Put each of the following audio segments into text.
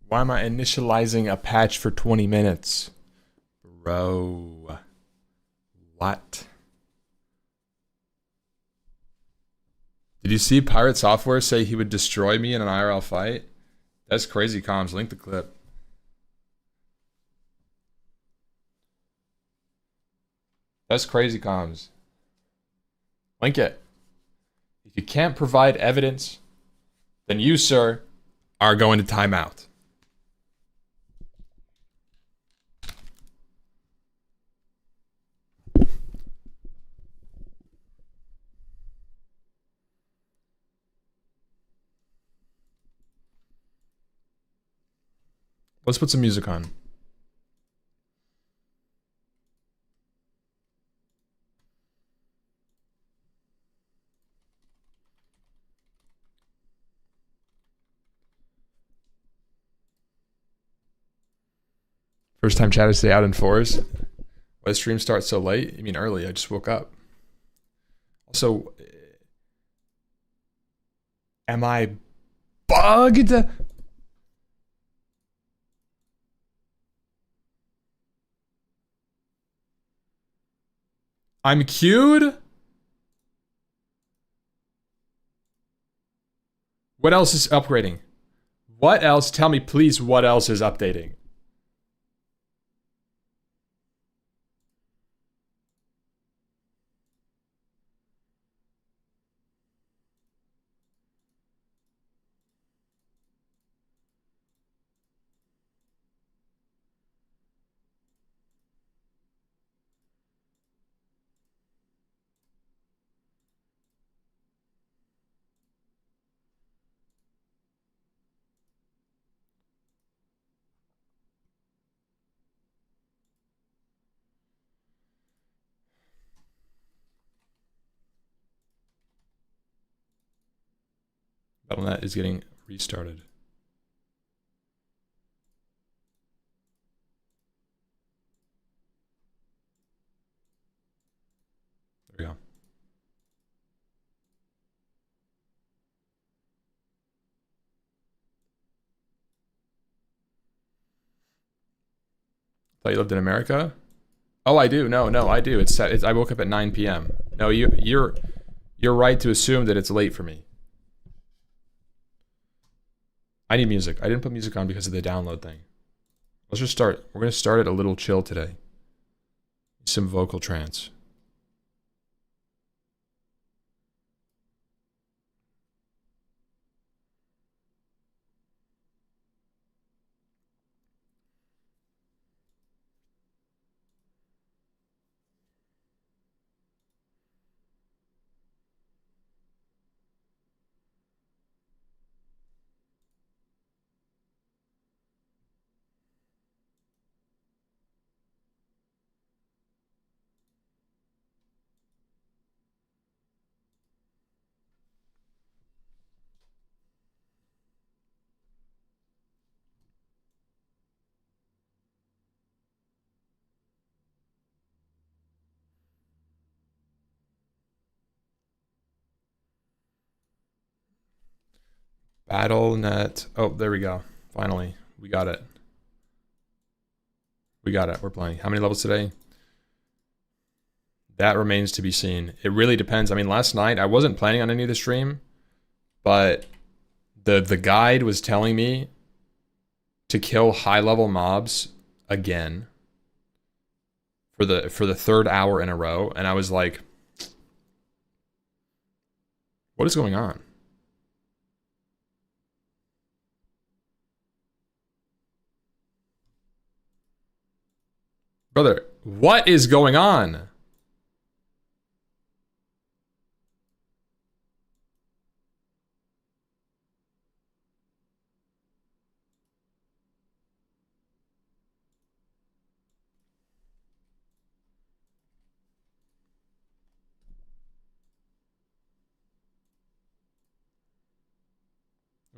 Why am I initializing a patch for 20 minutes? Bro. What? Did you see Pirate Software say he would destroy me in an IRL fight? That's crazy comms. Link the clip. That's crazy comms. Link it. If you can't provide evidence, then you, sir, are going to timeout. Let's put some music on. First time chatters stay out in force. Why the stream starts so late? You mean early? I just woke up. Also, am I bugged? I'm queued? What else is upgrading? What else? Tell me, please, what else is updating? Battle.net is getting restarted. There we go. Thought you lived in America? Oh, I do. No, I do. It's I woke up at 9 p.m. No, you're right to assume that it's late for me. I need music. I didn't put music on because of the download thing. Let's just start. We're going to start it a little chill today. Some vocal trance. Battle.net. Oh, there we go. Finally, we got it. We got it. We're playing. How many levels today? That remains to be seen. It really depends. I mean, last night I wasn't planning on any of the stream, but the guide was telling me to kill high-level mobs again for the third hour in a row, and I was like, what is going on? Brother, what is going on? Am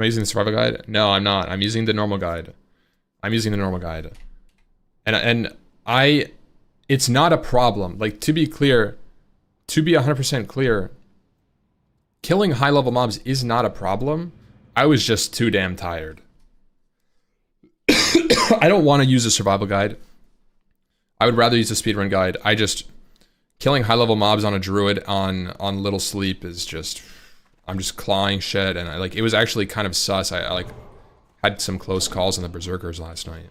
I using the survival guide? No, I'm not. I'm using the normal guide. I'm using the normal guide. And it's not a problem. Like, to be clear, to be 100% clear, killing high-level mobs is not a problem. I was just too damn tired. I don't want to use a survival guide. I would rather use a speedrun guide. Killing high level mobs on a druid on little sleep is just, I'm just clawing shit, and it was actually kind of sus. I like had some close calls on the berserkers last night.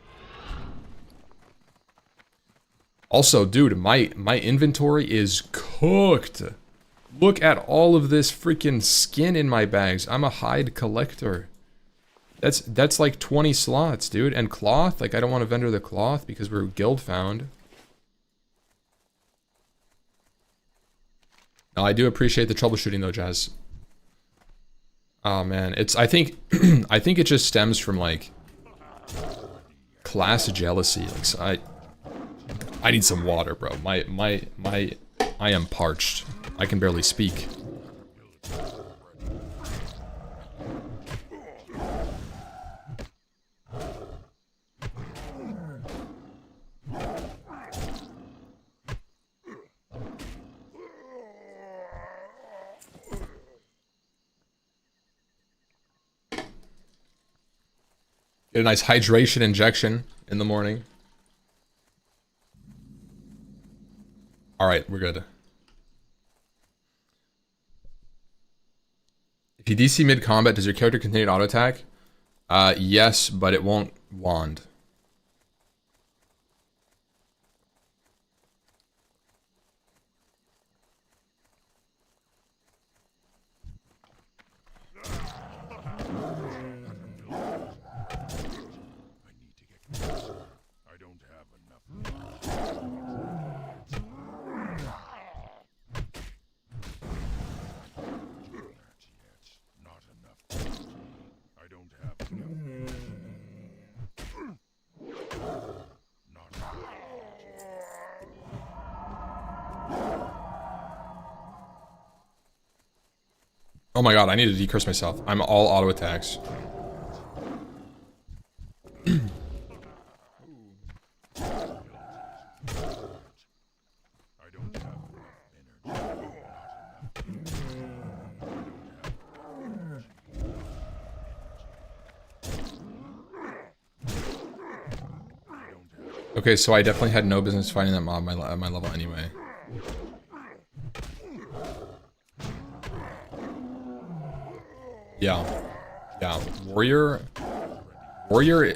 Also, dude, my inventory is cooked. Look at all of this freaking skin in my bags. I'm a hide collector. That's like 20 slots, dude. And cloth, like I don't want to vendor the cloth because we're guild found. No, I do appreciate the troubleshooting though, Jazz. Oh man, I think I think it just stems from like class jealousy. Like so I need some water, bro. I am parched. I can barely speak. Get a nice hydration injection in the morning. Alright, we're good. If you DC mid-combat, does your character continue to auto-attack? Yes, but it won't wand. Oh my god, I need to decurse myself. I'm all auto attacks. Okay, so I definitely had no business fighting that mob at my level anyway. Yeah, warrior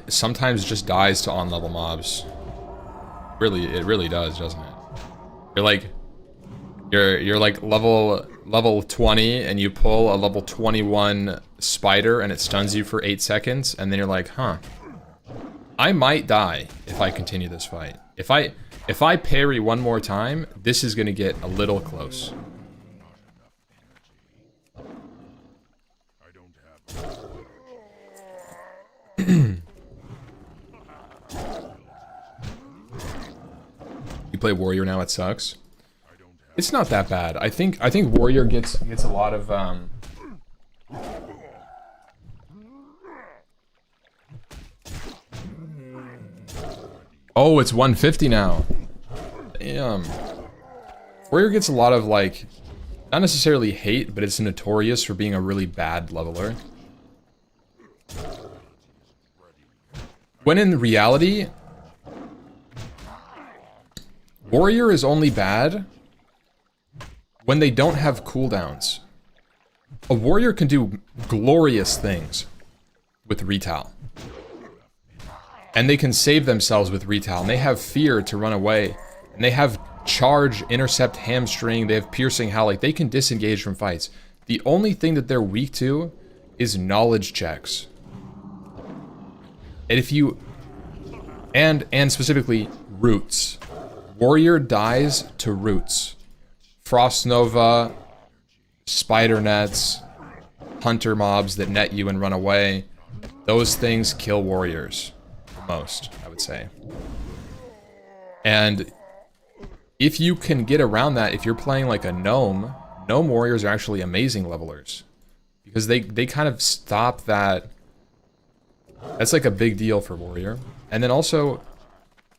sometimes just dies to on-level mobs. It really does, doesn't it? You're like level 20 and you pull a level 21 spider and it stuns you for 8 seconds, and then you're like, huh, I might die if I continue this fight. If I parry one more time, this is gonna get a little close. You play warrior now, it sucks. It's not that bad. I think warrior gets a lot of Oh, it's 150 now. Damn. Warrior gets a lot of like, not necessarily hate, but it's notorious for being a really bad leveler. When in reality, warrior is only bad when they don't have cooldowns. A warrior can do glorious things with retail. And they can save themselves with retail. And they have fear to run away. And they have charge, intercept, hamstring. They have piercing howl. Like, they can disengage from fights. The only thing that they're weak to is knowledge checks. And if you... And specifically, roots. Warrior dies to roots. Frost Nova, spider nets, hunter mobs that net you and run away. Those things kill warriors. The most, I would say. And if you can get around that, if you're playing like a gnome warriors are actually amazing levelers. Because they kind of stop that. That's like a big deal for warrior. And then also,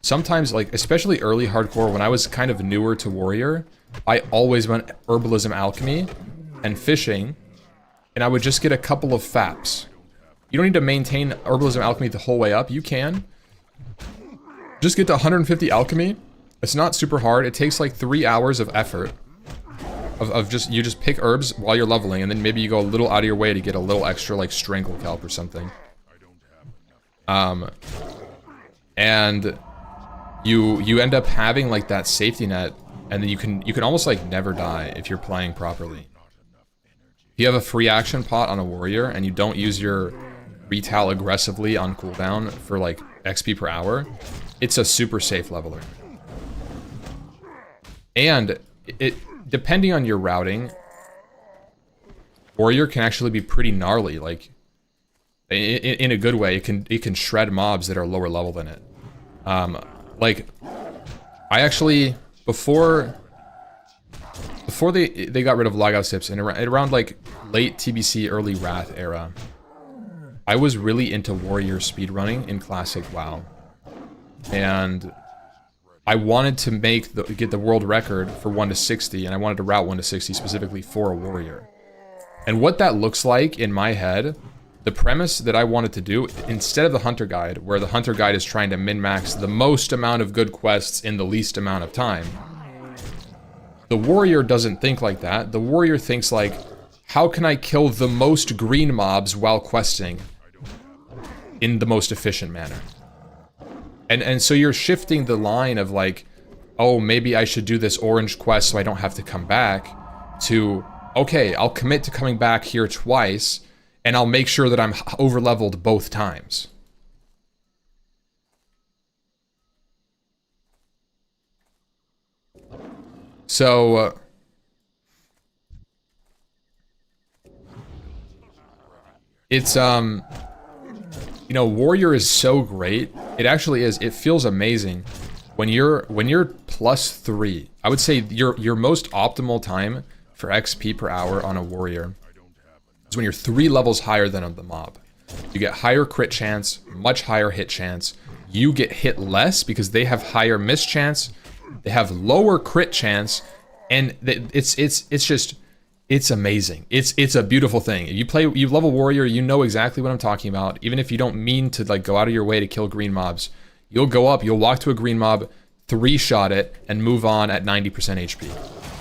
sometimes, like, especially early hardcore, when I was kind of newer to warrior, I always went herbalism alchemy and fishing, and I would just get a couple of faps. You don't need to maintain herbalism alchemy the whole way up. You can, Just get to 150 alchemy. It's not super hard. It takes like 3 hours of effort. You just pick herbs while you're leveling, and then maybe you go a little out of your way to get a little extra like strangle kelp or something. And you end up having like that safety net, and then you can almost like never die if you're playing properly. If you have a free action pot on a warrior and you don't use your retail aggressively on cooldown for like XP per hour, it's a super safe leveler. And it depending on your routing, warrior can actually be pretty gnarly. Like in a good way, it can shred mobs that are lower level than it. Like I actually before they got rid of logout skips and around like late TBC, early Wrath era, I was really into warrior speedrunning in classic WoW, and I wanted to get the world record for 1 to 60, and I wanted to route 1 to 60 specifically for a warrior. And what that looks like in my head, the premise that I wanted to do, instead of the hunter guide, where the hunter guide is trying to min-max the most amount of good quests in the least amount of time, the warrior doesn't think like that. The warrior thinks like, how can I kill the most green mobs while questing in the most efficient manner? And so you're shifting the line of like, oh, maybe I should do this orange quest so I don't have to come back, to, okay, I'll commit to coming back here twice, and I'll make sure that I'm over-leveled both times. So, it's, you know, warrior is so great. It actually is. It feels amazing when you're +3. I would say your most optimal time for XP per hour on a warrior is when you're 3 levels higher than the mob. You get higher crit chance, much higher hit chance. You get hit less because they have higher miss chance. They have lower crit chance, and it's amazing. It's a beautiful thing. You level warrior, you know exactly what I'm talking about. Even if you don't mean to like go out of your way to kill green mobs, you'll go up, you'll walk to a green mob, 3-shot it, and move on at 90% HP.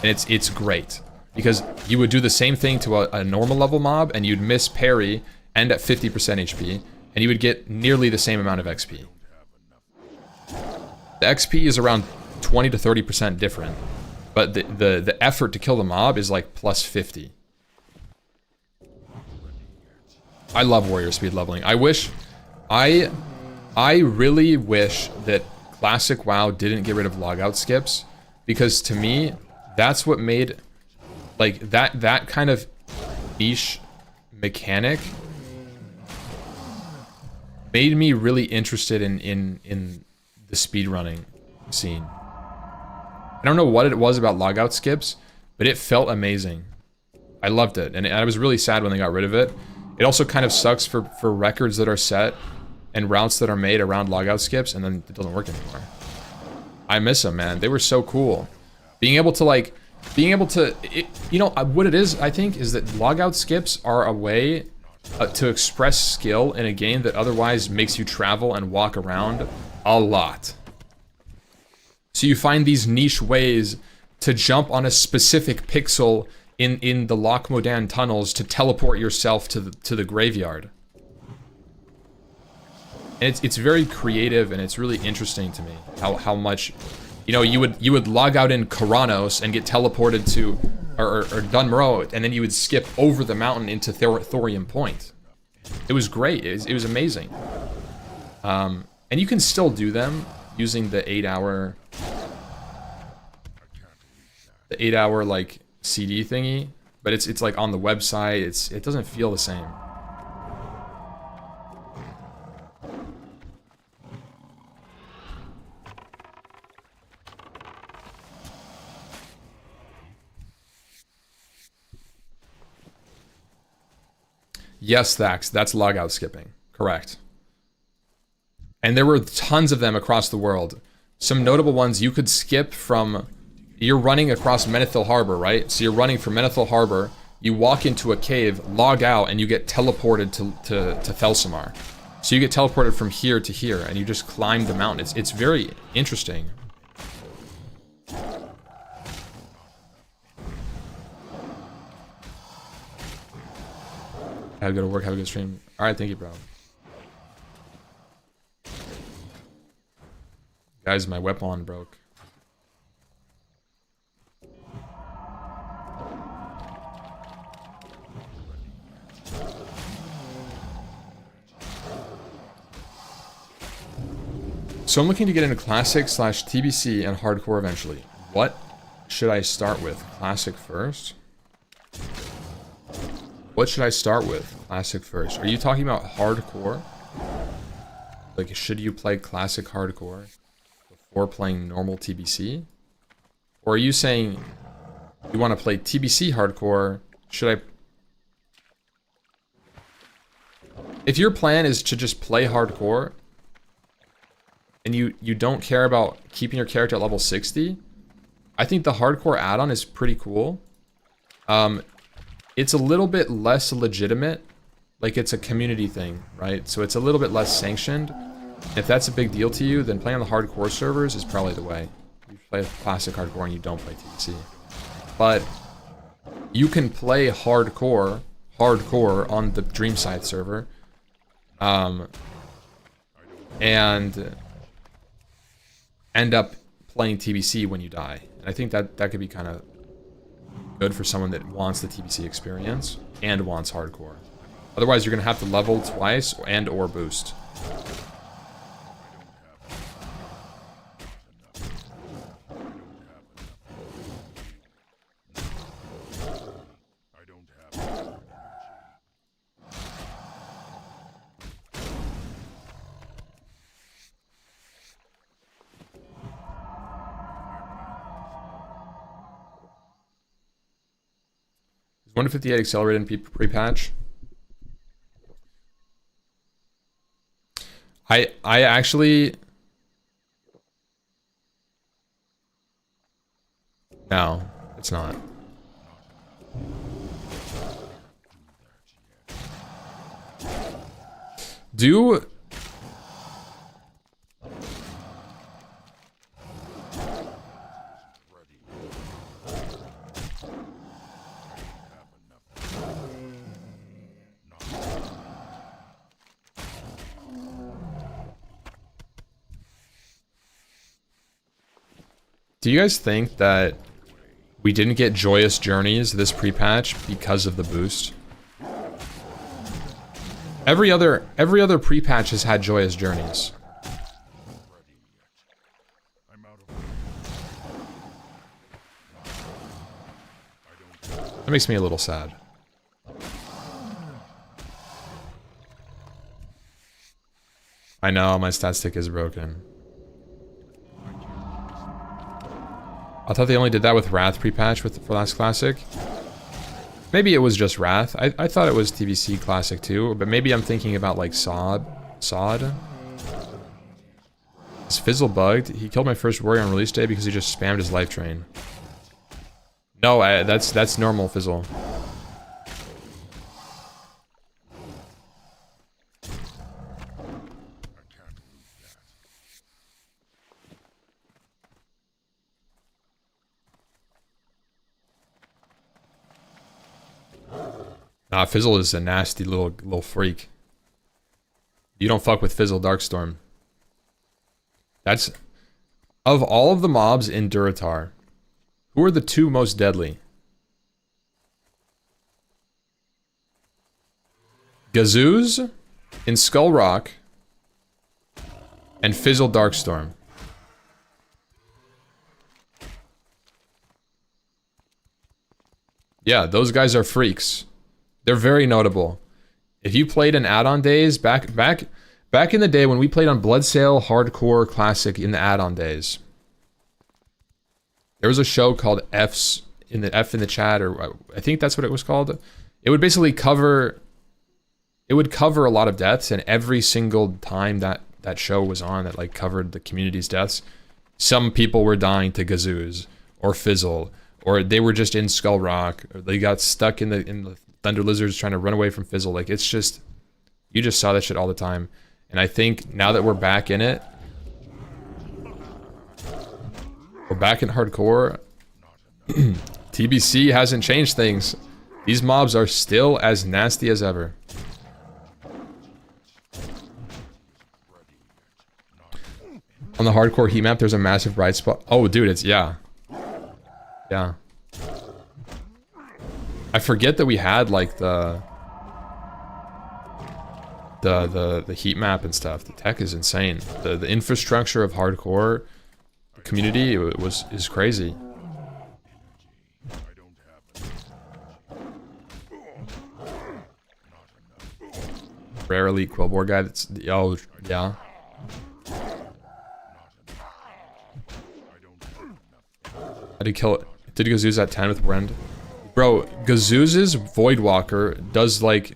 And it's great because you would do the same thing to a normal level mob, and you'd miss parry and at 50% HP, and you would get nearly the same amount of XP. The XP is around 20 to 30% different, but the effort to kill the mob is like +50. I love warrior speed leveling. I really wish that classic WoW didn't get rid of logout skips, because to me, that's what made like that kind of niche mechanic made me really interested in the speedrunning scene. I don't know what it was about logout skips, but it felt amazing. I loved it, and I was really sad when they got rid of it. It also kind of sucks for records that are set and routes that are made around logout skips, and then it doesn't work anymore. I miss them, man. They were so cool. Being able to, you know, what it is, I think, is that logout skips are a way to express skill in a game that otherwise makes you travel and walk around a lot. So you find these niche ways to jump on a specific pixel in the Loch Modan tunnels to teleport yourself to the graveyard. And it's very creative, and it's really interesting to me how much, you know, you would log out in Karanos and get teleported to or Dunmorrow, and then you would skip over the mountain into Thorium Point. It was great. It was amazing. And you can still do them using the 8-hour like CD thingy, but it's like on the website. It doesn't feel the same. Yes, Thax, that's logout skipping. Correct. And there were tons of them across the world. Some notable ones you could skip from... You're running across Menethil Harbor, right? So you're running from Menethil Harbor, you walk into a cave, log out, and you get teleported to Thelsamar. So you get teleported from here to here, and you just climb the mountain. It's very interesting. Have a good work, have a good stream. Alright, thank you, bro. Guys, my weapon broke. So I'm looking to get into Classic / TBC and Hardcore eventually. What should I start with? Classic first? What should I start with? Classic first. Are you talking about Hardcore? Like, should you play Classic Hardcore before playing normal TBC? Or are you saying you want to play TBC Hardcore? Should I... If your plan is to just play Hardcore, and you don't care about keeping your character at level 60, I think the Hardcore add-on is pretty cool. It's a little bit less legitimate. Like, it's a community thing, right? So it's a little bit less sanctioned. If that's a big deal to you, then playing on the Hardcore servers is probably the way. You play Classic Hardcore and you don't play TBC. But you can play Hardcore on the Dream Scythe server. And end up playing TBC when you die. And I think that could be kind of good for someone that wants the TBC experience and wants Hardcore. Otherwise, you're going to have to level twice and or boost. Is 158 accelerated in pre-patch? I actually... No, it's not. Do... Do you guys think that we didn't get Joyous Journeys this pre-patch because of the boost? Every other pre-patch has had Joyous Journeys. That makes me a little sad. I know, my stat stick is broken. I thought they only did that with Wrath pre-patch for last Classic. Maybe it was just Wrath. I thought it was TBC Classic too, but maybe I'm thinking about like Sod. Is Fizzle bugged? He killed my first warrior on release day because he just spammed his life train. No, that's normal, Fizzle. Nah, Fizzle is a nasty little freak. You don't fuck with Fizzle Darkstorm. That's... Of all of the mobs in Durotar, who are the two most deadly? Gazooz in Skull Rock and Fizzle Darkstorm. Yeah, those guys are freaks. They're very notable. If you played in add-on days, back in the day when we played on Bloodsail Hardcore Classic in the add-on days, there was a show called F in the chat, or I think that's what it was called. It would basically cover a lot of deaths, and every single time that show was on that like covered the community's deaths, some people were dying to Gazooz or Fizzle, or they were just in Skull Rock, or they got stuck in the Thunder Lizards trying to run away from Fizzle. Like, it's just, you just saw that shit all the time. And I think now that we're back in it, we're back in hardcore, TBC hasn't changed things. These mobs are still as nasty as ever. On the hardcore heat map, there's a massive bright spot. Oh, dude, it's, yeah. Yeah. I forget that we had, like, the heat map and stuff. The tech is insane. The infrastructure of hardcore community is crazy. Rare elite quillboard guy. That's, oh yeah. I did kill it. Did Gazooz at 10 with Rend? Bro, Gazooz's Voidwalker does like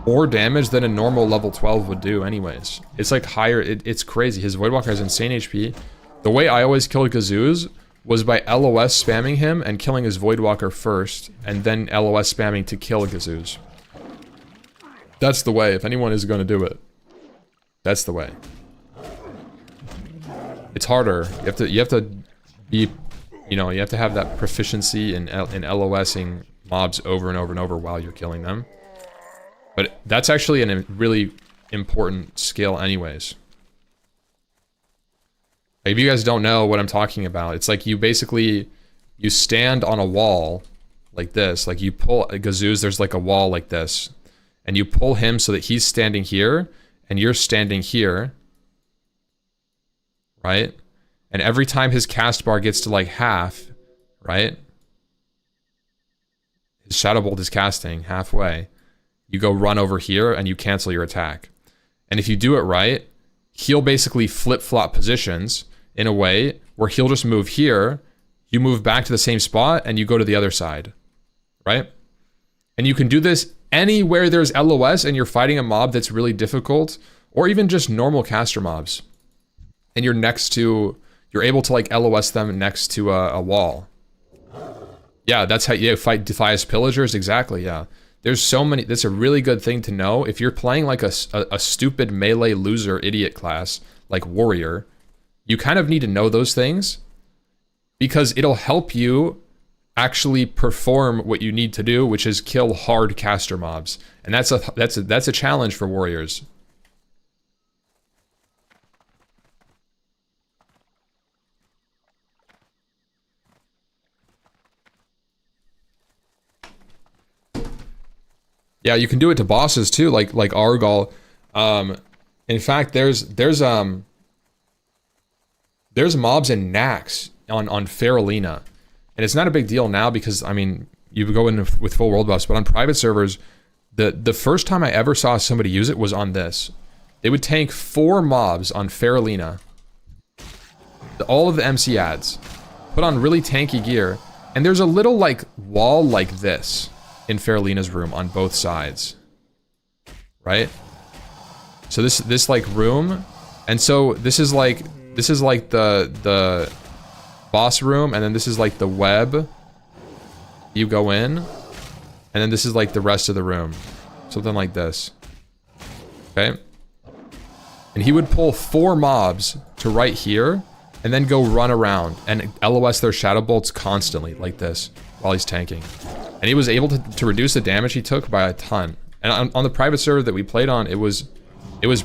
more damage than a normal level 12 would do anyways. It's like higher, it's crazy. His Voidwalker has insane HP. The way I always killed Gazooz was by LOS spamming him and killing his Voidwalker first, and then LOS spamming to kill Gazooz. That's the way, if anyone is going to do it. That's the way. It's harder. You have to be, you know, you have to have that proficiency in LOSing mobs over and over and over while you're killing them. But that's actually a really important skill anyways. If you guys don't know what I'm talking about, it's like you basically, you stand on a wall like this, like you pull a Gazooz, there's like a wall like this, and you pull him so that he's standing here, and you're standing here, right? And every time his cast bar gets to like half, right? His Shadow Bolt is casting halfway. You go run over here and you cancel your attack. And if you do it right, he'll basically flip-flop positions in a way where he'll just move here, you move back to the same spot, and you go to the other side, right? And you can do this anywhere there's LOS and you're fighting a mob that's really difficult, or even just normal caster mobs. And you're next to, you're able to like LOS them next to a wall. Yeah, that's how you fight Defias Pillagers, exactly, yeah. There's so many, that's a really good thing to know. If you're playing like a stupid melee loser idiot class, like Warrior, you kind of need to know those things because it'll help you actually perform what you need to do, which is kill hard caster mobs. And that's a challenge for Warriors. Yeah, you can do it to bosses too, like Argal. In fact, there's mobs in Nax on Faralina, and it's not a big deal now because I mean you go in with full world buffs, but on private servers, the first time I ever saw somebody use it was on this. They would tank 4 mobs on Faralina, all of the MC ads, put on really tanky gear, and there's a little like wall like this in Faralina's room on both sides, right? So this like room, and so this is like the boss room, and then this is like the web. You go in, and then this is like the rest of the room, something like this. Okay, and he would pull 4 mobs to right here, and then go run around and LOS their Shadow Bolts constantly like this while he's tanking. And he was able to reduce the damage he took by a ton. And on the private server that we played on, it was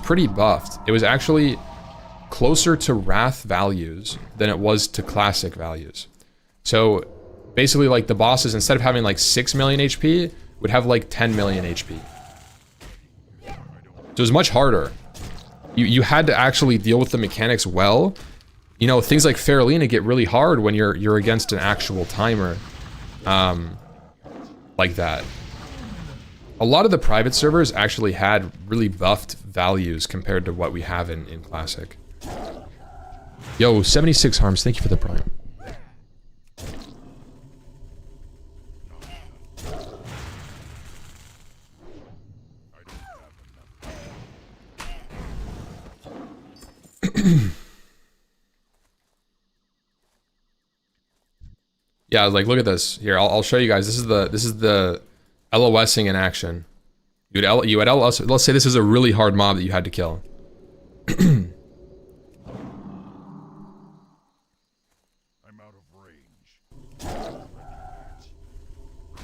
pretty buffed. It was actually closer to Wrath values than it was to Classic values. So basically like the bosses, instead of having like 6 million HP, would have like 10 million HP. So it was much harder. You had to actually deal with the mechanics well. You know, things like Faralina get really hard when you're against an actual timer. Like that. A lot of the private servers actually had really buffed values compared to what we have in Classic. Yo, 76 Harms, thank you for the prime. Yeah, like look at this. Here, I'll show you guys. This is the LOSing in action. You had L. Let's say this is a really hard mob that you had to kill. I'm out of range.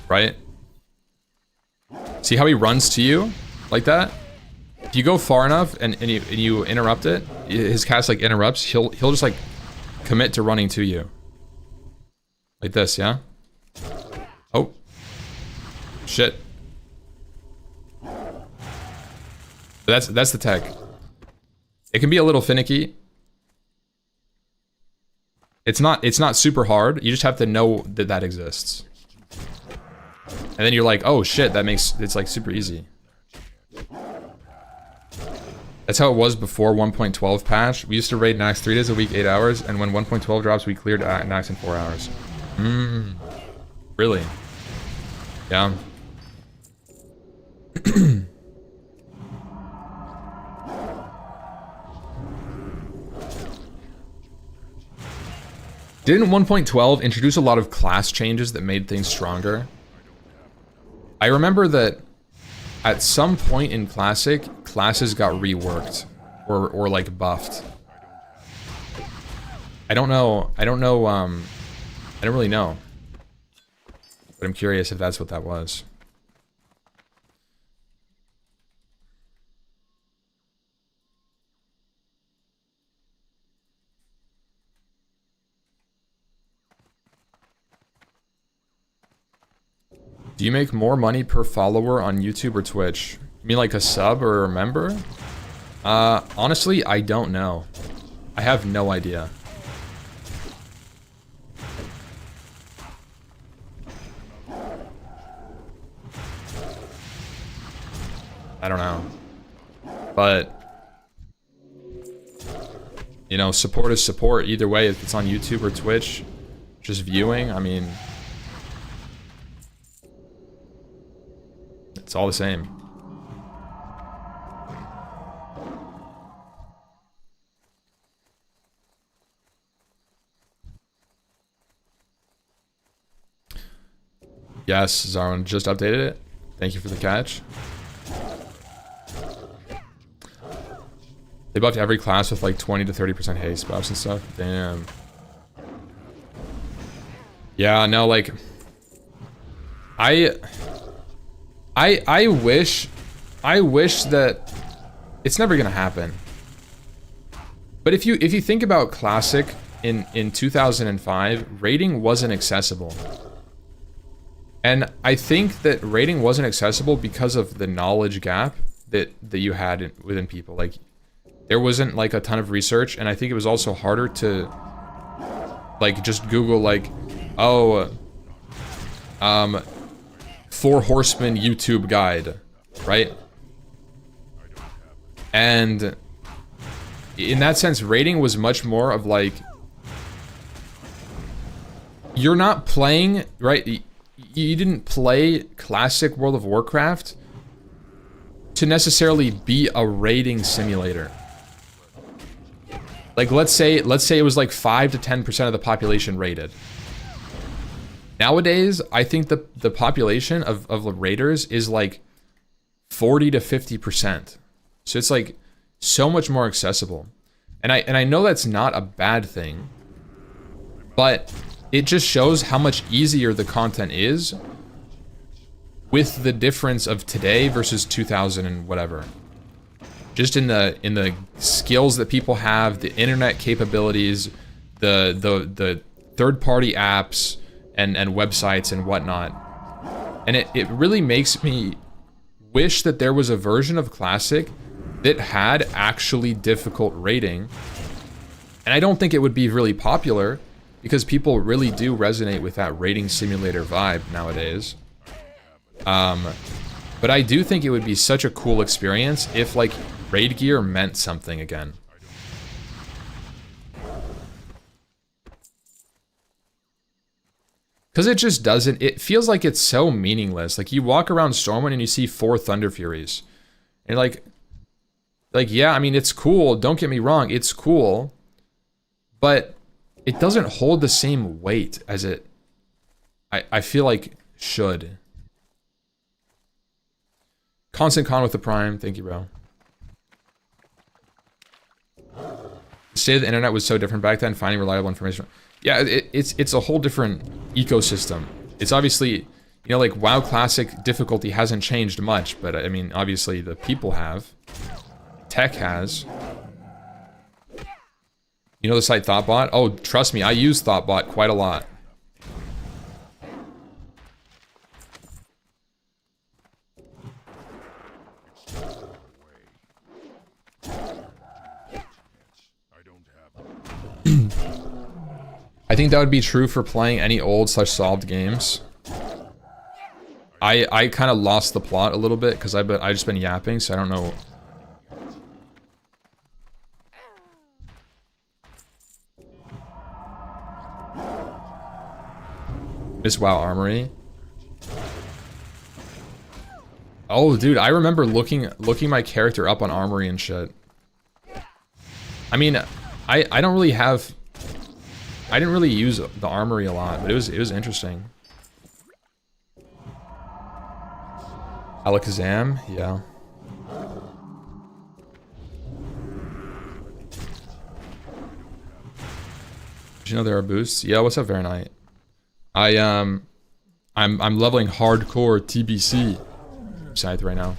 Right? See how he runs to you like that? If you go far enough and you interrupt it, his cast like interrupts, he'll just like commit to running to you. Like this, yeah? Oh. Shit. That's the tech. It can be a little finicky. It's not super hard. You just have to know that that exists. And then you're like, oh shit, that makes it's like super easy. That's how it was before 1.12 patch. We used to raid Nax 3 days a week, 8 hours, and when 1.12 drops, we cleared Nax in 4 hours. Really? Yeah. Didn't 1.12 introduce a lot of class changes that made things stronger? I remember that at some point in Classic, classes got reworked or like buffed. I don't really know. But I'm curious if that's what that was. Do you make more money per follower on YouTube or Twitch? You mean like a sub or a member? Honestly, I don't know. I have no idea. I don't know. But, you know, support is support either way, if it's on YouTube or Twitch. Just viewing, I mean, it's all the same. Yes, Zarwin just updated it. Thank you for the catch. They buffed every class with like 20 to 30% haste buffs and stuff. Damn. Yeah, no, like I wish that it's never gonna happen. But if you think about Classic in 2005, raiding wasn't accessible. And I think that raiding wasn't accessible because of the knowledge gap that you had within people. Like, there wasn't like a ton of research, and I think it was also harder to like just Google like, oh, 4 Horsemen YouTube guide, right? And in that sense, raiding was much more of like, you're not playing, right? You didn't play Classic World of Warcraft to necessarily be a raiding simulator. Like, let's say it was like 5 to 10% of the population raided. Nowadays, I think the population of raiders is like 40 to 50%. So it's like so much more accessible. And I know that's not a bad thing, but it just shows how much easier the content is with the difference of today versus 2000 and whatever. Just in the skills that people have, the internet capabilities, the third-party apps and websites and whatnot. And it really makes me wish that there was a version of Classic that had actually difficult raiding. And I don't think it would be really popular, because people really do resonate with that raiding simulator vibe nowadays. But I do think it would be such a cool experience if like raid gear meant something again. Because it just doesn't, it feels like it's so meaningless. Like, you walk around Stormwind and you see 4 Thunder Furies. And you're like, yeah, I mean, it's cool, don't get me wrong, it's cool. But it doesn't hold the same weight as it, I feel like, should. Constant con with the Prime. Thank you, bro. The state of the internet was so different back then. Finding reliable information. Yeah, it's a whole different ecosystem. It's obviously, you know, like WoW Classic difficulty hasn't changed much, but I mean, obviously the people have. Tech has. You know the site Thoughtbot? Oh, trust me, I use Thoughtbot quite a lot. I think that would be true for playing any old/solved games. I kind of lost the plot a little bit because I just been yapping, so I don't know. Miss WoW Armory. Oh, dude, I remember looking my character up on Armory and shit. I mean, I don't really have. I didn't really use the Armory a lot, but it was interesting. Alakazam, yeah. Did you know there are boosts? Yeah, what's up, Veronite? I'm leveling hardcore TBC scythe right now.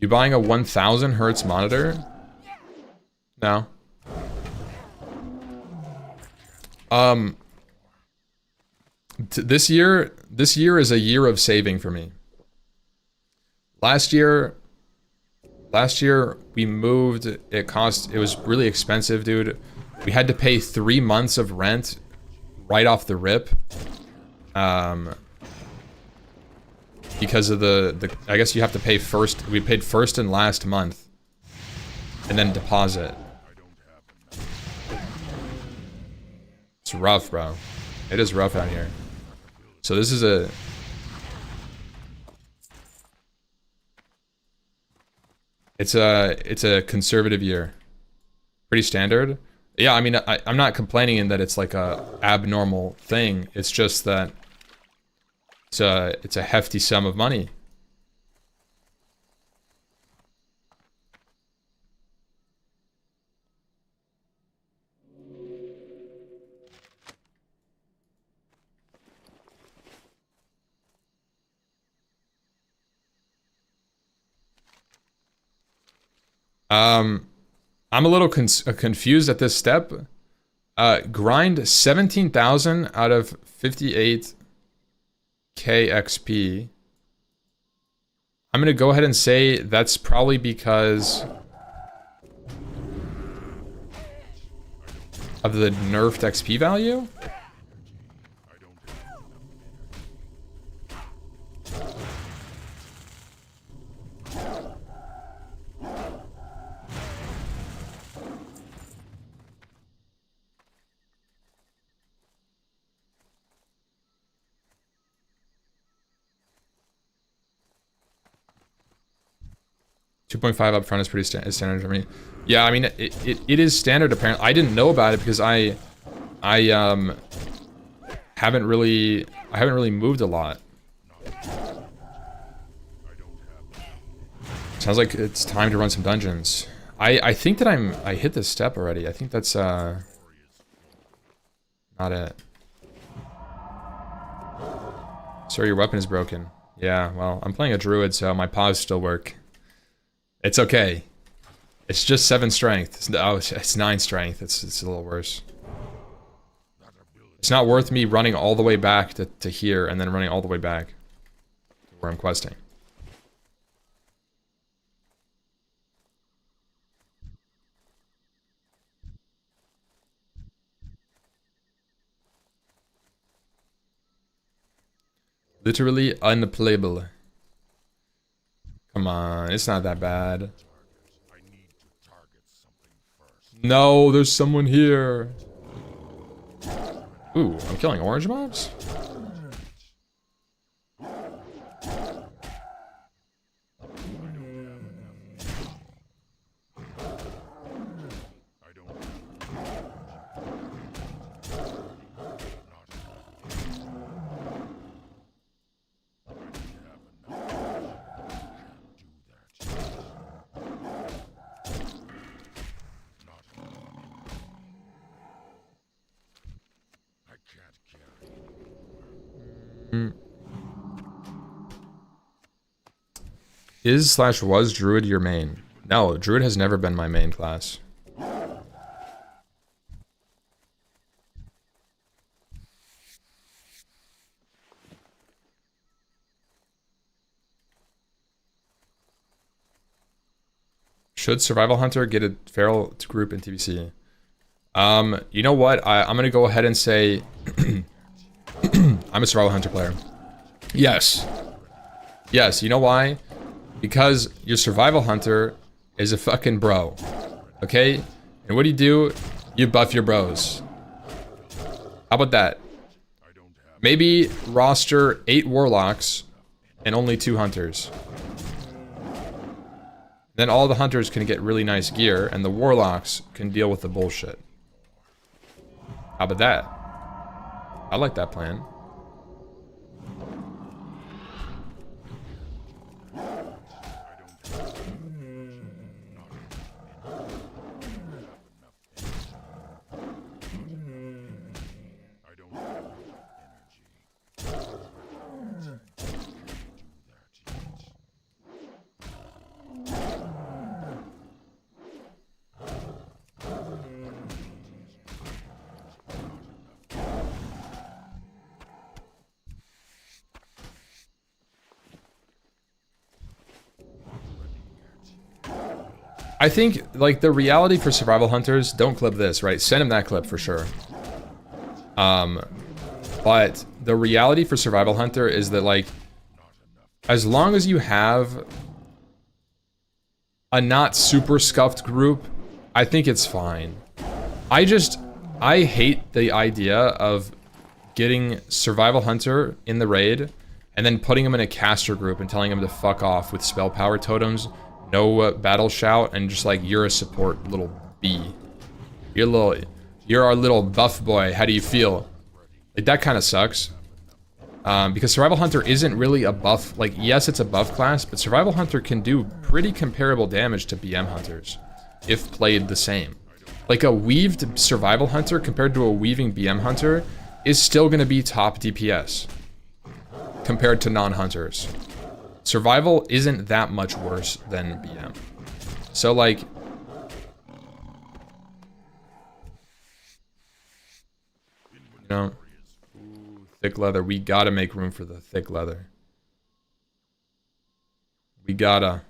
You buying a 1000 hertz monitor? No. This year is a year of saving for me. Last year we moved, it was really expensive, dude. We had to pay 3 months of rent right off the rip. Because of the I guess you have to pay first. We paid first and last month, and then deposit. It's rough, bro. It is rough out here. So this is it's a conservative year. Pretty standard. Yeah, I mean, I'm not complaining in that it's like a abnormal thing. It's just that it's a hefty sum of money. I'm a little confused at this step. Grind 17,000 out of 58 KXP. I'm gonna go ahead and say that's probably because of the nerfed XP value. 2.5 up front is pretty standard for me. Yeah, I mean, it is standard apparently. I didn't know about it because I haven't really moved a lot. Sounds like it's time to run some dungeons. I think that I hit this step already. I think that's not it. Sorry, your weapon is broken. Yeah, well, I'm playing a druid, so my paws still work. It's okay. It's just 7 strength. It's 9 strength. It's a little worse. It's not worth me running all the way back to here and then running all the way back to where I'm questing. Literally unplayable. Come on, it's not that bad. No, there's someone here. Ooh, I'm killing orange mobs? Was Druid your main? No, Druid has never been my main class. Should Survival Hunter get a feral group in TBC? You know what? I'm gonna go ahead and say I'm a Survival Hunter player. Yes. Yes, you know why? Because your Survival Hunter is a fucking bro. Okay? And what do? You buff your bros. How about that? Maybe roster 8 Warlocks and only 2 Hunters. Then all the Hunters can get really nice gear, and the Warlocks can deal with the bullshit. How about that? I like that plan. I think, like, the reality for Survival Hunters, don't clip this, right? Send him that clip for sure. But the reality for Survival Hunter is that, like, as long as you have a not super scuffed group, I think it's fine. I hate the idea of getting Survival Hunter in the raid and then putting him in a caster group and telling him to fuck off with spell power totems, no battle shout, and just like, you're a support little bee. You're our little buff boy. How do you feel? Like, that kind of sucks. Because Survival Hunter isn't really a buff. Like, yes, it's a buff class, but Survival Hunter can do pretty comparable damage to BM Hunters if played the same. Like, a weaved Survival Hunter compared to a weaving BM Hunter is still going to be top DPS compared to non-hunters. Survival isn't that much worse than BM. So, like, you know, ooh, thick leather. We gotta make room for the thick leather. We gotta.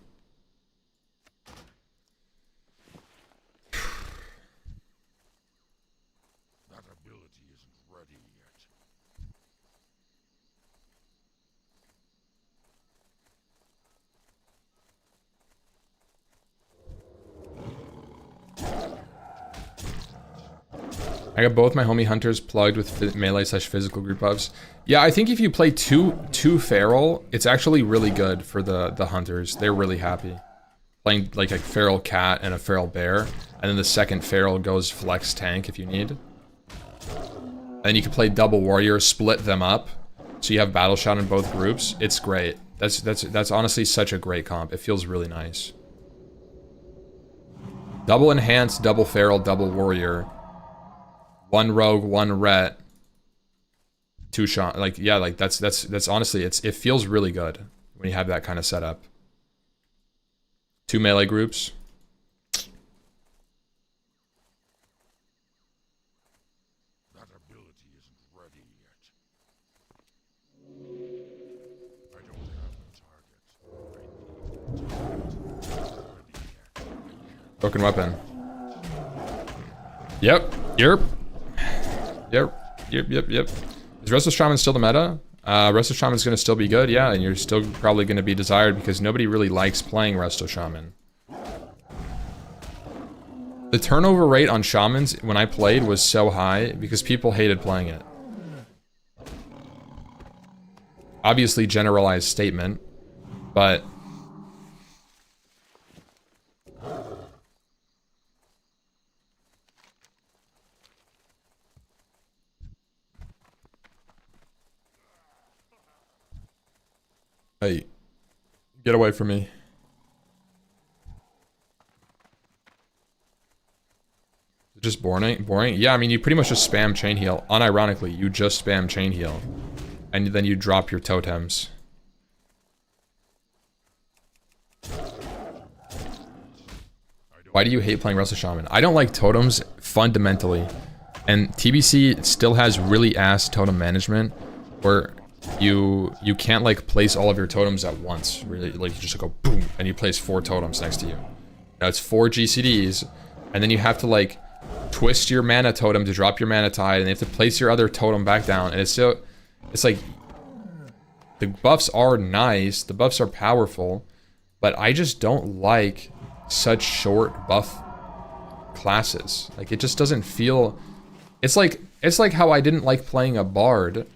That ability isn't ready yet. I got both my homie hunters plugged with melee/physical group buffs. Yeah, I think if you play two feral, it's actually really good for the hunters. They're really happy. Playing like a feral cat and a feral bear, and then the second feral goes flex tank if you need. And you can play double warrior, split them up, so you have battle shout in both groups. It's great. That's honestly such a great comp. It feels really nice. Double enhance, double feral, double warrior. 1 rogue, 1 ret, 2 shot. Like, yeah, like that's honestly, it feels really good when you have that kind of setup. 2 melee groups. That ability isn't ready yet. I don't have the target. Broken weapon. Yep. Yep. Is Restless Shaman still the meta? Restless Shaman's gonna still be good, yeah, and you're still probably gonna be desired because nobody really likes playing Restless Shaman. The turnover rate on Shamans when I played was so high because people hated playing it. Obviously generalized statement, but hey, get away from me. Just boring? Yeah, I mean, you pretty much just spam chain heal. Unironically, you just spam chain heal. And then you drop your totems. Why do you hate playing Wrestle Shaman? I don't like totems fundamentally. And TBC still has really ass totem management where you can't like place all of your totems at once. Really, like you just go boom and you place 4 totems next to you. Now it's 4 GCDs, and then you have to like twist your mana totem to drop your mana tide, and you have to place your other totem back down. And it's like the buffs are nice, the buffs are powerful, but I just don't like such short buff classes. Like it just doesn't feel. It's like how I didn't like playing a bard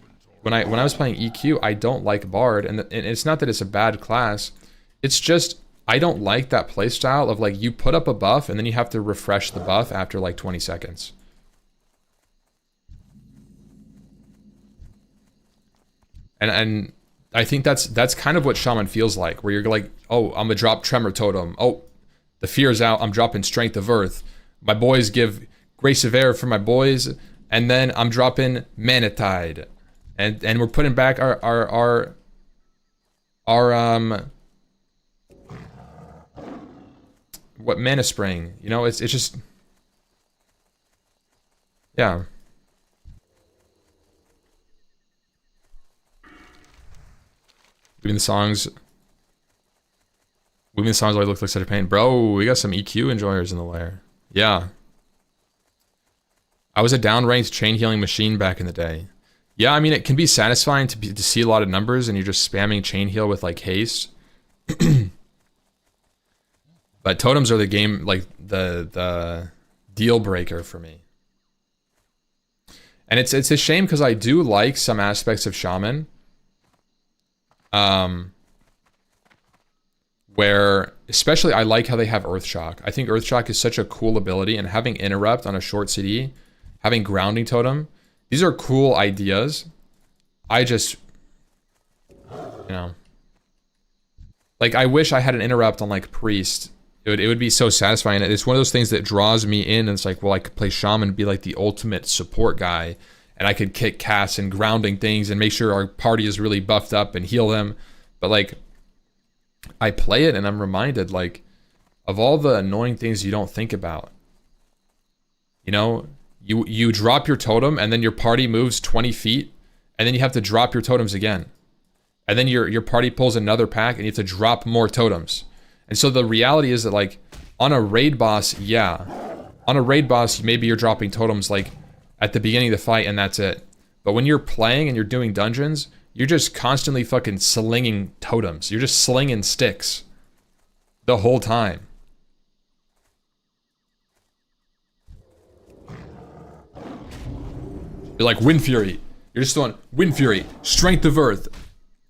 when I was playing EQ. I don't like bard, and it's not that it's a bad class. It's just I don't like that playstyle of like you put up a buff and then you have to refresh the buff after like 20 seconds. And I think that's kind of what Shaman feels like, where you're like, oh, I'm gonna drop Tremor Totem. Oh, the fear's out. I'm dropping Strength of Earth. My boys give Grace of Air for my boys, and then I'm dropping Mana Tide, and we're putting back our what Mana Spring. You know, it's just yeah. Moving the songs always look like such a pain, bro. We got some EQ enjoyers in the lair. Yeah. I was a downranked chain healing machine back in the day. Yeah, I mean, it can be satisfying to see a lot of numbers and you're just spamming chain heal with like haste. But totems are the game, like the deal breaker for me. And it's a shame because I do like some aspects of Shaman. Where, especially I like how they have Earthshock. I think Earthshock is such a cool ability, and having Interrupt on a short CD, having Grounding Totem, these are cool ideas. I just, you know, like I wish I had an Interrupt on like Priest. It would be so satisfying. It's one of those things that draws me in, and it's like, well, I could play Shaman and be like the ultimate support guy, and I could kick casts and grounding things and make sure our party is really buffed up and heal them. But like, I play it and I'm reminded like of all the annoying things you don't think about. You know, you drop your totem and then your party moves 20 feet and then you have to drop your totems again. And then your party pulls another pack and you have to drop more totems. And so the reality is that like on a raid boss, yeah. On a raid boss, maybe you're dropping totems like at the beginning of the fight and that's it. But when you're playing and you're doing dungeons, you're just constantly fucking slinging totems. You're just slinging sticks the whole time. You're like Wind Fury. You're just doing Wind Fury, Strength of Earth,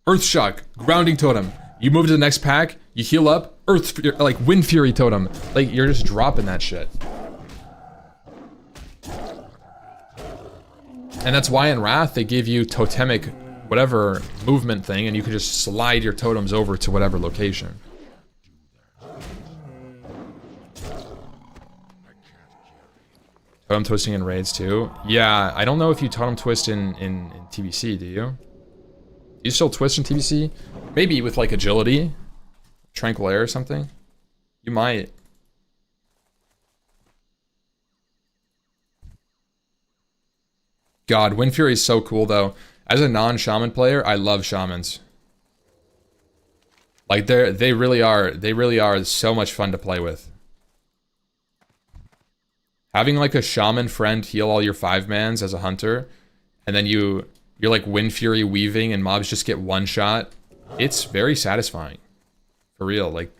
Earthshock, Grounding Totem. You move to the next pack, you heal up, like Wind Fury Totem. Like you're just dropping that shit. And that's why in Wrath they give you totemic whatever movement thing, and you can just slide your totems over to whatever location. Totem twisting in raids too. Yeah, I don't know if you totem twist in TBC, do you? Do you still twist in TBC? Maybe with like agility, tranquil air or something. You might. God, Wind Fury is so cool though. As a non-shaman player, I love shamans. Like they really are so much fun to play with. Having like a shaman friend heal all your 5-mans as a hunter, and then you're like Wind Fury weaving and mobs just get one shot. It's very satisfying. For real. Like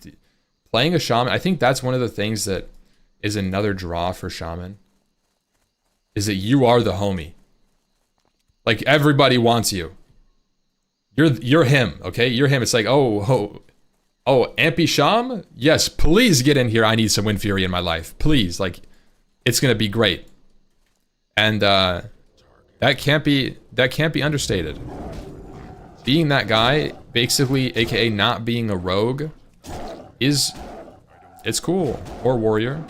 playing a shaman, I think that's one of the things that is another draw for shaman. Is that you are the homie. Like everybody wants you. You're him, okay? You're him. It's like, oh, Ampy Sham? Yes, please get in here. I need some Wind Fury in my life. Please, like, it's gonna be great. And that can't be understated. Being that guy, basically, aka not being a rogue, it's cool. Or warrior.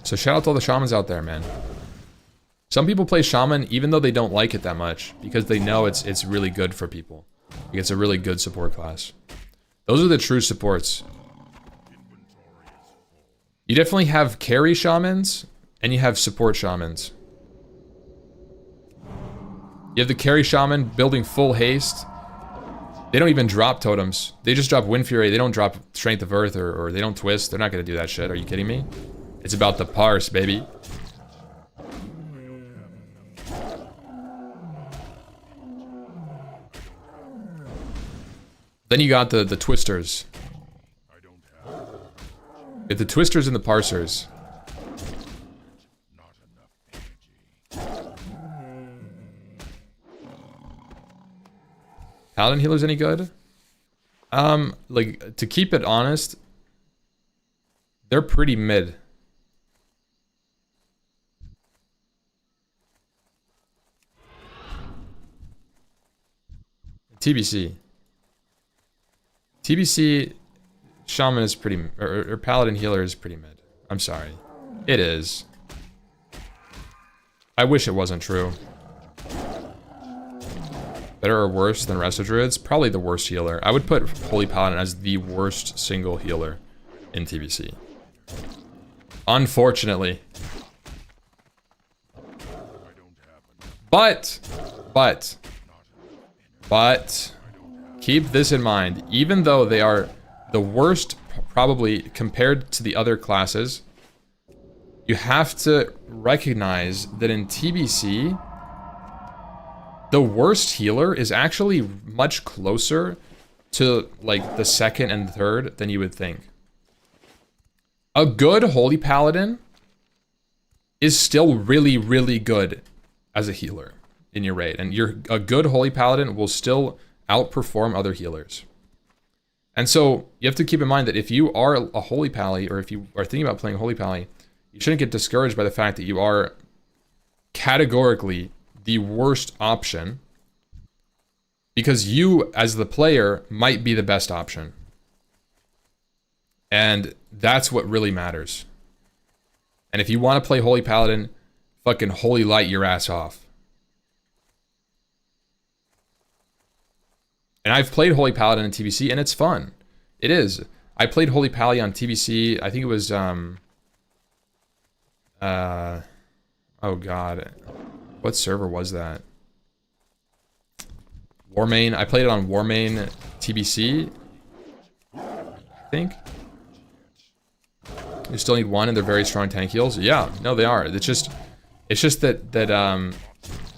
So shout out to all the shamans out there, man. Some people play Shaman even though they don't like it that much because they know it's really good for people. It's a really good support class. Those are the true supports. You definitely have carry shamans and you have support shamans. You have the carry shaman building full haste. They don't even drop totems. They just drop Wind Fury. They don't drop Strength of Earth or they don't twist. They're not going to do that shit. Are you kidding me? It's about the parse, baby. Then you got the twisters. Get the twisters and the parsers. Paladin healer's any good? Like, to keep it honest, they're pretty mid. TBC. TBC, Shaman is pretty, or Paladin healer is pretty mid. I'm sorry. It is. I wish it wasn't true. Better or worse than rest of druids? Probably the worst healer. I would put Holy Paladin as the worst single healer in TBC. Unfortunately. But, keep this in mind. Even though they are the worst, probably, compared to the other classes, you have to recognize that in TBC, the worst healer is actually much closer to, like, the second and third than you would think. A good Holy Paladin is still really, really good as a healer in your raid. And a good Holy Paladin will still outperform other healers. And so, you have to keep in mind that if you are a Holy Pally, or if you are thinking about playing Holy Pally, you shouldn't get discouraged by the fact that you are categorically the worst option, because you, as the player, might be the best option. And that's what really matters. And if you want to play Holy Paladin, fucking Holy Light your ass off. And I've played Holy Paladin in TBC, and it's fun. It is. I played Holy Pally on TBC, I think it was, oh god. What server was that? Warmain. I played it on Warmain TBC, I think. You still need one, and they're very strong tank heals. Yeah, no, they are. It's just that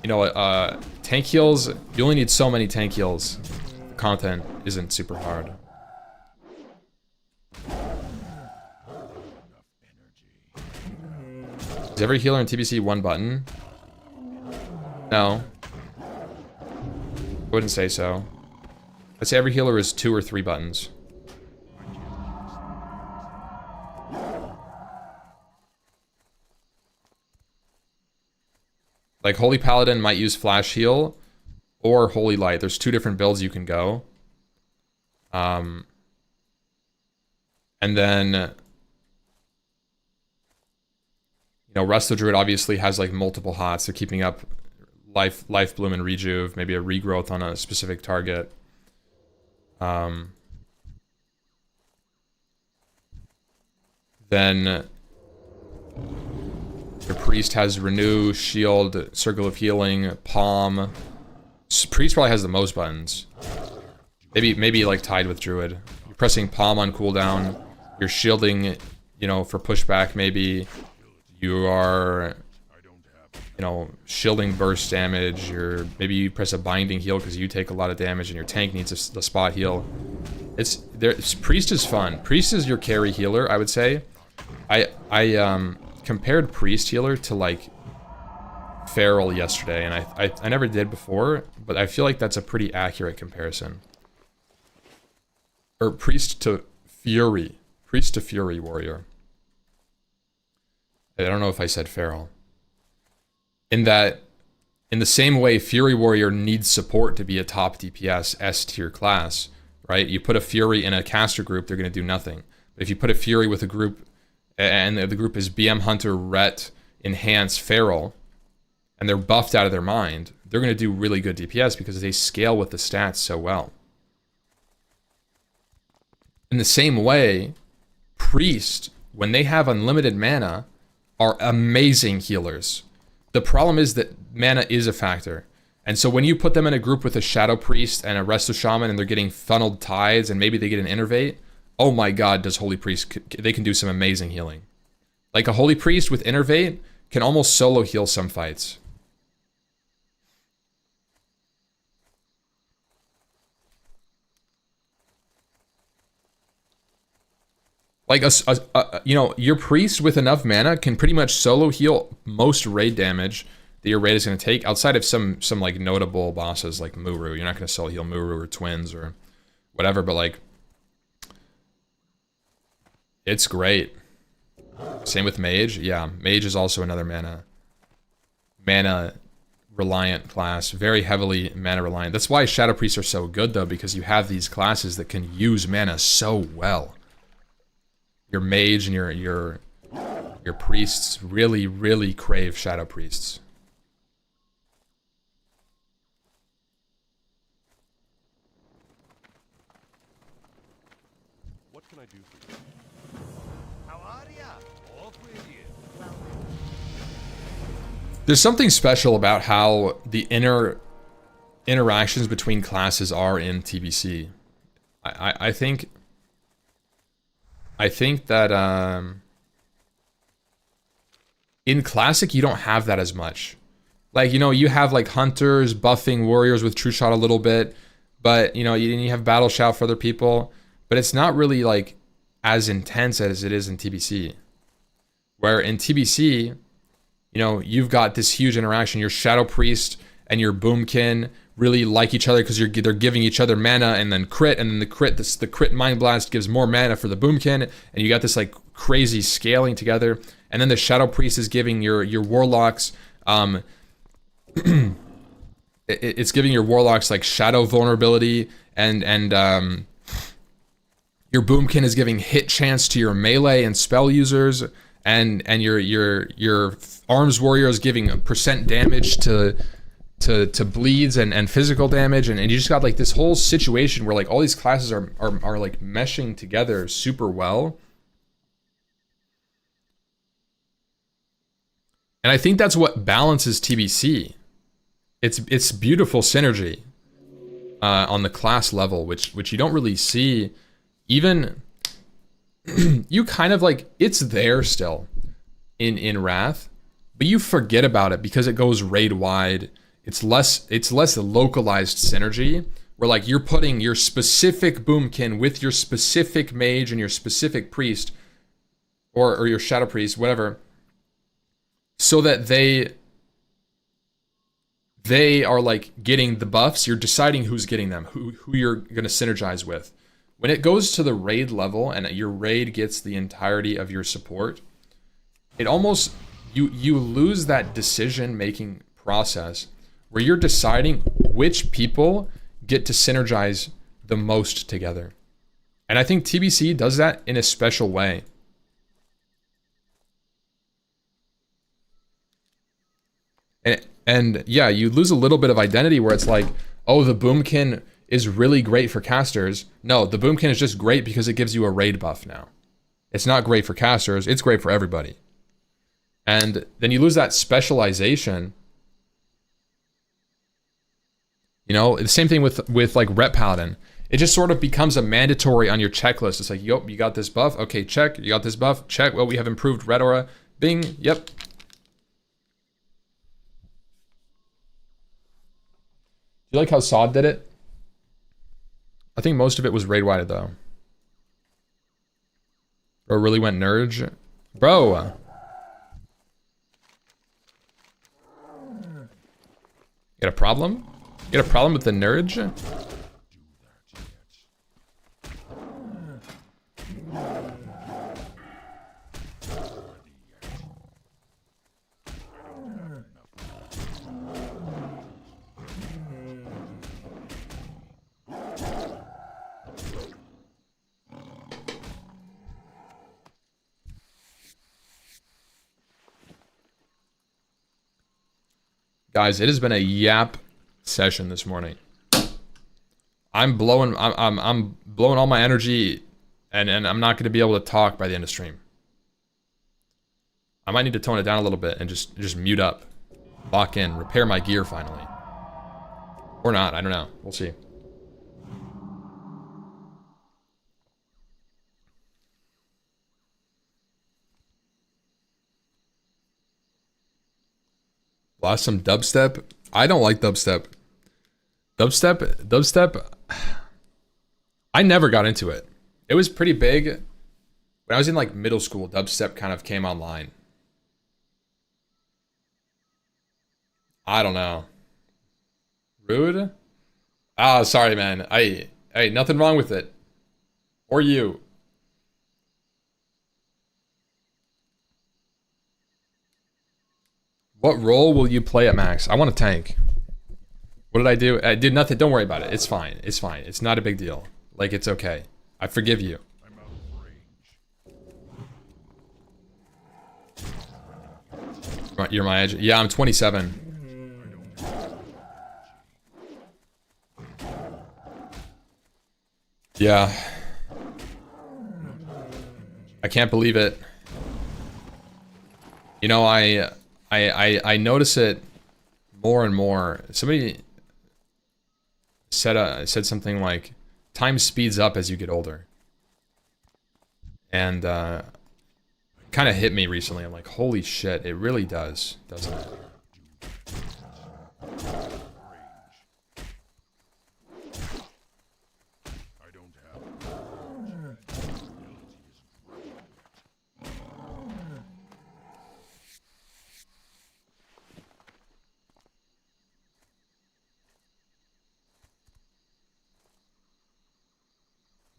you know, tank heals. You only need so many tank heals. The content isn't super hard. Is every healer in TBC one button? No. I wouldn't say so. I'd say every healer is 2 or 3 buttons. Like, Holy Paladin might use Flash Heal or Holy Light. There's 2 different builds you can go. And then, you know, Rest of the Druid obviously has, like, multiple hots. They're keeping up life bloom and rejuve, maybe a regrowth on a specific target. Then your priest has renew, shield, circle of healing, palm. Priest probably has the most buttons. Maybe like tied with druid. You're pressing palm on cooldown. You're shielding, you know, for pushback. Maybe you are, you know, shielding burst damage. Maybe you press a binding heal because you take a lot of damage and your tank needs a spot heal. Priest is fun. Priest is your carry healer, I would say. I compared priest healer to, like, feral yesterday, and I never did before, but I feel like that's a pretty accurate comparison. Or priest to fury warrior. I don't know if I said feral. In that, in the same way, Fury Warrior needs support to be a top DPS S tier class, right? You put a Fury in a caster group, they're going to do nothing. But if you put a Fury with a group, and the group is BM Hunter, Ret, Enhance, Feral, and they're buffed out of their mind, they're going to do really good DPS because they scale with the stats so well. In the same way, Priest, when they have unlimited mana, are amazing healers. The problem is that mana is a factor. And so when you put them in a group with a Shadow Priest and a Resto Shaman and they're getting funneled tides and maybe they get an Innervate, oh my god, does Holy Priest, they can do some amazing healing. Like a Holy Priest with Innervate can almost solo heal some fights. Like you know, your Priest with enough mana can pretty much solo heal most raid damage that your raid is going to take, outside of some like notable bosses like Muru. You're not going to solo heal Muru or Twins or whatever, but like, it's great. Same with Mage. Yeah, Mage is also another mana reliant class, very heavily mana reliant. That's why Shadow Priests are so good though, because you have these classes that can use mana so well. Your Mage and your Priests really crave Shadow Priests. What can I do for you? How are ya? Off with you. There's something special about how the interactions between classes are in TBC. I think that in Classic you don't have that as much. Like, you know, you have like hunters buffing warriors with True Shot a little bit, but you know, you have Battle Shout for other people, but it's not really like as intense as it is in TBC. Where in TBC, you know, you've got this huge interaction. Your Shadow Priest and your Boomkin really like each other because they're giving each other mana and then crit, and then the crit Mind Blast gives more mana for the Boomkin, and you got this like crazy scaling together. And then the Shadow Priest is giving your Warlocks, it's giving your Warlocks like Shadow vulnerability, and your Boomkin is giving hit chance to your melee and spell users, and your Arms Warrior is giving percent damage to bleeds and physical damage, and you just got like this whole situation where like all these classes are like meshing together super well. And I think that's what balances TBC. It's beautiful synergy on the class level, which you don't really see. Even you kind of like, it's there still in Wrath, but you forget about it because it goes raid wide. It's less localized synergy, where like you're putting your specific Boomkin with your specific Mage and your specific Priest, or your Shadow Priest, whatever, so that they are like getting the buffs. You're deciding who's getting them, who you're gonna synergize with. When it goes to the raid level and your raid gets the entirety of your support, it almost, you lose that decision-making process where you're deciding which people get to synergize the most together. And I think TBC does that in a special way. And yeah, you lose a little bit of identity where it's like, oh, the Boomkin is really great for casters. No, the Boomkin is just great because it gives you a raid buff now. It's not great for casters, it's great for everybody. And then you lose that specialization. You know, the same thing with like Rep Paladin. It just sort of becomes a mandatory on your checklist. It's like, yep, you got this buff, okay, check. You got this buff, check. Well, we have improved Red Aura, bing, yep. Do you like how Sod did it? I think most of it was raid wide though. Bro really went Nurge. Bro! You got a problem? You got a problem with the Nurge? Guys, it has been a yap session this morning. I'm blowing all my energy, and I'm not going to be able to talk by the end of stream. I might need to tone it down a little bit and just mute up, lock in, repair my gear finally, or not. I don't know. We'll see. Lost some dubstep. I don't like dubstep. Dubstep. I never got into it. It was pretty big when I was in like middle school. Dubstep kind of came online. I don't know. Rude? Ah, sorry, man. Hey, nothing wrong with it. Or you. What role will you play at max? I want to tank. What did I do? I did nothing. Don't worry about it. It's fine. It's fine. It's not a big deal. Like, it's okay. I forgive you. I'm out of range. You're my edge. Yeah, I'm 27. Yeah. I can't believe it. You know, I notice it more and more. Somebody said something like, time speeds up as you get older. And kind of hit me recently. I'm like, holy shit, it really does, doesn't it? I don't have.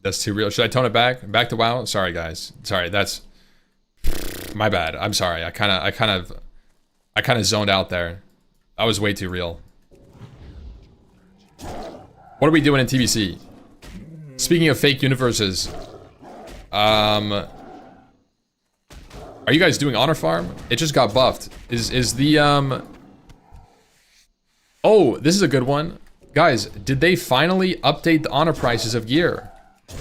That's too real. Should I tone it back? Back to WoW? Sorry, guys. Sorry, that's my bad. I'm sorry. I kind of zoned out there. That was way too real. What are we doing in TBC? Speaking of fake universes, are you guys doing Honor Farm? It just got buffed. Is the Oh, this is a good one. Guys, did they finally update the honor prices of gear?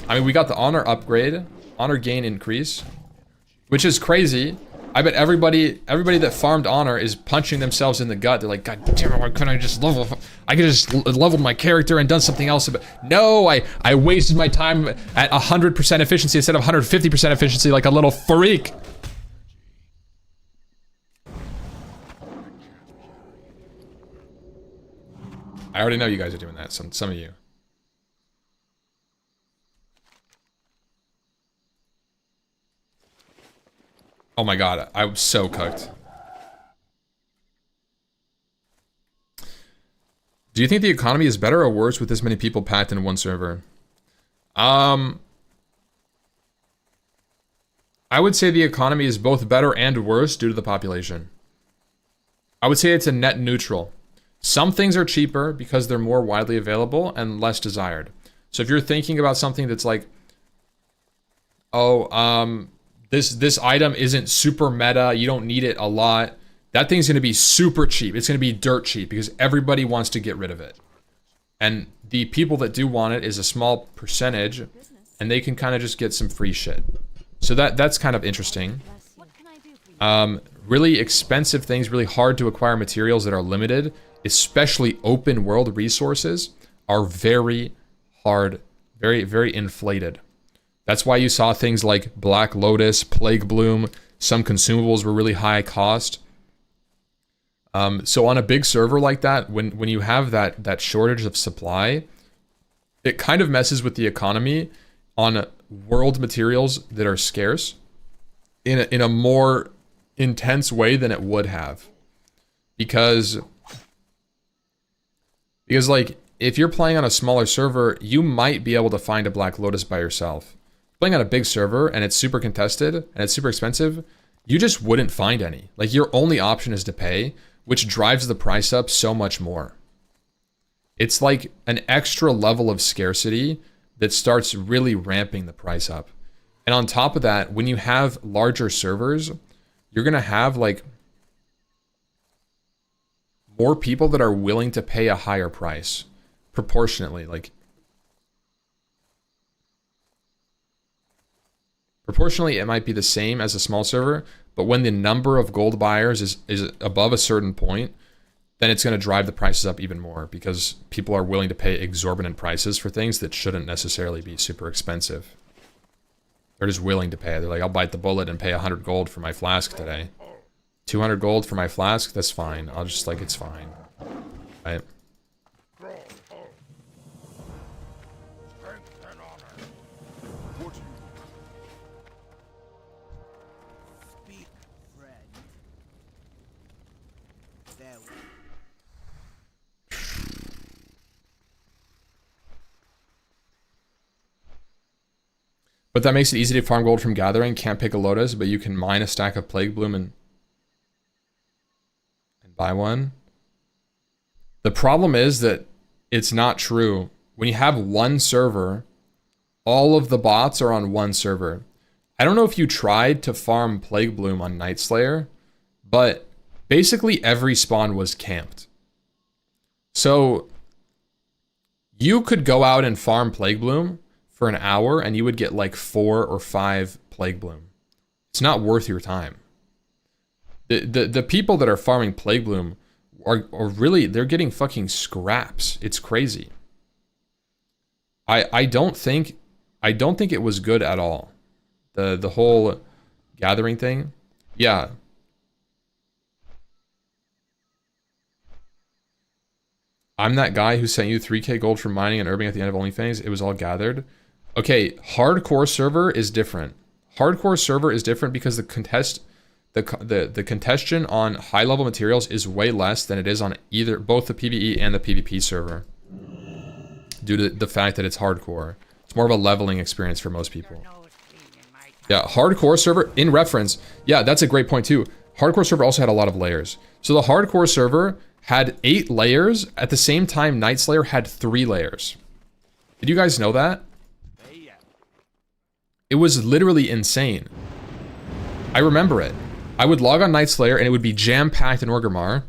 I mean, we got the honor upgrade, honor gain increase, which is crazy. I bet everybody that farmed honor is punching themselves in the gut. They're like, God damn it, why couldn't I just level? I could just leveled my character and done something else. But no, I wasted my time at 100% efficiency instead of 150% efficiency like a little freak. I already know you guys are doing that, some of you. Oh my god, I was so cooked. Do you think the economy is better or worse with this many people packed in one server? I would say the economy is both better and worse due to the population. I would say it's a net neutral. Some things are cheaper because they're more widely available and less desired. So if you're thinking about something that's like, oh, this item isn't super meta, you don't need it a lot, that thing's going to be super cheap. It's going to be dirt cheap because everybody wants to get rid of it. And the people that do want it is a small percentage, and they can kind of just get some free shit. So that's kind of interesting. Really expensive things, really hard to acquire materials that are limited, especially open world resources, are very hard, very, very inflated. That's why you saw things like Black Lotus, Plague Bloom, some consumables were really high cost. So on a big server like that, when you have that shortage of supply, it kind of messes with the economy on world materials that are scarce in a more intense way than it would have. Because like, if you're playing on a smaller server, you might be able to find a Black Lotus by yourself. Playing on a big server and it's super contested and it's super expensive, you just wouldn't find any. Like, your only option is to pay, which drives the price up so much more. It's like an extra level of scarcity that starts really ramping the price up. And on top of that, when you have larger servers, you're gonna have like more people that are willing to pay a higher price proportionately. Like, proportionally, it might be the same as a small server, but when the number of gold buyers is above a certain point, then it's going to drive the prices up even more because people are willing to pay exorbitant prices for things that shouldn't necessarily be super expensive. They're just willing to pay. They're like, I'll bite the bullet and pay 100 gold for my flask today. 200 gold for my flask? That's fine. I'll just, like, it's fine. Right? But that makes it easy to farm gold from gathering. Can't pick a lotus, but you can mine a stack of plague bloom and buy one. The problem is that it's not true. When you have one server, all of the bots are on one server. I don't know if you tried to farm plague bloom on Night Slayer, but basically every spawn was camped. So you could go out and farm plague bloom for an hour and you would get like 4 or 5 plague bloom. It's not worth your time. The people that are farming plague bloom are really, they're getting fucking scraps. It's crazy. I don't think it was good at all. The whole gathering thing. Yeah. I'm that guy who sent you 3k gold for mining and herbing at the end of OnlyFans. It was all gathered. Okay, hardcore server is different. Hardcore server is different because the congestion on high level materials is way less than it is on both the PvE and the PvP server. Due to the fact that it's hardcore. It's more of a leveling experience for most people. Yeah, hardcore server, in reference, yeah, that's a great point too. Hardcore server also had a lot of layers. So the hardcore server had 8 layers. At the same time, Night Slayer had 3 layers. Did you guys know that? It was literally insane. I remember it. I would log on Night Slayer and it would be jam-packed in Orgrimmar.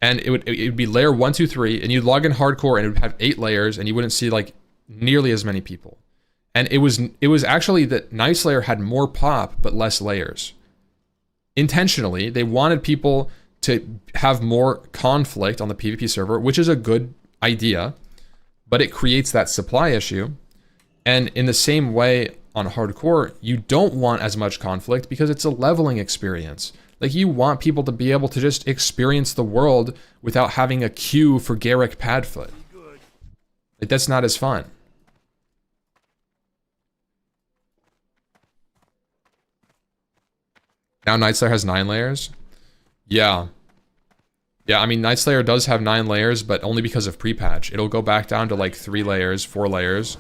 And it would be layer 1, 2, 3, and you'd log in hardcore and it would have 8 layers and you wouldn't see like nearly as many people. And it was actually that Night Slayer had more pop but less layers. Intentionally, they wanted people to have more conflict on the PvP server, which is a good idea, but it creates that supply issue. And in the same way on hardcore, you don't want as much conflict because it's a leveling experience. Like, you want people to be able to just experience the world without having a queue for Garrick Padfoot. Like, that's not as fun. Now Night Slayer has 9 layers? Yeah. Yeah, I mean, Night Slayer does have 9 layers, but only because of pre-patch. It'll go back down to like 3 layers, 4 layers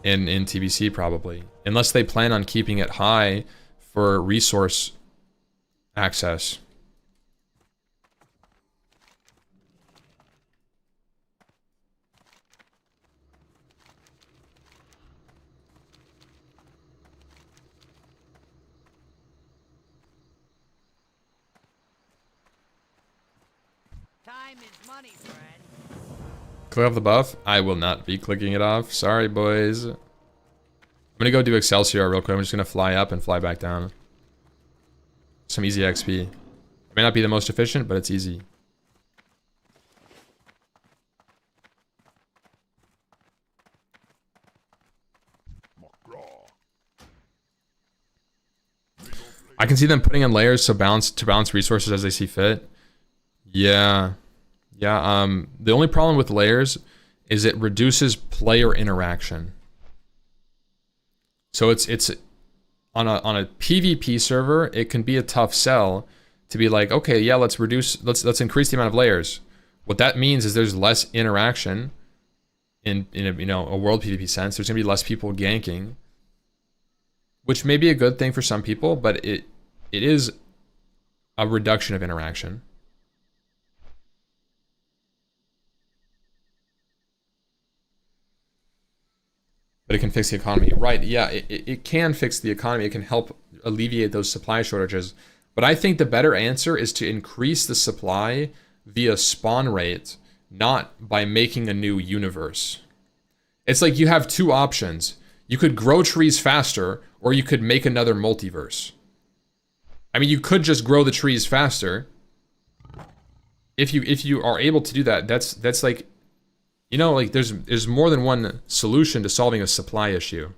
in TBC probably. Unless they plan on keeping it high for resource access. Time is money, friend. Click off the buff? I will not be clicking it off. Sorry, boys. I'm gonna go do Excelsior real quick. I'm just gonna fly up and fly back down. Some easy XP. It may not be the most efficient, but it's easy. I can see them putting in layers to balance resources as they see fit. Yeah. Yeah, the only problem with layers is it reduces player interaction. So it's on a PvP server, it can be a tough sell to be like, okay, yeah, let's increase the amount of layers. What that means is there's less interaction in a world PvP sense. There's gonna be less people ganking, which may be a good thing for some people, but it is a reduction of interaction. But it can fix the economy. Right, yeah, it can fix the economy. It can help alleviate those supply shortages. But I think the better answer is to increase the supply via spawn rate, not by making a new universe. It's like you have two options. You could grow trees faster, or you could make another multiverse. I mean, you could just grow the trees faster. If you are able to do that, that's like, you know, like there's more than one solution to solving a supply issue.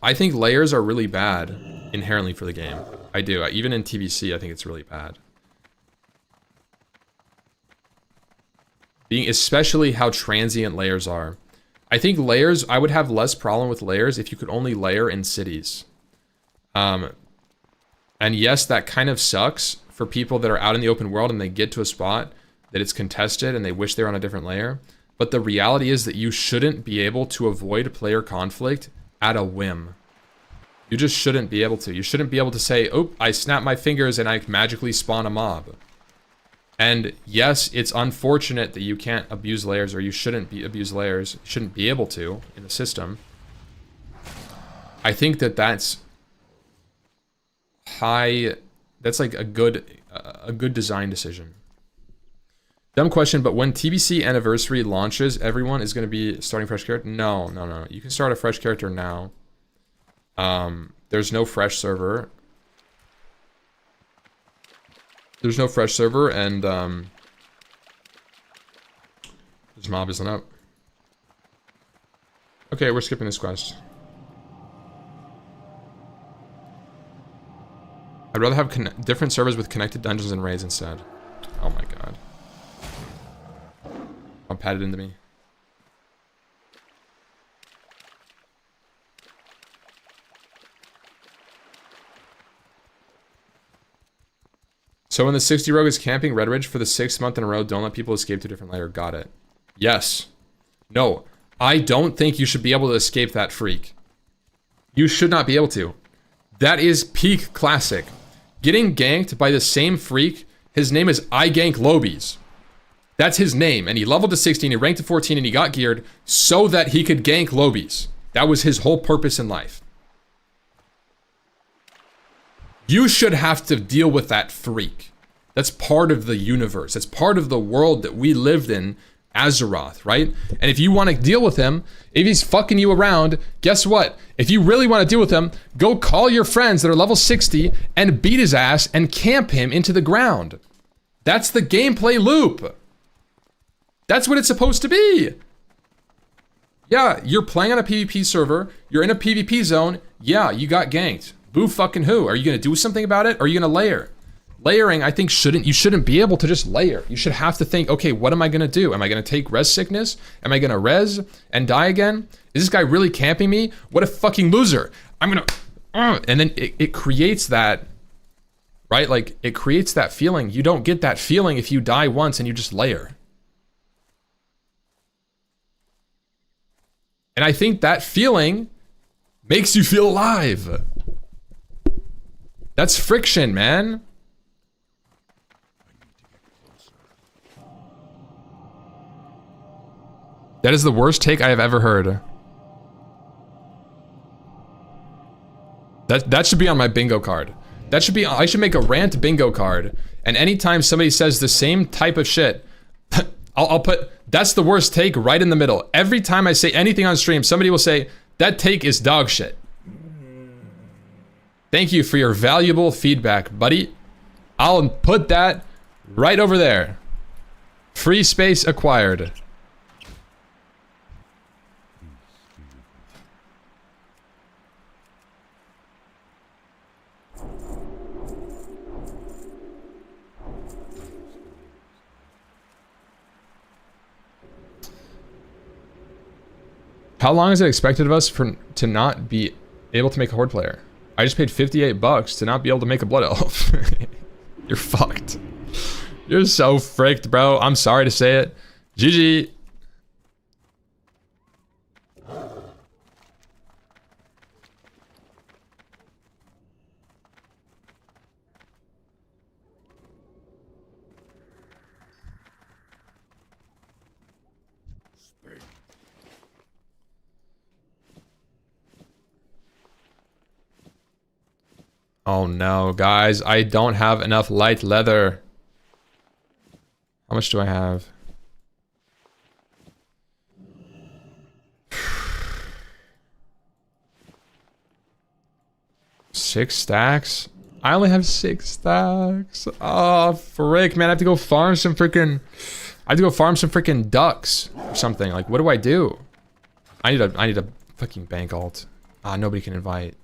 I think layers are really bad inherently for the game. I do. Even in TBC, I think it's really bad. Especially how transient layers are. I think layers, I would have less problem with layers if you could only layer in cities. And yes, that kind of sucks for people that are out in the open world and they get to a spot that it's contested and they wish they were on a different layer. But the reality is that you shouldn't be able to avoid player conflict at a whim. You just shouldn't be able to. You shouldn't be able to say, oh, I snap my fingers and I magically spawn a mob. And yes, it's unfortunate that you can't abuse layers, or you shouldn't abuse layers. You shouldn't be able to in the system. I think that that's like a good design decision. Dumb question, but when TBC Anniversary launches, everyone is going to be starting fresh character? No. You can start a fresh character now. There's no fresh server. There's no fresh server, and this mob isn't up. Okay, we're skipping this quest. I'd rather have different servers with connected dungeons and raids instead. Oh my god. Don't pat it into me. So when the 60 rogue is camping Red Ridge for the 6th month in a row, don't let people escape to a different layer. Got it. Yes. No. I don't think you should be able to escape that freak. You should not be able to. That is peak classic. Getting ganked by the same freak, his name is I Gank Lobies. That's his name, and he leveled to 16, he ranked to 14, and he got geared so that he could gank Lobies. That was his whole purpose in life. You should have to deal with that freak. That's part of the universe. That's part of the world that we lived in, Azeroth, right? And if you want to deal with him, if he's fucking you around, guess what? If you really want to deal with him, go call your friends that are level 60 and beat his ass and camp him into the ground. That's the gameplay loop. That's what it's supposed to be. Yeah, you're playing on a PvP server. You're in a PvP zone. Yeah, you got ganked. Boo fucking who? Are you going to do something about it? Or are you going to layer? Layering, I think, you shouldn't be able to just layer. You should have to think, okay, what am I going to do? Am I going to take res sickness? Am I going to res and die again? Is this guy really camping me? What a fucking loser. I'm going to... And then it creates that, right? Like, it creates that feeling. You don't get that feeling if you die once and you just layer. And I think that feeling makes you feel alive. That's friction, man. That is the worst take I have ever heard. That should be on my bingo card. That should be, I should make a rant bingo card. And anytime somebody says the same type of shit, I'll put, that's the worst take right in the middle. Every time I say anything on stream, somebody will say, that take is dog shit. Thank you for your valuable feedback, buddy. I'll put that right over there. Free space acquired. How long is it expected of us to not be able to make a horde player? I just paid $58 to not be able to make a blood elf. You're fucked. You're so fricked, bro. I'm sorry to say it. GG. Oh no, guys, I don't have enough light leather. How much do I have? Six stacks? I only have 6 stacks. Oh, frick, man, I have to go farm some freaking... I have to go farm some freaking ducks or something. Like, what do I do? I need a fucking bank alt. Ah, nobody can invite.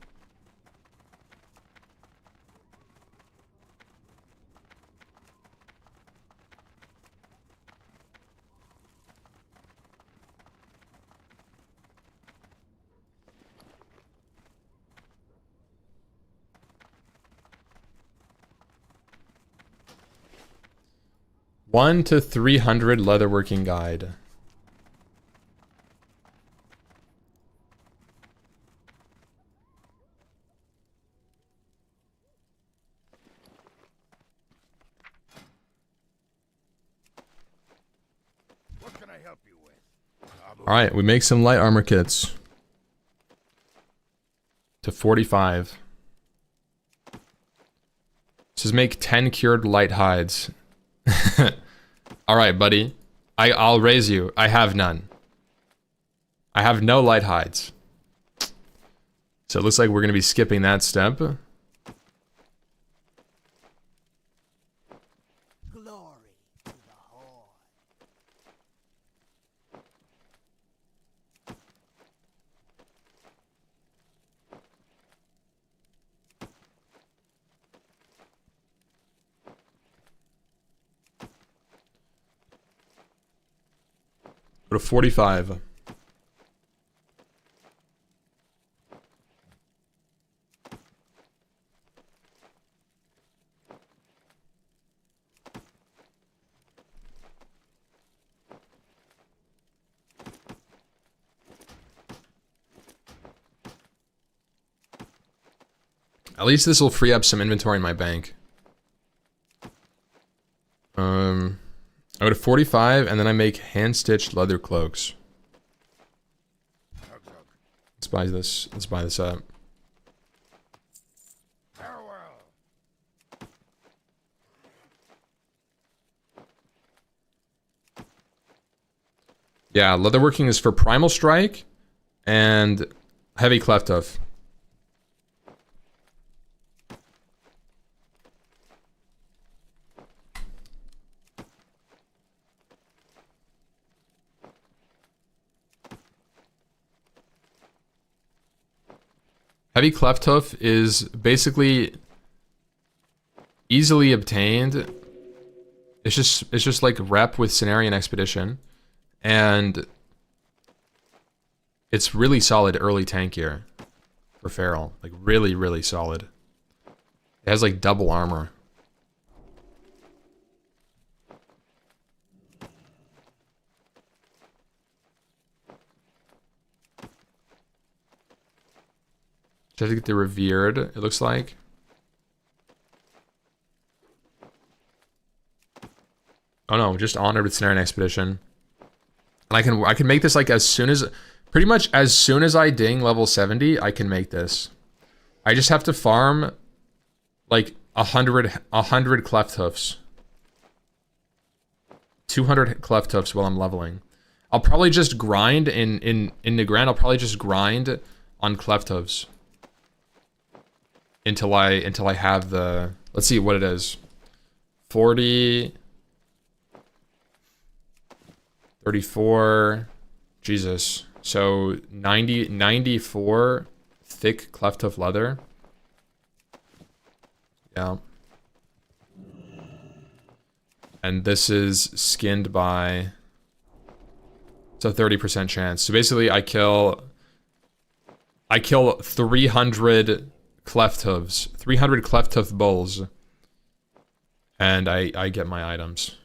One to 300 leatherworking guide. What can I help you with? Alright, we make some light armor kits. To 45. Says make 10 cured light hides. Alright, buddy. I'll raise you. I have none. I have no light hides. So it looks like we're going to be skipping that step. Glory to the Horde. Go to 45. At least this will free up some inventory in my bank. I go to 45, and then I make hand-stitched leather cloaks. Let's buy this. Let's buy this up. Farewell. Yeah, leatherworking is for primal strike and heavy cleft hoof. Heavy cleft hoof is basically easily obtained. It's just like rep with Cenarian Expedition, and it's really solid early tank gear for Feral. Like really, really solid. It has like double armor. Just have to get the revered, it looks like. Oh no, just honored with Cenarian Expedition. And I can make this like as soon as, pretty much as soon as I ding level 70, I can make this. I just have to farm like 100 cleft hoofs. 200 cleft hoofs while I'm leveling. I'll probably just grind in Negrand, I'll probably just grind on cleft hoofs. Until I have the, let's see what it is. 40, 34, Jesus. So 94 thick cleft hoof leather. Yeah. And this is skinned by, it's a 30% chance. So basically I kill 300 cleft hooves, 300 cleft hoof bulls, and I get my items.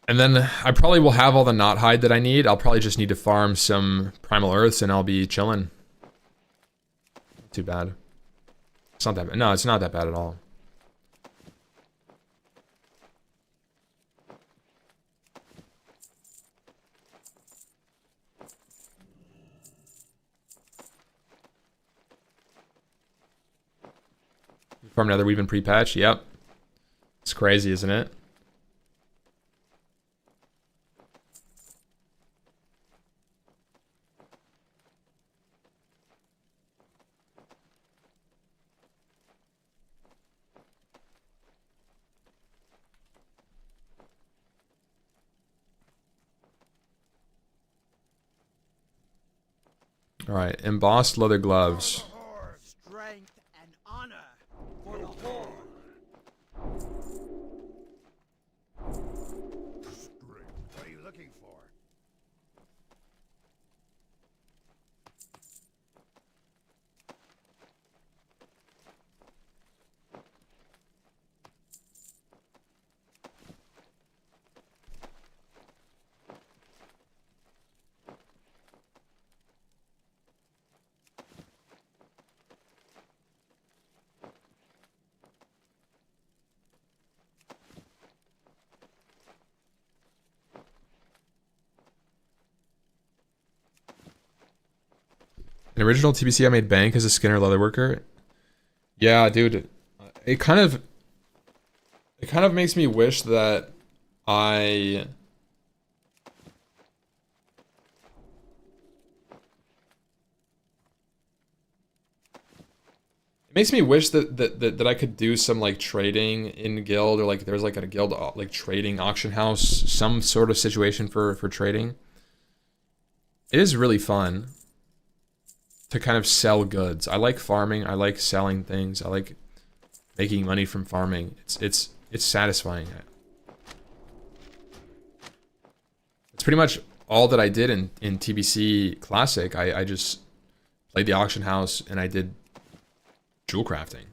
And then I probably will have all the knot hide that I need. I'll probably just need to farm some primal earths and I'll be chilling. Too bad. It's not that bad. No, it's not that bad at all. Farm another weave in pre-patch. Yep. It's crazy, isn't it? All right, embossed leather gloves. Strength and honor for the horde. What are you looking for? In original TBC, I made bank as a Skinner leatherworker. Yeah, dude. It kind of makes me wish that I... It makes me wish that I could do some like trading in guild, or like there's like a guild like trading auction house, some sort of situation for trading. It is really fun to kind of sell goods. I like farming. I like selling things. I like making money from farming. It's satisfying. It's pretty much all that I did in TBC Classic. I just played the auction house and I did jewel crafting.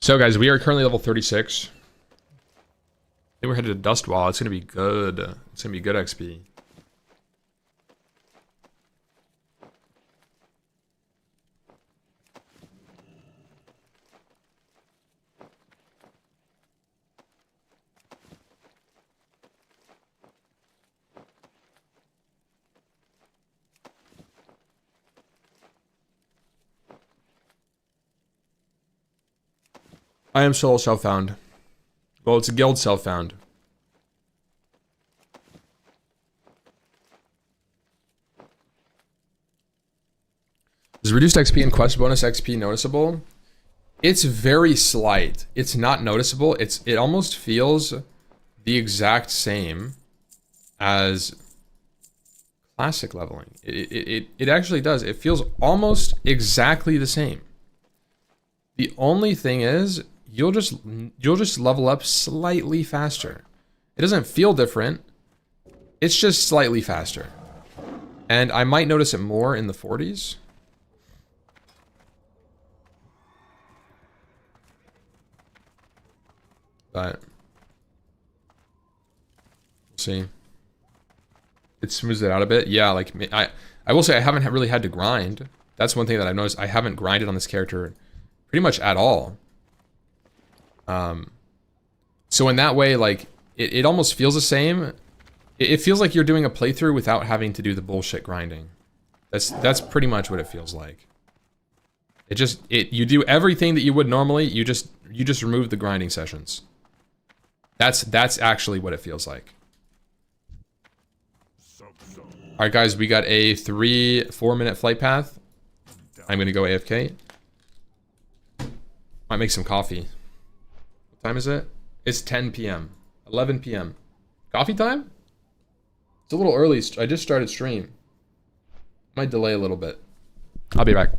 So guys, we are currently level 36. Then we're headed to Dust Wall. It's gonna be good. It's gonna be good XP. I am solo self-found. Well, it's a guild self-found. Is reduced XP and quest bonus XP noticeable? It's very slight. It's not noticeable. It almost feels the exact same as classic leveling. It actually does. It feels almost exactly the same. The only thing is, you'll just level up slightly faster. It doesn't feel different. It's just slightly faster. And I might notice it more in the 40s. But we'll see. It smooths it out a bit. Yeah, like I will say I haven't really had to grind. That's one thing that I've noticed. I haven't grinded on this character pretty much at all. So in that way, like it almost feels the same. It feels like you're doing a playthrough without having to do the bullshit grinding. That's pretty much what it feels like. You do everything that you would normally. You just remove the grinding sessions. That's actually what it feels like. All right, guys, we got a 3-4 minute flight path. I'm gonna go AFK. Might make some coffee. What time is it? It's 10 p.m. 11 p.m. Coffee time? It's a little early. I just started stream. Might delay a little bit. I'll be back.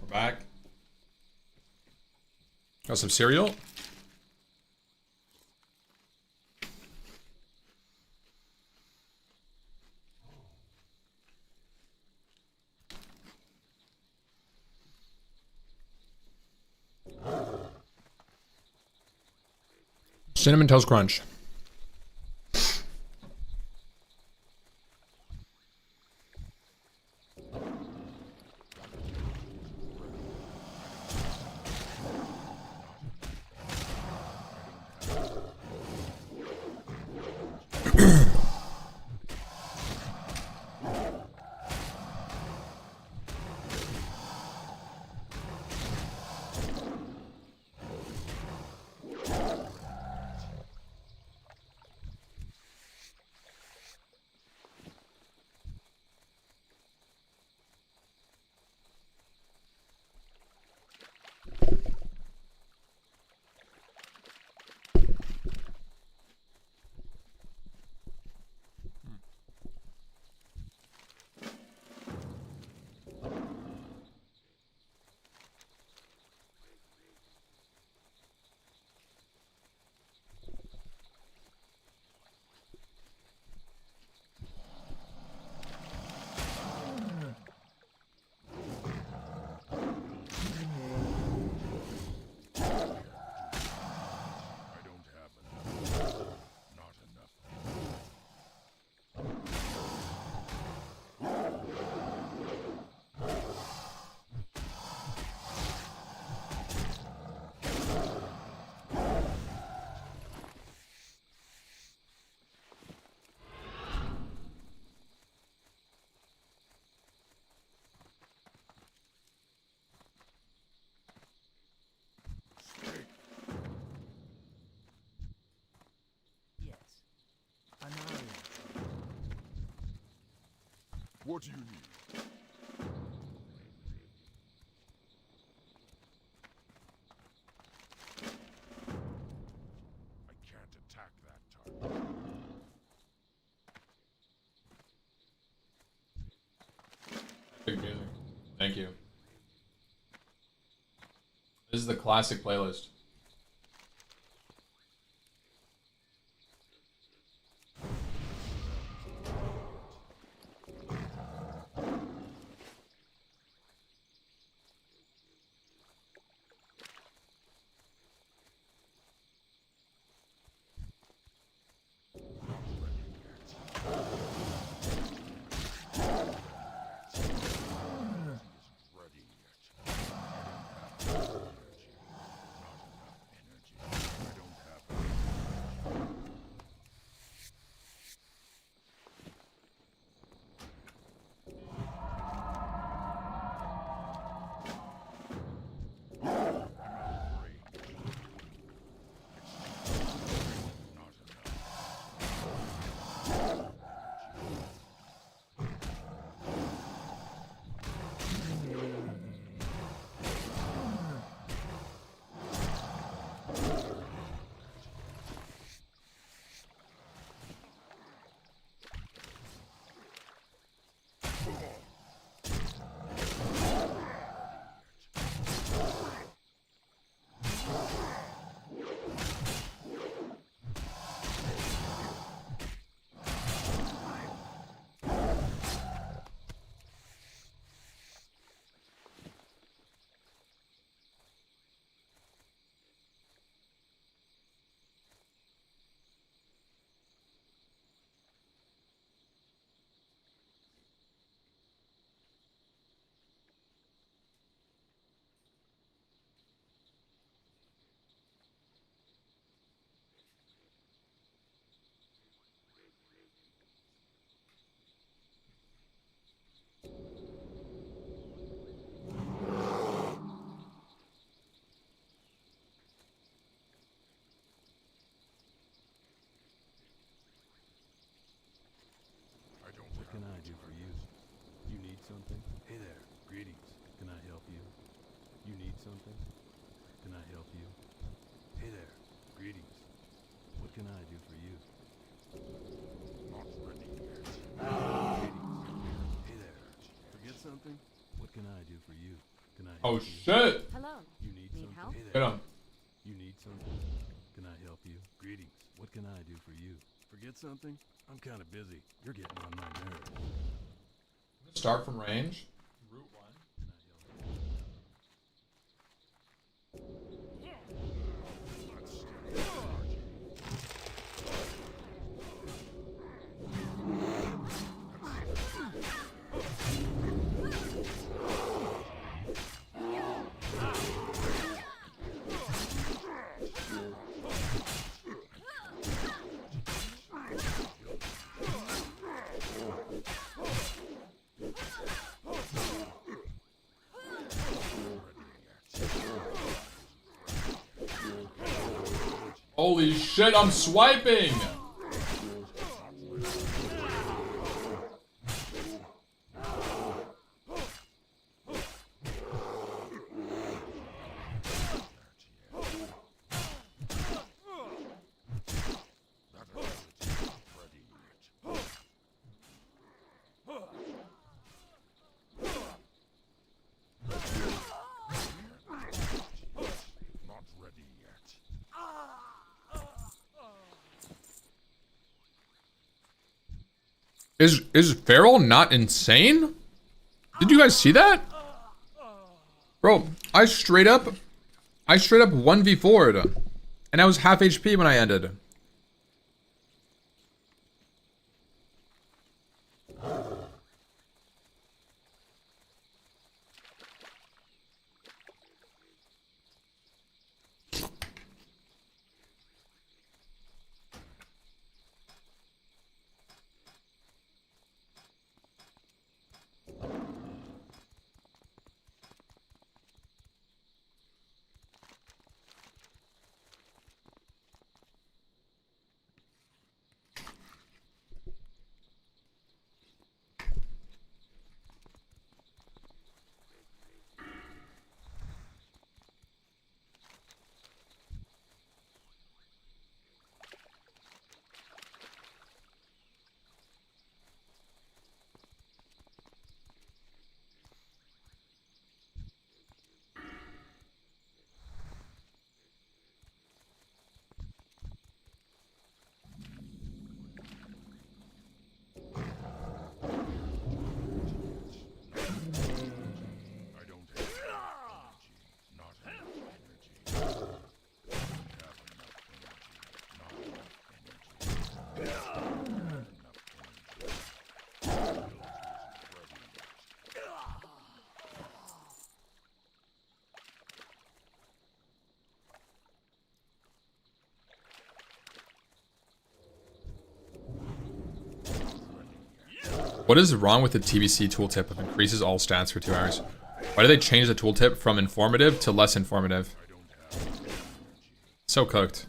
We're back. Got some cereal. Cinnamon Toast Crunch. What do you need? I can't attack that target. Epic music. Thank you. This is the classic playlist. What can I do for you? You need something? Hey there, greetings. Can I help you? You need something? Can I help you? Hey there, greetings. What can I do for you? Not ready yet. Greetings. Hey there, forget something? What can I do for you? Can I help Oh you? shit! Hello. You need Need something? help? Hey Hit there. him. You need something? Can I help you? Greetings. What can I do for you? Forget something? I'm kind of busy. You're getting on my nerves. Start from range. Route 1. Can I help you? Holy shit, I'm swiping! Not ready yet. Is Feral not insane? Did you guys see that? Bro, I straight up 1v4'd. And I was half HP when I ended. I don't have energy. Not enough energy. I don't have enough energy. Not enough energy. Not enough energy. Build isn't ready yet. What is wrong with the TBC tooltip that increases all stats for 2 hours? Why do they change the tooltip from informative to less informative? So cooked.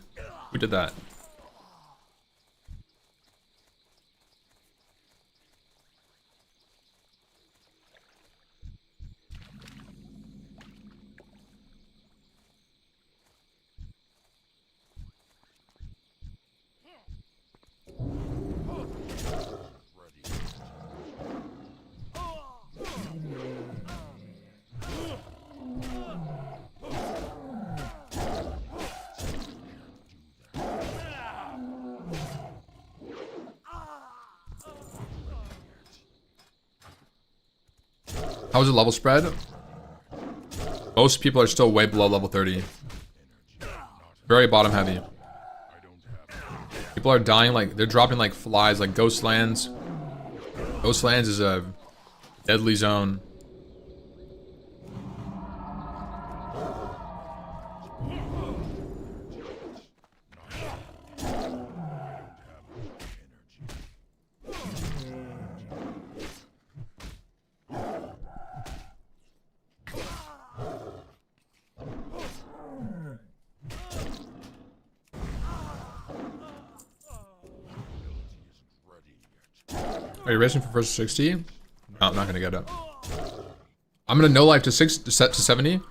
Who did that? How's the level spread? Most people are still way below level 30. Very bottom heavy. People are dying like, they're dropping like flies, like Ghostlands. Ghostlands is a deadly zone. Are you racing for first 60? No, I'm not gonna get it. I'm gonna no life to 70. I'm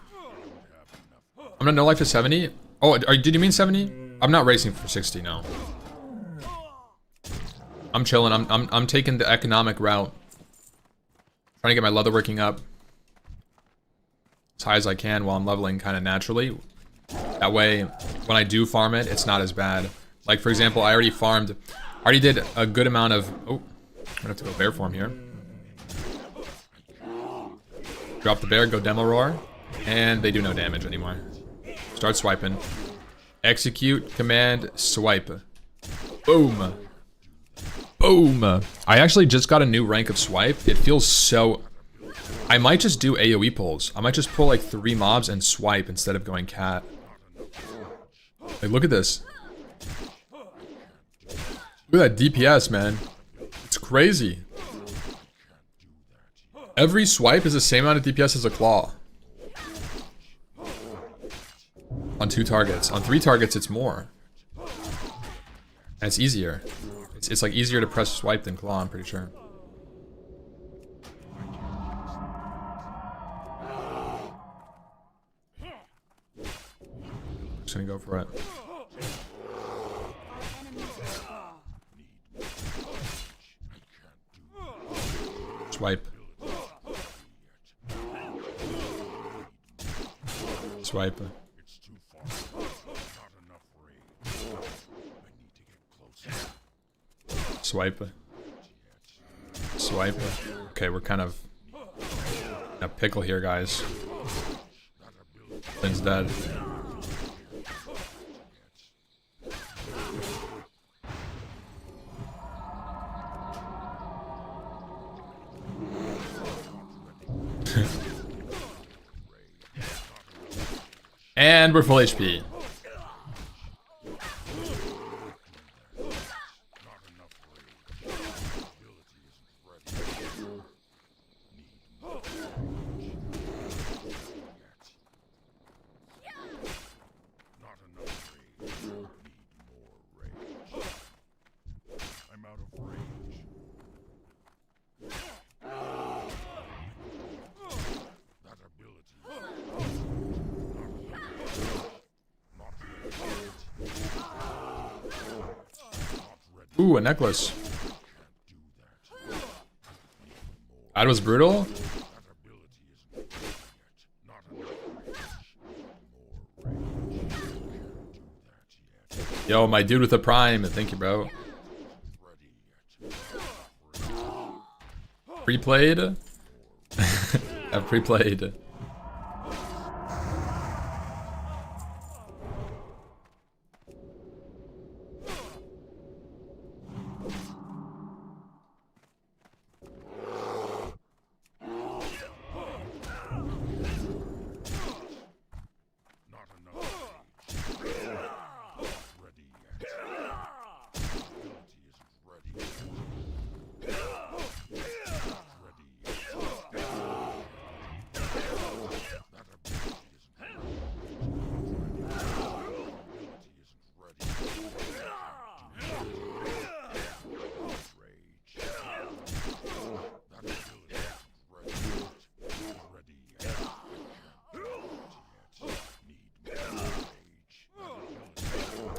gonna no life to 70. Oh, did you mean 70? I'm not racing for 60, no. I'm chilling. I'm taking the economic route. Trying to get my leatherworking up. as high as I can while I'm leveling kind of naturally. That way, when I do farm it, it's not as bad. Like, for example, I already did a good amount of... Oh, I'm gonna have to go bear form here. Drop the bear, go demo roar, and they do no damage anymore. Start swiping. Execute, command, swipe. Boom. Boom. I actually just got a new rank of swipe. It feels so... I might just do AoE pulls. I might just pull like 3 mobs and swipe instead of going cat. Like, look at this. Look at that DPS, man. It's crazy. Every swipe is the same amount of DPS as a claw. On 2 targets. On 3 targets, it's more. And it's easier. It's like easier to press swipe than claw, I'm pretty sure. Just gonna go for it. Swipe. Swipe. Swipe. Swipe. Okay, we're kind of in a pickle here, guys. Finn's dead. And we're full HP. Ooh, a necklace. That was brutal. Yo, my dude with the prime. Thank you, bro. Pre-played? I've pre-played.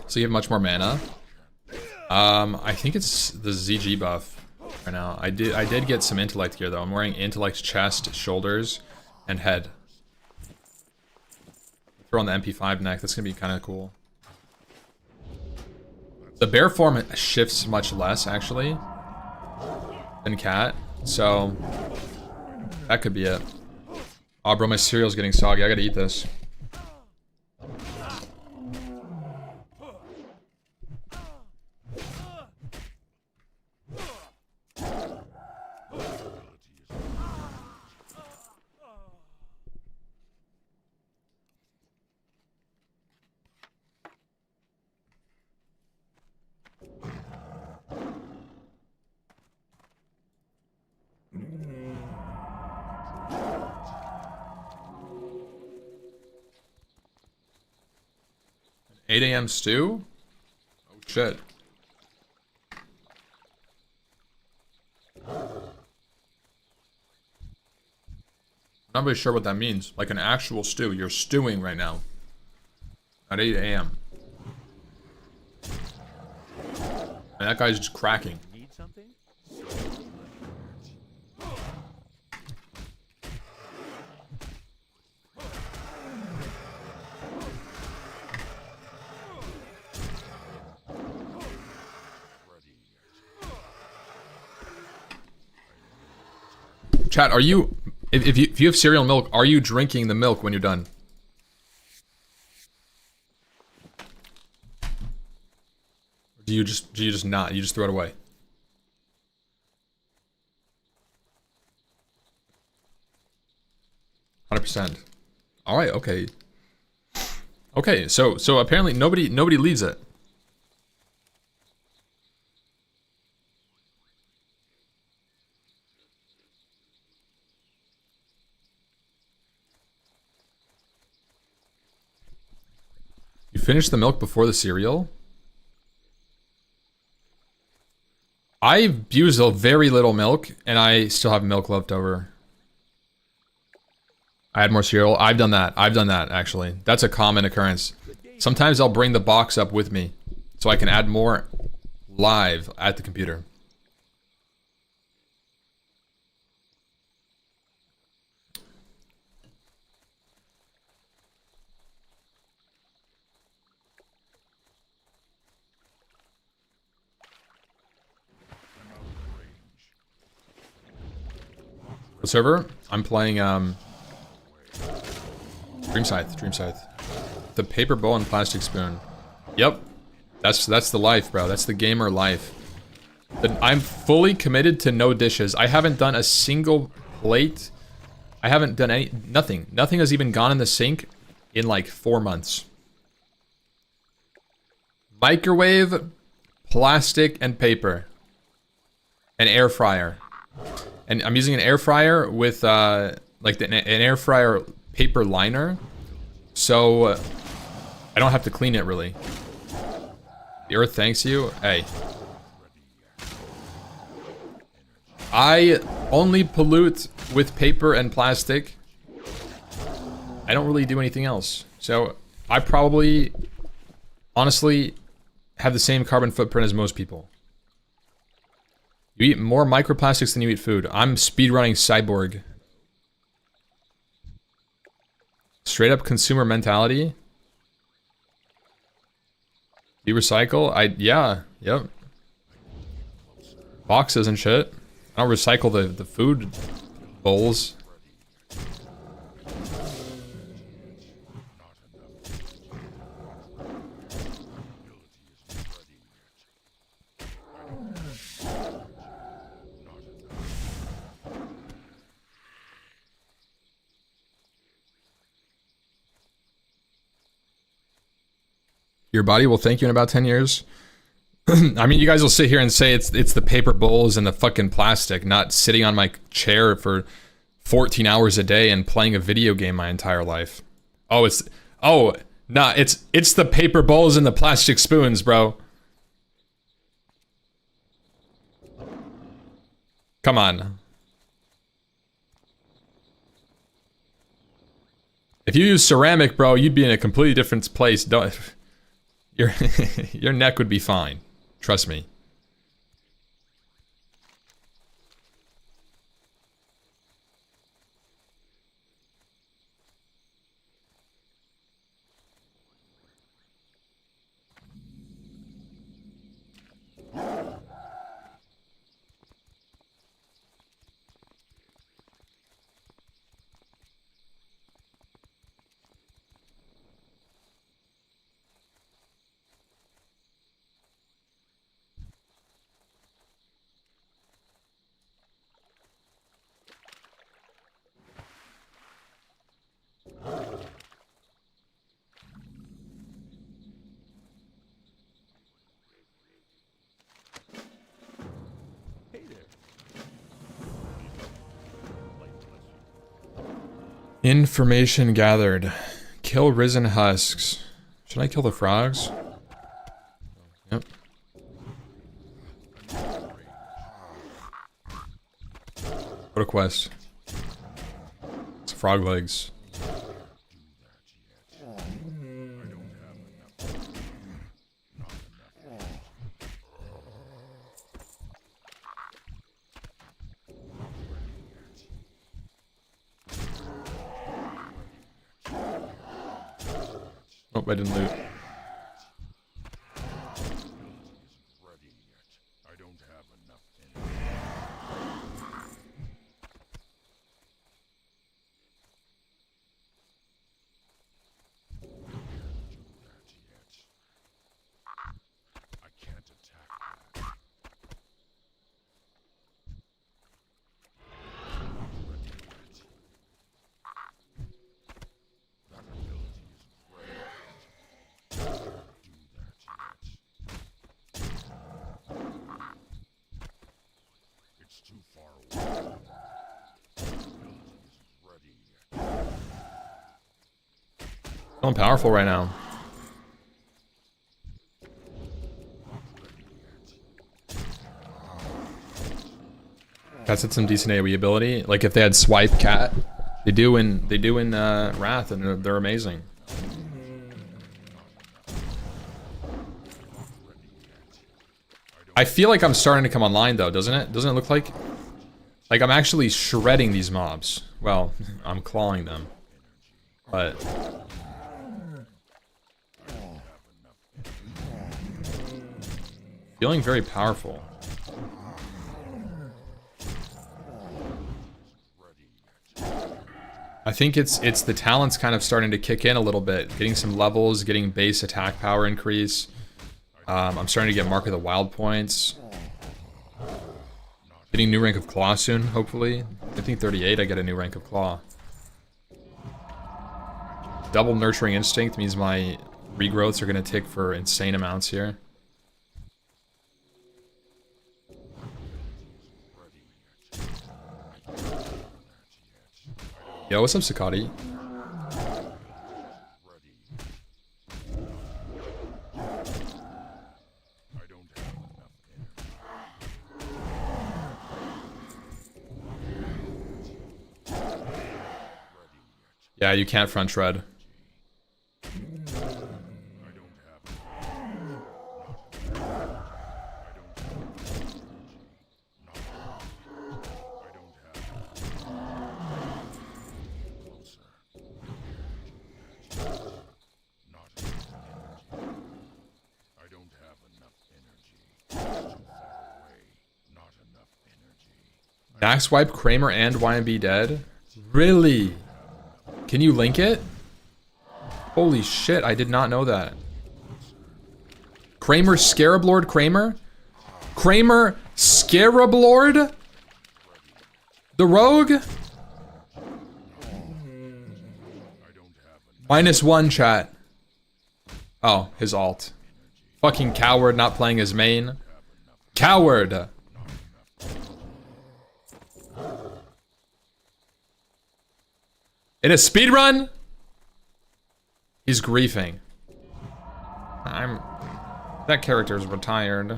So you have much more mana. I think it's the ZG buff right now. I did get some intellect gear though. I'm wearing intellect chest, shoulders, and head. Throw on the MP5 neck. That's gonna be kind of cool. The bear form shifts much less actually than cat, so that could be it. Oh, bro, my cereal's getting soggy. I gotta eat this. An 8 AM stew? Oh shit. I'm not really sure what that means. Like an actual stew. You're stewing right now. At 8 AM. And that guy's just cracking. Need something? Chat, are you... If you have cereal milk, are you drinking the milk when you're done? Or do you just not? You just throw it away? %. All right, okay. Okay, so apparently nobody leaves it. You finished the milk before the cereal? I've used a very little milk, and I still have milk left over. I had more cereal. I've done that, actually. That's a common occurrence. Sometimes I'll bring the box up with me, so I can add more live at the computer. What server? I'm playing Dream Scythe. The paper bowl and plastic spoon. Yep. That's the life, bro. That's the gamer life. I'm fully committed to no dishes. I haven't done a single plate. I haven't done nothing. Nothing has even gone in the sink in like 4 months. Microwave, plastic, and paper. An air fryer. And I'm using an air fryer with like an air fryer paper liner, so I don't have to clean it really. The earth thanks you. Hey, I only pollute with paper and plastic. I don't really do anything else, so I probably, honestly, have the same carbon footprint as most people. You eat more microplastics than you eat food. I'm speedrunning cyborg. Straight up consumer mentality. Do you recycle? Yeah, yep. Boxes and shit. I don't recycle the food bowls. Your body will thank you in about 10 years. I mean, you guys will sit here and say it's the paper bowls and the fucking plastic, not sitting on my chair for 14 hours a day and playing a video game my entire life. It's the paper bowls and the plastic spoons, bro. Come on. If you use ceramic, bro, you'd be in a completely different place. Your neck would be fine. Trust me. Information gathered. Kill risen husks. Should I kill the frogs? Yep. What a quest. It's frog legs. Oh, I didn't loot. Feeling powerful right now. Cats had some decent AoE ability. Like if they had swipe cat, they do in Wrath, and they're amazing. I feel like I'm starting to come online though, doesn't it? Doesn't it look like I'm actually shredding these mobs? Well, I'm clawing them, but feeling very powerful. I think it's the talents kind of starting to kick in a little bit, getting some levels, getting base attack power increase. I'm starting to get Mark of the Wild points. Getting new rank of Claw soon, hopefully. I think 38 I get a new rank of Claw. Double Nurturing Instinct means my regrowths are going to tick for insane amounts here. Yo, what's up, Sakati? Yeah, you can't front shred. Back swipe Kramer and YMB dead? Really? Can you link it? Holy shit, I did not know that. Kramer Scarab Lord Kramer? Kramer Scarab Lord? The rogue? -1 chat. Oh, his alt. Fucking coward not playing his main. Coward! In a speedrun? He's griefing. That character's retired.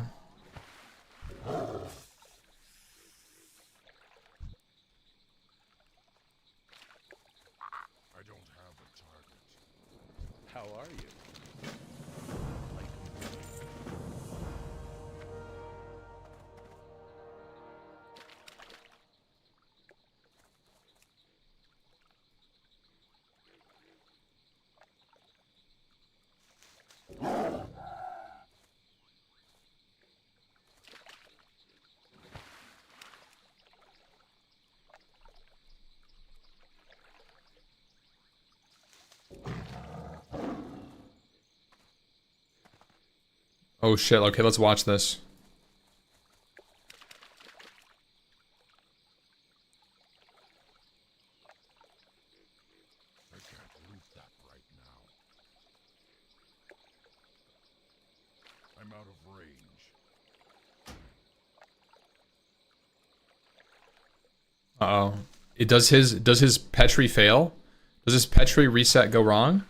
How are you? Oh shit, okay, let's watch this. I can't loot that right now. I'm out of range. Uh-oh. Does his Petri fail? Does his Petri reset go wrong?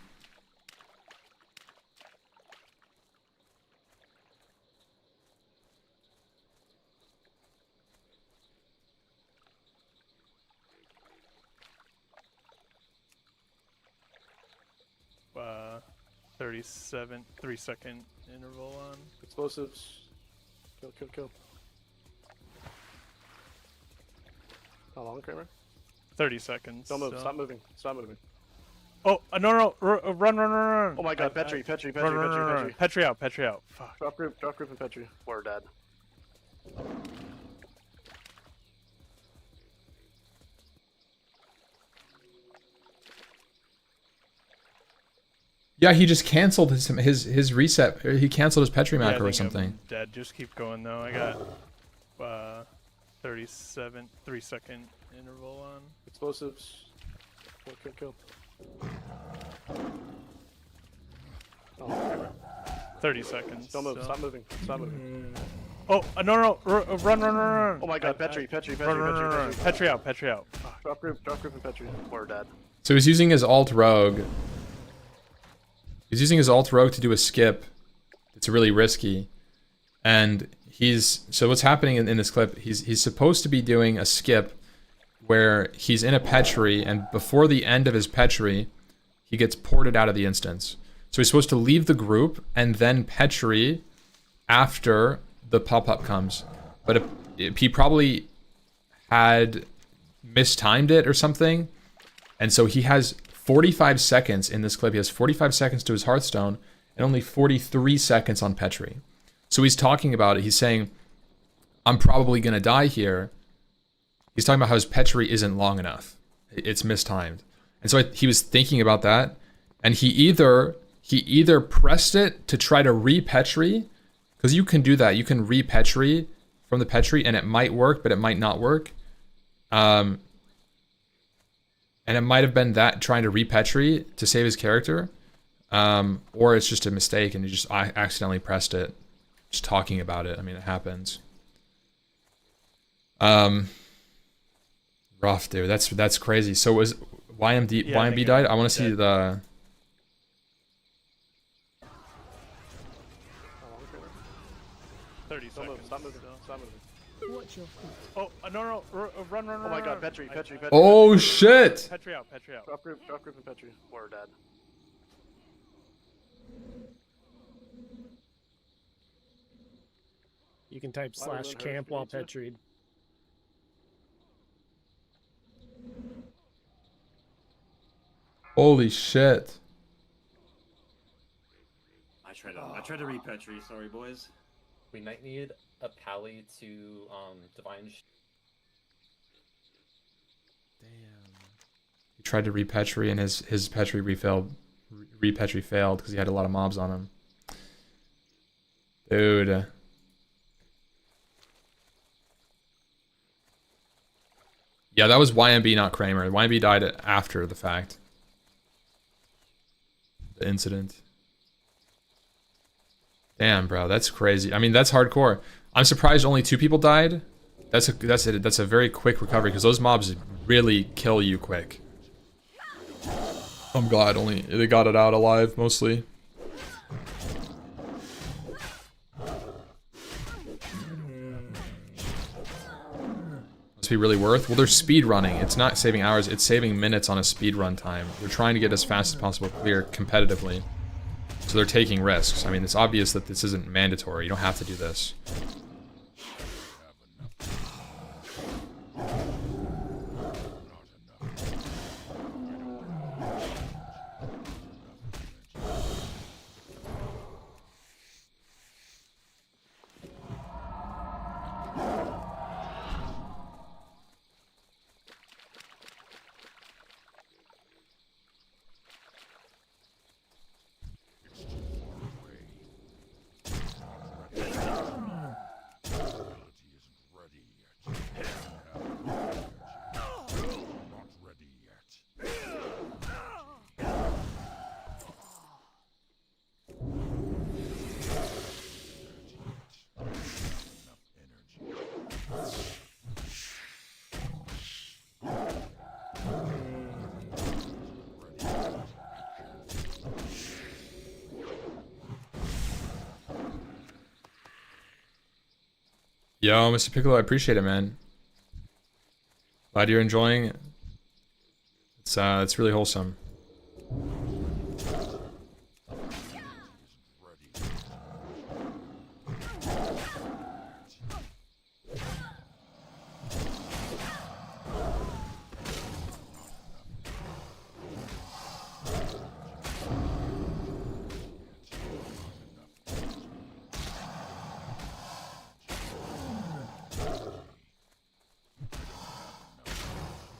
uh, 37, 3-second interval on. Explosives. Kill, kill, kill. How long, Kramer? 30 seconds. Don't move. so- Stop moving. Stop moving. Oh, no. Run. Oh my god, Petri, Petri, Petri, Run. Petri. Petri out. Fuck. Drop group, and Petri. We're dead. Yeah, he just canceled his reset. He canceled his Petri Yeah, I macro or think I'm something. dead. Just keep going though. I got 37, 3-second interval on. Explosives. Kill, kill, kill. Oh, Kramer. 30 seconds. Don't move. so- Stop moving. Stop moving. Oh, no. Run. Oh my god, Petri, Petri, Petri, Run. Petri. Petri out. Fuck. Drop group, and Petri. We're dead. So he's using his alt rogue. He's using his alt rogue to do a skip. It's really risky. And so what's happening in this clip, he's supposed to be doing a skip where he's in a petchery, and before the end of his petchery, he gets ported out of the instance. So he's supposed to leave the group and then petchery after the pop-up comes. But he probably had mistimed it or something. And so he has 45 seconds in this clip. He has 45 seconds to his Hearthstone and only 43 seconds on petchery. So he's talking about it. He's saying, I'm probably going to die here. He's talking about how his petchery isn't long enough. It's mistimed. And so he was thinking about that. And he either pressed it to try to re-petchery, because you can do that. You can re-petchery from the petchery, and it might work, but it might not work. And it might have been that trying to re-petchery to save his character. Or it's just a mistake and he just accidentally pressed it. Just talking about it. I mean, it happens. Rough, dude. That's crazy. So was YMB died? I want to see the... Oh, 30 Stop moving, seconds. stop moving, stop moving. Watch your feet. Oh, no, run. Oh my god, Petri. Oh, shit! Petri out. Drop group and Petri. We're dead. You can type Why would slash it hurt camp for while you too? petried. Holy shit. I tried to read Petri, sorry boys. We might need a pally to divine. He tried to re-petchery and his petchery re-petchery failed because he had a lot of mobs on him. Dude. Yeah, that was YMB, not Kramer. YMB died after the fact. The incident. Damn, bro, that's crazy. I mean, that's hardcore. I'm surprised only 2 people died. That's a very quick recovery because those mobs really kill you quick. I'm glad only they got it out alive mostly. Must be really worth. Well, they're speed running. It's not saving hours. It's saving minutes on a speed run time. They're trying to get as fast as possible clear competitively. So they're taking risks. I mean, it's obvious that this isn't mandatory. You don't have to do this. Yo, Mr. Piccolo, I appreciate it, man. Glad you're enjoying it. It's really wholesome.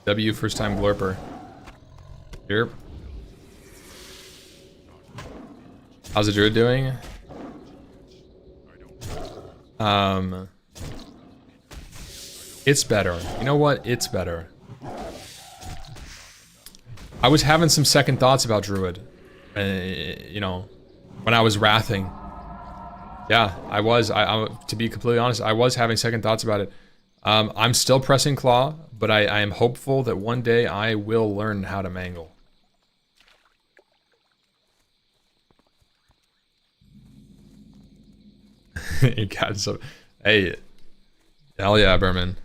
W first time glorper. Here. How's the Druid doing? It's better. You know what? It's better. I was having some second thoughts about Druid. You know, when I was wrathing. Yeah, I was. To be completely honest, I was having second thoughts about it. I'm still pressing claw, but I am hopeful that one day I will learn how to mangle. You got some. Hey, hell yeah, Berman.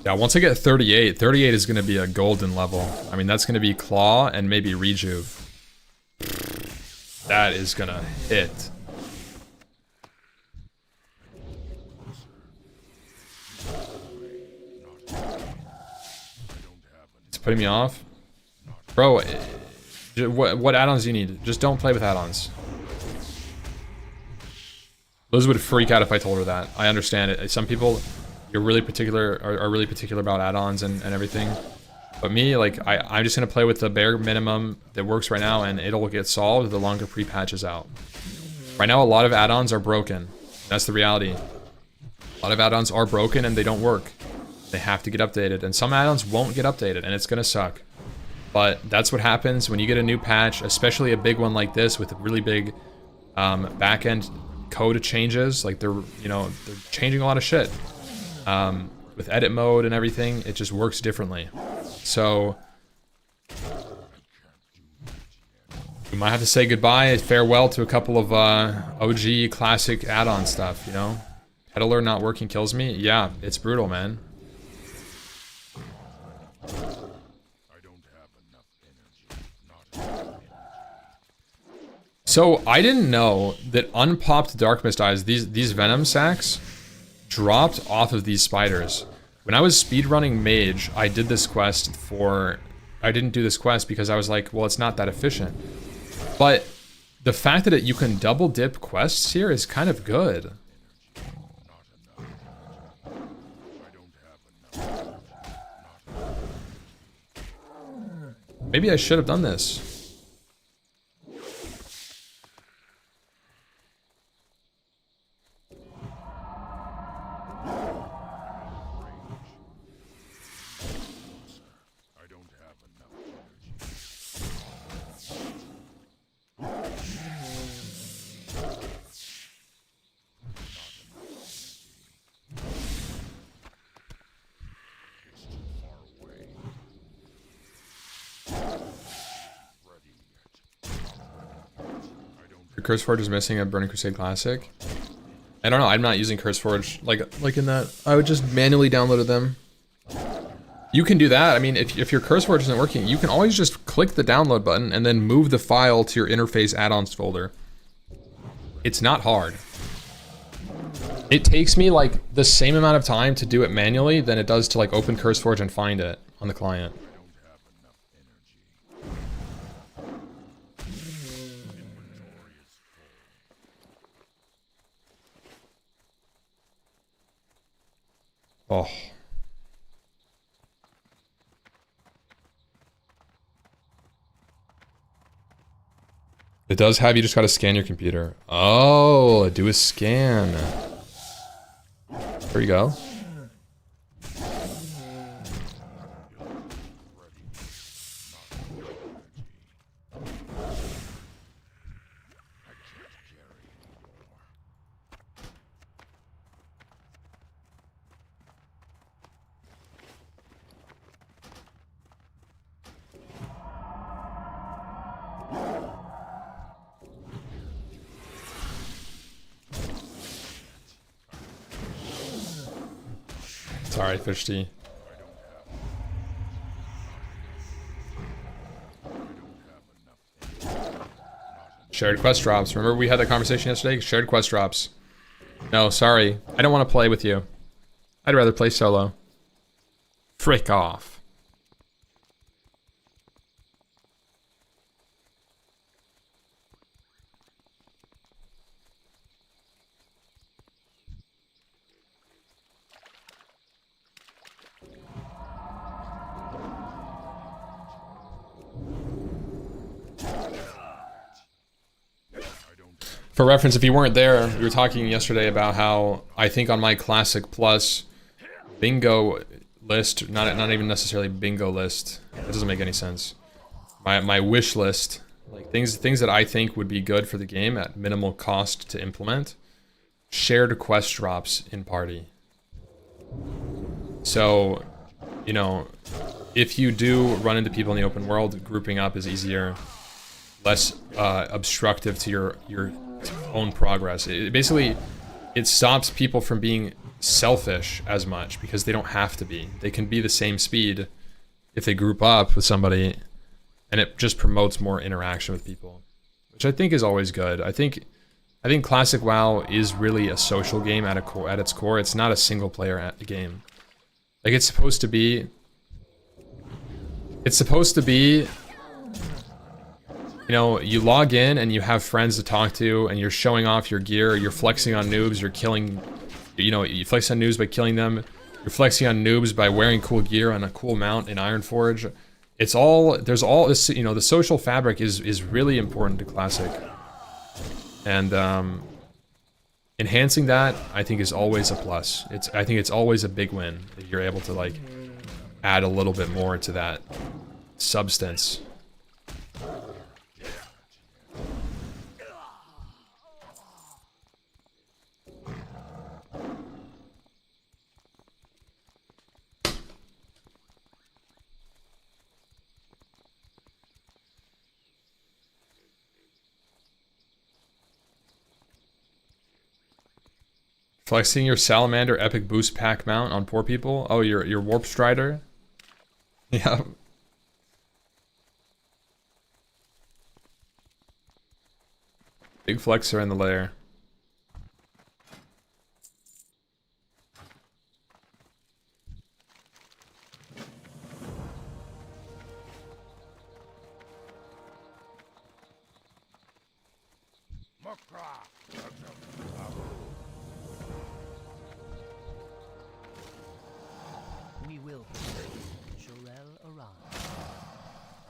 Yeah, once I get 38, 38 is going to be a golden level. I mean, that's going to be Claw and maybe Rejuve. That is going to hit. It's putting me off. Bro, what add-ons do you need? Just don't play with add-ons. Liz would freak out if I told her that. I understand it. Some people... You're really particular, are really particular about add-ons and everything. But me, like, I'm just gonna play with the bare minimum that works right now, and it'll get solved the longer pre-patch is out. Right now, a lot of add-ons are broken. That's the reality. A lot of add-ons are broken and they don't work. They have to get updated, and some add-ons won't get updated, and it's gonna suck. But that's what happens when you get a new patch, especially a big one like this with really big back-end code changes. Like they're changing a lot of shit. With edit mode and everything, it just works differently. So we might have to say goodbye, farewell to a couple of OG classic add-on stuff, you know? Peddler not working kills me? Yeah, it's brutal, man. So I didn't know that unpopped Dark Mist Eyes, these Venom sacks, dropped off of these spiders. When I was speedrunning Mage, I did this quest for... I didn't do this quest because I was like, well, it's not that efficient. But the fact that you can double dip quests here is kind of good. Maybe I should have done this. CurseForge is missing a Burning Crusade Classic. I don't know, I'm not using CurseForge like in that. I would just manually download them. You can do that. I mean, if your CurseForge isn't working, you can always just click the download button and then move the file to your interface add-ons folder. It's not hard. It takes me like the same amount of time to do it manually than it does to like open CurseForge and find it on the client. Oh. It does have, you just gotta scan your computer. Oh, do a scan. There you go. Sorry, Fish Tea. Shared quest drops. Remember we had that conversation yesterday? Shared quest drops. No, sorry. I don't want to play with you. I'd rather play solo. Frick off. For reference, if you weren't there, we were talking yesterday about how I think on my Classic Plus bingo list, not even necessarily bingo list, that doesn't make any sense. My wish list, like things that I think would be good for the game at minimal cost to implement, shared quest drops in party. So, you know, if you do run into people in the open world, grouping up is easier, less obstructive to your own progress. Basically, it stops people from being selfish as much because they don't have to be. They can be the same speed if they group up with somebody, and it just promotes more interaction with people, which I think is always good. I think Classic WoW is really a social game at its core. It's not a single player game. Like it's supposed to be. It's supposed to be. You know, you log in and you have friends to talk to, and you're showing off your gear. You're flexing on noobs. You're killing. You know, you flex on noobs by killing them. You're flexing on noobs by wearing cool gear on a cool mount in Ironforge. It's all, there's all this, you know, the social fabric is really important to Classic. And enhancing that, I think, is always a plus. I think it's always a big win if you're able to, like, add a little bit more to that substance. Flexing your Salamander Epic Boost Pack mount on poor people? Oh, your Warp Strider? Yeah. Big flexer in the lair.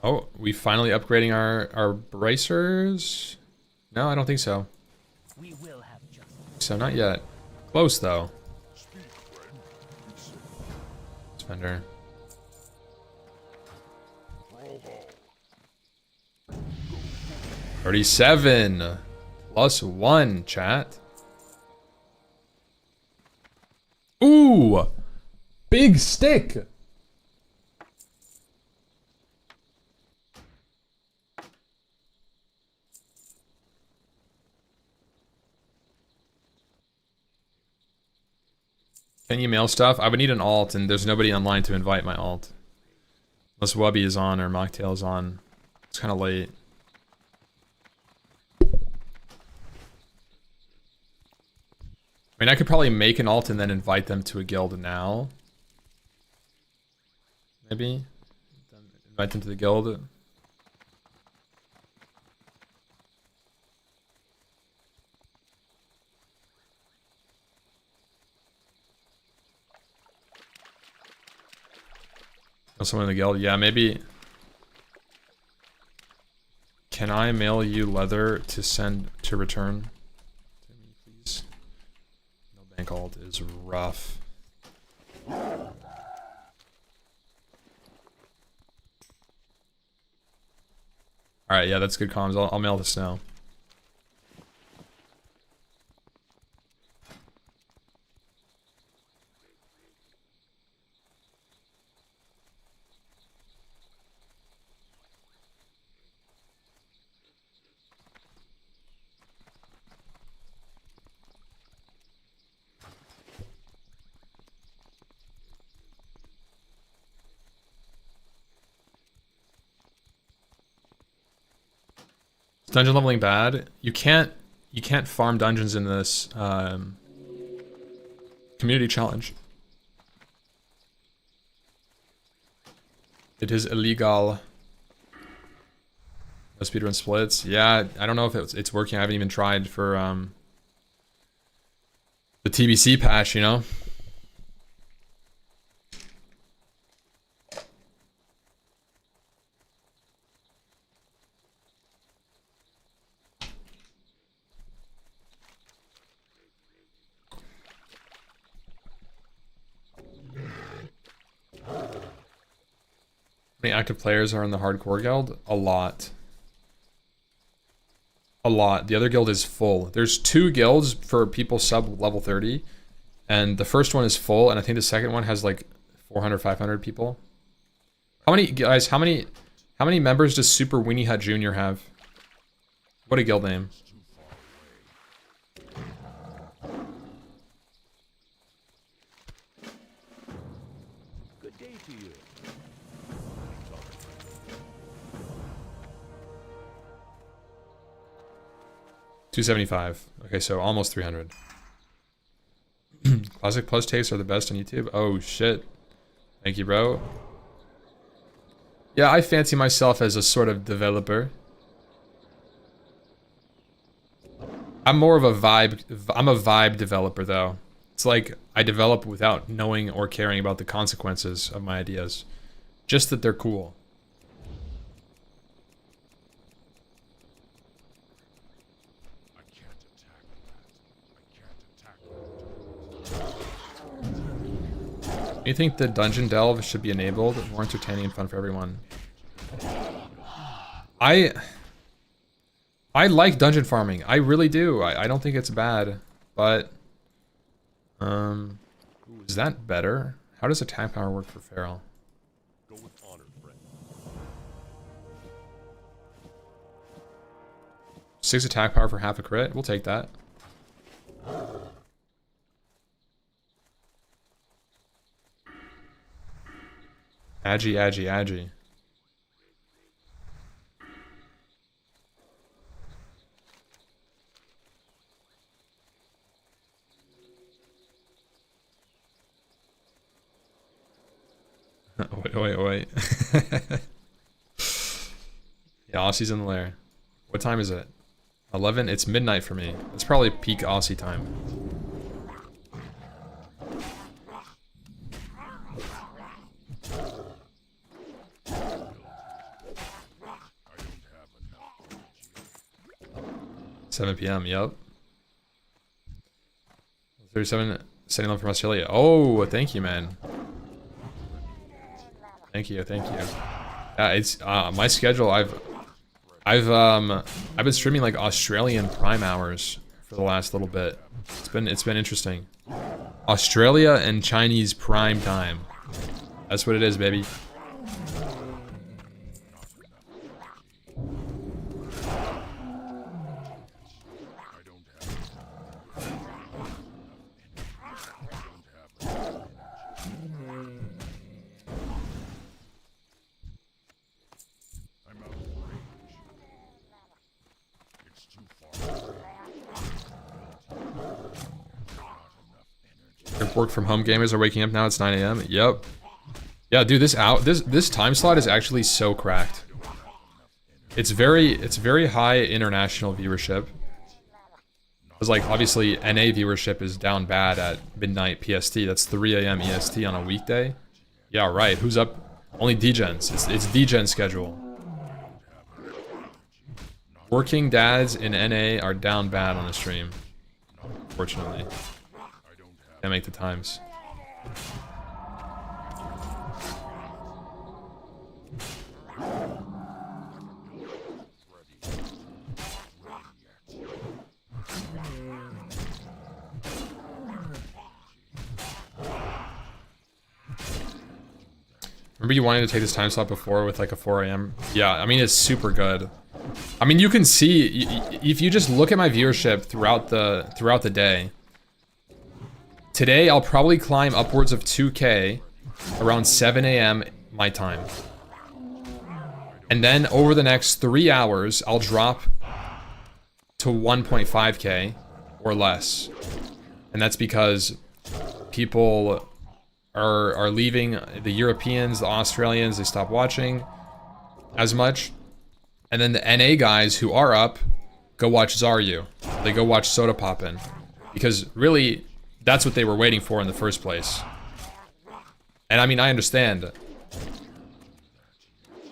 Oh, we finally upgrading our bracers? No, I don't think so. We will have justice. So not yet. Close though. Spender. $37 +1, chat. Ooh! Big stick! Can you mail stuff? I would need an alt, and there's nobody online to invite my alt. Unless Wubby is on or Mocktail is on. It's kind of late. I mean, I could probably make an alt and then invite them to a guild now. Maybe? Invite them to the guild. Someone in the guild? Yeah, maybe. Can I mail you leather to send to return? To me, please. No bank alt is rough. Alright, yeah, that's good comms. I'll mail this now. Dungeon leveling bad. You can't farm dungeons in this community challenge. It is illegal. No speedrun splits. Yeah, I don't know if it's working. I haven't even tried for the TBC patch, you know? How many active players are in the hardcore guild? A lot. A lot. The other guild is full. There's 2 guilds for people sub level 30, and the first one is full, and I think the second one has like 400, 500 people. How many guys? How many members does Super Weenie Hut Jr. have? What a guild name. Good day to you. 275. Okay, so almost 300. Classic plus takes are the best on YouTube. Oh shit. Thank you, bro. Yeah, I fancy myself as a sort of developer. I'm more of a vibe. I'm a vibe developer, though. It's like I develop without knowing or caring about the consequences of my ideas. Just that they're cool. I can't attack that. You think the dungeon delve should be enabled? More entertaining and fun for everyone. I like dungeon farming. I really do. I don't think it's bad, but ooh, is that better? How does attack power work for Feral? Go with honor, friend. 6 attack power for half a crit. We'll take that. Agi. Wait. Yeah, Aussie's in the lair. What time is it? 11? It's midnight for me. It's probably peak Aussie time. I don't have enough energy. 7 p.m. Yep. 37 setting up from Australia. Oh, thank you, man. Thank you. Yeah, it's my schedule. I've been streaming like Australian prime hours for the last little bit. It's been interesting. Australia and Chinese prime time. That's what it is, baby. I'm out of range. It's too far away. Not enough energy. Work from home gamers are waking up now. It's 9 a.m. Yep. Yeah, dude, this time slot is actually so cracked. It's very high international viewership. Because like obviously NA viewership is down bad at midnight PST. That's 3 a.m. EST on a weekday. Yeah, right. Who's up? Only degens. It's degen schedule. Working dads in NA are down bad on the stream. Fortunately. Can't make the times. Remember you wanted to take this time slot before with like a 4 a.m.? Yeah, I mean, it's super good. I mean, you can see, if you just look at my viewership throughout the day, today I'll probably climb upwards of 2K around 7 a.m. my time. And then over the next 3 hours, I'll drop to 1.5K or less. And that's because people are leaving. The Europeans, the Australians, they stop watching as much. And then the NA guys who are up go watch Zaryu. They go watch Soda Poppin'. Because really, that's what they were waiting for in the first place. And I mean, I understand.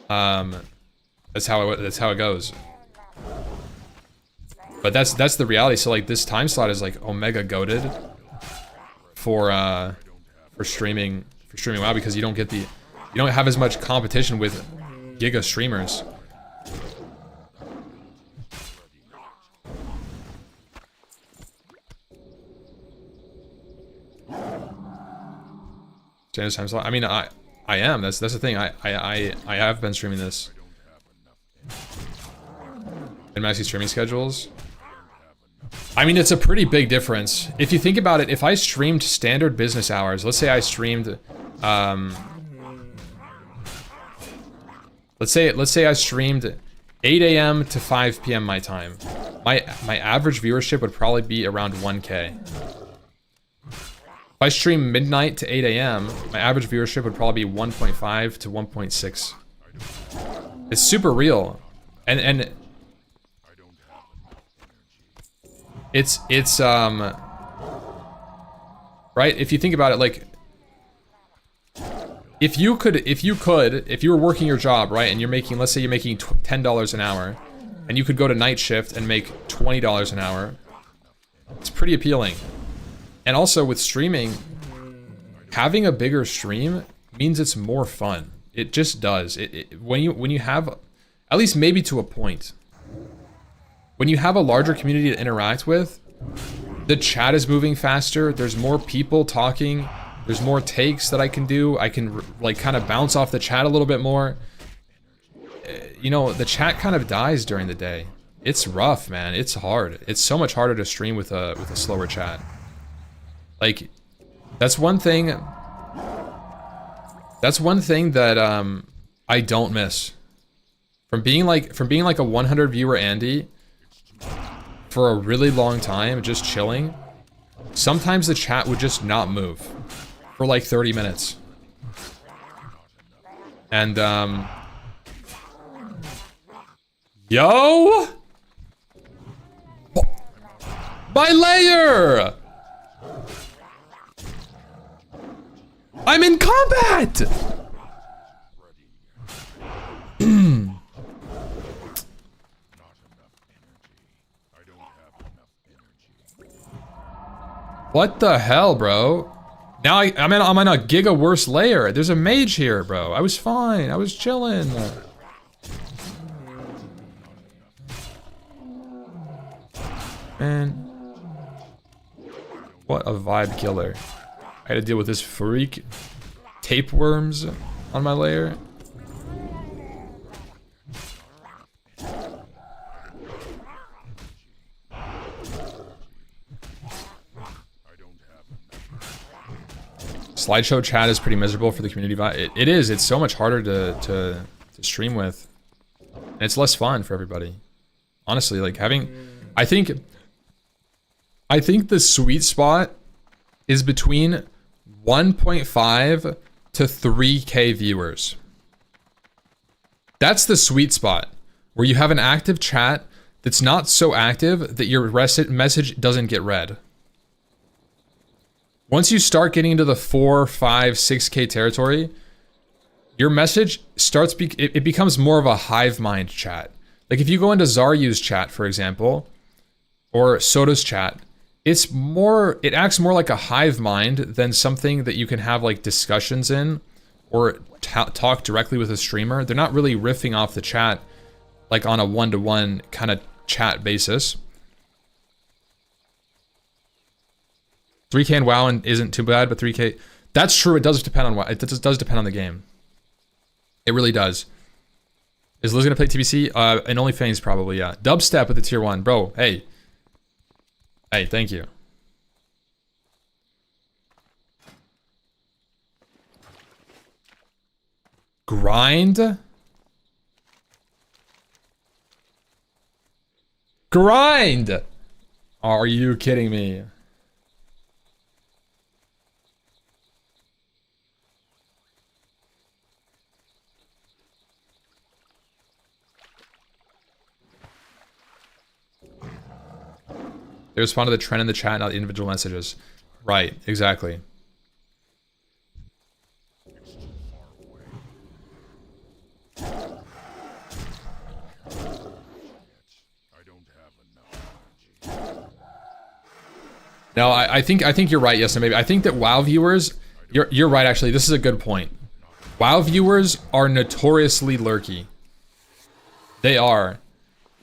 That's how it goes. But that's the reality. So like this time slot is like omega goated for streaming WoW, because you don't have as much competition with giga streamers. Standard time slot. I mean, I am. That's the thing. I have been streaming this. In Maxi streaming schedules. I mean, it's a pretty big difference. If you think about it, if I streamed standard business hours, let's say I streamed, let's say I streamed 8 a.m. to 5 p.m. my time. My average viewership would probably be around 1K. If I stream midnight to 8 a.m., my average viewership would probably be 1.5 to 1.6. It's super real, and it's right. If you think about it, like, if you were working your job, right, and you're making, let's say you're making $10 an hour, and you could go to night shift and make $20 an hour, it's pretty appealing. And also with streaming, having a bigger stream means it's more fun. It just does. When you have, at least maybe to a point, when you have a larger community to interact with, the chat is moving faster. There's more people talking. There's more takes that I can do. I can like kind of bounce off the chat a little bit more. You know, the chat kind of dies during the day. It's rough, man. It's hard. It's so much harder to stream with a slower chat. Like, that's one thing. That's one thing that I don't miss. From being like a 100 viewer Andy for a really long time, just chilling. Sometimes the chat would just not move for like 30 minutes. And yo! My layer! I'm in combat! What the hell, bro? Now I'm on a giga worse layer. There's a mage here, bro. I was fine. I was chilling. Man. What a vibe killer. I had to deal with this freak tapeworms on my layer. Slideshow chat is pretty miserable for the community vibe. It is. It's so much harder to stream with. And it's less fun for everybody. Honestly, like having... I think the sweet spot is between 1.5 to 3K viewers. That's the sweet spot. Where you have an active chat that's not so active that your message doesn't get read. Once you start getting into the 4, 5, 6K territory, your message starts, it becomes more of a hive mind chat. Like if you go into Zaryu's chat, for example, or Soda's chat, it acts more like a hive mind than something that you can have like discussions in or talk directly with a streamer. They're not really riffing off the chat like on a one-to-one kind of chat basis. 3K in WoW isn't too bad, but 3K... That's true, it does depend on WoW. It does depend on the game. It really does. Is Liz gonna play TBC? And OnlyFans probably, yeah. Dubstep with the tier 1. Bro, hey. Hey, thank you. Grind? Grind! Are you kidding me? They respond to the trend in the chat, not individual messages. Right, exactly. No, I think you're right, yes, maybe. I think that WoW viewers, you're right actually, this is a good point. WoW viewers are notoriously lurky. They are.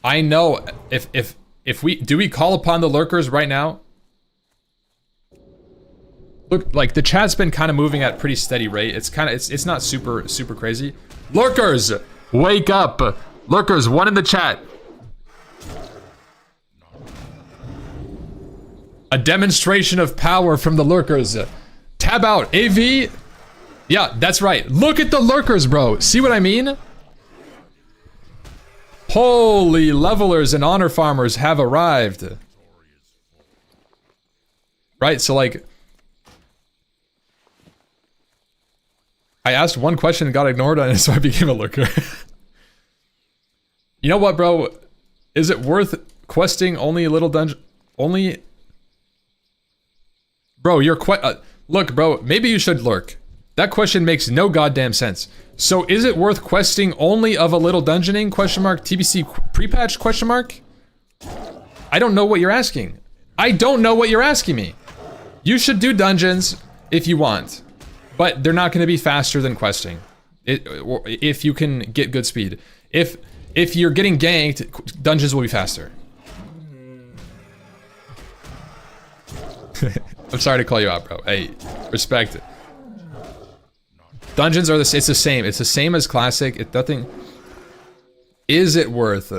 I know if we call upon the lurkers right now? Look, like the chat's been kind of moving at a pretty steady rate. It's kind of it's not super crazy. Lurkers, wake up! Lurkers, one in the chat. A demonstration of power from the lurkers. Tab out, AV. Yeah, that's right. Look at the lurkers, bro. See what I mean? Holy levelers and honor farmers have arrived. Right, so like, I asked one question and got ignored on it, so I became a lurker. You know what, bro? Is it worth questing only a little dungeon? Only... Bro, you're look, bro, maybe you should lurk. That question makes no goddamn sense. So is it worth questing only of a little dungeoning? Question mark. TBC pre-patch? Question mark. I don't know what you're asking. I don't know what you're asking me. You should do dungeons if you want, but they're not going to be faster than questing. If you can get good speed. If you're getting ganked, dungeons will be faster. I'm sorry to call you out, bro. Hey, respect it. Dungeons are it's the same. It's the same as classic. It nothing. Is it worth?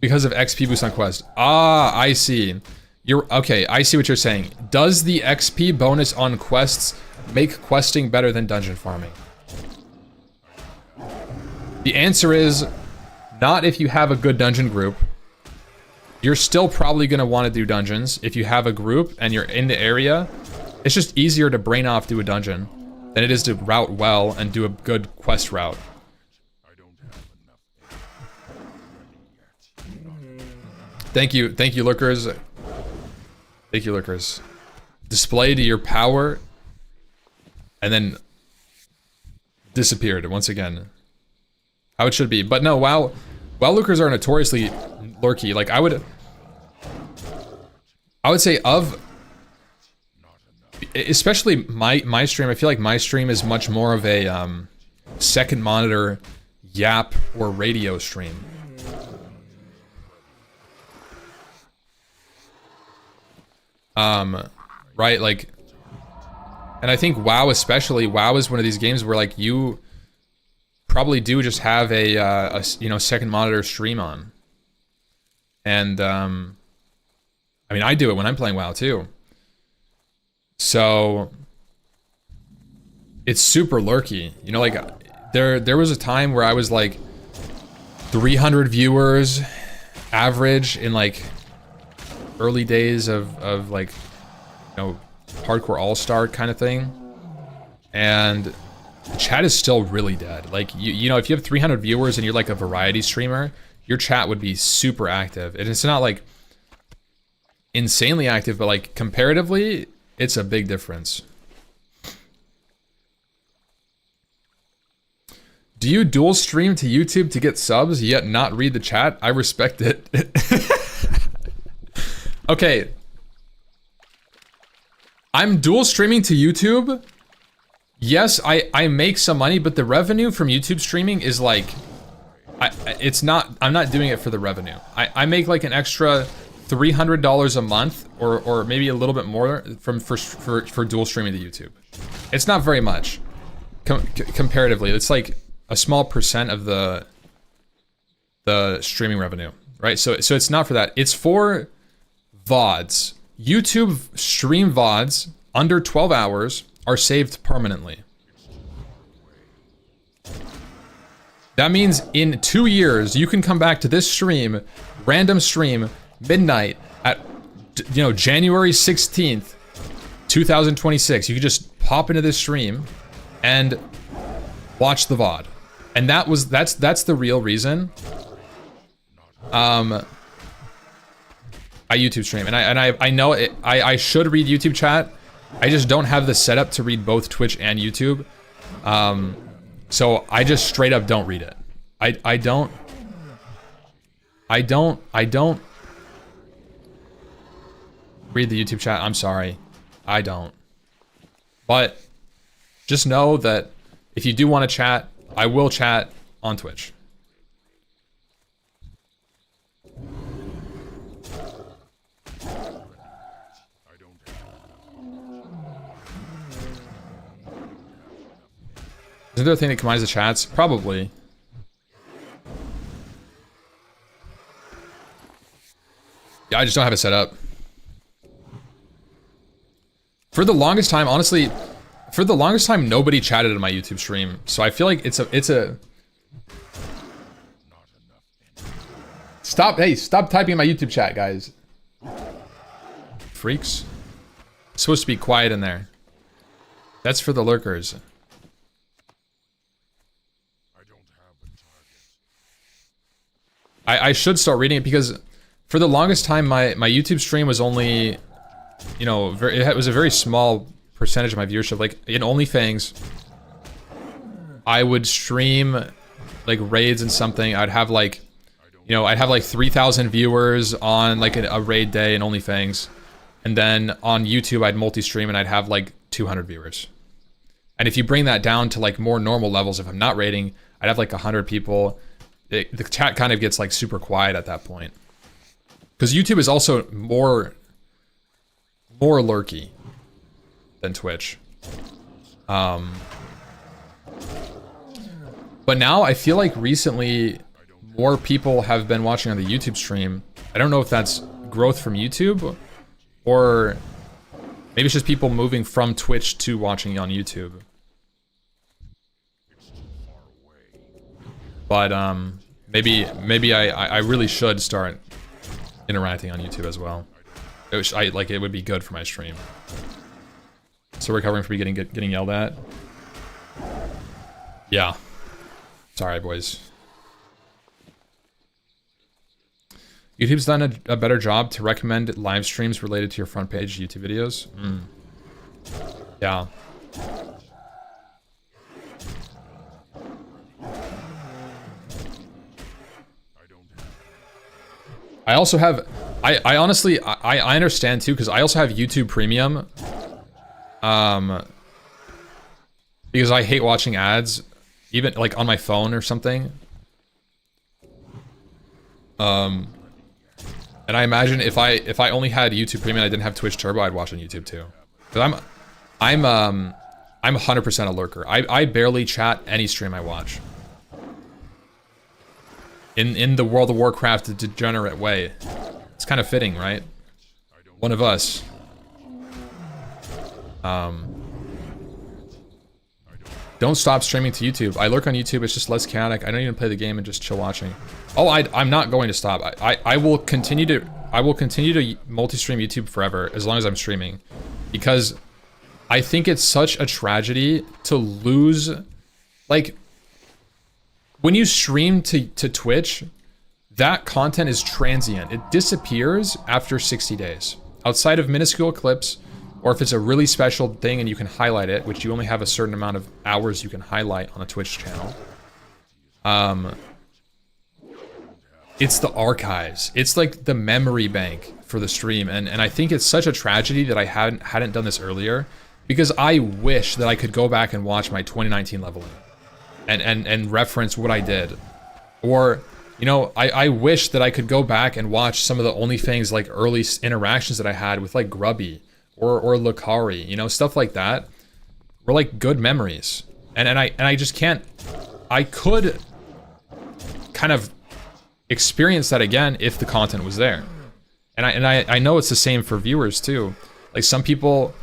Because of XP boost on quest. Ah, I see. You're okay. I see what you're saying. Does the XP bonus on quests make questing better than dungeon farming? The answer is not if you have a good dungeon group. You're still probably going to want to do dungeons if you have a group and you're in the area. It's just easier to brain off do a dungeon than it is to route well and do a good quest route. Thank you, lurkers. Thank you, lurkers. Display to your power, and then disappeared once again. How it should be, but no. WoW lurkers are notoriously lurky. Like I would say of, especially my stream. I feel like my stream is much more of a second monitor, yap or radio stream. Right, like, and I think WoW especially, WoW is one of these games where like you probably do just have a you know, second monitor stream on. And I mean, I do it when I'm playing WoW too. So it's super lurky. You know, like there was a time where I was like 300 viewers average in like early days of like, you know, hardcore all-star kind of thing, and the chat is still really dead. Like you know, if you have 300 viewers and you're like a variety streamer, your chat would be super active, and it's not like insanely active, but like comparatively, it's a big difference. Do you dual stream to YouTube to get subs yet not read the chat? I respect it. Okay. I'm dual streaming to YouTube. Yes, I make some money, but the revenue from YouTube streaming is like, I'm not doing it for the revenue. I make like an extra $300 a month or maybe a little bit more for dual streaming to YouTube. It's not very much comparatively. It's like a small percent of the streaming revenue, right? So it's not for that. It's for VODs. YouTube stream VODs under 12 hours are saved permanently. That means in 2 years, you can come back to this stream, random stream, midnight at, you know, January 16th, 2026. You can just pop into this stream and watch the VOD. And that's the real reason I YouTube stream, and I know it. I should read YouTube chat. I just don't have the setup to read both Twitch and YouTube. So I just straight up don't read it. I don't read the YouTube chat. I'm sorry, I don't. But just know that if you do want to chat, I will chat on Twitch. Isn't there a thing that combines the chats? Probably. Yeah, I just don't have it set up. For the longest time, honestly, for the longest time, nobody chatted in my YouTube stream. So I feel like it's a... Stop, hey, stop typing in my YouTube chat, guys. Freaks. It's supposed to be quiet in there. That's for the lurkers. I should start reading it because for the longest time my YouTube stream was only, you know, it was a very small percentage of my viewership. Like in OnlyFans, I would stream like raids and something. I'd have like, you know, I'd have like 3,000 viewers on like a raid day in OnlyFans. And then on YouTube, I'd multi-stream and I'd have like 200 viewers. And if you bring that down to like more normal levels, if I'm not raiding, I'd have like 100 people. The chat kind of gets like super quiet at that point. Because YouTube is also more lurky than Twitch. But now I feel like recently more people have been watching on the YouTube stream. I don't know if that's growth from YouTube or maybe it's just people moving from Twitch to watching on YouTube. But maybe I really should start interacting on YouTube as well. It would be good for my stream. So recovering from getting yelled at. Yeah. Sorry, boys. YouTube's done a better job to recommend live streams related to your front page YouTube videos. Yeah. I also have, I honestly, I understand too, because I also have YouTube Premium. Because I hate watching ads, even like on my phone or something. And I imagine if I only had YouTube Premium, I didn't have Twitch Turbo, I'd watch on YouTube too. Because I'm 100% a lurker. I barely chat any stream I watch. In the World of Warcraft degenerate way. It's kind of fitting, right? One of us. Don't stop streaming to YouTube. I lurk on YouTube, it's just less chaotic. I don't even play the game and just chill watching. Oh, I'm not going to stop. I will continue to multi-stream YouTube forever as long as I'm streaming. Because I think it's such a tragedy to lose, like, when you stream to Twitch, that content is transient. It disappears after 60 days. Outside of minuscule clips, or if it's a really special thing and you can highlight it, which you only have a certain amount of hours you can highlight on a Twitch channel. It's the archives. It's like the memory bank for the stream. And I think it's such a tragedy that I hadn't done this earlier, because I wish that I could go back and watch my 2019 leveling. And reference what I did. Or, you know, I wish that I could go back and watch some of the OnlyFans like early interactions that I had with like Grubby or Lucari, you know, stuff like that were like good memories. And I just can't, I could kind of experience that again if the content was there. And I know it's the same for viewers too. Like some people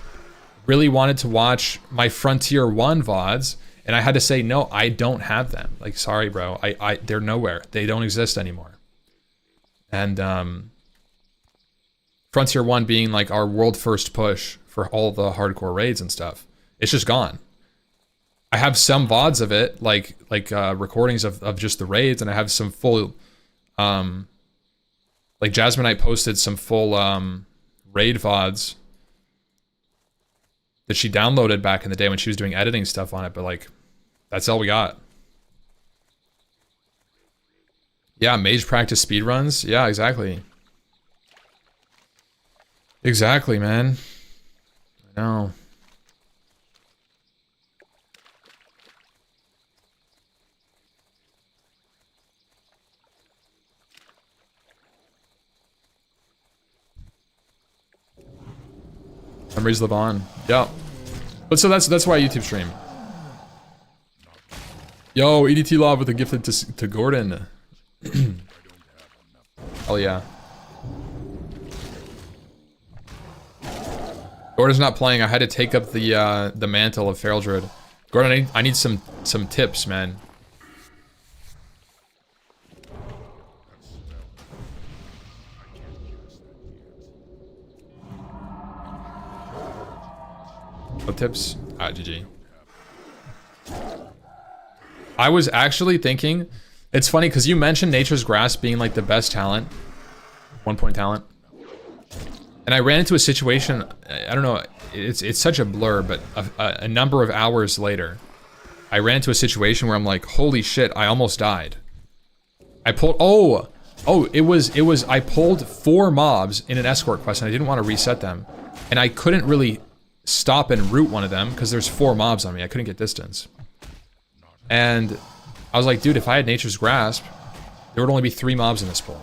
really wanted to watch my Frontier 1 VODs, and I had to say, no, I don't have them. Like, sorry, bro. They're nowhere. They don't exist anymore. And Frontier 1 being like our world first push for all the hardcore raids and stuff. It's just gone. I have some VODs of it, like recordings of just the raids, and I have some full, like Jasmine Knight posted some full raid VODs that she downloaded back in the day when she was doing editing stuff on it, but like, that's all we got. Yeah, mage practice speedruns. Yeah, exactly. Exactly, man. I know. Memories live on. Yeah. But so that's why I YouTube stream. Yo, EDT Love with a gifted to Gordon. Oh yeah. Gordon's not playing. I had to take up the mantle of Feral Druid. Gordon, I need some tips, man. No tips? Ah, GG. I was actually thinking, it's funny because you mentioned Nature's Grasp being like the best talent, 1-point talent. And I ran into a situation, I don't know, it's such a blur, but a number of hours later, I ran into a situation where I'm like, holy shit, I almost died. I pulled, it was, I pulled 4 mobs in an escort quest and I didn't want to reset them. And I couldn't really stop and root one of them because there's 4 mobs on me. I couldn't get distance. And I was like, dude, if I had Nature's Grasp, there would only be 3 mobs in this pull.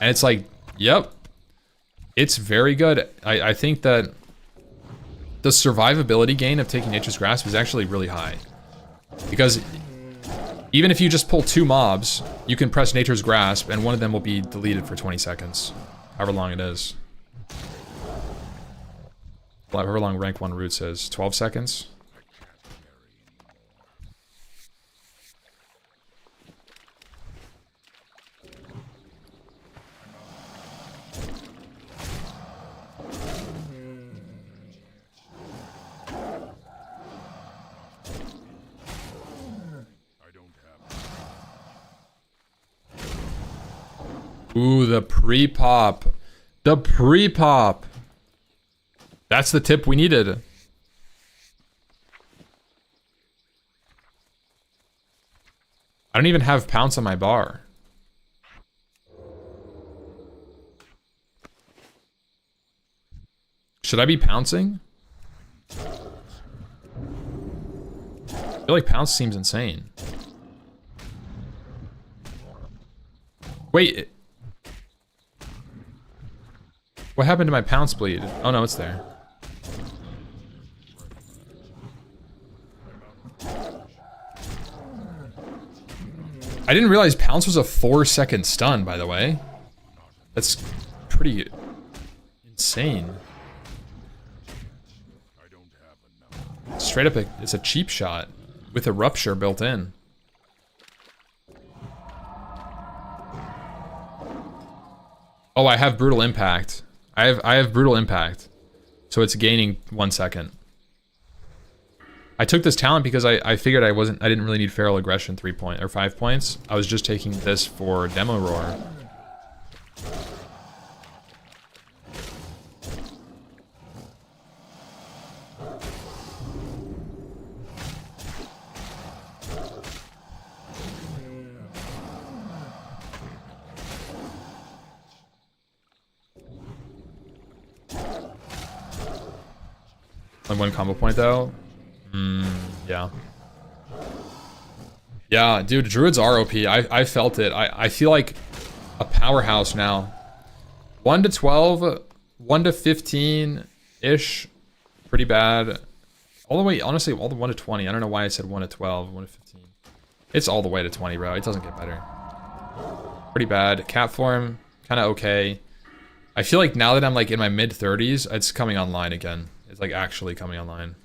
And it's like, yep. It's very good. I think that the survivability gain of taking Nature's Grasp is actually really high. Because even if you just pull 2 mobs, you can press Nature's Grasp and one of them will be deleted for 20 seconds. However long it is. However long rank 1 roots is. 12 seconds? Ooh, the pre-pop. The pre-pop. That's the tip we needed. I don't even have pounce on my bar. Should I be pouncing? I feel like pounce seems insane. Wait. What happened to my pounce bleed? Oh no, it's there. I didn't realize pounce was a 4-second stun, by the way. That's pretty insane. Straight up, it's a cheap shot with a rupture built in. Oh, I have brutal impact. I have brutal impact, so it's gaining 1 second. I took this talent because I figured I didn't really need feral aggression 3 point or 5 points. I was just taking this for demo roar. Like 1 combo point though. Yeah. Yeah, dude, Druids are OP. I felt it. I feel like a powerhouse now. 1 to 12, 1 to 15-ish. Pretty bad. All the way, honestly, all the 1 to 20. I don't know why I said 1 to 12, 1 to 15. It's all the way to 20, bro. It doesn't get better. Pretty bad. Cat form, kind of okay. I feel like now that I'm like in my mid-30s, it's coming online again. It's like actually coming online.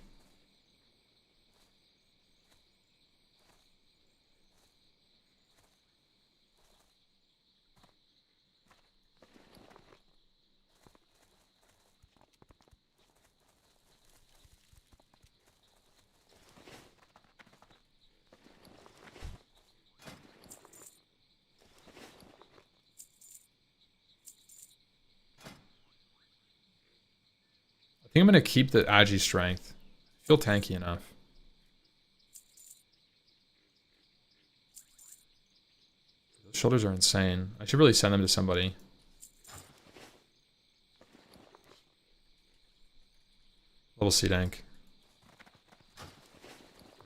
I think I'm gonna keep the Agi strength. I feel tanky enough. Those shoulders are insane. I should really send them to somebody. Level C dank.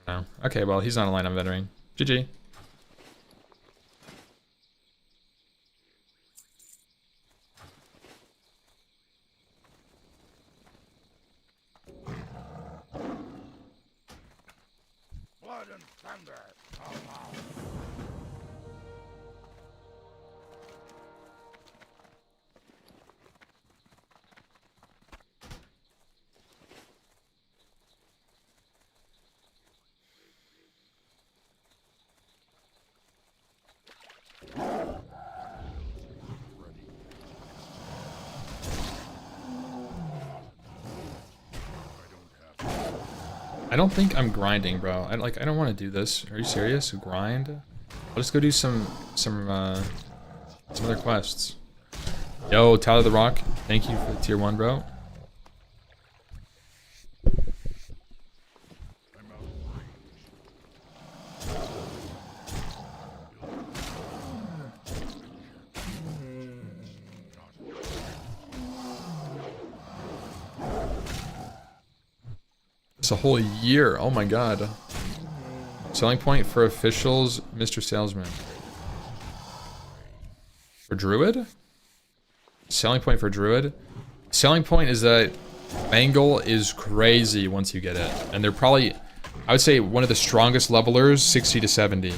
No. Okay, well, he's not a line I'm veteran. GG. Blood and thunder. Pow, pow. I don't think I'm grinding, bro. I don't want to do this. Are you serious? Grind? I'll just go do some other quests. Yo, Tyler the Rock, thank you for the tier 1, bro. It's a whole year. Oh my god. Selling point for officials, Mr. Salesman. For Druid? Selling point for Druid? Selling point is that Mangle is crazy once you get it. And they're probably, I would say, one of the strongest levelers, 60 to 70.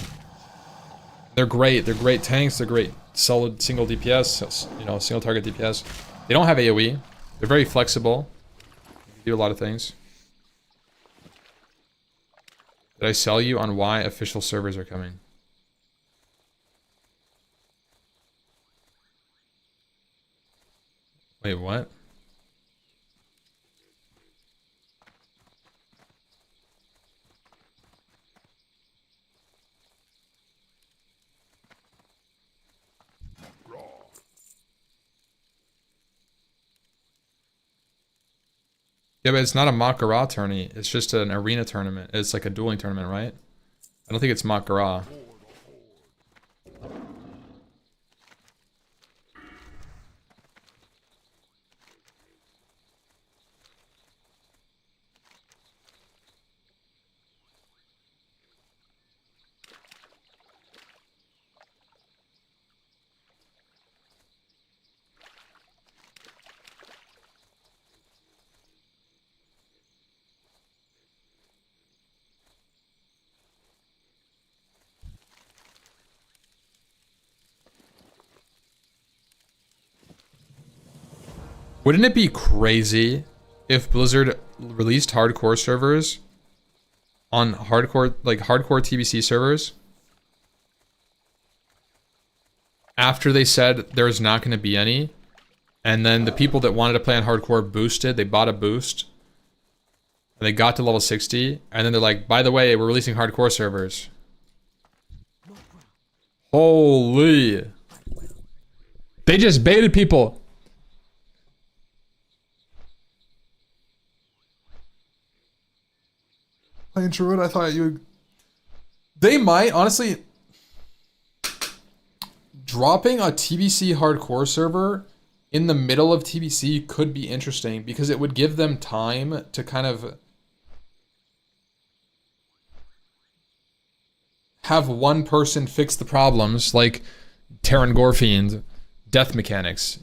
They're great. They're great tanks. They're great solid single DPS, you know, single target DPS. They don't have AoE. They're very flexible. They do a lot of things. Did I sell you on why official servers are coming? Wait, what? Yeah, but it's not a Makara tourney. It's just an arena tournament. It's like a dueling tournament, right? I don't think it's Makara. Wouldn't it be crazy if Blizzard released hardcore servers on hardcore TBC servers after they said there's not going to be any, and then the people that wanted to play on hardcore boosted, they bought a boost, and they got to level 60, and then they're like, by the way, we're releasing hardcore servers. Holy. They just baited people. Playing Druid, I thought you would... They might, honestly... Dropping a TBC hardcore server in the middle of TBC could be interesting because it would give them time to kind of have one person fix the problems, like Terran Gorfiend, death mechanics.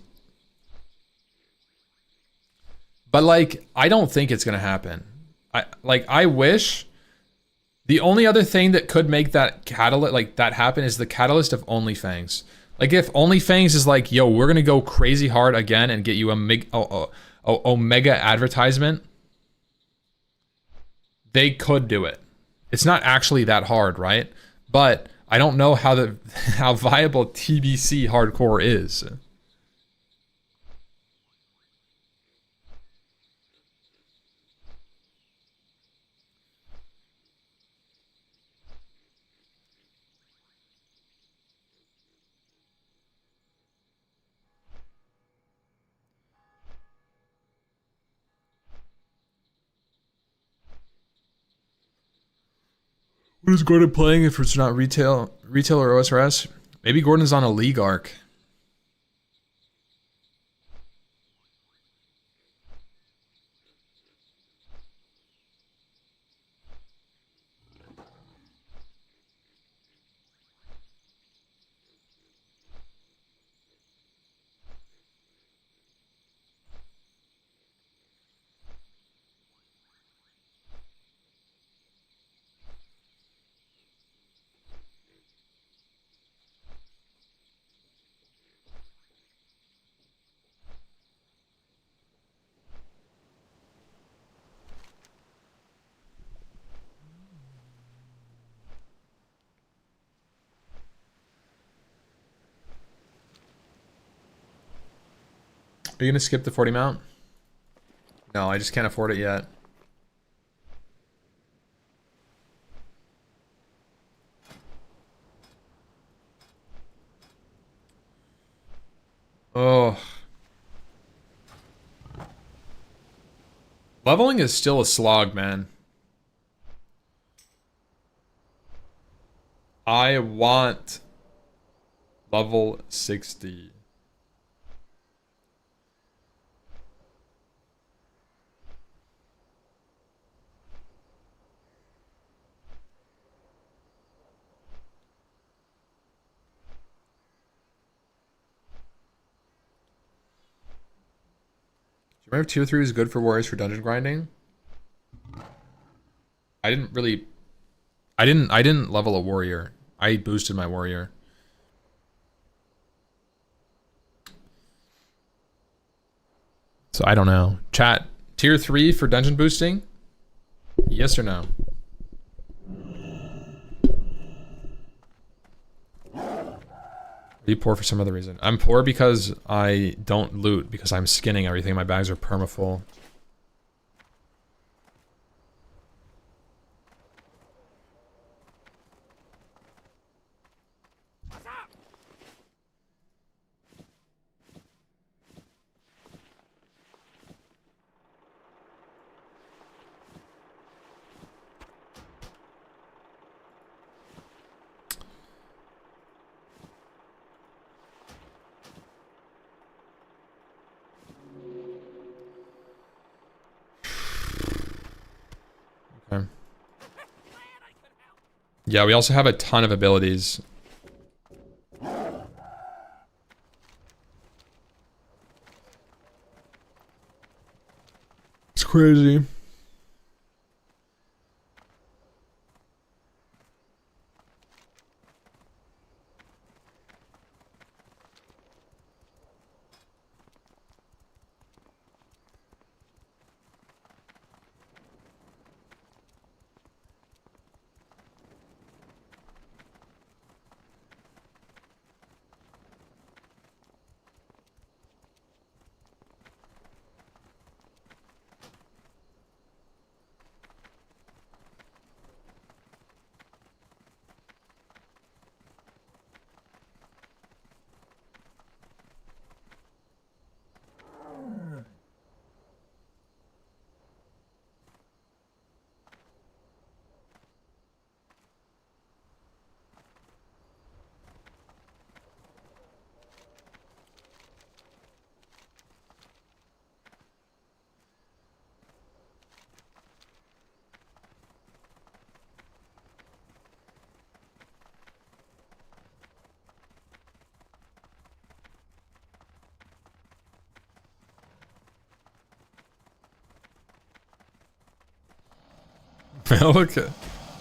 But like, I don't think it's gonna happen. I wish. The only other thing that could make that catalyst, like that happen, is the catalyst of OnlyFans. Like if OnlyFans is like, yo, we're gonna go crazy hard again and get you a Omega advertisement, they could do it. It's not actually that hard, right? But I don't know how viable TBC hardcore is. What is Gordon playing if it's not retail or OSRS? Maybe Gordon's on a league arc. Are you gonna skip the 40 mount? No, I just can't afford it yet. Oh. Leveling is still a slog, man. I want level 60. Do you remember tier 3 was good for warriors for dungeon grinding? I didn't level a warrior. I boosted my warrior. So I don't know. Chat, tier 3 for dungeon boosting? Yes or no? Are you poor for some other reason? I'm poor because I don't loot, because I'm skinning everything. My bags are perma-full. Okay. Yeah, we also have a ton of abilities. It's crazy. Milk?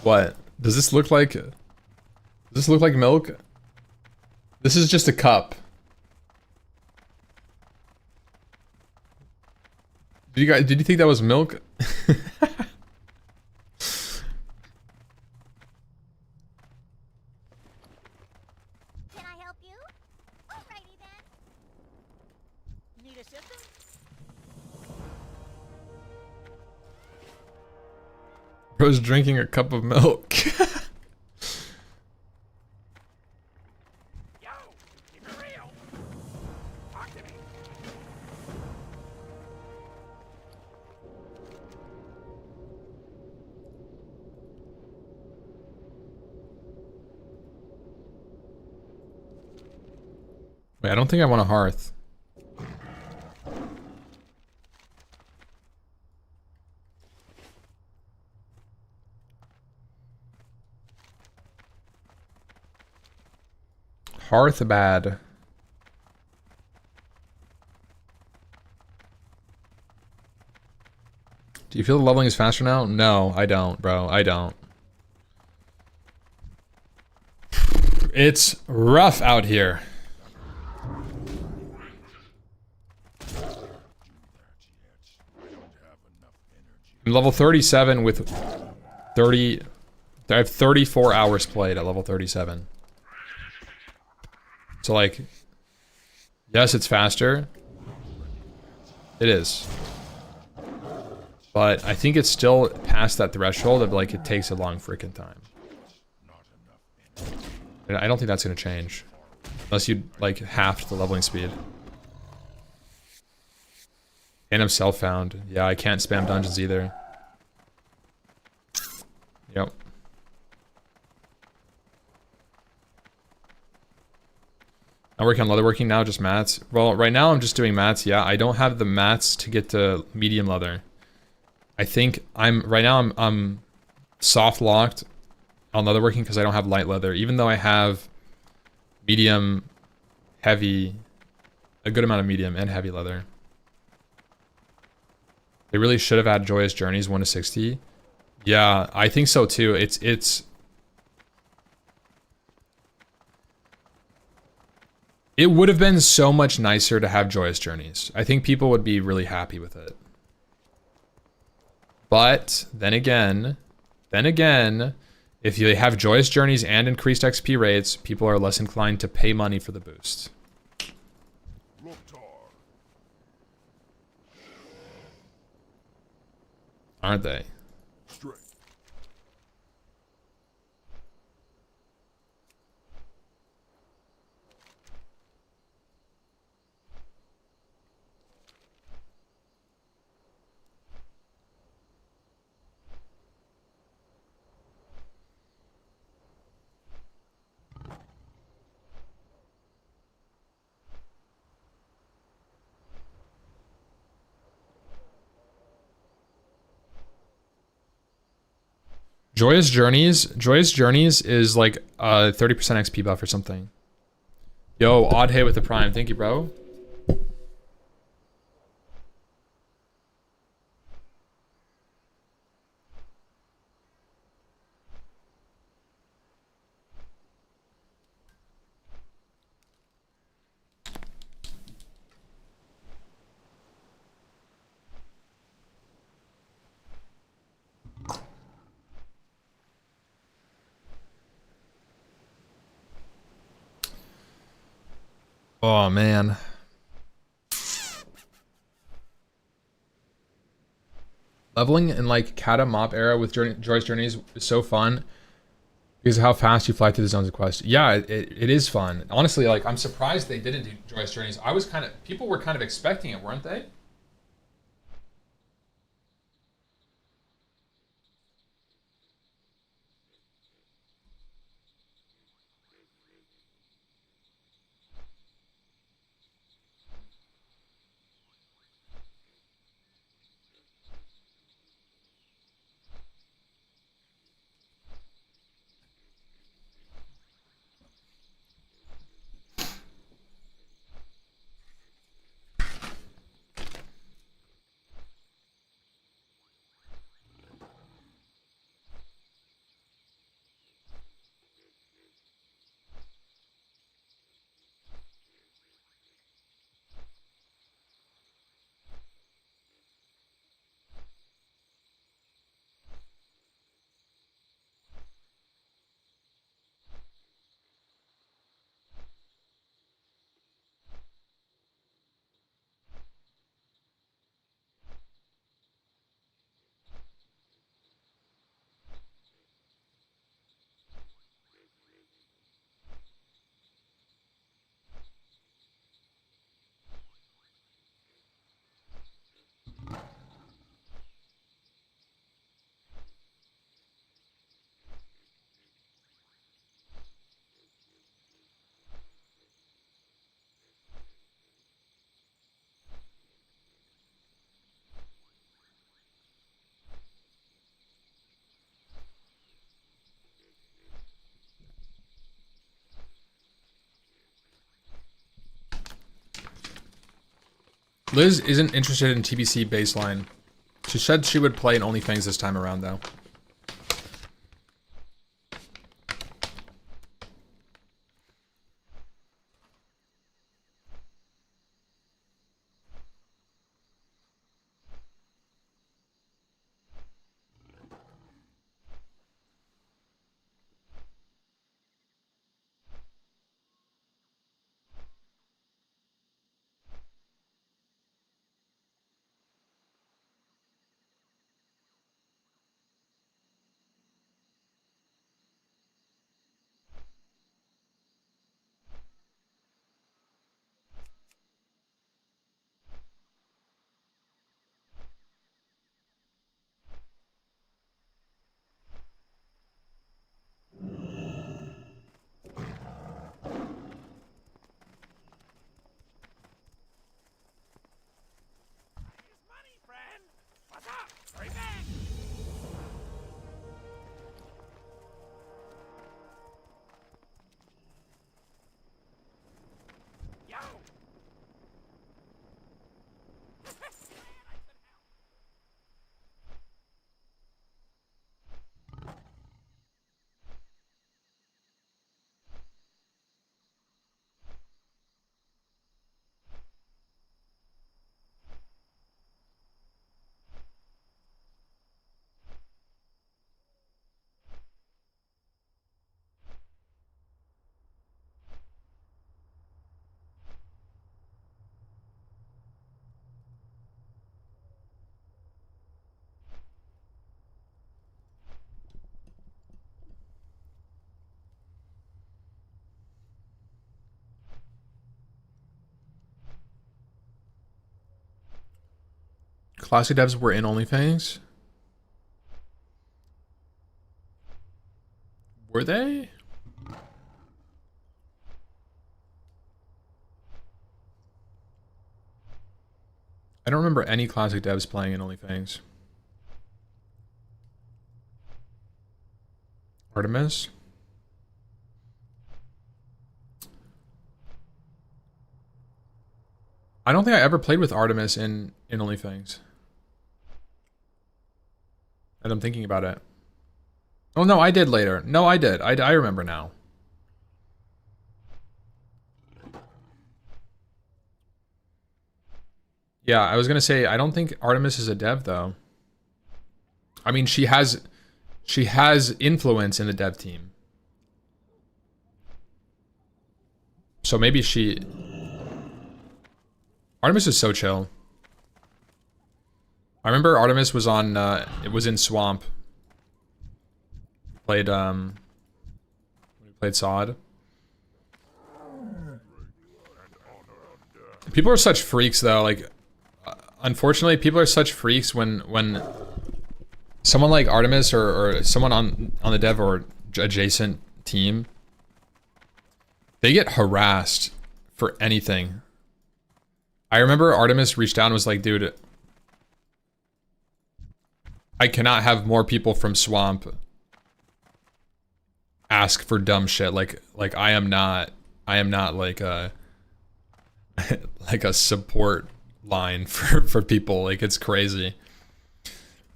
What? Does this look like... Does this look like milk? This is just a cup. Did you think that was milk? Can I help you? Alrighty then. Need assistance? Bro's drinking a cup of milk. Yo, keep it real. Talk to me. Wait, I don't think I want a hearth. Hearth bad. Do you feel the leveling is faster now? No, I don't, bro. I don't. It's rough out here. I'm level 37 with 30... I have 34 hours played at level 37. So like... Yes, it's faster. It is. But I think it's still past that threshold of like it takes a long freaking time. And I don't think that's gonna change. Unless you like halved the leveling speed. And I'm self-found. Yeah, I can't spam dungeons either. Yep. I'm working on leatherworking now, just mats. Well, right now I'm just doing mats. Yeah, I don't have the mats to get to medium leather. I think I'm soft locked on leatherworking because I don't have light leather, even though I have medium, heavy, a good amount of medium and heavy leather. They really should have had Joyous Journeys 1 to 60. Yeah, I think so too. It would have been so much nicer to have Joyous Journeys. I think people would be really happy with it. But then again, if you have Joyous Journeys and increased XP rates, people are less inclined to pay money for the boost. Aren't they? Joyous Journeys is like a 30% XP buff or something. Yo, odd hit with the prime. Thank you, bro. Oh, man. Leveling in like Kata Mop era with Joyous Journeys is so fun because of how fast you fly through the zones of quest. Yeah, it is fun. Honestly, like I'm surprised they didn't do Joyous Journeys. People were kind of expecting it, weren't they? Liz isn't interested in TBC baseline. She said she would play in OnlyFans this time around, though. classic devs were in OnlyFans? Were they? I don't remember any classic devs playing in OnlyFans. Artemis? I don't think I ever played with Artemis in OnlyFans. And I'm thinking about it. Oh no, I did later. No, I did. I remember now. Yeah, I was gonna say I don't think Artemis is a dev though. I mean, she has influence in the dev team. So maybe she... Artemis is so chill. I remember Artemis was on, it was in Swamp. Played Sod. People are such freaks though, like, unfortunately people are such freaks when someone like Artemis or someone on the dev or adjacent team, they get harassed for anything. I remember Artemis reached out and was like, dude, I cannot have more people from Swamp ask for dumb shit. Like I am not like a like a support line for people. Like, it's crazy.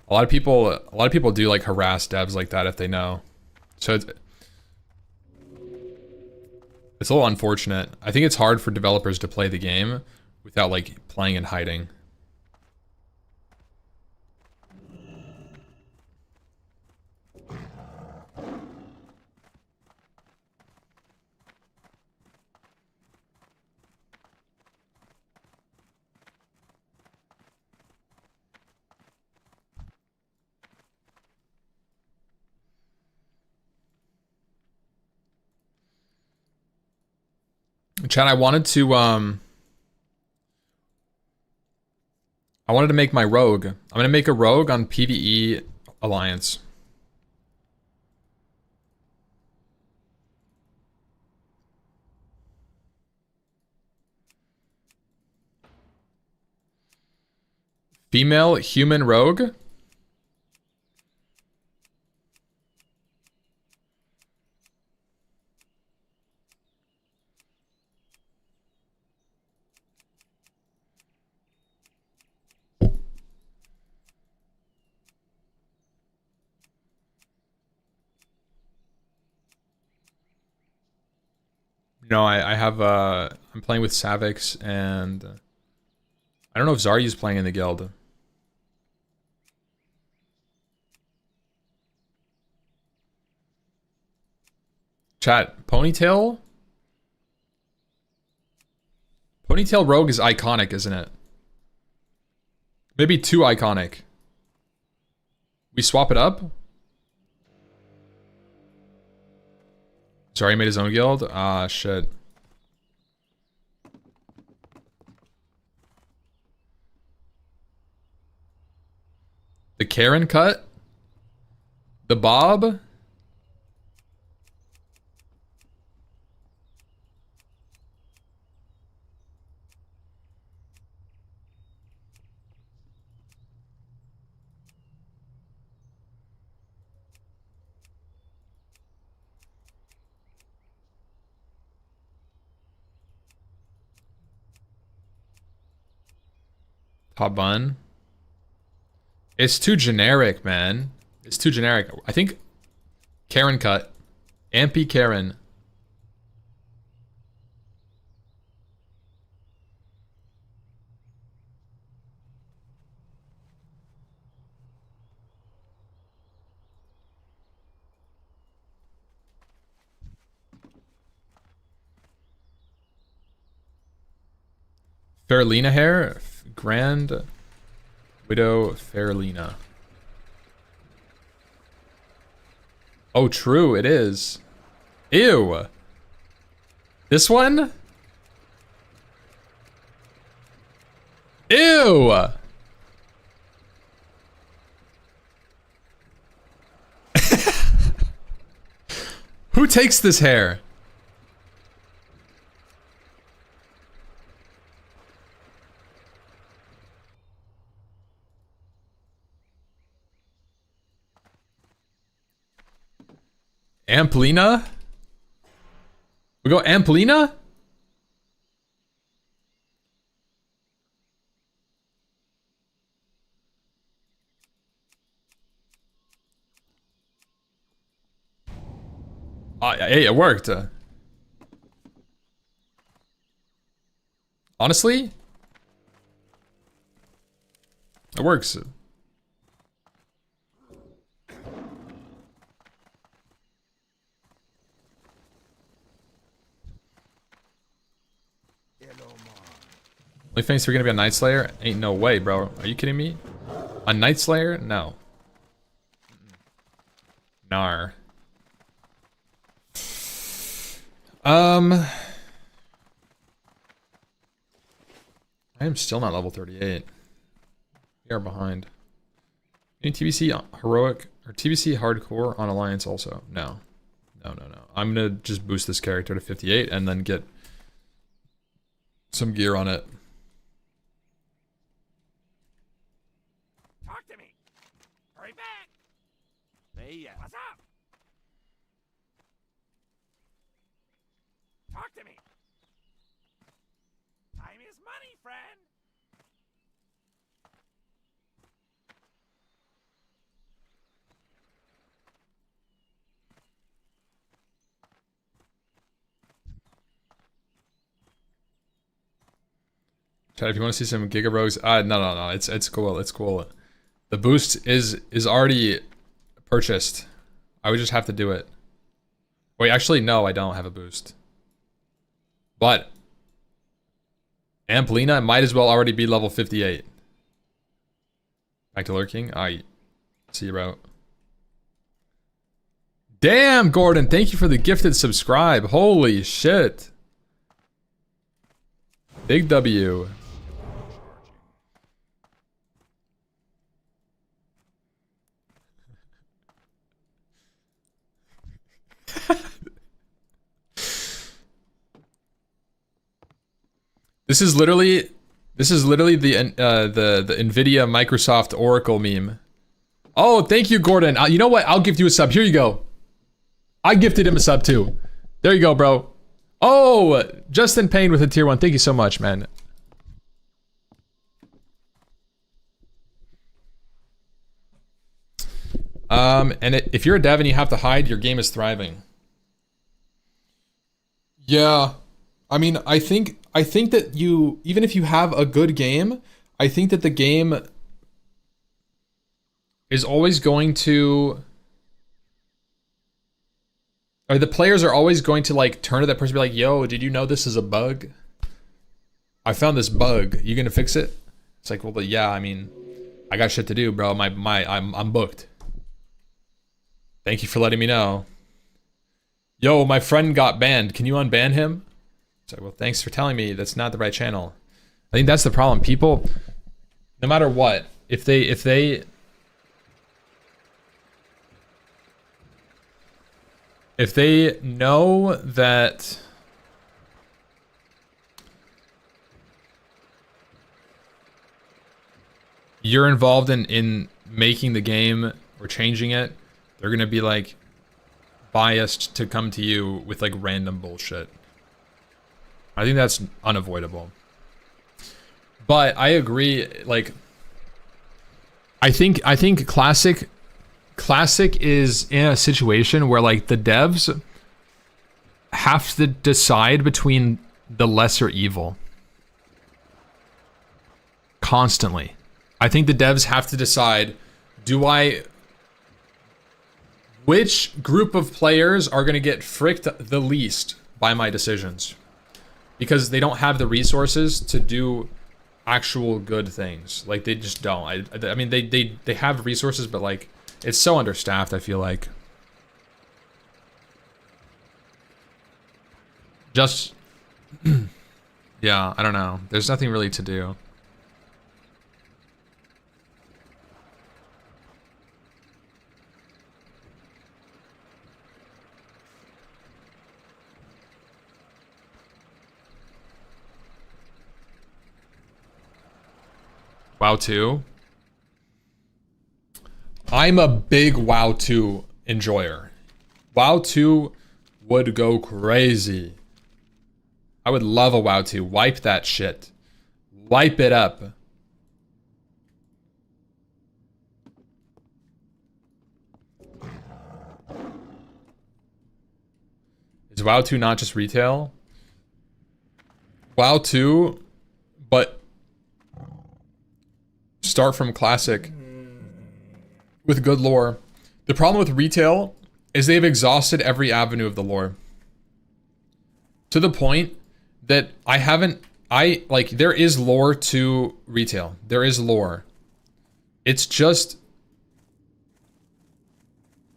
A lot of people do like harass devs like that if they know. So it's a little unfortunate. I think it's hard for developers to play the game without like playing and hiding. Chad, I wanted to make my rogue. I'm gonna make a rogue on PvE Alliance. Female human rogue? No, I have, I'm playing with Savix, and I don't know if Zaryu's playing in the guild. Chat, Ponytail? Ponytail Rogue is iconic, isn't it? Maybe too iconic. We swap it up? Sorry, he made his own guild? Ah, shit. The Karen cut? The Bob? Top bun. It's too generic, man. It's too generic. I think Karen cut. Ampy Karen. Fairlina hair? Grand Widow Fairlina. Oh, true, it is. Ew. This one? Ew. Who takes this hair? Amplina? We go Amplina? Hey, it worked. Honestly, it works. Only thanks we're gonna be a Night Slayer? Ain't no way, bro. Are you kidding me? A Night Slayer? No. Nar. I am still not level 38. We are behind. Any TBC heroic or TBC hardcore on Alliance also? No. No. I'm gonna just boost this character to 58 and then get some gear on it. Talk to me. Hurry back. Hey, what's up? Talk to me. Time is money, friend. Chad, if you want to see some Giga Rogues, no. It's cool. It's cool. The boost is already purchased. I would just have to do it. Wait, actually, no, I don't have a boost. But Amplina might as well already be level 58. Back to lurking. I see you, bro. Damn, Gordon, thank you for the gifted subscribe. Holy shit. Big W. This is literally the Nvidia Microsoft Oracle meme. Oh, thank you, Gordon. You know what? I'll gift you a sub. Here you go. I gifted him a sub too. There you go, bro. Oh, Justin Payne with a tier 1. Thank you so much, man. And if you're a dev and you have to hide, your game is thriving. Yeah. I mean, I think that you, even if you have a good game, I think that the game is always going to, or the players are always going to like turn to that person and be like, yo, did you know this is a bug? I found this bug. You gonna fix it? It's like, well, but yeah, I mean, I got shit to do, bro. I'm booked. Thank you for letting me know. Yo, my friend got banned. Can you unban him? It's like, well, thanks for telling me that's not the right channel. I think that's the problem. People, no matter what, if they know that you're involved in making the game or changing it, they're gonna be like biased to come to you with like random bullshit. I think that's unavoidable. But I agree, like I think Classic is in a situation where like the devs have to decide between the lesser evil constantly. I think the devs have to decide, which group of players are going to get fricked the least by my decisions? Because they don't have the resources to do actual good things. Like, they just don't. I mean, they have resources, but like, it's so understaffed, I feel like. Just, yeah, I don't know. There's nothing really to do. WoW 2. I'm a big WoW 2 enjoyer. WoW 2 would go crazy. I would love a WoW 2. Wipe that shit. Wipe it up. Is WoW 2 not just retail? WoW 2, but start from classic with good lore. The problem with retail is they've exhausted every avenue of the lore. To the point that there is lore to retail. There is lore. It's just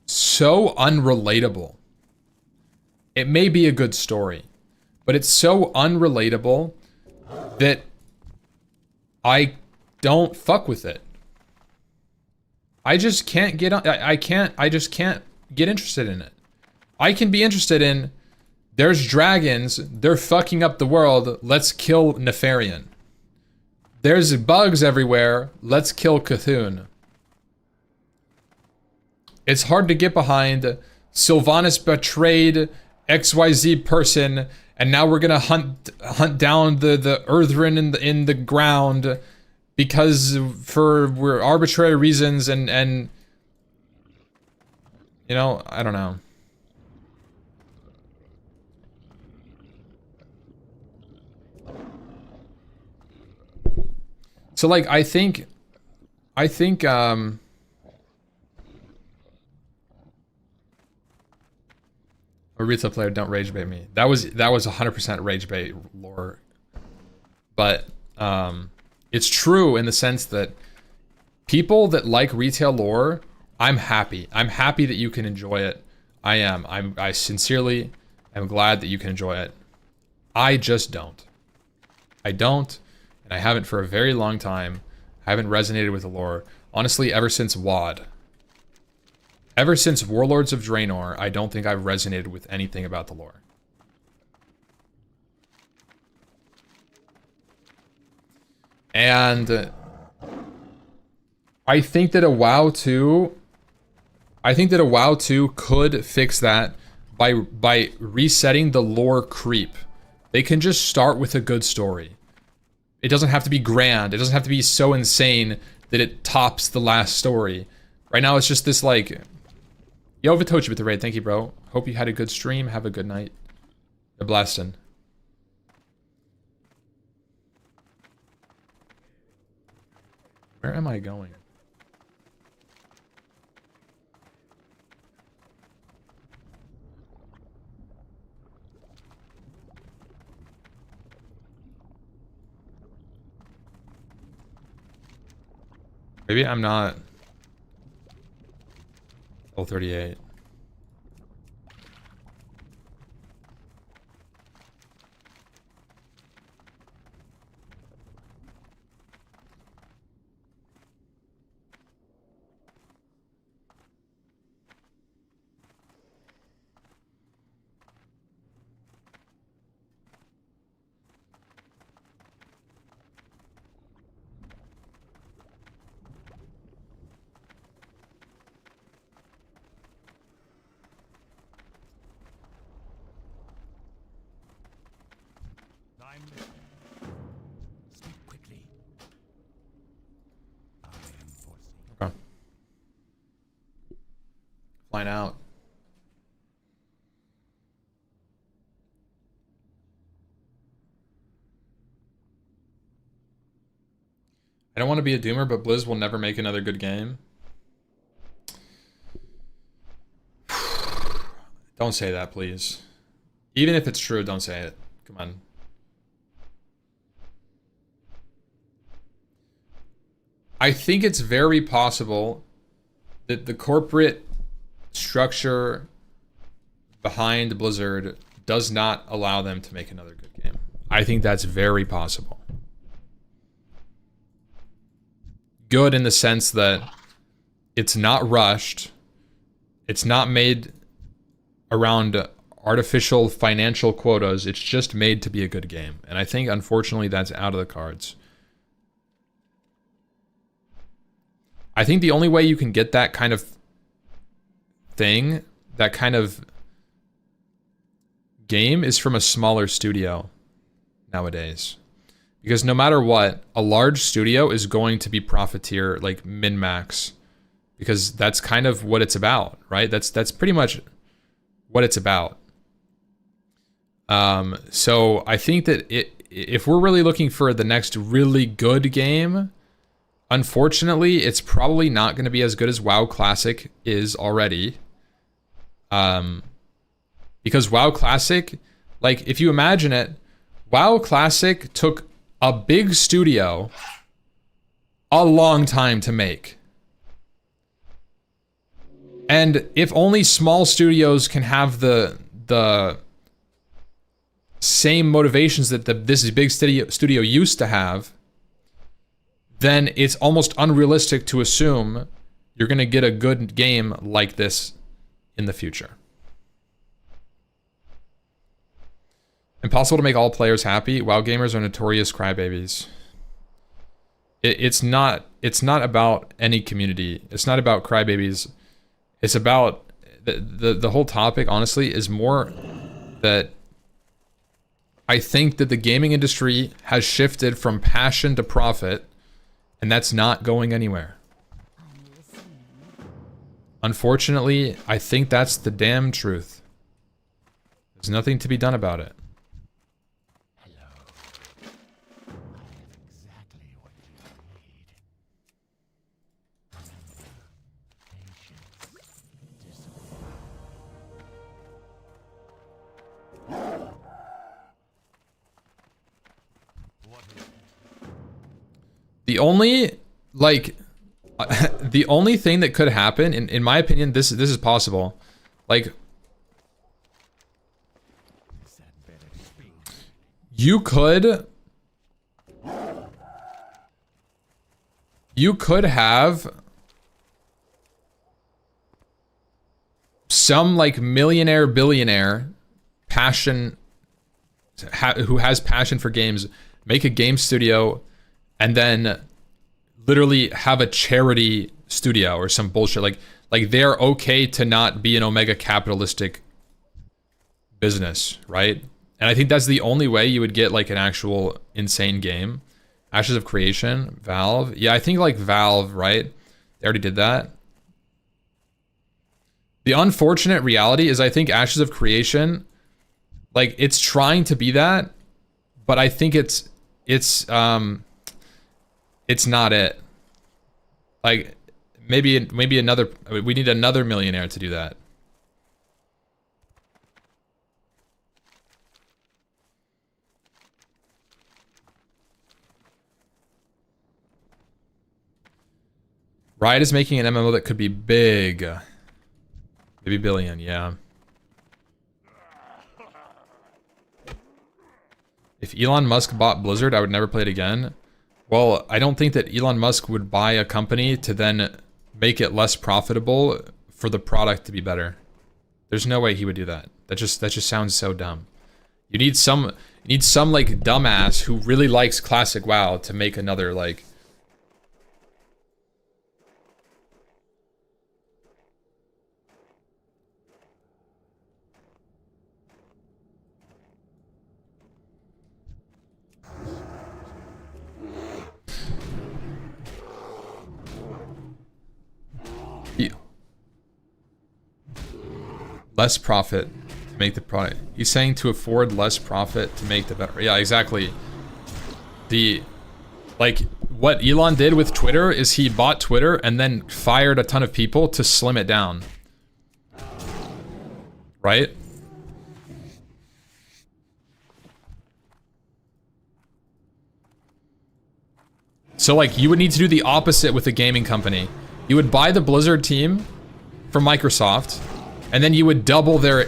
so unrelatable. It may be a good story, but it's so unrelatable that I don't fuck with it. I just can't get on. I just can't get interested in it. I can be interested in, there's dragons, they're fucking up the world, let's kill Nefarian. There's bugs everywhere, let's kill Cthulhu. It's hard to get behind Sylvanas betrayed XYZ person, and now we're gonna hunt down the Earthrin in the ground because we're arbitrary reasons and you know, I don't know. So like I think a retail player, don't rage bait me. That was 100% rage bait lore. But it's true in the sense that people that like retail lore, I'm happy. I'm happy that you can enjoy it. I sincerely am glad that you can enjoy it. I just don't. I don't, and I haven't for a very long time. I haven't resonated with the lore. Honestly, ever since WoD. Ever since Warlords of Draenor, I don't think I've resonated with anything about the lore. And I think that a WoW 2 could fix that by resetting the lore creep. They can just start with a good story. It doesn't have to be grand. It doesn't have to be so insane that it tops the last story. Right now it's just this like, yo, Vitochi with the raid. Thank you, bro. Hope you had a good stream. Have a good night. The blastin'. Where am I going? Maybe I'm not. Level 38. Speak quickly. I am forcing. Okay. Flying out. I don't want to be a doomer, but Blizz will never make another good game. Don't say that, please. Even if it's true, don't say it. Come on. I think it's very possible that the corporate structure behind Blizzard does not allow them to make another good game. I think that's very possible. Good in the sense that it's not rushed. It's not made around artificial financial quotas. It's just made to be a good game. And I think, unfortunately, that's out of the cards. I think the only way you can get that kind of thing, that kind of game, is from a smaller studio nowadays. Because no matter what, a large studio is going to be profiteer, like min-max. Because that's kind of what it's about, right? That's pretty much what it's about. So I think that if we're really looking for the next really good game, unfortunately, it's probably not going to be as good as WoW Classic is already. Because WoW Classic, like, if you imagine it, WoW Classic took a big studio a long time to make. And if only small studios can have the same motivations that this big studio used to have, then it's almost unrealistic to assume you're going to get a good game like this in the future. Impossible to make all players happy. WoW gamers are notorious crybabies. It's not about any community. It's not about crybabies. It's about the whole topic, honestly, is more that I think that the gaming industry has shifted from passion to profit, and that's not going anywhere. Unfortunately, I think that's the damn truth. There's nothing to be done about it. The only, like, the only thing that could happen, in my opinion, this is possible. Like, you could have some, like, millionaire, billionaire passion, who has passion for games, make a game studio, and then literally have a charity studio or some bullshit. Like they're okay to not be an omega capitalistic business, right? And I think that's the only way you would get like an actual insane game. Ashes of Creation, Valve. Yeah, I think like Valve, right? They already did that. The unfortunate reality is I think Ashes of Creation, like, it's trying to be that, but I think it's not it. Like, maybe another, we need another millionaire to do that. Riot is making an MMO that could be big. Maybe billion, yeah. If Elon Musk bought Blizzard, I would never play it again. Well, I don't think that Elon Musk would buy a company to then make it less profitable for the product to be better. There's no way he would do that. That just sounds so dumb. You need some like dumbass who really likes classic WoW to make another like. Less profit to make the product. He's saying to afford less profit to make the better. Yeah, exactly. Like, what Elon did with Twitter is he bought Twitter and then fired a ton of people to slim it down. Right? So, like, you would need to do the opposite with a gaming company. You would buy the Blizzard team from Microsoft, and then you would double their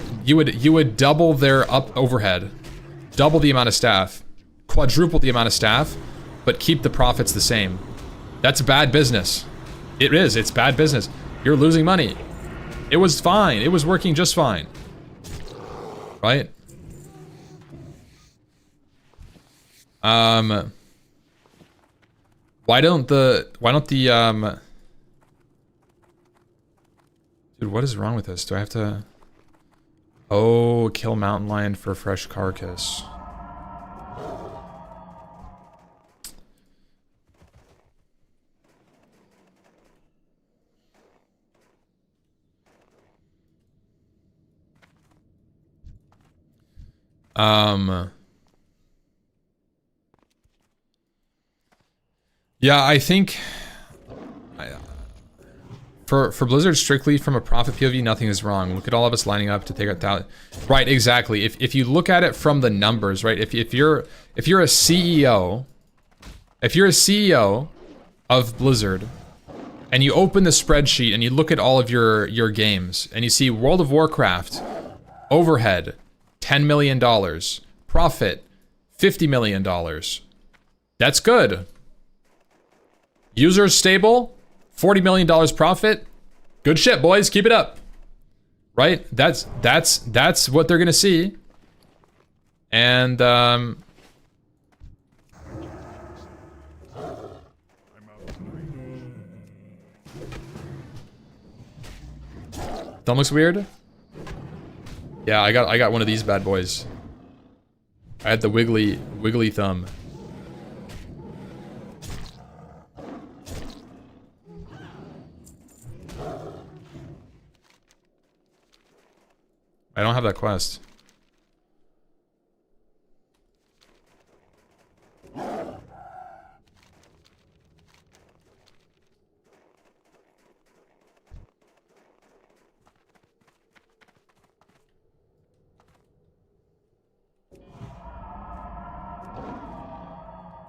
overhead, double the amount of staff, quadruple the amount of staff, but keep the profits the same. That's bad business. It is. It's bad business. You're losing money. It was fine. It was working just fine. Right? Why don't the Dude, what is wrong with this? Do I have to... Oh, kill mountain lion for fresh carcass. Yeah, I think for Blizzard, strictly from a profit POV, nothing is wrong. Look at all of us lining up to take out that. Right, exactly. If you look at it from the numbers, right? If you're a CEO, if you're a CEO of Blizzard, and you open the spreadsheet and you look at all of your games, and you see World of Warcraft overhead $10 million, profit $50 million. That's good. Users stable, $40 million profit. Good shit, boys. Keep it up. Right? That's what they're gonna see. And that looks weird. Yeah, I got one of these bad boys. I had the wiggly thumb. I don't have that quest.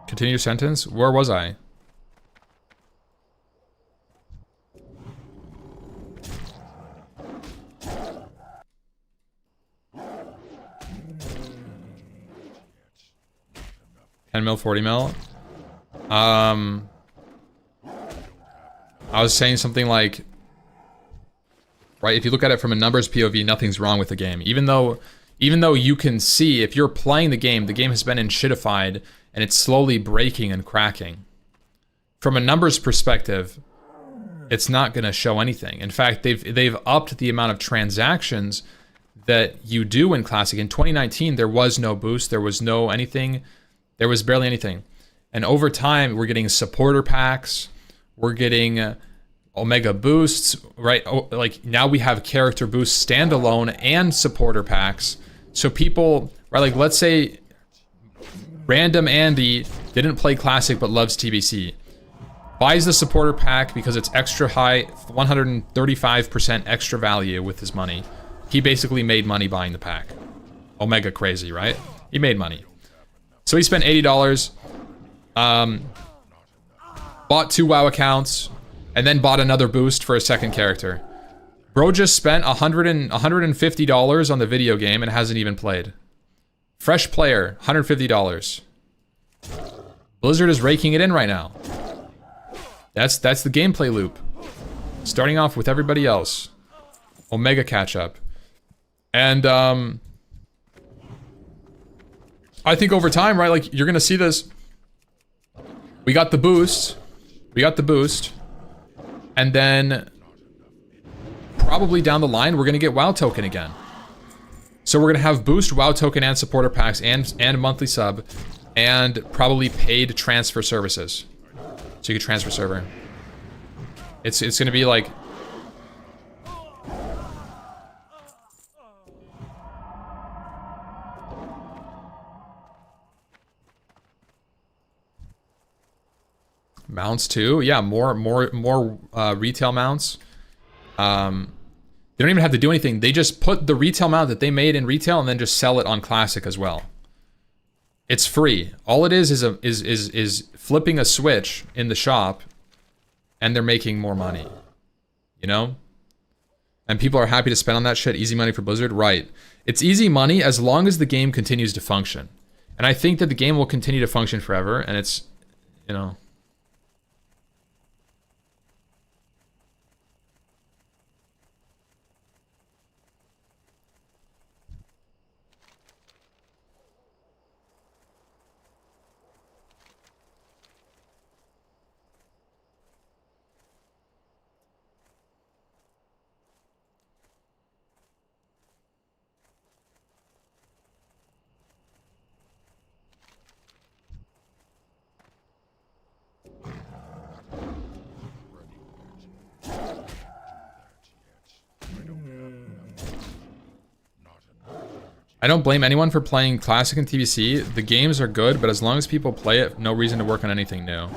Continue your sentence? Where was I? $10 mil, 40 mil. I was saying something like, right, if you look at it from a numbers POV, nothing's wrong with the game. Even though you can see, if you're playing the game has been enshittified and it's slowly breaking and cracking. From a numbers perspective, it's not gonna show anything. In fact, they've upped the amount of transactions that you do in Classic. In 2019, there was no boost, there was no anything. There was barely anything. And over time, we're getting supporter packs. We're getting Omega boosts, right? Oh, like now we have character boosts standalone and supporter packs. So people, right, like let's say random Andy didn't play Classic but loves TBC. Buys the supporter pack because it's extra high, 135% extra value with his money. He basically made money buying the pack. Omega crazy, right? He made money. So he spent $80, bought 2 WoW accounts, and then bought another boost for a second character. Bro just spent $150 on the video game and hasn't even played. Fresh player, $150. Blizzard is raking it in right now. That's the gameplay loop. Starting off with everybody else. Omega catch up. And I think over time, right, like you're gonna see this. We got the boost. And then probably down the line, we're gonna get WoW token again. So we're gonna have boost, WoW token, and supporter packs, and monthly sub, and probably paid transfer services. So you can transfer server. It's gonna be like mounts too. Yeah, more retail mounts. They don't even have to do anything. They just put the retail mount that they made in retail and then just sell it on Classic as well. It's free. All it is flipping a switch in the shop, and they're making more money. You know? And people are happy to spend on that shit. Easy money for Blizzard, right? It's easy money as long as the game continues to function. And I think that the game will continue to function forever. And it's, you know. I don't blame anyone for playing Classic and TBC. The games are good, but as long as people play it, no reason to work on anything new.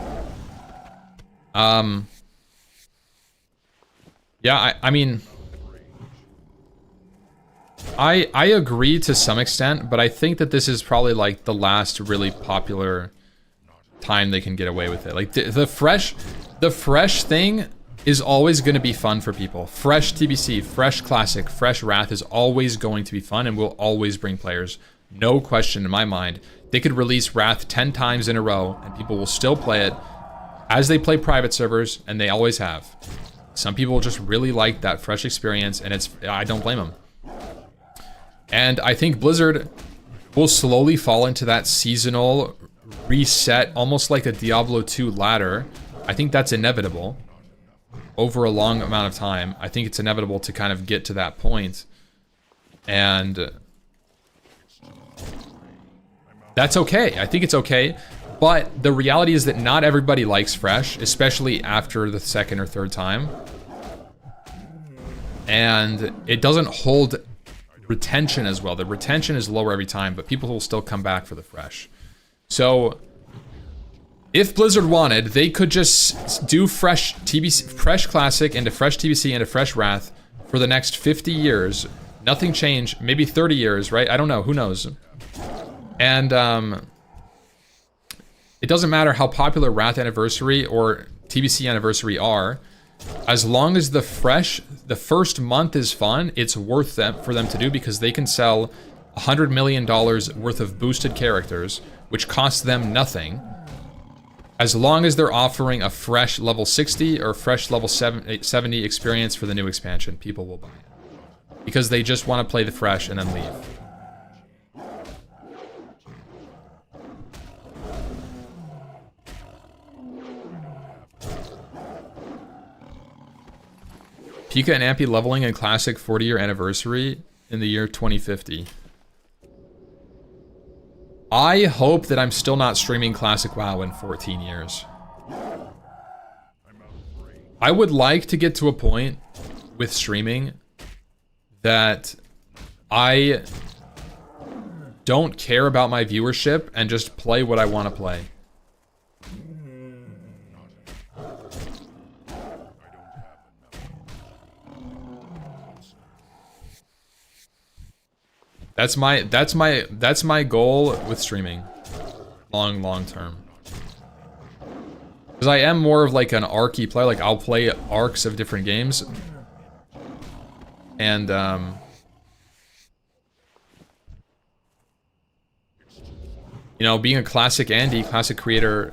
Yeah, I mean... I agree to some extent, but I think that this is probably like the last really popular time they can get away with it. Like the fresh thing is always going to be fun for people. Fresh TBC, fresh Classic, fresh Wrath is always going to be fun and will always bring players. No question in my mind. They could release Wrath 10 times in a row and people will still play it as they play private servers, and they always have. Some people just really like that fresh experience, and I don't blame them. And I think Blizzard will slowly fall into that seasonal reset, almost like a Diablo 2 ladder. I think that's inevitable over a long amount of time. I think it's inevitable to kind of get to that point. And that's okay. I think it's okay. But the reality is that not everybody likes fresh, especially after the second or third time. And it doesn't hold retention as well. The retention is lower every time, but people will still come back for the fresh. So if Blizzard wanted, they could just do fresh TBC, fresh Classic into fresh TBC into fresh Wrath for the next 50 years. Nothing changed, maybe 30 years, right? I don't know, who knows? And it doesn't matter how popular Wrath Anniversary or TBC Anniversary are. As long as the first month is fun, it's worth for them to do, because they can sell $100 million worth of boosted characters, which costs them nothing. As long as they're offering a fresh level 60 or fresh level 70 experience for the new expansion, people will buy it. Because they just want to play the fresh and then leave. Pika and Ampy leveling in Classic 40-year anniversary in the year 2050. I hope that I'm still not streaming Classic WoW in 14 years. I would like to get to a point with streaming that I don't care about my viewership and just play what I want to play. That's my goal with streaming, long term. Because I am more of like an archy player. Like I'll play arcs of different games, and you know, being a classic creator,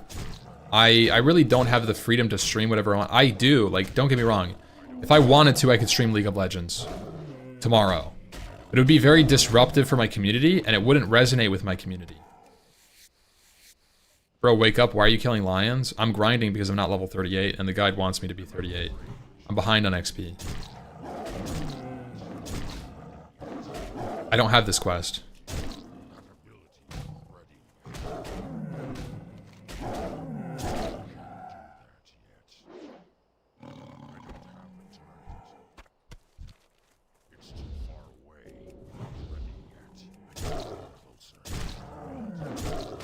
I really don't have the freedom to stream whatever I want. I do, like, don't get me wrong. If I wanted to, I could stream League of Legends tomorrow. But it would be very disruptive for my community, and it wouldn't resonate with my community. Bro, wake up. Why are you killing lions? I'm grinding because I'm not level 38, and the guide wants me to be 38. I'm behind on XP. I don't have this quest.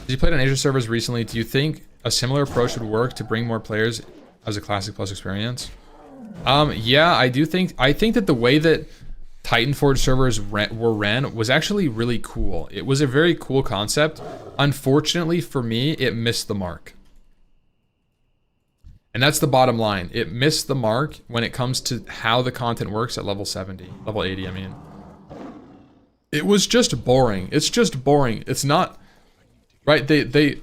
You played on Asia servers recently. Do you think a similar approach would work to bring more players as a Classic Plus experience? Yeah, I think that the way that Titanforge servers were ran was actually really cool. It was a very cool concept. Unfortunately for me, it missed the mark. And that's the bottom line. It missed the mark when it comes to how the content works at level 70, level 80, I mean. It was just boring. It's just boring. It's not... Right, they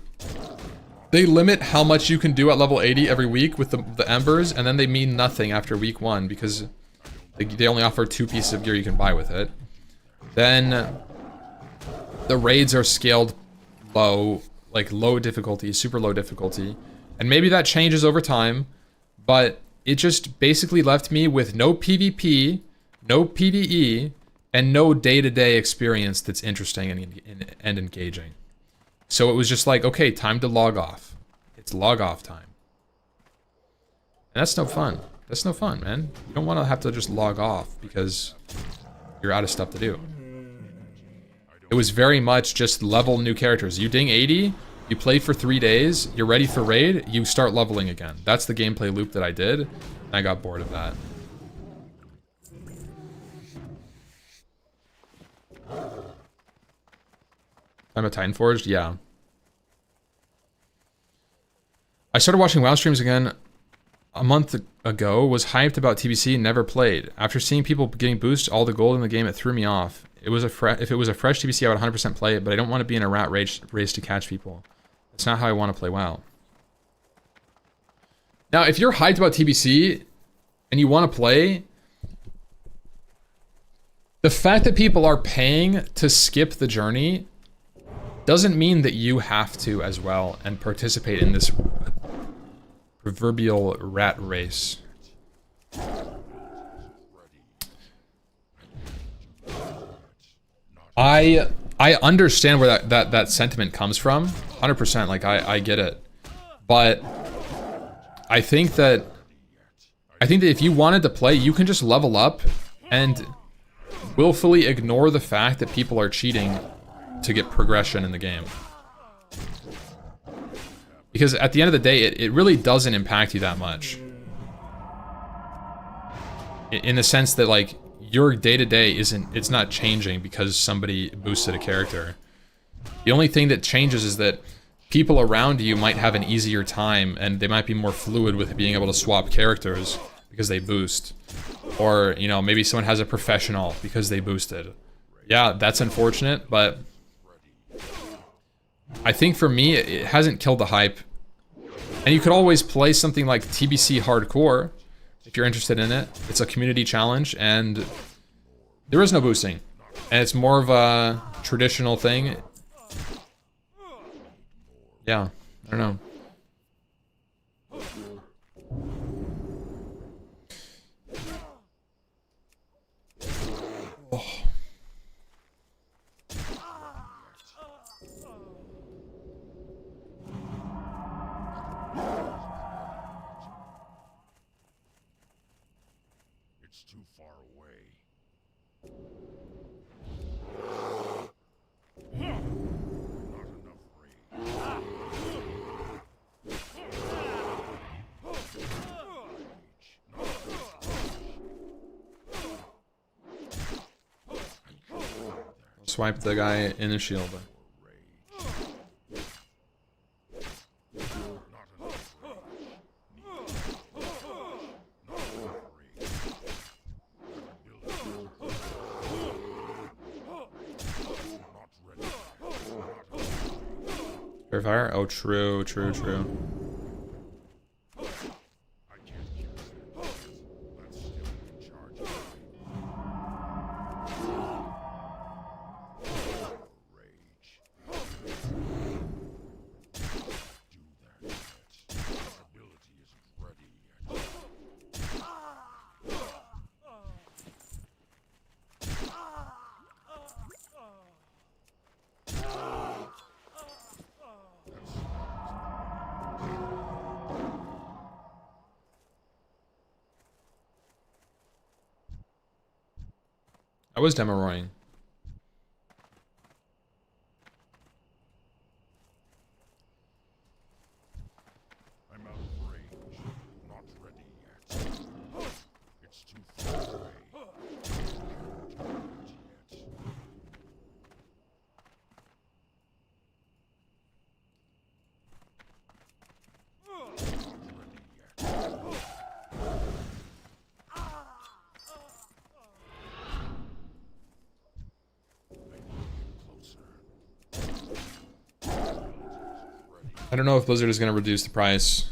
limit how much you can do at level 80 every week with the embers, and then they mean nothing after week 1 because they only offer 2 pieces of gear you can buy with it. Then the raids are scaled low, like low difficulty, super low difficulty, and maybe that changes over time, but it just basically left me with no PvP, no PvE, and no day-to-day experience that's interesting and engaging. So it was just like, okay, time to log off. It's log off time. And that's no fun. That's no fun, man. You don't want to have to just log off because you're out of stuff to do. It was very much just level new characters. You ding 80, you play for 3 days, you're ready for raid, you start leveling again. That's the gameplay loop that I did, and I got bored of that. I'm a Titanforged? Yeah. I started watching WoW streams again a month ago, was hyped about TBC, never played. After seeing people getting boosts all the gold in the game, it threw me off. If it was a fresh TBC, I would 100% play it, but I don't want to be in a rat race to catch people. It's not how I want to play WoW. Now, if you're hyped about TBC and you want to play, the fact that people are paying to skip the journey doesn't mean that you have to as well and participate in this proverbial rat race. I understand where that sentiment comes from, 100%. Like I get it, but I think that if you wanted to play, you can just level up and willfully ignore the fact that people are cheating to get progression in the game. Because at the end of the day, it really doesn't impact you that much. In the sense that, like, your day-to-day it's not changing because somebody boosted a character. The only thing that changes is that people around you might have an easier time and they might be more fluid with being able to swap characters because they boost. Or, you know, maybe someone has a professional because they boosted. Yeah, that's unfortunate, but I think for me, it hasn't killed the hype. And you could always play something like TBC Hardcore if you're interested in it. It's a community challenge, and there is no boosting. And it's more of a traditional thing. Yeah, I don't know. Oh. It's too far away. Not enough rage. Swipe the guy in the shield. Fire? Oh, true. I was demoing. I'm out of range. Not ready yet. It's too far away. I don't know if Blizzard is going to reduce the price.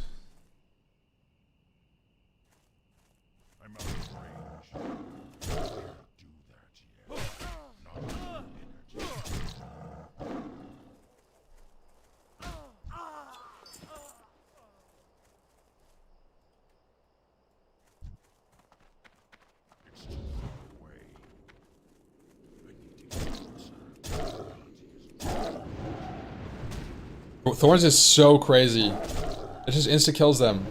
I'm out of range. Can't do that yet. Not enough energy. It's too far away. I need to get closer. Thorns is so crazy. It just insta-kills them.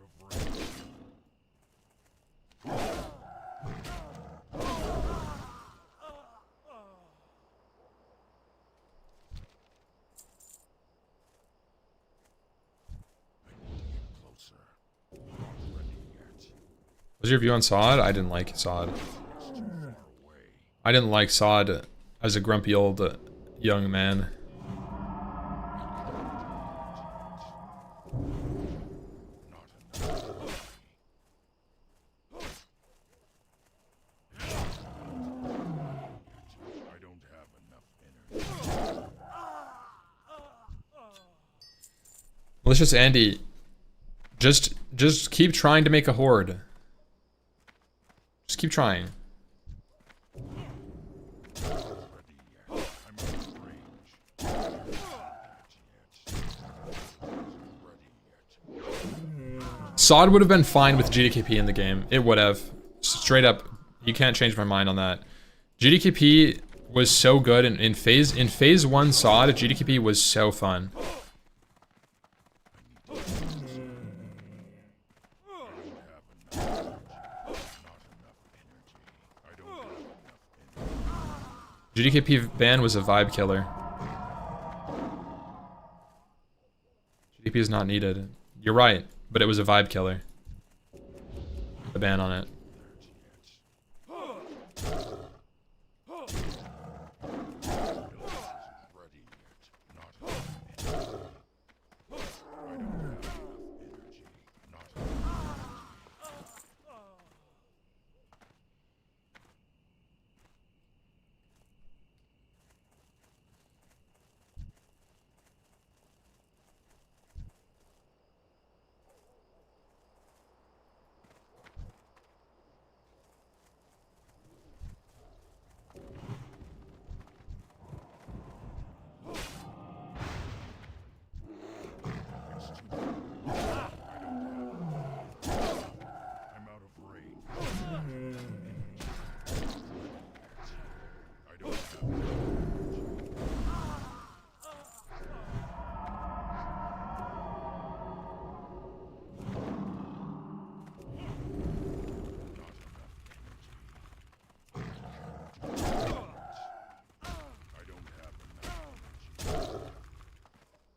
of range. What's your view on Sod? I didn't like Sod. I didn't like Sod as a grumpy old young man. Malicious Andy, just keep trying to make a horde. Just keep trying. Sod would have been fine with GDKP in the game. It would have. Straight up, you can't change my mind on that. GDKP was so good in phase 1 Sod, GDKP was so fun. GDKP ban was a vibe killer. GDKP is not needed. You're right, but it was a vibe killer. The ban on it.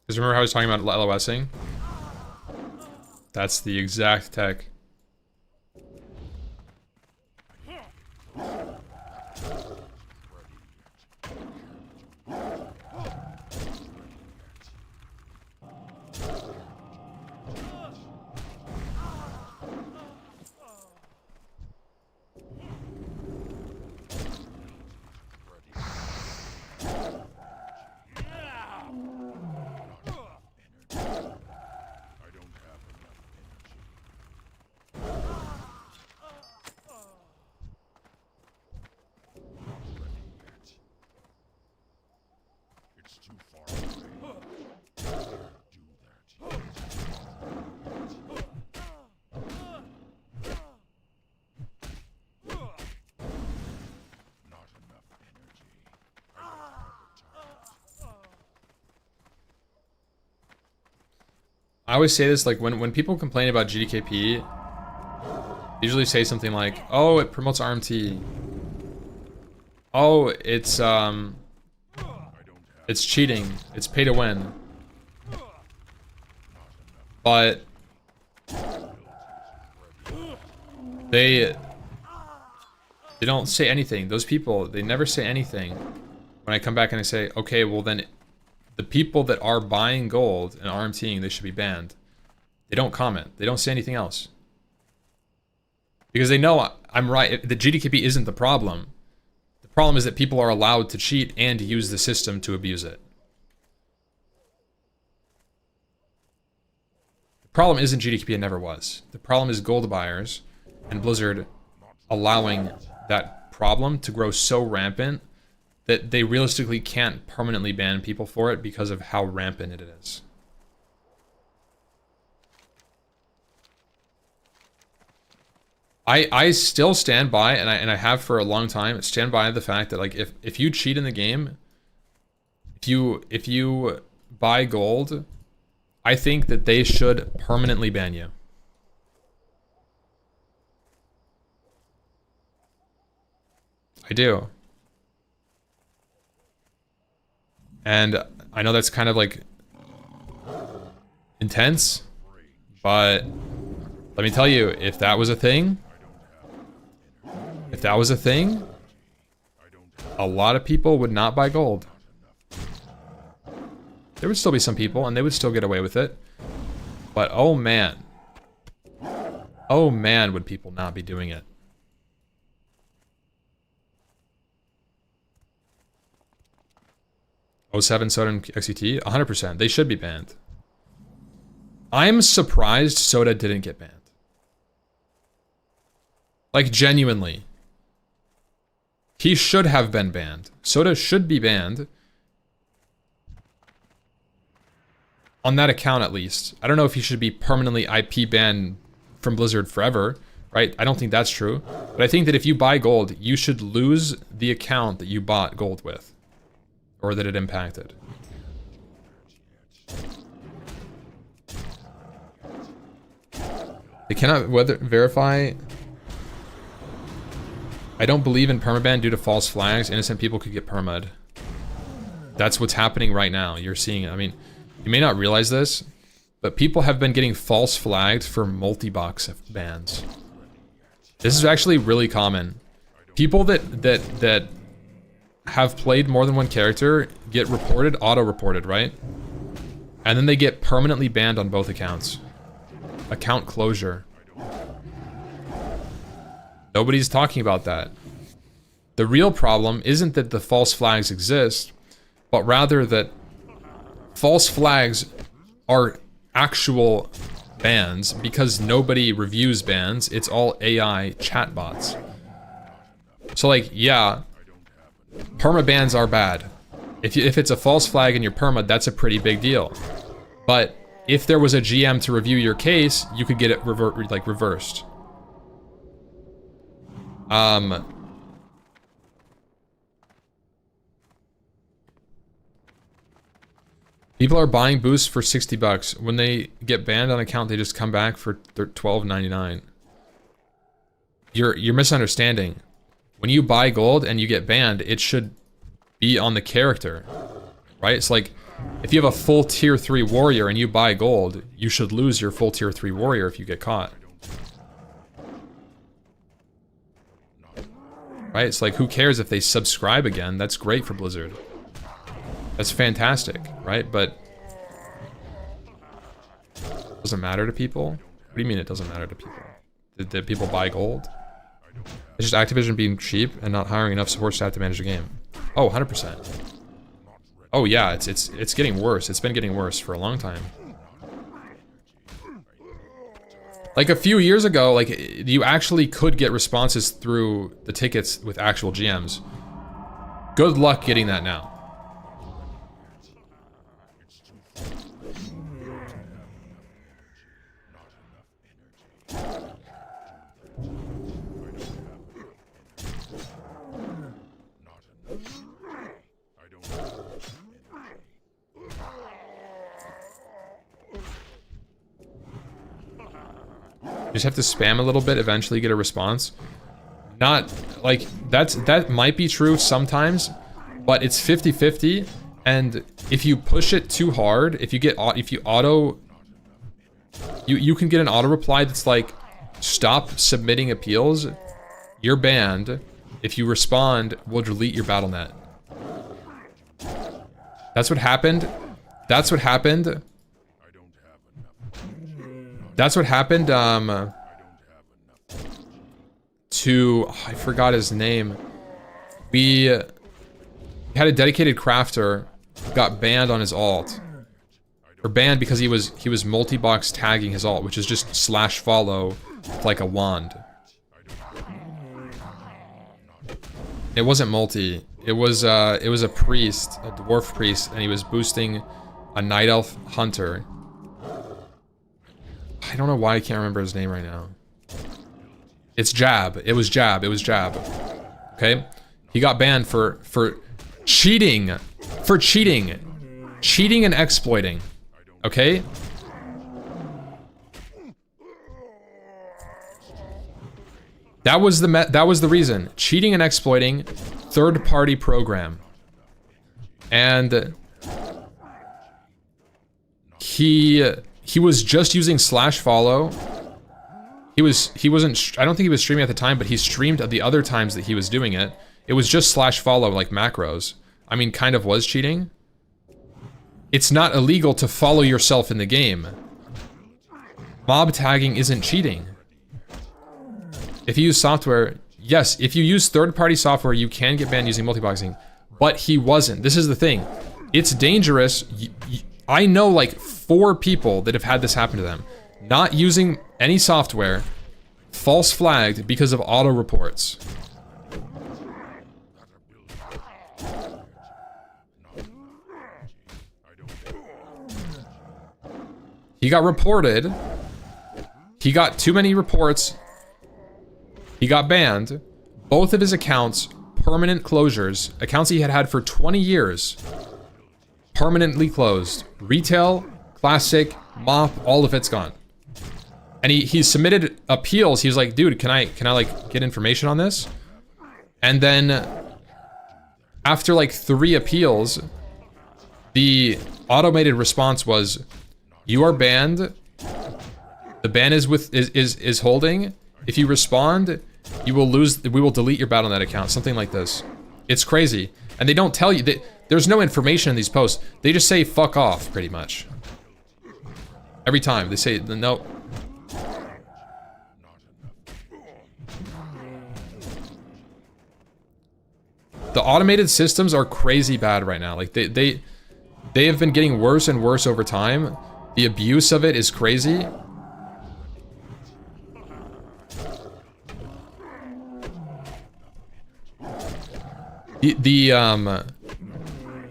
Because remember how I was talking about LOSing? That's the exact tech. I always say this, like, when people complain about GDKP, they usually say something like, oh, it promotes RMT. Oh, it's cheating. It's pay to win. But they don't say anything. Those people, they never say anything. When I come back and I say, okay, well then the people that are buying gold and RMTing, they should be banned. They don't comment. They don't say anything else. Because they know I'm right. The GDKP isn't the problem. The problem is that people are allowed to cheat and use the system to abuse it. The problem isn't GDKP, it never was. The problem is gold buyers and Blizzard allowing that problem to grow so rampant that they realistically can't permanently ban people for it because of how rampant it is. I still stand by, and I have for a long time, stand by the fact that, like, if you cheat in the game, if you buy gold, I think that they should permanently ban you. I do. And I know that's kind of like intense, but let me tell you, if that was a thing, a lot of people would not buy gold. There would still be some people, and they would still get away with it. But oh man, would people not be doing it. '07 Soda and XCT, 100%. They should be banned. I'm surprised Soda didn't get banned. Like, genuinely. He should have been banned. Soda should be banned. On that account, at least. I don't know if he should be permanently IP banned from Blizzard forever, right? I don't think that's true. But I think that if you buy gold, you should lose the account that you bought gold with. Or that it impacted. They cannot verify... I don't believe in permaban due to false flags. Innocent people could get perma'd. That's what's happening right now. You're seeing it. I mean, you may not realize this, but people have been getting false flagged for multi-box bans. This is actually really common. People that have played more than one character get reported, auto-reported, right? And then they get permanently banned on both accounts. Account closure. Nobody's talking about that. The real problem isn't that the false flags exist, but rather that false flags are actual bans because nobody reviews bans. It's all AI chatbots. So like, yeah, perma bans are bad. If it's a false flag in your perma, that's a pretty big deal. But if there was a GM to review your case, you could get it reversed. People are buying boosts for 60 bucks. When they get banned on account, they just come back for $12.99. You're misunderstanding. When you buy gold and you get banned, it should be on the character, right? It's like, if you have a full tier 3 warrior and you buy gold, you should lose your full tier 3 warrior if you get caught. Right? It's like, who cares if they subscribe again? That's great for Blizzard. That's fantastic, right? But it doesn't matter to people? What do you mean it doesn't matter to people? Did people buy gold? It's just Activision being cheap and not hiring enough support staff to manage the game. Oh, 100%. Oh yeah, it's getting worse. It's been getting worse for a long time. Like a few years ago, like you actually could get responses through the tickets with actual GMs. Good luck getting that now. You just have to spam a little bit, eventually get a response. Not, like, that might be true sometimes, but it's 50-50, and if you push it too hard, if you can get an auto reply that's like, stop submitting appeals, you're banned. If you respond, we'll delete your BattleNet. That's what happened. That's what happened. That's what happened, to, I forgot his name. We had a dedicated crafter who got banned on his alt. Or banned because he was multi-box tagging his alt, which is just /follow like a wand. It wasn't multi. It was a priest, a dwarf priest, and he was boosting a night elf hunter. I don't know why I can't remember his name right now. It's Jab. It was Jab. It was Jab. Okay? He got banned for cheating. For cheating. Cheating and exploiting. Okay? That was the reason. Cheating and exploiting third-party program. And he was just using /follow. He wasn't, I don't think he was streaming at the time, but he streamed at the other times that he was doing it. It was just /follow, like macros. I mean, kind of was cheating. It's not illegal to follow yourself in the game. Mob tagging isn't cheating. If you use software, yes, if you use third-party software, you can get banned using multiboxing. But he wasn't. This is the thing. It's dangerous. I know like 4 people that have had this happen to them. Not using any software, false flagged because of auto reports. He got reported. He got too many reports. He got banned. Both of his accounts, permanent closures. Accounts he had had for 20 years. Permanently closed. Retail, classic, mop, all of it's gone. And he submitted appeals. He was like, dude, can I like get information on this? And then after like 3 appeals, the automated response was, you are banned. The ban is holding. If you respond, you will lose. We will delete your bat on that account. Something like this. It's crazy. And they don't tell you that there's no information in these posts. They just say fuck off, pretty much. Every time they say no. The automated systems are crazy bad right now. Like they have been getting worse and worse over time. The abuse of it is crazy.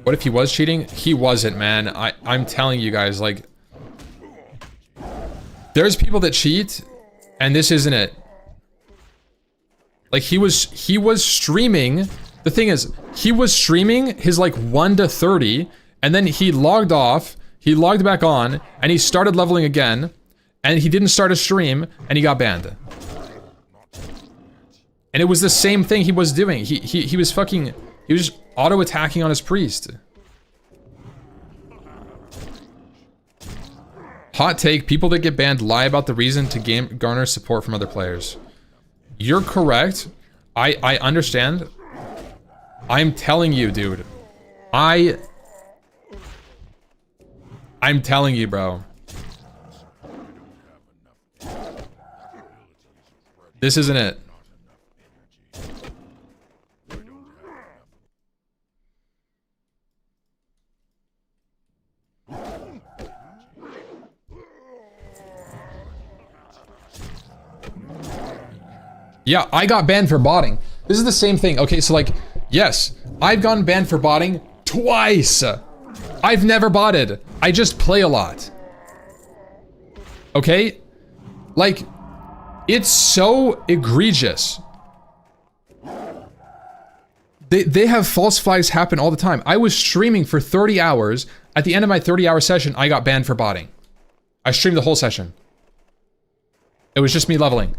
What if he was cheating? He wasn't, man. I'm telling you guys, like, there's people that cheat, and this isn't it. Like, he was streaming. The thing is, he was streaming his like 1 to 30, and then he logged off. He logged back on, and he started leveling again, and he didn't start a stream, and he got banned. And it was the same thing he was doing. He was fucking, he was just auto-attacking on his priest. Hot take, people that get banned lie about the reason to garner support from other players. You're correct. I understand. I'm telling you, dude. I'm telling you, bro. This isn't it. Yeah, I got banned for botting. This is the same thing. Okay, so like, yes, I've gotten banned for botting twice. I've never botted. I just play a lot. Okay? Like, it's so egregious. They have false flags happen all the time. I was streaming for 30 hours. At the end of my 30-hour session, I got banned for botting. I streamed the whole session. It was just me leveling.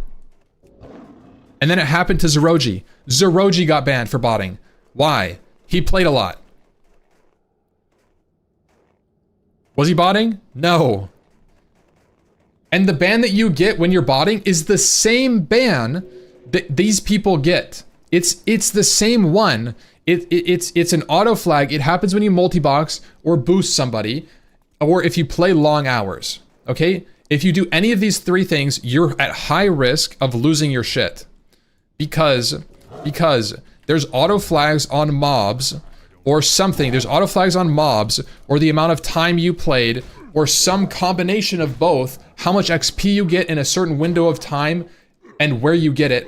And then it happened to Zeroji. Zeroji got banned for botting. Why? He played a lot. Was he botting? No. And the ban that you get when you're botting is the same ban that these people get. It's the same one. It's an auto flag. It happens when you multi-box or boost somebody, or if you play long hours. Okay? If you do any of these 3 things, you're at high risk of losing your shit. Because there's auto flags on mobs or something. There's auto flags on mobs or the amount of time you played or some combination of both. How much XP you get in a certain window of time and where you get it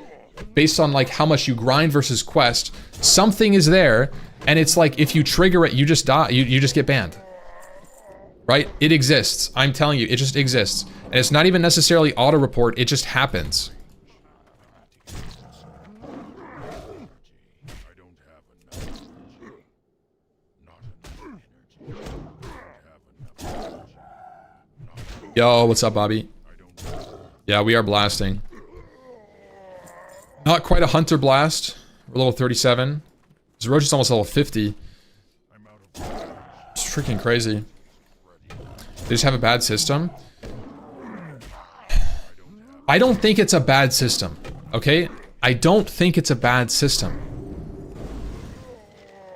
based on like how much you grind versus quest. Something is there, and it's like if you trigger it, you just die. You just get banned. Right? It exists. I'm telling you, it just exists. And it's not even necessarily auto report, it just happens. Yo, what's up, Bobby? Yeah, we are blasting. Not quite a Hunter Blast. We're level 37. Zeroge is almost level 50. It's freaking crazy. They just have a bad system. I don't think it's a bad system, okay? I don't think it's a bad system.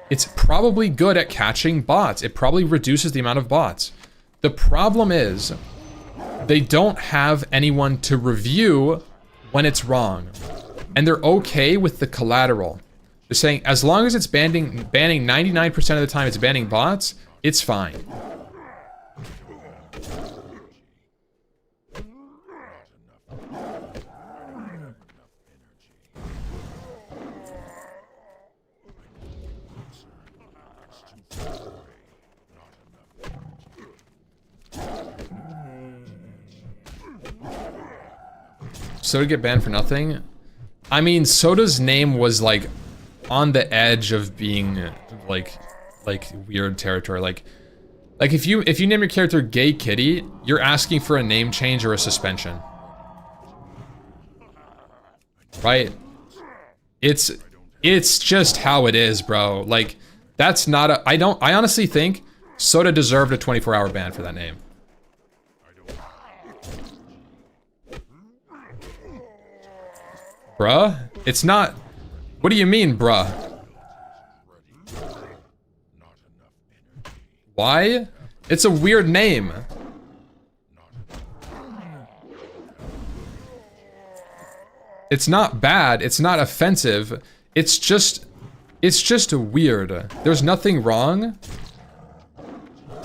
It's probably good at catching bots. It probably reduces the amount of bots. The problem is, they don't have anyone to review when it's wrong. And they're okay with the collateral. They're saying, as long as it's banning 99% of the time it's banning bots, it's fine. Soda get banned for nothing? I mean, Soda's name was like on the edge of being like weird territory. Like if you name your character Gay Kitty, you're asking for a name change or a suspension. Right? It's just how it is, bro. Like that's not a I honestly think Soda deserved a 24-hour ban for that name. Bruh? It's not... What do you mean, bruh? Why? It's a weird name. It's not bad. It's not offensive. It's just weird. There's nothing wrong.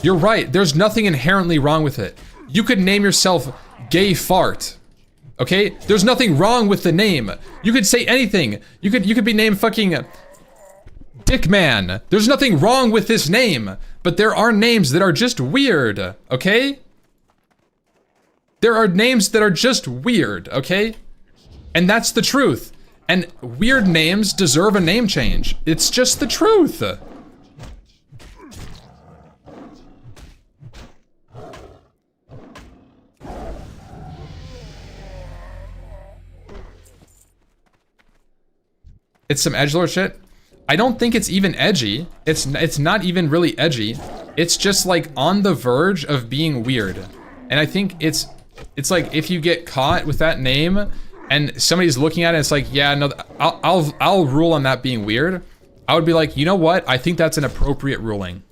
You're right. There's nothing inherently wrong with it. You could name yourself Gay Fart. Okay? There's nothing wrong with the name. You could say anything. You could be named fucking Dickman. There's nothing wrong with this name. But there are names that are just weird. Okay? There are names that are just weird. Okay? And that's the truth. And weird names deserve a name change. It's just the truth. It's some edgelord shit. I don't think it's even edgy. It's not even really edgy. It's just like on the verge of being weird. And I think it's like if you get caught with that name and somebody's looking at it, it's like, yeah, no, I'll rule on that being weird. I would be like, you know what? I think that's an appropriate ruling.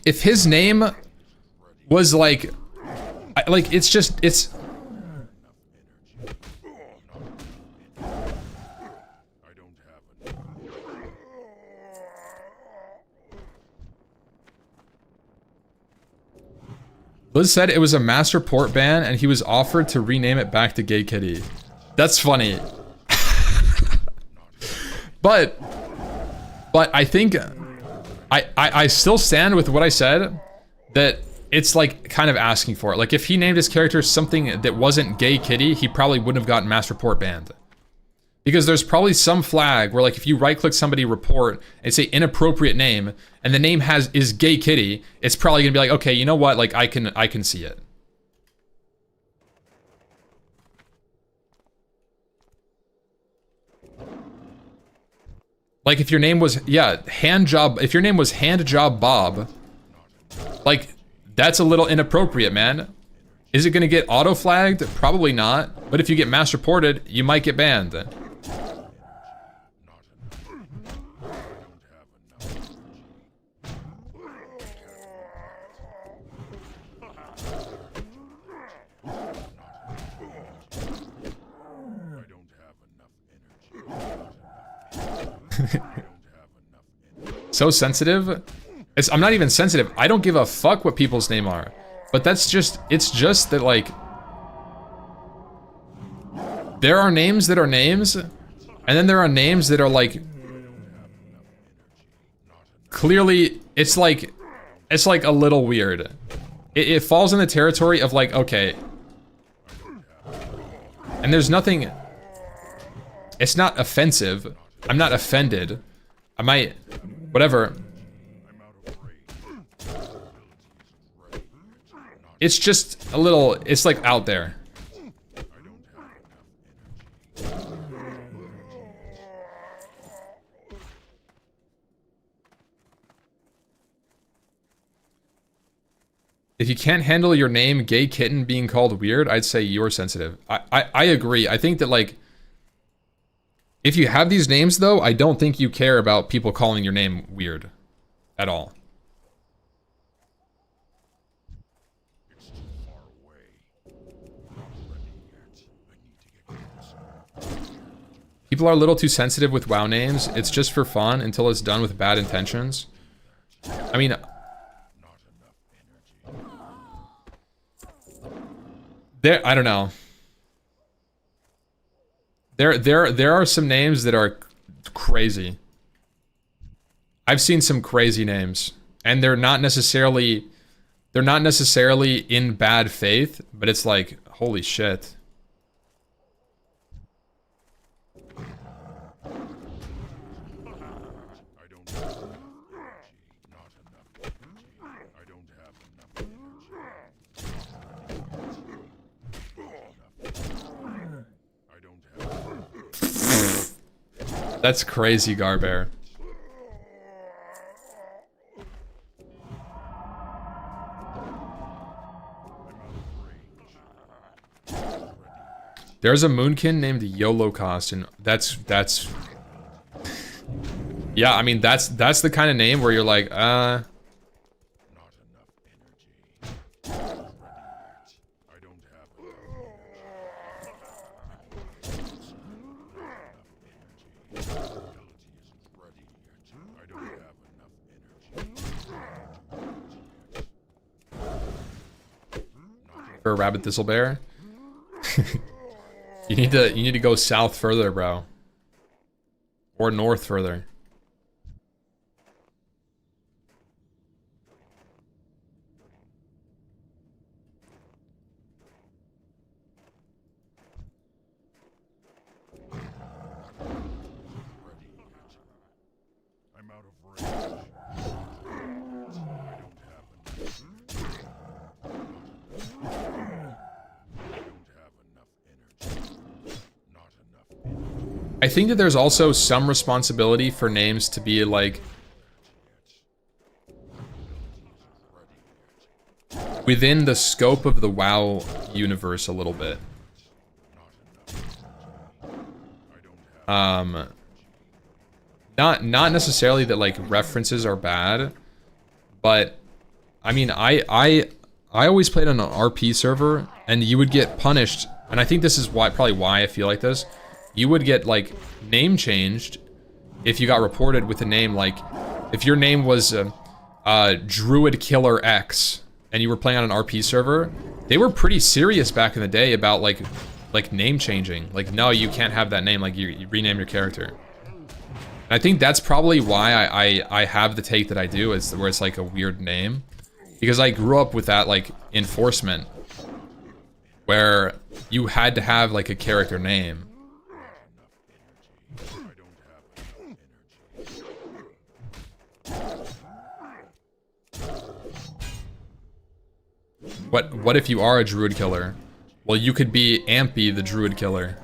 If his name was like it's Liz said it was a master port ban and he was offered to rename it back to Gay Kitty. That's funny. But I think I still stand with what I said, that it's like kind of asking for it. Like if he named his character something that wasn't Gay Kitty, he probably wouldn't have gotten master port banned. Because there's probably some flag where like if you right click somebody report and say inappropriate name and the name is Gay Kitty, it's probably gonna be like, okay, you know what? Like I can see it. Like if your name was, yeah, if your name was Handjob Bob, like that's a little inappropriate, man. Is it gonna get auto flagged? Probably not. But if you get master ported, you might get banned. So sensitive. I'm not even sensitive. I don't give a fuck what people's name are. But it's just that like there are names that are names, and then there are names that are like clearly it's like a little weird. It falls in the territory of like, okay. And there's nothing, it's not offensive. I'm not offended. I might, whatever. It's just a little, it's like out there. If you can't handle your name gay kitten being called weird, I'd say you're sensitive. I agree. I think that like if you have these names though, I don't think you care about people calling your name weird at all. It's too far away. Not ready yet. I need to get closer. People are a little too sensitive with WoW names. It's just for fun until it's done with bad intentions. I mean, Not enough energy. I don't know. There are some names that are crazy. I've seen some crazy names, and they're not necessarily in bad faith, but it's like, holy shit. I don't have enough energy. Not enough energy. I don't have enough energy. I don't have. That's crazy, Garbear. There's a Moonkin named YOLO Cost, and that's yeah, I mean that's the kind of name where you're like, Not enough energy. Ready yet. I don't have enough energy. Ability isn't ready yet. I don't have enough energy. for a rabbit thistlebear. You need to go south further, bro. Or north further. Ready yet. I'm out of range. I don't have enough. I don't have enough energy. Not enough energy. I think that there's also some responsibility for names to be like within the scope of the WoW universe a little bit. Not necessarily that like references are bad, but I mean I always played on an RP server and you would get punished, and I think this is probably why I feel like this. You would get like name changed if you got reported with a name like if your name was Druid Killer X and you were playing on an RP server. They were pretty serious back in the day about like name changing. Like, no, you can't have that name. Like, you rename your character. And I think that's probably why I have the take that I do, is where it's like a weird name, because I grew up with that like enforcement where you had to have like a character name. What if you are a Druid Killer? Well, you could be Ampy the Druid Killer.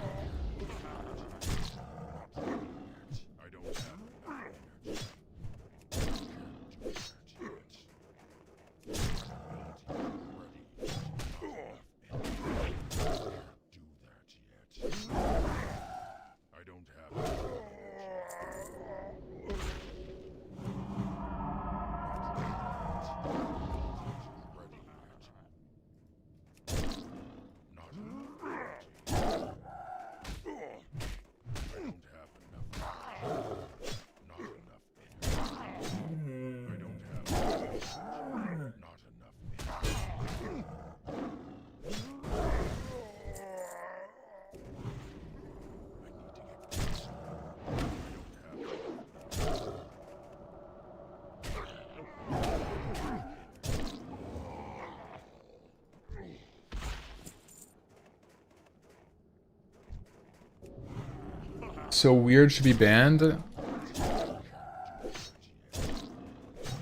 So weird should be banned?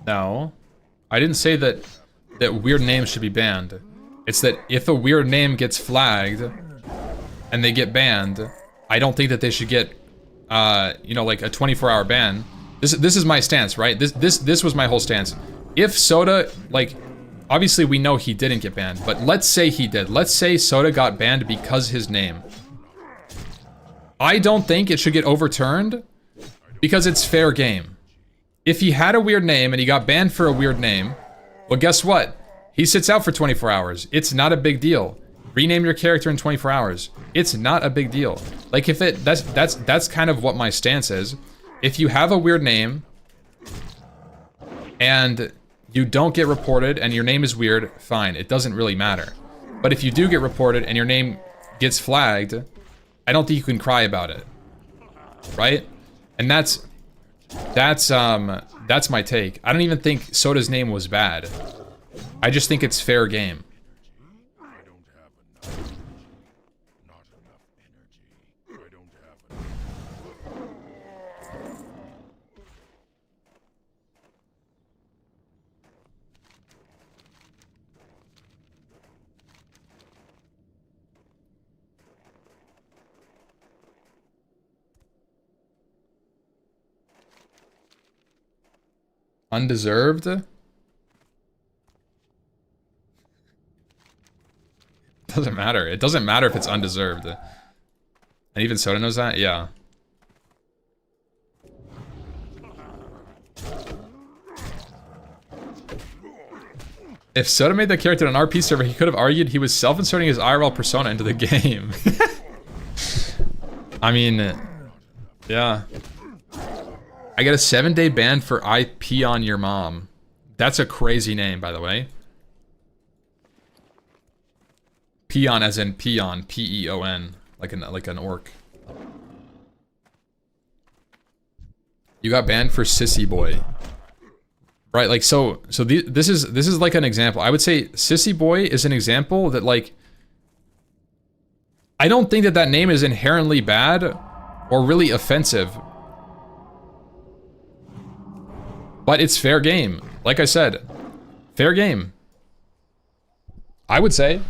No. I didn't say that weird names should be banned. It's that if a weird name gets flagged and they get banned, I don't think that they should get you know, like a 24-hour ban. This is my stance, right? This was my whole stance. If Soda, like, obviously we know he didn't get banned, but let's say he did. Let's say Soda got banned because his name. I don't think it should get overturned because it's fair game. If he had a weird name and he got banned for a weird name, well, guess what? He sits out for 24 hours. It's not a big deal. Rename your character in 24 hours. It's not a big deal. Like if it, that's kind of what my stance is. If you have a weird name and you don't get reported and your name is weird, fine, it doesn't really matter. But if you do get reported and your name gets flagged, I don't think you can cry about it, right? And that's my take. I don't even think Soda's name was bad. I just think it's fair game. I don't have enough energy. Not enough energy. I don't have enough. Undeserved? Doesn't matter. It doesn't matter if it's undeserved. And even Soda knows that? Yeah. If Soda made that character on an RP server, he could have argued he was self-inserting his IRL persona into the game. I mean, yeah. I got a 7-day ban for I pee on your mom. That's a crazy name, by the way. Peon as in peon, P-E-O-N, like an orc. You got banned for Sissy Boy. Right, like this is like an example. I would say Sissy Boy is an example that like I don't think that name is inherently bad or really offensive. But it's fair game. Like I said, fair game. I would say.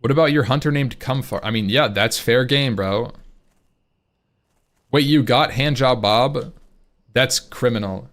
What about your hunter named Comfar? I mean, yeah, that's fair game, bro. Wait, you got Handjob Bob? That's criminal.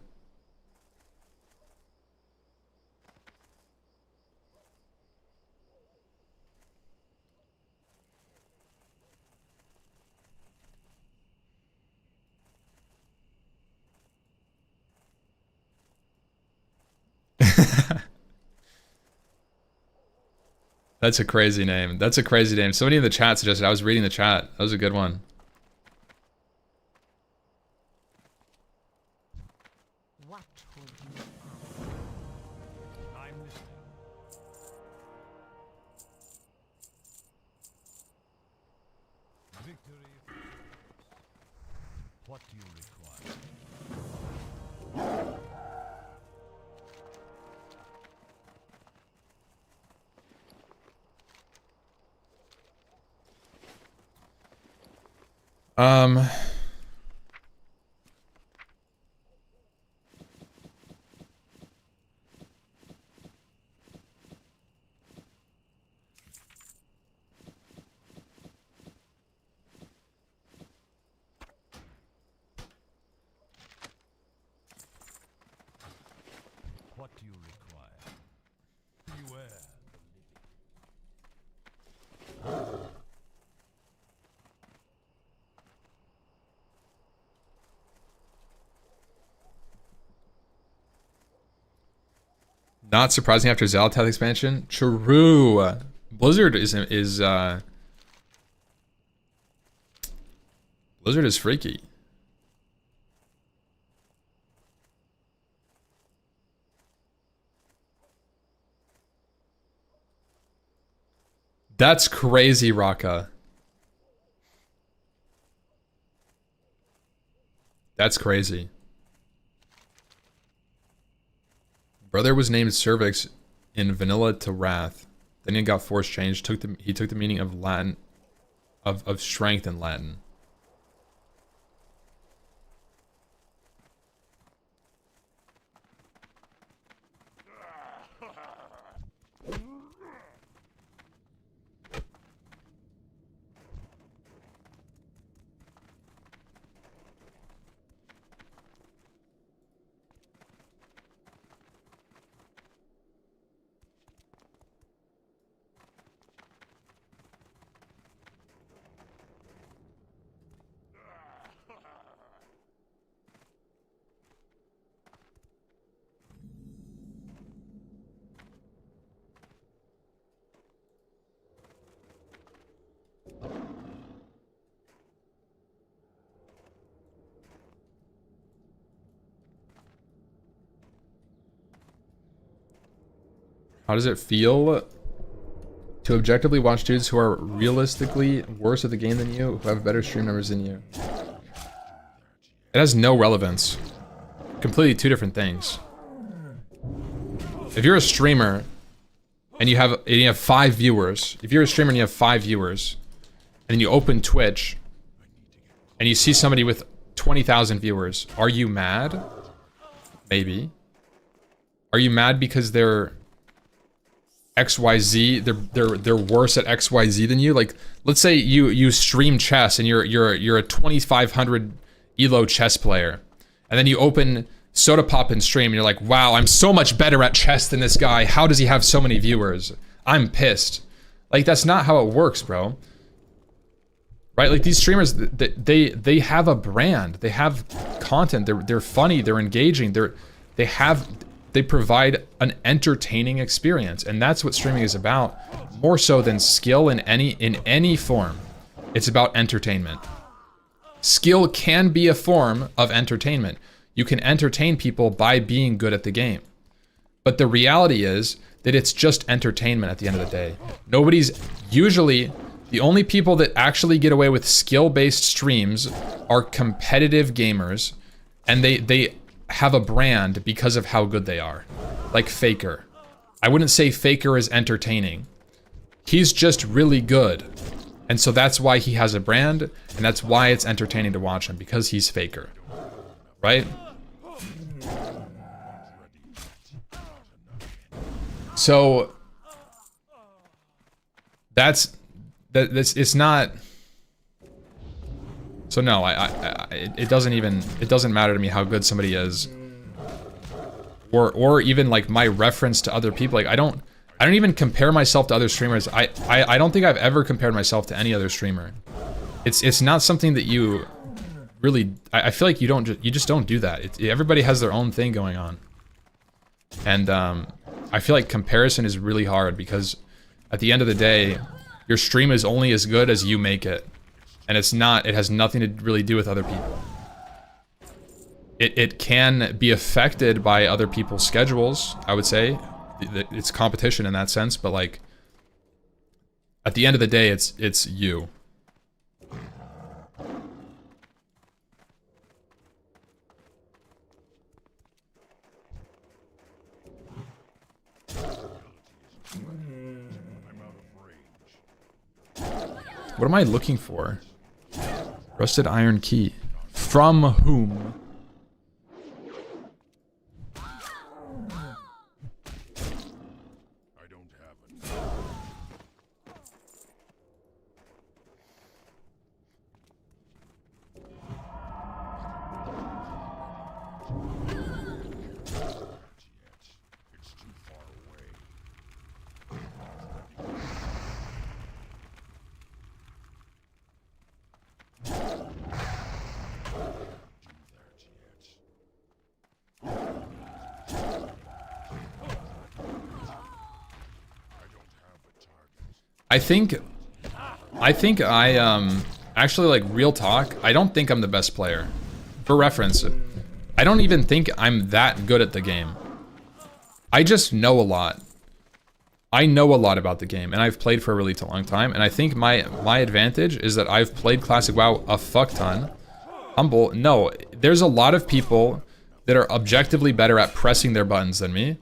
That's a crazy name. That's a crazy name. Somebody in the chat suggested. I was reading the chat. That was a good one. What would you I'm listening. Victory. What do you require? What do you require? Beware the living. Not surprising after Xal'atath expansion. True. Blizzard is Blizzard is freaky. That's crazy, Raka. That's crazy. Brother was named Cervix in Vanilla to Wrath. Then he got force changed. He took the meaning of Latin, of strength in Latin. How does it feel to objectively watch dudes who are realistically worse at the game than you, who have better stream numbers than you? It has no relevance. Completely two different things. If you're a streamer and you have 5 viewers, if you're a streamer and you have 5 viewers, and you open Twitch and you see somebody with 20,000 viewers, are you mad? Maybe. Are you mad because they're XYZ, they're worse at XYZ than you? Like, let's say you stream chess and you're a 2500 elo chess player, and then you open Soda Pop and stream and you're like, wow, I'm so much better at chess than this guy. How does he have so many viewers? I'm pissed. Like, that's not how it works, bro. Right? Like, these streamers, they have a brand. They have content. They're funny. They're engaging. They provide an entertaining experience, and that's what streaming is about, more so than skill in any form. It's about entertainment. Skill can be a form of entertainment. You can entertain people by being good at the game. But the reality is that it's just entertainment at the end of the day. Usually, the only people that actually get away with skill-based streams are competitive gamers, and they have a brand because of how good they are. Like Faker. I wouldn't say Faker is entertaining. He's just really good. And so that's why he has a brand, and that's why it's entertaining to watch him, because he's Faker. Right? So it's not. So no, it doesn't matter to me how good somebody is, or even like my reference to other people. Like I don't even compare myself to other streamers. I don't think I've ever compared myself to any other streamer. It's not something that you really. I feel like you just don't do that. Everybody has their own thing going on, and I feel like comparison is really hard, because at the end of the day, your stream is only as good as you make it. And it has nothing to really do with other people. It can be affected by other people's schedules, I would say. It's competition in that sense, but like, at the end of the day, it's you. What am I looking for? Rusted iron key. From whom? I don't have enough. It's too far away. I think I actually, like, real talk, I don't think I'm the best player. For reference, I don't even think I'm that good at the game. I just know a lot. I know a lot about the game, and I've played for a really long time, and I think my advantage is that I've played Classic WoW a fuck ton. Humble, no, there's a lot of people that are objectively better at pressing their buttons than me.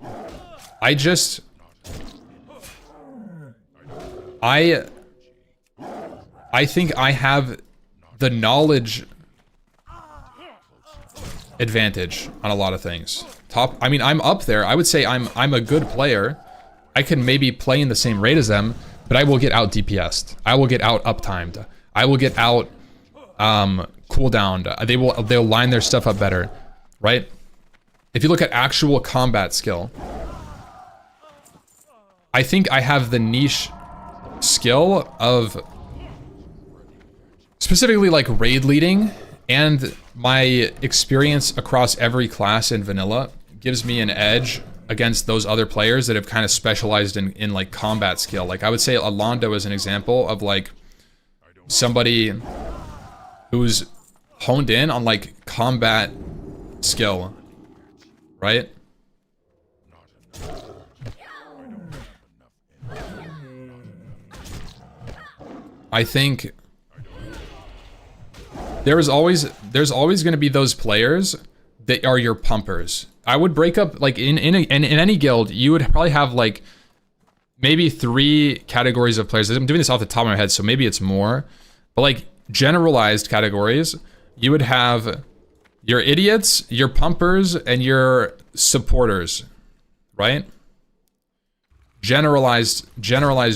I think I have the knowledge advantage on a lot of things. I mean, I'm up there. I would say I'm a good player. I can maybe play in the same rate as them, but I will get out DPS'd. I will get out uptimed. I will get out cooldowned. They'll line their stuff up better, right? If you look at actual combat skill, I think I have the niche skill of specifically like raid leading, and my experience across every class in vanilla gives me an edge against those other players that have kind of specialized in like combat skill. Like I would say Alondo is an example of like somebody who's honed in on like combat skill, right? I think there's always going to be those players that are your pumpers. I would break up, like, in any guild, you would probably have, like, maybe 3 categories of players. I'm doing this off the top of my head, so maybe it's more. But, like, generalized categories, you would have your idiots, your pumpers, and your supporters, right? Generalized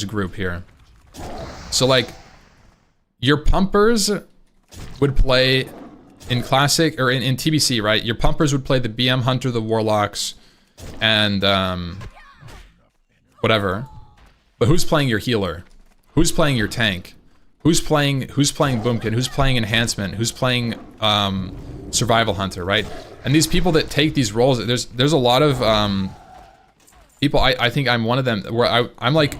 group here. So, like, your pumpers would play in Classic, or in TBC, right? Your pumpers would play the BM Hunter, the Warlocks, and whatever. But who's playing your healer? Who's playing your tank? Who's playing Boomkin? Who's playing Enhancement? Who's playing Survival Hunter, right? And these people that take these roles, there's a lot of people, I think I'm one of them, where I'm like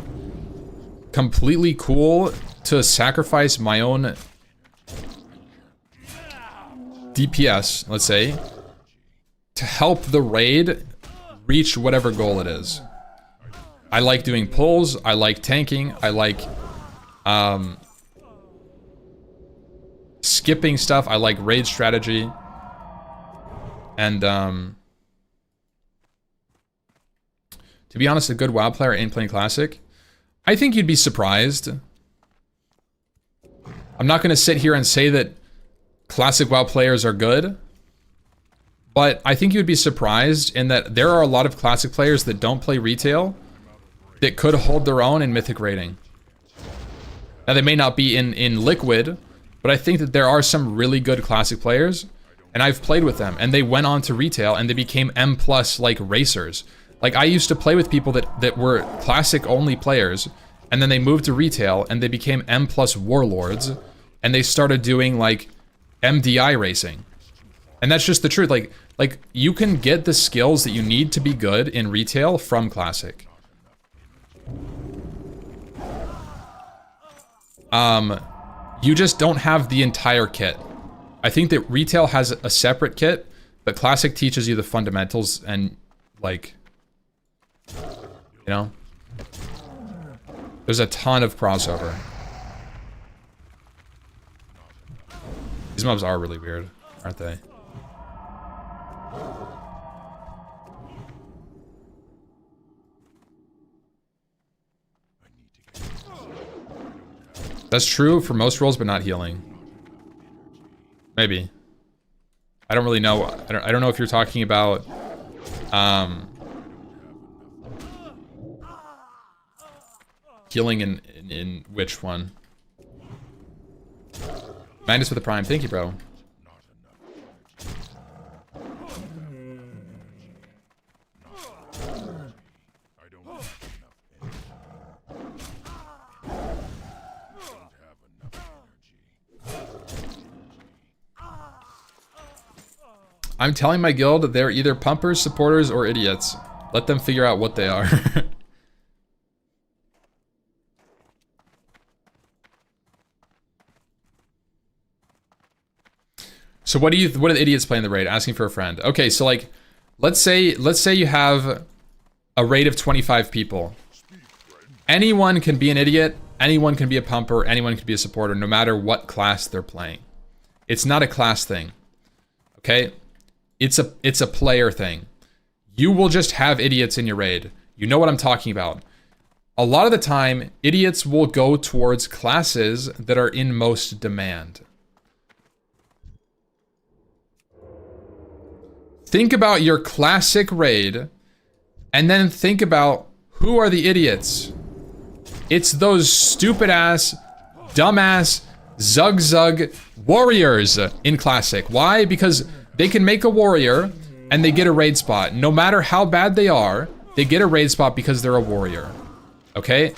completely cool to sacrifice my own DPS, let's say, to help the raid reach whatever goal it is. I like doing pulls, I like tanking, I like skipping stuff, I like raid strategy. And to be honest, a good WoW player ain't playing Classic. I think you'd be surprised. I'm not going to sit here and say that Classic WoW players are good, but I think you'd be surprised in that there are a lot of Classic players that don't play retail that could hold their own in Mythic rating. Now, they may not be in Liquid, but I think that there are some really good Classic players, and I've played with them, and they went on to retail, and they became M+, like, racers. Like, I used to play with people that were Classic-only players, and then they moved to retail, and they became M+ warlords, and they started doing, like, MDI racing. And that's just the truth. Like you can get the skills that you need to be good in retail from Classic. You just don't have the entire kit. I think that retail has a separate kit, but Classic teaches you the fundamentals and, like, you know, there's a ton of crossover. These mobs are really weird, aren't they? That's true for most roles, but not healing. Maybe. I don't really know. I don't know if you're talking about healing in which one. Magnus with a prime. Thank you, bro. I'm telling my guild they're either pumpers, supporters, or idiots. Let them figure out what they are. So what do the idiots play in the raid? Asking for a friend. Okay, so like, let's say you have a raid of 25 people. Anyone can be an idiot, anyone can be a pumper, anyone can be a supporter, no matter what class they're playing. It's not a class thing. Okay? It's a player thing. You will just have idiots in your raid. You know what I'm talking about. A lot of the time, idiots will go towards classes that are in most demand. Think about your classic raid, and then think about who are the idiots. It's those stupid ass, dumbass, zug warriors in classic. Why? Because they can make a warrior and they get a raid spot. No matter how bad they are, they get a raid spot because they're a warrior. Okay?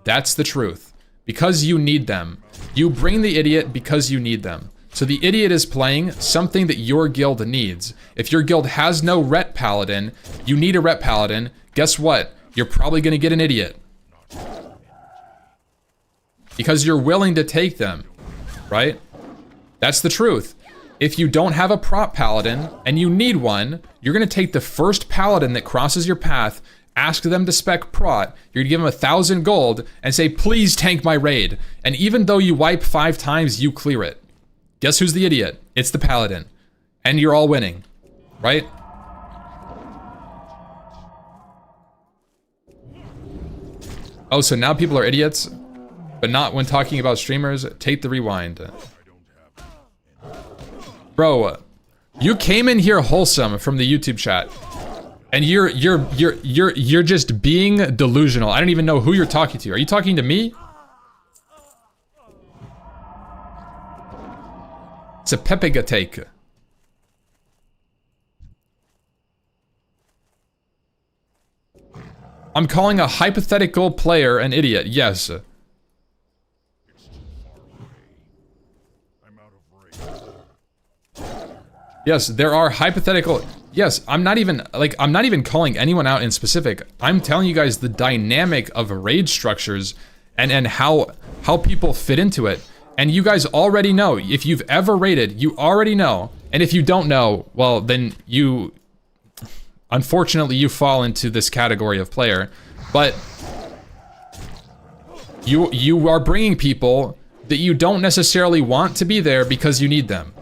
That's the truth. Because you need them. You bring the idiot because you need them. So the idiot is playing something that your guild needs. If your guild has no ret paladin, you need a ret paladin. Guess what? You're probably gonna get an idiot. Because you're willing to take them, right? That's the truth. If you don't have a prop paladin and you need one, you're gonna take the first paladin that crosses your path ask them to spec prot, you're gonna give them 1,000 gold and say, please tank my raid. And even though you wipe 5 times, you clear it. Guess who's the idiot? It's the paladin. And you're all winning, right? Oh, so now people are idiots, but not when talking about streamers. Take the rewind. Bro, you came in here wholesome from the YouTube chat. And you're just being delusional. I don't even know who you're talking to. Are you talking to me? It's a Pepe take. I'm calling a hypothetical player an idiot. Yes. It's too far away. I'm out of range. Yes, there are hypothetical. Yes, I'm not even calling anyone out in specific. I'm telling you guys the dynamic of raid structures and how people fit into it. And you guys already know. If you've ever raided, you already know. And if you don't know, well, then you unfortunately you fall into this category of player. But you are bringing people that you don't necessarily want to be there because you need them.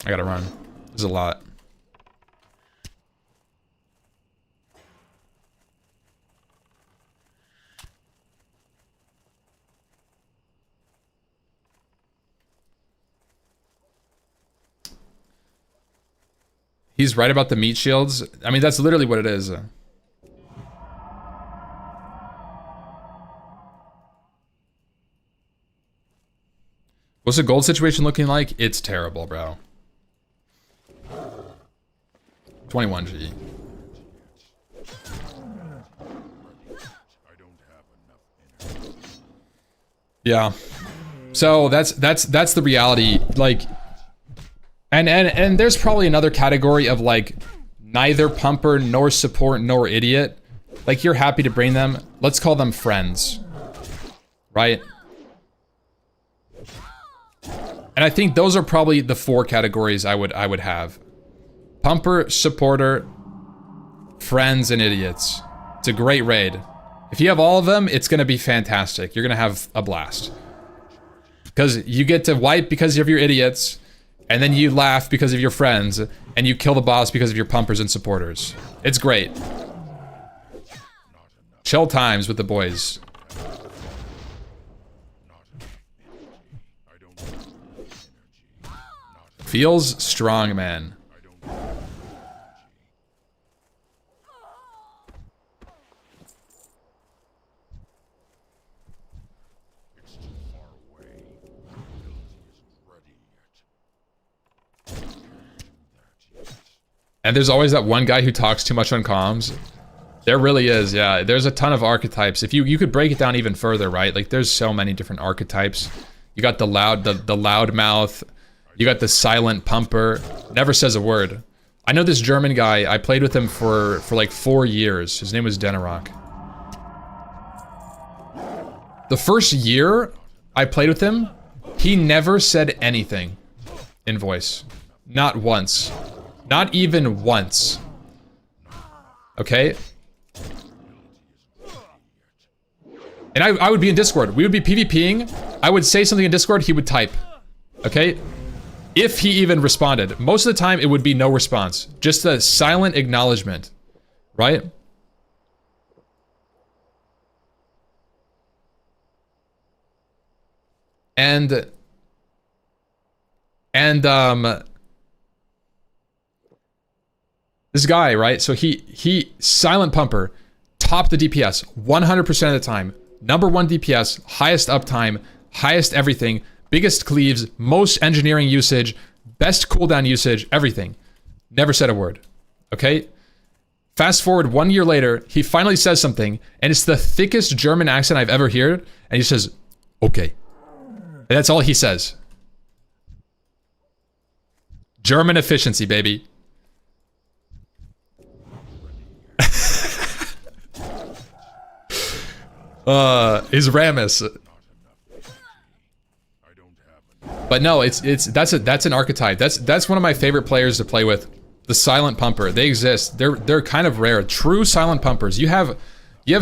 I gotta run. There's a lot. He's right about the meat shields. I mean, that's literally what it is. What's the gold situation looking like? It's terrible, bro. 21 G. Yeah. So that's the reality. Like, and there's probably another category of like neither pumper nor support nor idiot. Like, you're happy to bring them. Let's call them friends, right? And I think those are probably the 4 categories I would have. Pumper, supporter, friends, and idiots. It's a great raid. If you have all of them, it's gonna be fantastic. You're gonna have a blast. Because you get to wipe because of your idiots, and then you laugh because of your friends, and you kill the boss because of your pumpers and supporters. It's great. Chill times with the boys. Feels strong, man. And there's always that one guy who talks too much on comms. There really is, yeah. There's a ton of archetypes. If you could break it down even further, right? Like, there's so many different archetypes. You got the loud mouth. You got the silent pumper. Never says a word. I know this German guy. I played with him for like 4 years. His name was Denerok. The first year I played with him, he never said anything in voice. Not once. Not even once. Okay? And I would be in Discord. We would be PvPing. I would say something in Discord, he would type. Okay? If he even responded. Most of the time, it would be no response. Just a silent acknowledgement. Right? And this guy, right? So he silent pumper, top the DPS 100% of the time. Number 1 DPS, highest uptime, highest everything, biggest cleaves, most engineering usage, best cooldown usage, everything. Never said a word. Okay? Fast forward 1 year later, he finally says something, and it's the thickest German accent I've ever heard, and he says, okay. And that's all he says. German efficiency, baby. Is Ramus. But no, that's an archetype. That's one of my favorite players to play with. The silent pumper. They exist. They're kind of rare. True silent pumpers. You have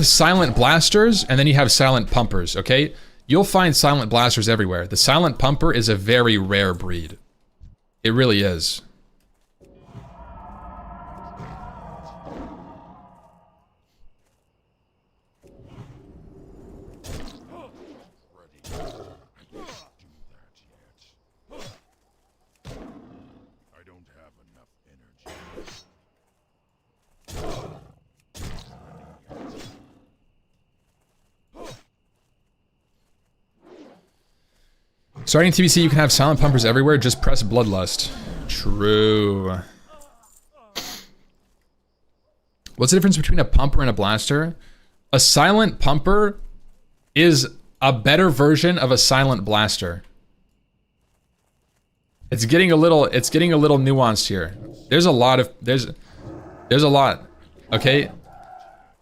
silent blasters and then you have silent pumpers, okay? You'll find silent blasters everywhere. The silent pumper is a very rare breed. It really is. Starting TBC, you can have silent pumpers everywhere. Just press Bloodlust. True. What's the difference between a pumper and a blaster? A silent pumper is a better version of a silent blaster. It's getting a little nuanced here. There's a lot. Okay?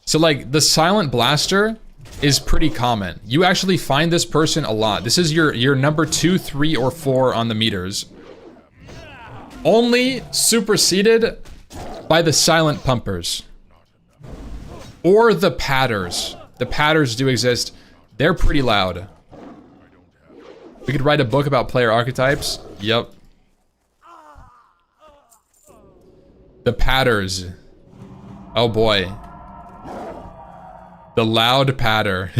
So like the silent blaster is pretty common. You actually find this person a lot. This is your number 2, 3, or 4 on the meters. Only superseded by the silent pumpers. Or the patters. The patters do exist. They're pretty loud. We could write a book about player archetypes. Yep. The patters. Oh boy. The loud patter.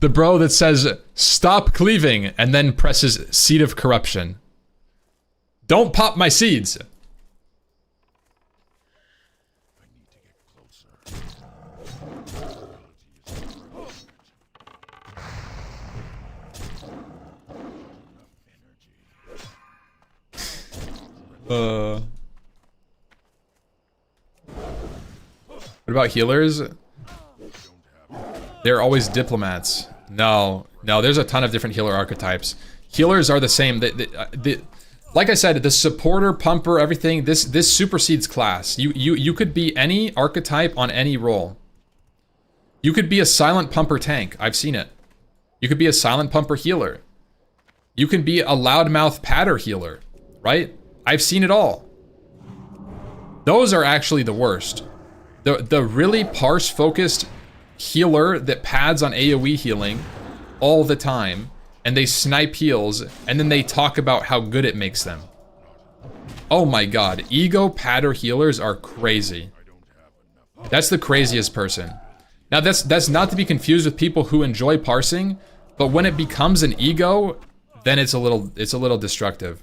The bro that says, stop cleaving, and then presses Seed of Corruption. Don't pop my seeds. What about healers? They're always diplomats. No, there's a ton of different healer archetypes. Healers are the same. Like I said, the supporter, pumper, everything, this supersedes class. You could be any archetype on any role. You could be a silent pumper tank. I've seen it. You could be a silent pumper healer. You can be a loudmouth patter healer, right? I've seen it all. Those are actually the worst. The really parse-focused healer that pads on AoE healing all the time, and they snipe heals, and then they talk about how good it makes them. Oh my god, ego patter healers are crazy. That's the craziest person. Now that's not to be confused with people who enjoy parsing, but when it becomes an ego, then it's a little destructive.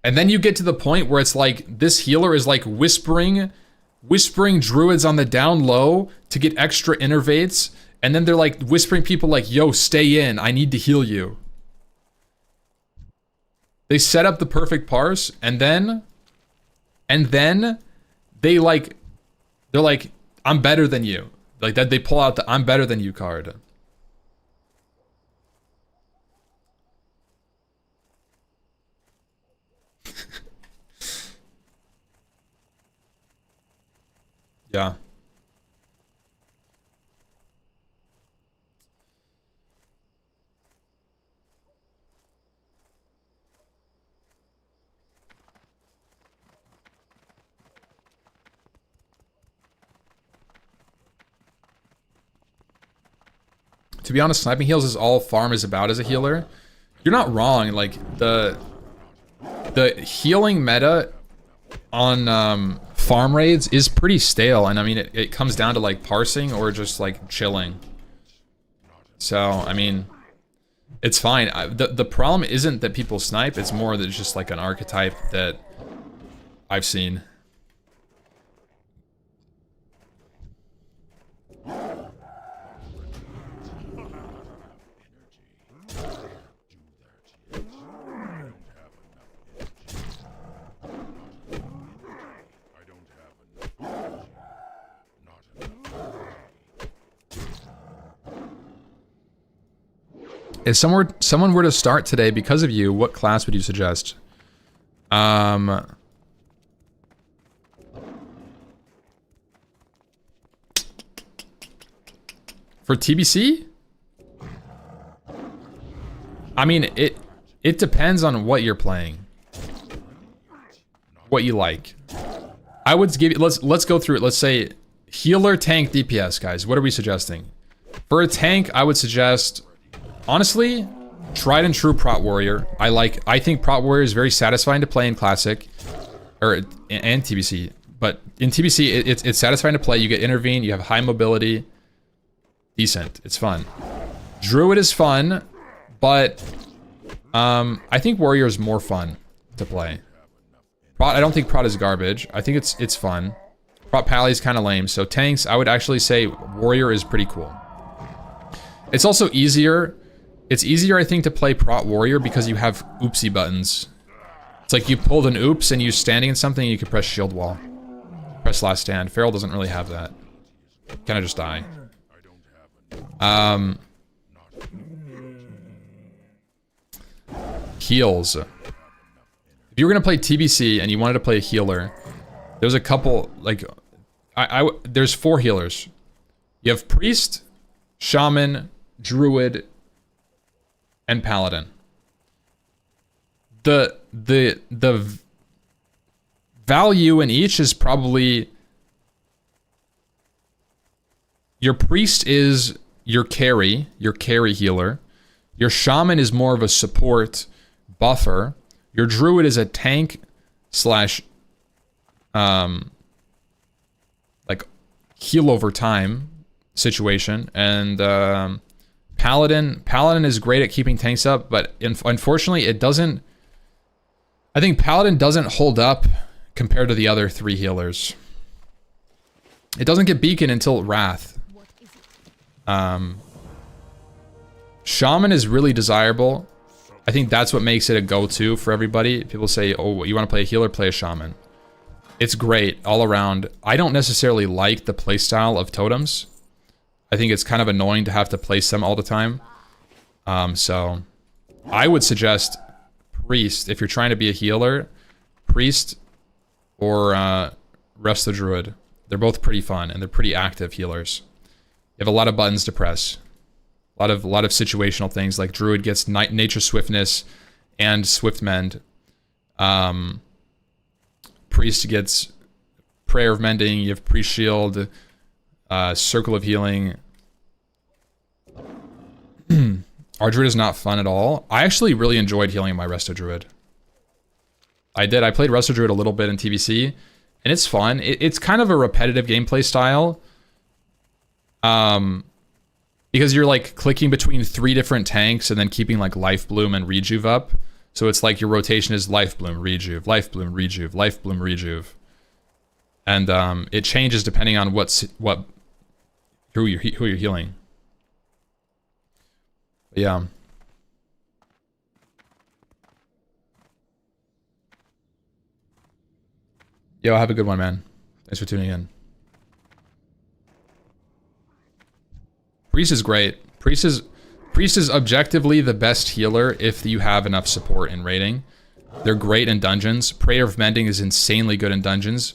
And then you get to the point where it's like, this healer is like whispering druids on the down low to get extra innervates, and then they're like whispering people like, yo, stay in, I need to heal you. They set up the perfect parse, and then they're like, I'm better than you. Like that, they pull out the I'm better than you card. Yeah. To be honest, sniping heals is all farm is about as a healer. You're not wrong. Like the healing meta on farm raids is pretty stale, and I mean it comes down to like parsing or just like chilling. So I mean, it's fine. The problem isn't that people snipe, it's more that it's just like an archetype that I've seen. If someone were to start today because of you, what class would you suggest? For TBC? I mean, it depends on what you're playing. What you like. I would give you, let's go through it. Let's say healer, tank, DPS, guys. What are we suggesting? For a tank, I would suggest, honestly, tried and true Prot Warrior. I think Prot Warrior is very satisfying to play in Classic, and TBC. But in TBC, it's satisfying to play. You get intervene, you have high mobility. Decent, it's fun. Druid is fun, but I think Warrior is more fun to play. Prot, I don't think Prot is garbage. I think it's fun. Prot Pally is kind of lame. So tanks, I would actually say Warrior is pretty cool. It's also easier. It's easier, I think, to play Prot Warrior because you have oopsie buttons. It's like you pulled an oops and you're standing in something and you can press shield wall. Press last stand. Feral doesn't really have that. Kind of just die. Heals. If you were gonna play TBC and you wanted to play a healer, there's a couple, like, there's 4 healers. You have Priest, Shaman, Druid, and Paladin. The value in each is probably, your Priest is your carry healer. Your Shaman is more of a support buffer. Your Druid is a tank slash like heal over time situation, and Paladin is great at keeping tanks up, but unfortunately it doesn't. I think Paladin doesn't hold up compared to the other 3 healers. It doesn't get beacon until Wrath. Shaman is really desirable. I think that's what makes it a go-to for everybody. People say, oh, you want to play a healer, play a Shaman. It's great all around. I don't necessarily like the playstyle of totems. I think it's kind of annoying to have to place them all the time. So I would suggest Priest if you're trying to be a healer. Priest or Rest the Druid. They're both pretty fun and they're pretty active healers. You have a lot of buttons to press. A lot of situational things, like Druid gets Nature Swiftness and Swift Mend. Priest gets Prayer of Mending. You have Priest Shield, Circle of Healing. Our Druid is not fun at all. I actually really enjoyed healing my Resto Druid. I did. I played Resto Druid a little bit in TBC, and it's fun. It's kind of a repetitive gameplay style. Because you're like clicking between 3 different tanks and then keeping like Life Bloom and Rejuve up. So it's like your rotation is Life Bloom, Rejuve, Life Bloom, Rejuve, Life Bloom, Rejuve. And it changes depending on who you're healing. But yeah. Yo, have a good one, man. Thanks for tuning in. Priest is great. Priest is objectively the best healer if you have enough support in raiding. They're great in dungeons. Prayer of Mending is insanely good in dungeons.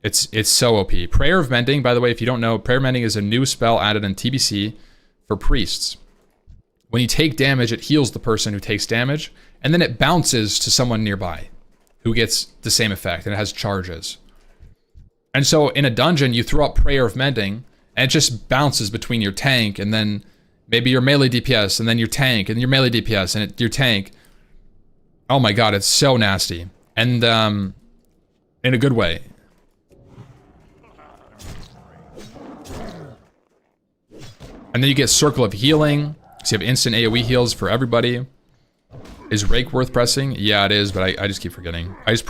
It's so OP. Prayer of Mending, by the way, if you don't know, Prayer of Mending is a new spell added in TBC for priests. When you take damage, it heals the person who takes damage, and then it bounces to someone nearby who gets the same effect, and it has charges. And so in a dungeon, you throw out Prayer of Mending, and it just bounces between your tank and then maybe your melee DPS and then your tank and your melee DPS and your tank. Oh my god, it's so nasty. And in a good way. And then you get Circle of Healing. So you have instant AoE heals for everybody. Is Rake worth pressing? Yeah, it is, but I just keep forgetting. I just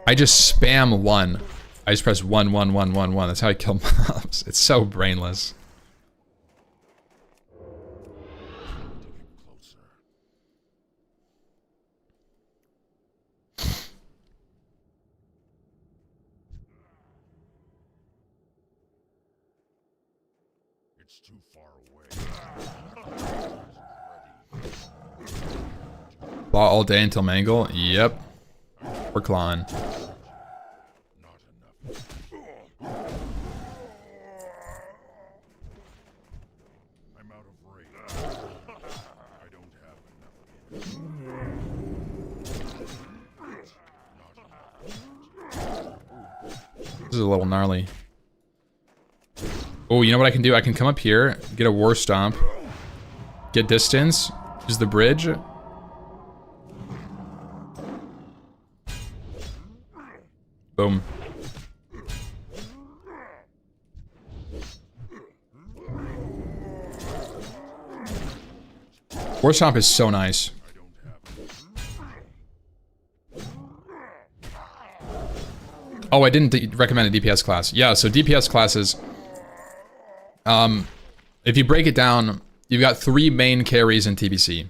spam 1. I just press 1, 1, 1, 1, 1. That's how I kill mobs. It's so brainless. It's too far away. Claw all day until Mangle? Yep. We're clawing. I'm out of range. This is a little gnarly. Oh, you know what I can do? I can come up here, get a war stomp, get distance, use the bridge. Boom. War stomp is so nice. Oh, I didn't recommend a DPS class. Yeah, so DPS classes, if you break it down, you've got 3 main carries in TBC.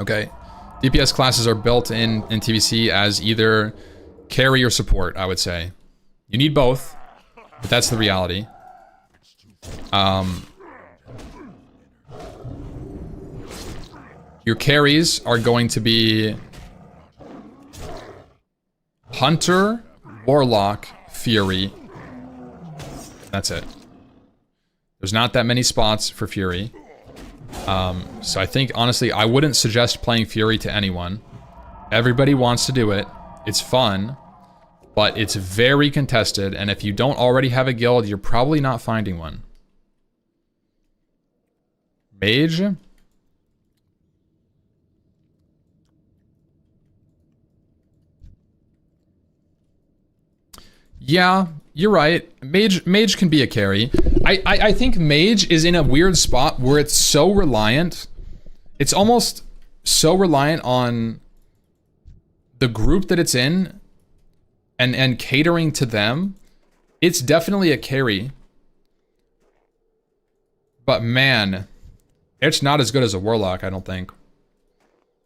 Okay? DPS classes are built in TBC as either carry or support, I would say. You need both, but that's the reality. Your carries are going to be Hunter, Warlock, Fury. That's it. There's not that many spots for Fury. So I think, honestly, I wouldn't suggest playing Fury to anyone. Everybody wants to do it. It's fun. But it's very contested, and if you don't already have a guild, you're probably not finding one. Mage? Yeah, you're right. Mage can be a carry. I think Mage is in a weird spot where it's so reliant. It's almost so reliant on the group that it's in and catering to them. It's definitely a carry. But man, it's not as good as a Warlock, I don't think.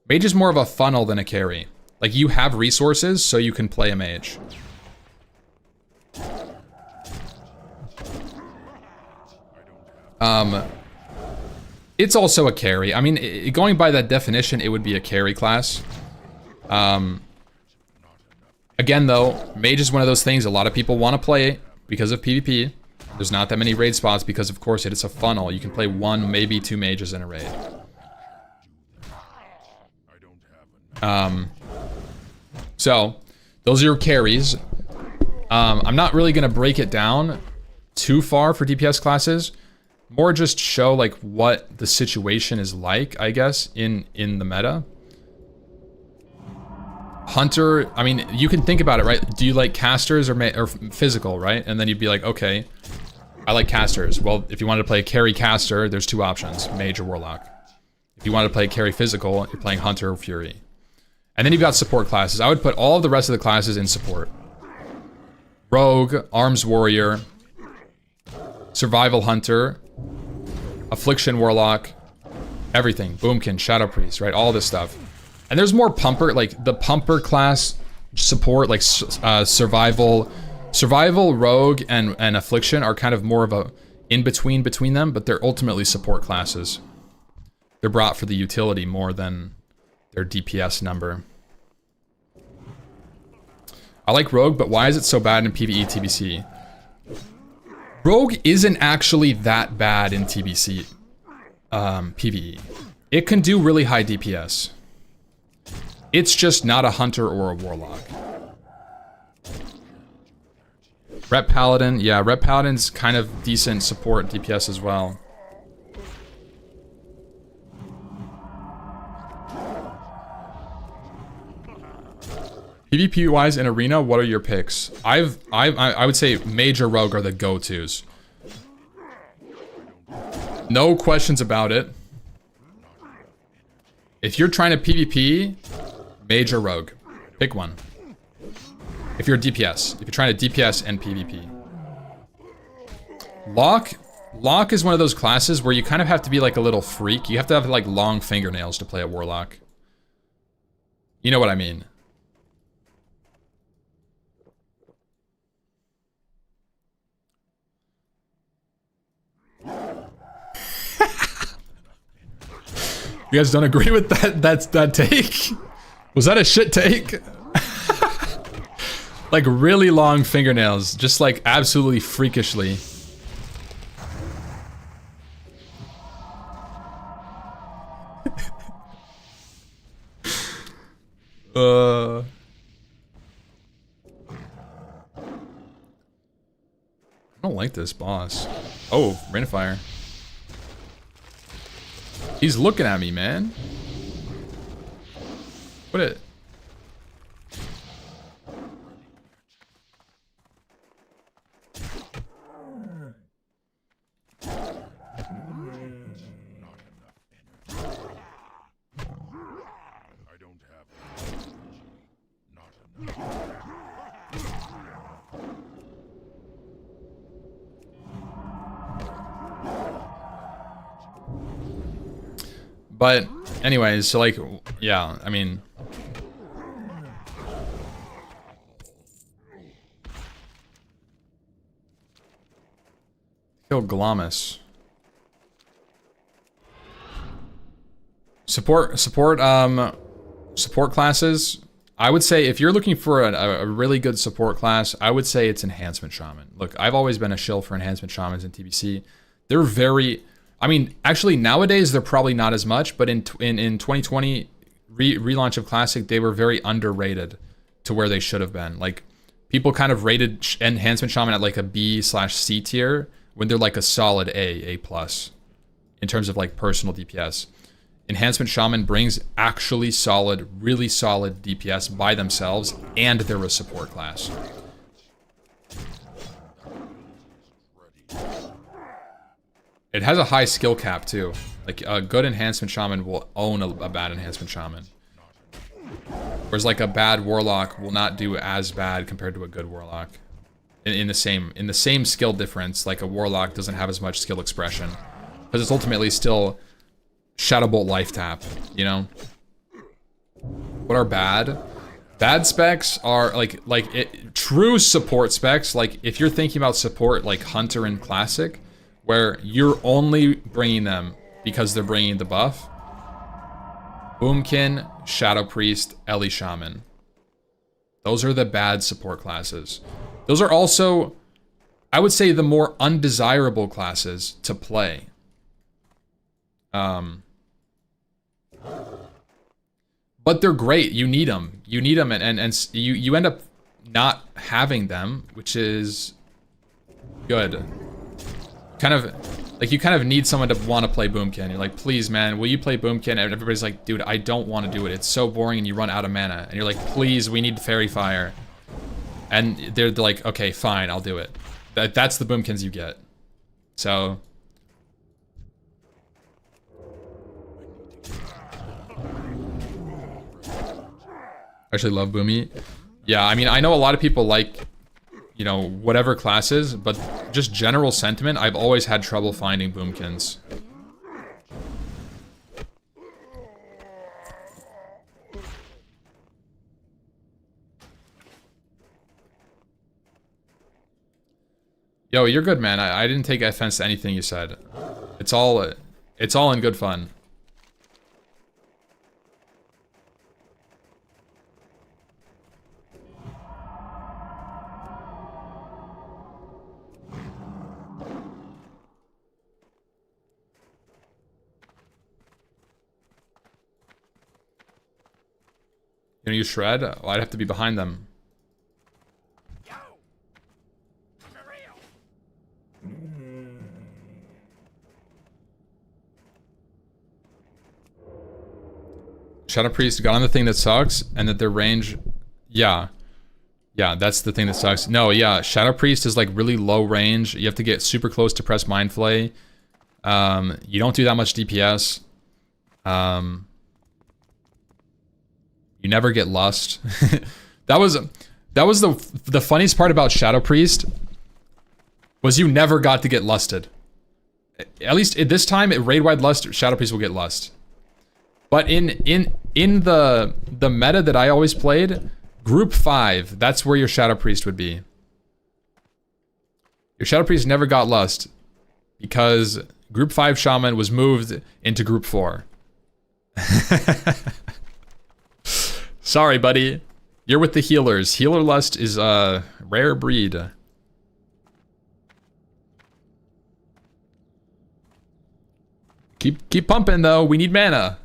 Mage is more of a funnel than a carry. Like, you have resources, so you can play a mage. It's also a carry. I mean, going by that definition, it would be a carry class. Again, though, mage is one of those things a lot of people want to play because of PvP. There's not that many raid spots because, of course, it's a funnel. You can play 1, maybe 2 mages in a raid. So, those are your carries. I'm not really going to break it down too far for DPS classes. More just show, like, what the situation is like, I guess, in the meta. Hunter, I mean, you can think about it, right? Do you like casters or physical, right? And then you'd be like, okay, I like casters. Well, if you wanted to play a carry caster, there's 2 options, mage or warlock. If you wanted to play carry physical, you're playing hunter or fury. And then you've got support classes. I would put all of the rest of the classes in support. Rogue, arms warrior, survival hunter, affliction warlock, everything. Boomkin, shadow priest, right? All this stuff. And there's more pumper, like the pumper class support, like survival, rogue, and affliction are kind of more of a in-between between them, but they're ultimately support classes. They're brought for the utility more than their DPS number. I like rogue, but why is it so bad in PvE TBC? Rogue isn't actually that bad in TBC PvE. It can do really high DPS. It's just not a hunter or a warlock. Rep Paladin, yeah, Rep Paladin's kind of decent support DPS as well. PvP wise in arena, what are your picks? I would say mage or rogue are the go-tos. No questions about it. If you're trying to PvP, mage or rogue, pick one. If you're a DPS, if you're trying to DPS and PvP. Lock is one of those classes where you kind of have to be like a little freak. You have to have like long fingernails to play a warlock. You know what I mean. You guys don't agree with that take? Was that a shit take? Like really long fingernails, just like absolutely freakishly. I don't like this boss. Oh, rain of fire. He's looking at me, man. What it? I don't have energy. Not enough. But anyways, so like, yeah, I mean, kill Glamis. Support classes. I would say if you're looking for a really good support class, I would say it's Enhancement Shaman. Look, I've always been a shill for Enhancement Shamans in TBC. They're very, I mean, actually nowadays they're probably not as much, but in 2020 relaunch of Classic, they were very underrated to where they should have been. Like, people kind of rated Enhancement Shaman at like a B/C tier when they're like a solid A+ in terms of like personal DPS. Enhancement Shaman brings actually solid, really solid DPS by themselves, and they're a support class. It has a high skill cap too. Like a good Enhancement Shaman will own a bad Enhancement Shaman. Whereas like a bad Warlock will not do as bad compared to a good Warlock. In the same skill difference, like a Warlock doesn't have as much skill expression. Because it's ultimately still Shadowbolt life tap, you know? What are bad? Bad specs are true support specs. Like if you're thinking about support like Hunter and Classic, where you're only bringing them because they're bringing the buff. Boomkin, Shadow Priest, Ellie Shaman. Those are the bad support classes. Those are also, I would say, the more undesirable classes to play. But they're great. You need them. You need them, and you end up not having them, which is good. Kind of, like you kind of need someone to want to play Boomkin. You're like, please, man, will you play Boomkin? And everybody's like, dude, I don't want to do it. It's so boring, and you run out of mana. And you're like, please, we need Fairy Fire. And they're like, okay, fine, I'll do it. That's the Boomkins you get. So. I actually love Boomy. Yeah, I mean, I know a lot of people like, you know, whatever classes, but just general sentiment, I've always had trouble finding Boomkins. Yo, you're good, man. I didn't take offense to anything you said. It's all in good fun. You gonna use Shred? Well, I'd have to be behind them. Shadow Priest got on the thing that sucks, and that their range, yeah, that's the thing that sucks. No, yeah, Shadow Priest is like really low range. You have to get super close to press Mind Flay. You don't do that much DPS. You never get Lust. that was the funniest part about Shadow Priest was you never got to get Lusted. At least at this time, at raid wide Lust, Shadow Priest will get Lust. But in the meta that I always played, Group 5, that's where your Shadow Priest would be. Your Shadow Priest never got Lust because Group 5 Shaman was moved into Group 4. Sorry, buddy. You're with the healers. Healer Lust is a rare breed. Keep pumping though. We need mana.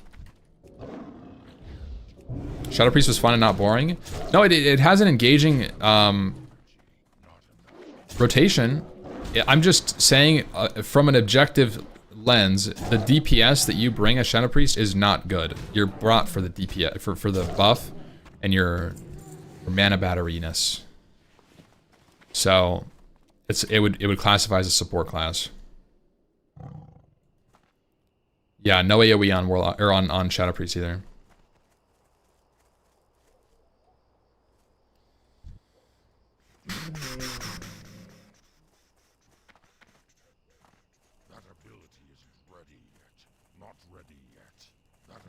Shadow Priest was fun and not boring. No, it has an engaging rotation. I'm just saying from an objective lens, the DPS that you bring as Shadow Priest is not good. You're brought for the DPS, for the buff and your mana batteriness. So it would classify as a support class. Yeah, no AoE on Warlock or on Shadow Priest either.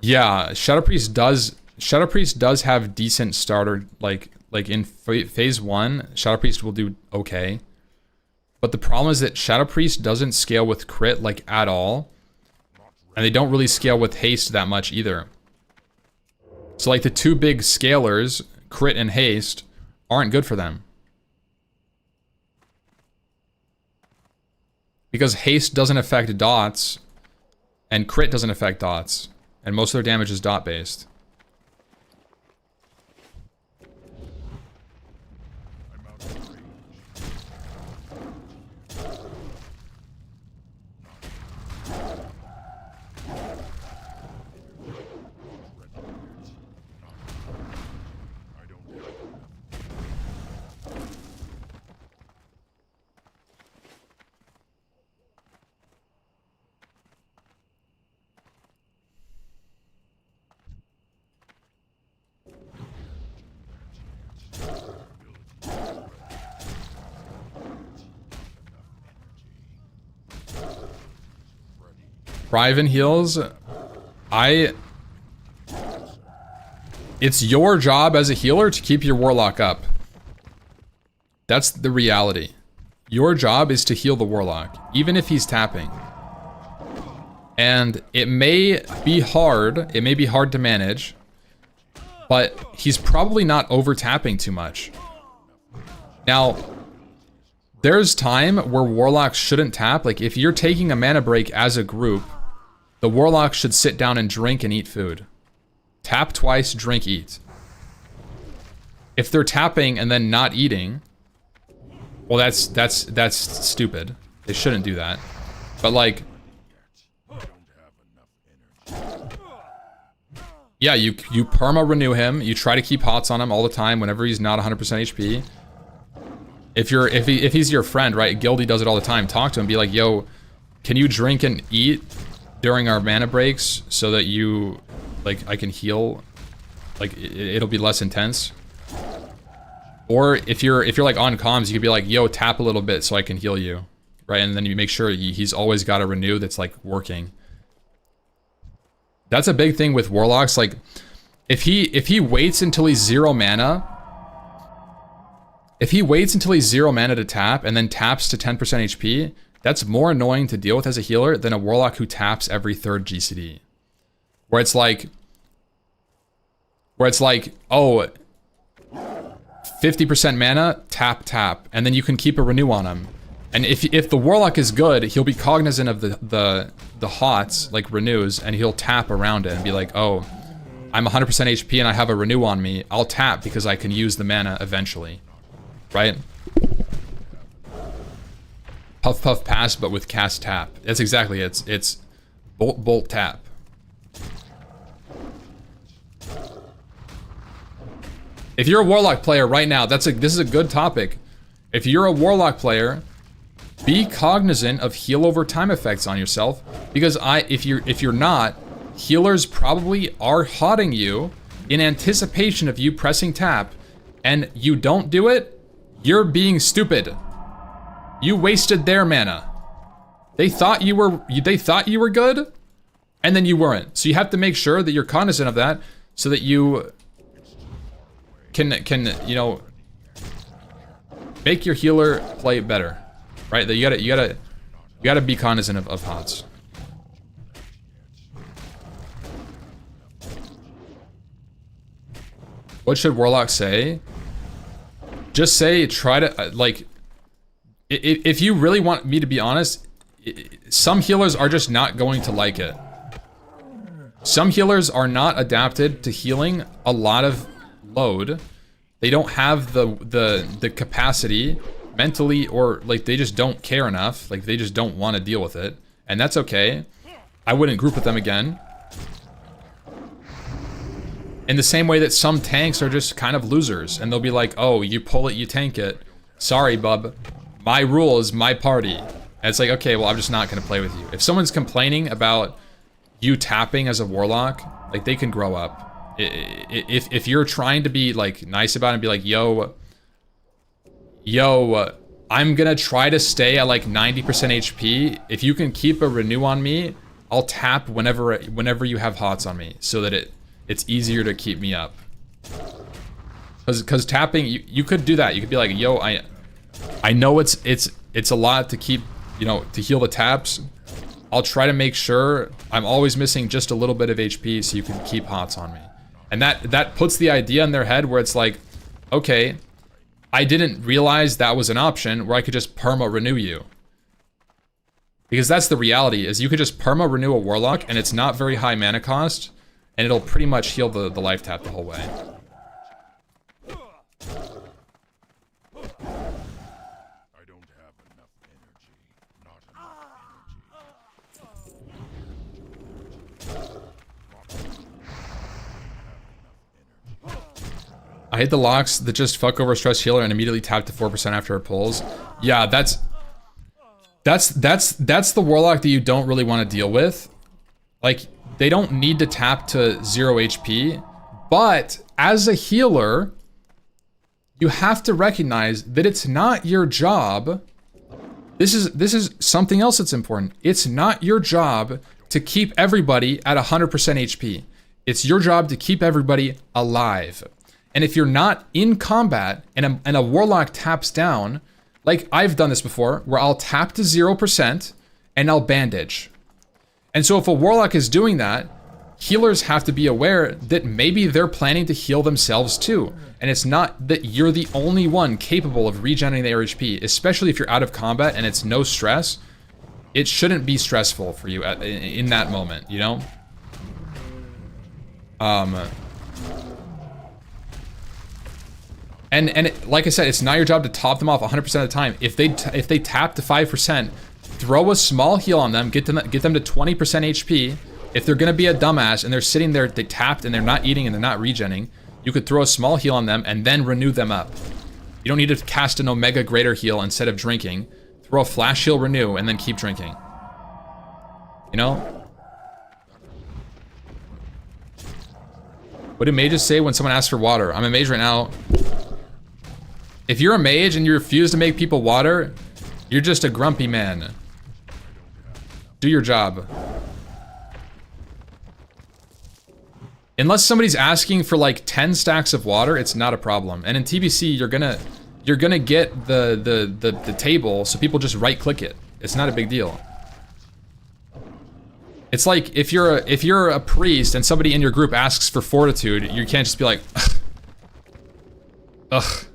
Yeah, Shadow Priest does have decent starter, like in phase 1, Shadow Priest will do okay. But the problem is that Shadow Priest doesn't scale with crit like at all. And they don't really scale with haste that much either. So like the two big scalers, crit and haste, aren't good for them. Because haste doesn't affect dots, and crit doesn't affect dots. And most of their damage is dot based. Riven heals. It's your job as a healer to keep your Warlock up. That's the reality. Your job is to heal the Warlock, even if he's tapping. And it may be hard to manage, but he's probably not over-tapping too much. Now, there's time where Warlocks shouldn't tap. Like, if you're taking a mana break as a group, the Warlock should sit down and drink and eat food. Tap twice, drink, eat. If they're tapping and then not eating, well, that's stupid. They shouldn't do that. But like, yeah, you perma renew him. You try to keep hots on him all the time whenever he's not 100% HP. If he's your friend, right? Guildy does it all the time. Talk to him. Be like, yo, can you drink and eat during our mana breaks so that you, like, I can heal, like it'll be less intense. Or if you're like on comms, you could be like, yo, tap a little bit so I can heal you, right? And then you make sure he's always got a renew that's like working. That's a big thing with Warlocks. Like, if he waits until he's 0 mana, to tap and then taps to 10% HP, that's more annoying to deal with as a healer than a Warlock who taps every third GCD. Where it's like, oh, 50% mana, tap, and then you can keep a renew on him. And if the Warlock is good, he'll be cognizant of the hots, like renews, and he'll tap around it and be like, oh, I'm 100% HP and I have a renew on me. I'll tap because I can use the mana eventually, right? Puff puff pass, but with cast tap. That's exactly it. It's bolt bolt tap. If you're a Warlock player right now, this is a good topic. If you're a Warlock player, be cognizant of heal over time effects on yourself, because if you're not, healers probably are hotting you in anticipation of you pressing tap, and you don't do it, you're being stupid. You wasted their mana. They thought you were good, and then you weren't. So you have to make sure that you're cognizant of that, so that you can you know, make your healer play better, right? That you gotta be cognizant of hots. What should Warlock say? Just say, try to like. If you really want me to be honest, some healers are just not going to like it. Some healers are not adapted to healing a lot of load. They don't have the capacity mentally, or like they just don't care enough. Like they just don't want to deal with it. And that's okay. I wouldn't group with them again. In the same way that some tanks are just kind of losers. And they'll be like, oh, you pull it, you tank it. Sorry, bub. My rule is my party. And it's like, okay, well, I'm just not going to play with you. If someone's complaining about you tapping as a warlock, like, they can grow up. If you're trying to be, like, nice about it and be like, yo, I'm going to try to stay at, like, 90% HP. If you can keep a renew on me, I'll tap whenever you have hots on me so that it's easier to keep me up. Because tapping, you could do that. You could be like, yo, I know it's a lot to keep, you know, to heal the taps. I'll try to make sure I'm always missing just a little bit of HP so you can keep hots on me. And that puts the idea in their head where it's like, okay, I didn't realize that was an option where I could just perma renew you. Because that's the reality, is you could just perma renew a warlock and it's not very high mana cost, and it'll pretty much heal the life tap the whole way. I don't have enough energy. Not enough energy. I hate the locks that just fuck over stress healer and immediately tap to 4% after it pulls. Yeah, that's the warlock that you don't really want to deal with. Like, they don't need to tap to 0 HP, but as a healer, you have to recognize that it's not your job. This is something else that's important. It's not your job to keep everybody at 100% HP. It's your job to keep everybody alive. And if you're not in combat and a warlock taps down, like I've done this before, where I'll tap to 0% and I'll bandage. And so if a warlock is doing that, healers have to be aware that maybe they're planning to heal themselves too. And it's not that you're the only one capable of regenerating their HP, especially if you're out of combat and it's no stress. It shouldn't be stressful for you in that moment, you know? And like I said, it's not your job to top them off 100% of the time. If they tap to 5%, throw a small heal on them, get them to 20% HP. If they're gonna be a dumbass and they're sitting there, they tapped and they're not eating and they're not regenning, you could throw a small heal on them and then renew them up. You don't need to cast an Omega Greater heal instead of drinking. Throw a flash heal, renew, and then keep drinking. You know? What do mages say when someone asks for water? I'm a mage right now. If you're a mage and you refuse to make people water, you're just a grumpy man. Do your job. Unless somebody's asking for like 10 stacks of water, it's not a problem. And in TBC, you're gonna get the table, so people just right click it. It's not a big deal. It's like if you're a priest and somebody in your group asks for fortitude, you can't just be like, ugh,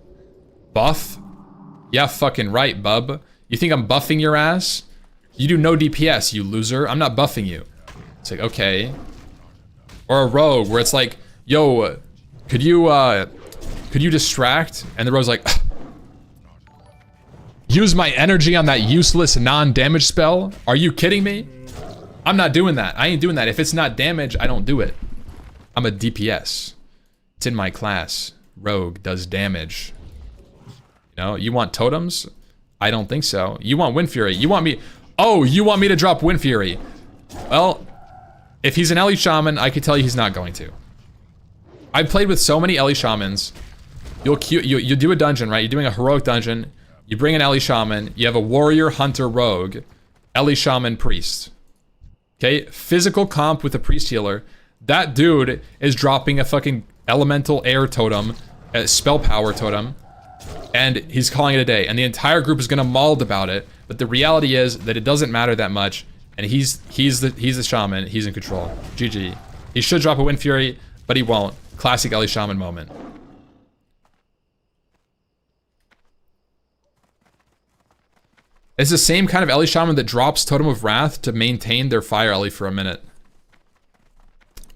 buff? Yeah, fucking right, bub. You think I'm buffing your ass? You do no DPS, you loser. I'm not buffing you. It's like, okay. Or a rogue where it's like, yo, could you distract? And the rogue's like, use my energy on that useless non-damage spell? Are you kidding me? I'm not doing that. I ain't doing that. If it's not damage, I don't do it. I'm a DPS. It's in my class. Rogue does damage. You know, you want totems? I don't think so. You want Wind Fury. You want me... Oh, you want me to drop Wind Fury? Well, if he's an Ellie Shaman, I can tell you he's not going to. I've played with so many Ellie Shamans. You do a dungeon, right? You're doing a heroic dungeon. You bring an Ellie Shaman. You have a warrior, hunter, rogue. Ellie Shaman, priest. Okay? Physical comp with a priest healer. That dude is dropping a fucking elemental air totem, a spell power totem, and he's calling it a day. And the entire group is gonna mauled about it. But the reality is that it doesn't matter that much. And he's the shaman. He's in control. GG. He should drop a Wind Fury, but he won't. Classic Ellie Shaman moment. It's the same kind of Ellie Shaman that drops Totem of Wrath to maintain their Fire Ellie for a minute.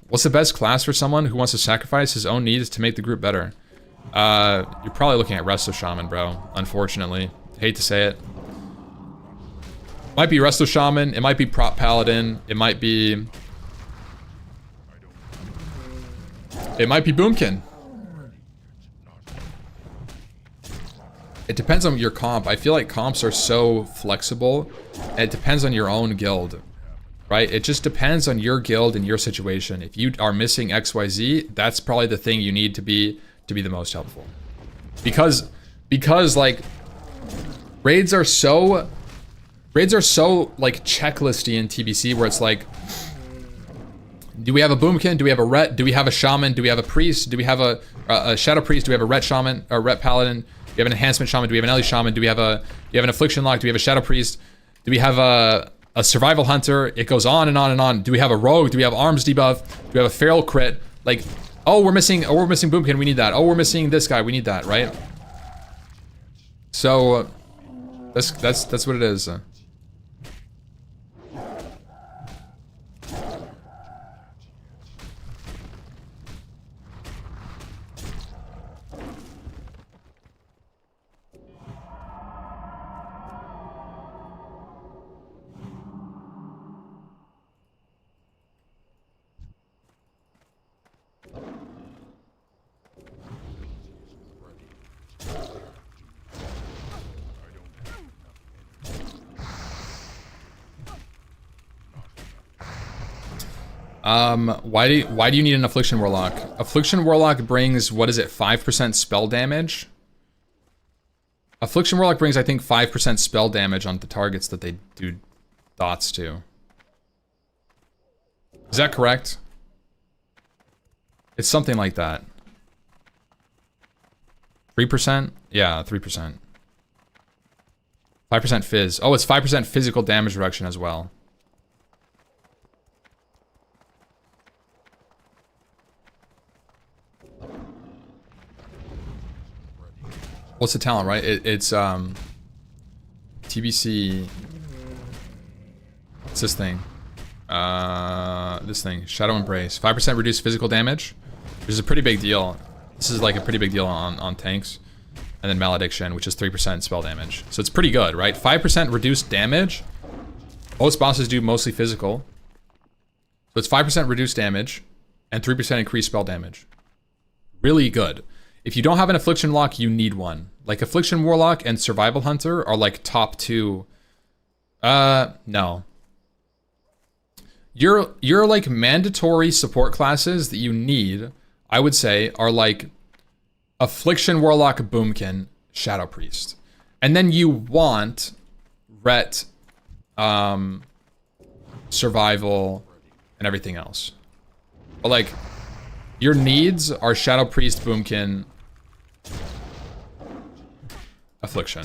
What's the best class for someone who wants to sacrifice his own needs to make the group better? You're probably looking at Resto Shaman, bro. Unfortunately. Hate to say it. Might be Resto Shaman. It might be Prop Paladin. It might be... It might be Boomkin. It depends on your comp. I feel like comps are so flexible. And it depends on your own guild. Right? It just depends on your guild and your situation. If you are missing XYZ, that's probably the thing you need to be the most helpful. Because like raids are so like checklisty in TBC where it's like, do we have a Boomkin? Do we have a Ret? Do we have a Shaman? Do we have a Priest? Do we have a Shadow Priest? Do we have a Ret Shaman or Ret Paladin? Do we have an Enhancement Shaman? Do we have an Ellie Shaman? Do we have an Affliction Lock? Do we have a Shadow Priest? Do we have a Survival Hunter? It goes on and on and on. Do we have a Rogue? Do we have Arms debuff? Do we have a Feral Crit? Like, oh, we're missing Boomkin, we need that. Oh, we're missing this guy, we need that, right? So that's what it is. Why do you need an Affliction Warlock? Affliction Warlock brings, what is it, 5% spell damage? Affliction Warlock brings, I think, 5% spell damage on the targets that they do dots to. Is that correct? It's something like that. 3%? Yeah, 3%. 5% fizz. Oh, it's 5% physical damage reduction as well. What's the talent, right? It's TBC. It's this thing. This thing. Shadow Embrace. 5% reduced physical damage, which is a pretty big deal. This is like a pretty big deal on tanks. And then Malediction, which is 3% spell damage. So it's pretty good, right? 5% reduced damage. Most bosses do mostly physical. So it's 5% reduced damage and 3% increased spell damage. Really good. If you don't have an Affliction Lock, you need one. Like Affliction Warlock and Survival Hunter are like top 2. No. Your like mandatory support classes that you need, I would say, are like Affliction Warlock, Boomkin, Shadow Priest. And then you want Ret, Survival, and everything else. But like, your needs are Shadow Priest, Boomkin, Affliction.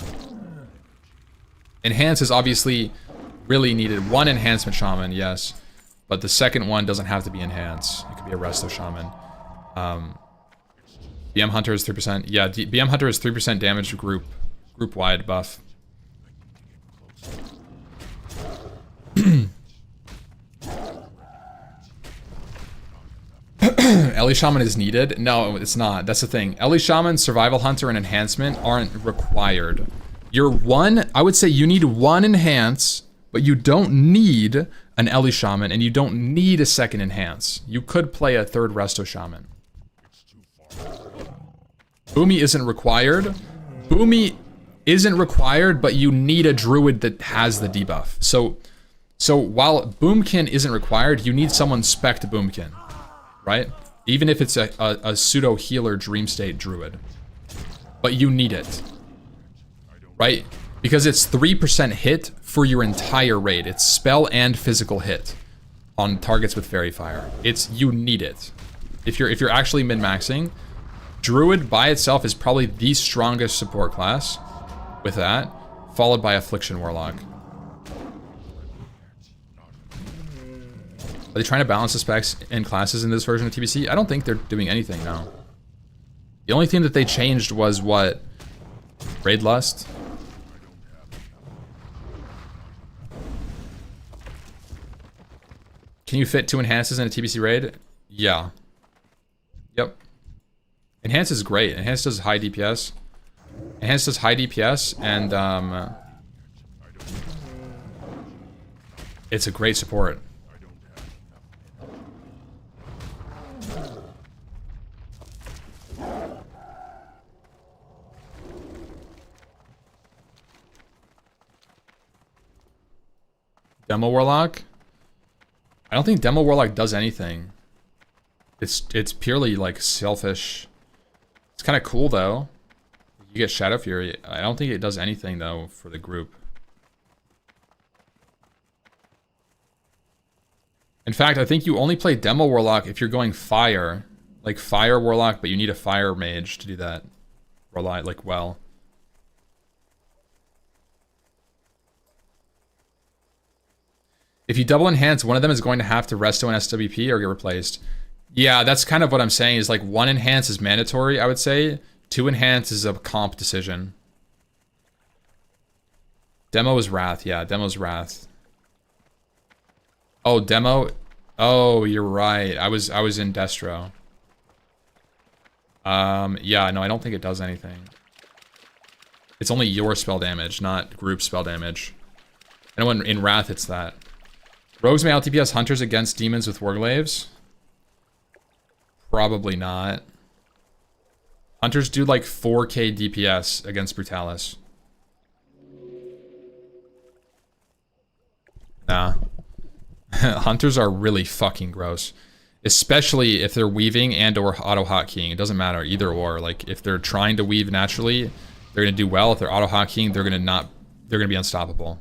Enhance is obviously really needed. One Enhancement Shaman, yes. But the second one doesn't have to be Enhance. It could be a Resto Shaman. BM Hunter is 3%. Yeah, BM Hunter is 3% damage group-wide buff. Ellie Shaman is needed? No, it's not. That's the thing. Ellie Shaman, Survival Hunter, and Enhancement aren't required. I would say you need one Enhance, but you don't need an Ellie Shaman, and you don't need a second Enhance. You could play a third Resto Shaman. Boomy isn't required. Boomy isn't required, but you need a Druid that has the debuff. So while Boomkin isn't required, you need someone spec'd Boomkin, right? Even if it's a pseudo healer Dream State Druid, but you need it, right? Because it's 3% hit for your entire raid. It's spell and physical hit on targets with Fairy Fire. You need it. If you're actually min-maxing, Druid by itself is probably the strongest support class with that, followed by Affliction Warlock. Are they trying to balance the specs and classes in this version of TBC? I don't think they're doing anything now. The only thing that they changed was what? Raid Lust? Can you fit 2 Enhances in a TBC raid? Yeah. Yep. Enhance is great. Enhance does high DPS. Enhanced does high DPS, and it's a great support. Demo Warlock? I don't think Demo Warlock does anything. It's purely like selfish. It's kind of cool though. You get Shadow Fury. I don't think it does anything though for the group. In fact, I think you only play Demo Warlock if you're going Fire. Like Fire Warlock, but you need a Fire Mage to do that. Rely like well. If you double enhance, one of them is going to have to resto an SWP or get replaced. Yeah, that's kind of what I'm saying, is like 1 enhance is mandatory, I would say. 2 enhance is a comp decision. Demo is Wrath, yeah, Demo's Wrath. Oh, Demo? Oh, you're right. I was in Destro. Yeah, no, I don't think it does anything. It's only your spell damage, not group spell damage. I know in Wrath it's that. Rogues may LTPS hunters against demons with Warglaves? Probably not. Hunters do like 4k DPS against Brutalis. Nah. Hunters are really fucking gross. Especially if they're weaving and or auto hotkeying. It doesn't matter, either or. Like if they're trying to weave naturally, they're gonna do well. If they're auto hotkeying, they're gonna be unstoppable.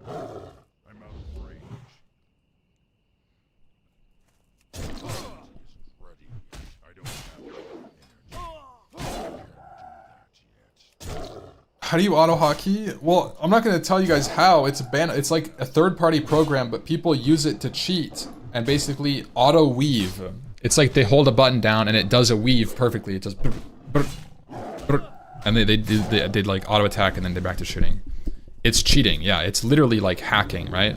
I'm out of range. Ready. I don't have enough energy. Can't do that yet. How do you auto hotkey? Well, I'm not gonna tell you guys how. It's like a third-party program, but people use it to cheat and basically auto weave. It's like they hold a button down and it does a weave perfectly. It does, and they like auto attack and then they're back to shooting. It's cheating, yeah. It's literally like hacking, right?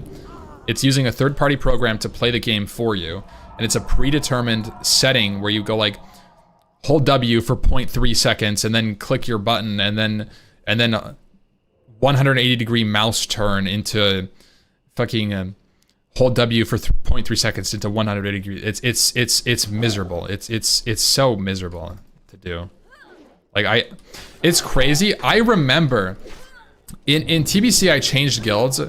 It's using a third-party program to play the game for you, and it's a predetermined setting where you go like, hold W for 0.3 seconds, and then click your button, and then 180-degree mouse turn into fucking hold W for 0.3 seconds into 180 degrees. It's miserable. It's so miserable to do. Like it's crazy. I remember. In TBC, I changed guilds.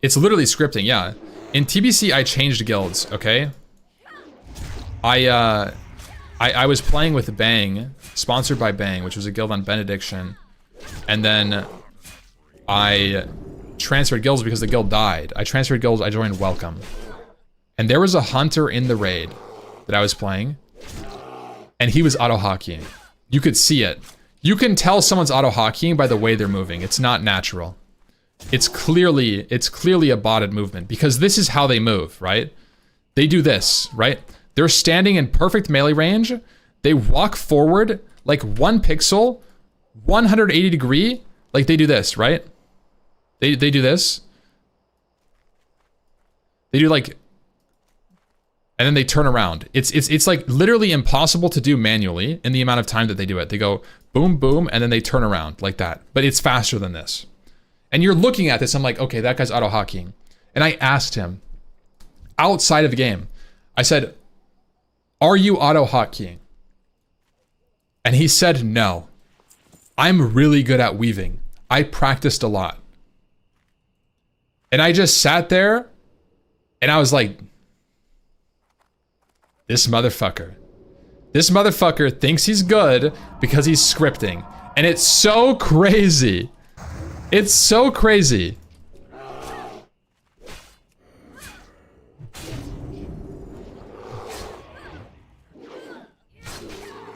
It's literally scripting, yeah. In TBC, I changed guilds, okay? I was playing with Bang, sponsored by Bang, which was a guild on Benediction. And then I transferred guilds because the guild died. I transferred guilds, I joined Welcome. And there was a hunter in the raid that I was playing. And he was auto-hockeying. You could see it. You can tell someone's auto-hockeying by the way they're moving. It's not natural. It's clearly a botted movement because this is how they move, right? They do this, right? They're standing in perfect melee range. They walk forward like 1 pixel, 180 degree, like they do this, right? They do this. They do like, and then they turn around. It's like literally impossible to do manually in the amount of time that they do it. They go boom, boom, and then they turn around like that. But it's faster than this. And you're looking at this, I'm like, okay, that guy's auto-hockeying. And I asked him, outside of the game, I said, are you auto-hockeying? And he said, no. I'm really good at weaving. I practiced a lot. And I just sat there, and I was like, this motherfucker. This motherfucker thinks he's good because he's scripting. And it's so crazy. It's so crazy.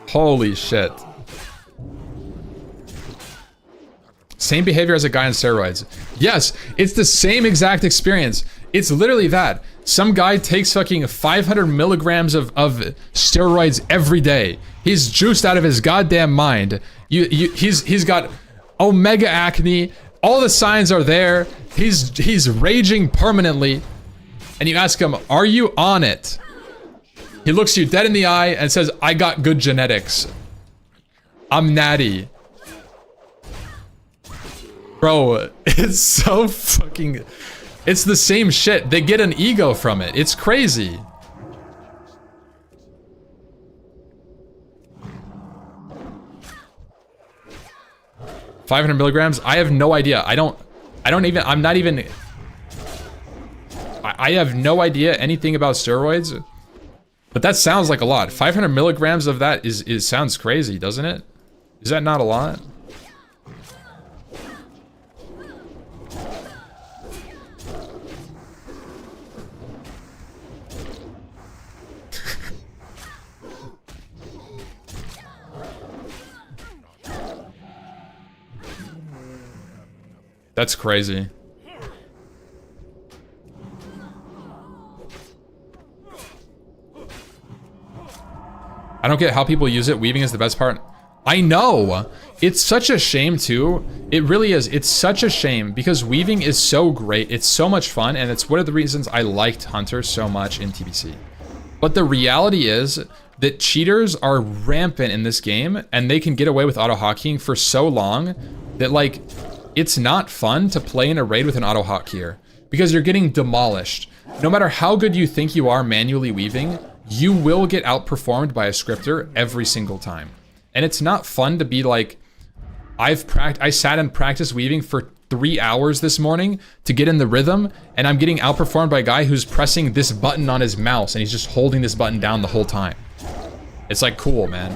Holy shit. Same behavior as a guy on steroids. Yes, it's the same exact experience. It's literally that. Some guy takes fucking 500 milligrams of steroids every day. He's juiced out of his goddamn mind. He's got omega acne. All the signs are there. He's raging permanently. And you ask him, are you on it? He looks you dead in the eye and says, I got good genetics. I'm natty. Bro, it's so fucking... It's the same shit. They get an ego from it. It's crazy. $500 milligrams? I have no idea. I don't even, I'm not even... I have no idea anything about steroids. But that sounds like a lot. 500 milligrams of that is sounds crazy, doesn't it? Is that not a lot? That's crazy. I don't get how people use it. Weaving is the best part. I know. It's such a shame too. It really is. It's such a shame because weaving is so great. It's so much fun, and it's one of the reasons I liked Hunter so much in TBC. But the reality is that cheaters are rampant in this game, and they can get away with auto-hotkeying for so long that, like, it's not fun to play in a raid with an auto-hotkeying because you're getting demolished. No matter how good you think you are manually weaving, you will get outperformed by a scripter every single time. And it's not fun to be like, I sat and practiced weaving for 3 hours this morning to get in the rhythm, and I'm getting outperformed by a guy who's pressing this button on his mouse and he's just holding this button down the whole time. It's like, cool, man.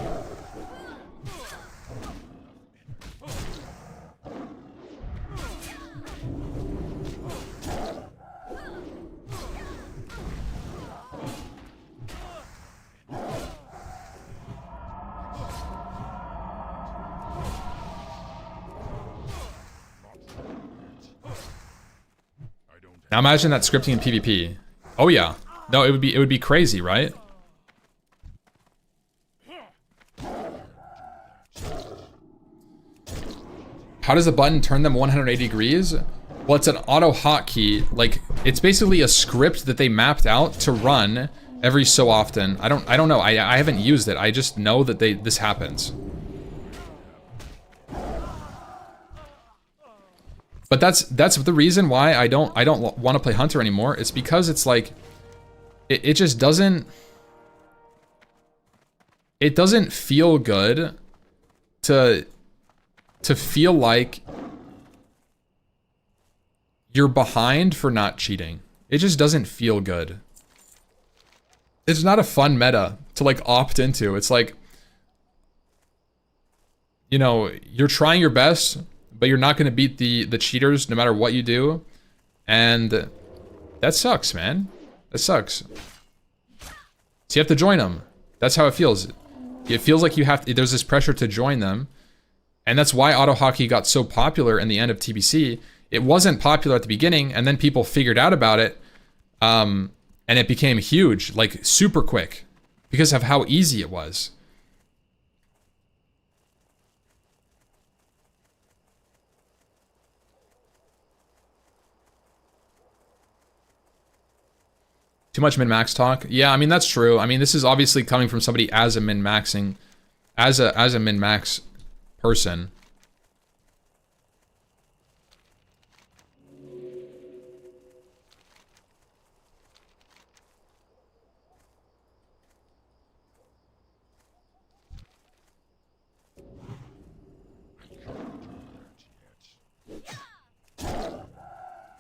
Now imagine that scripting in PvP. Oh yeah. No, it would be crazy, right? How does the button turn them 180 degrees? Well, it's an auto hotkey. Like, it's basically a script that they mapped out to run every so often. I don't know. I haven't used it. I just know that this happens. But that's the reason why I don't want to play Hunter anymore. It's because it's like it just doesn't feel good to feel like you're behind for not cheating. It just doesn't feel good. It's not a fun meta to like opt into. It's like, you know, you're trying your best, but you're not going to beat the cheaters no matter what you do. And that sucks, man. That sucks. So you have to join them. That's how it feels. It feels like you have to, there's this pressure to join them. And that's why auto hockey got so popular in the end of TBC. It wasn't popular at the beginning, and then people figured out about it. And it became huge, like super quick, because of how easy it was. Too much min-max talk? Yeah, I mean, that's true. I mean, this is obviously coming from somebody as a min-maxing, as a min-max person.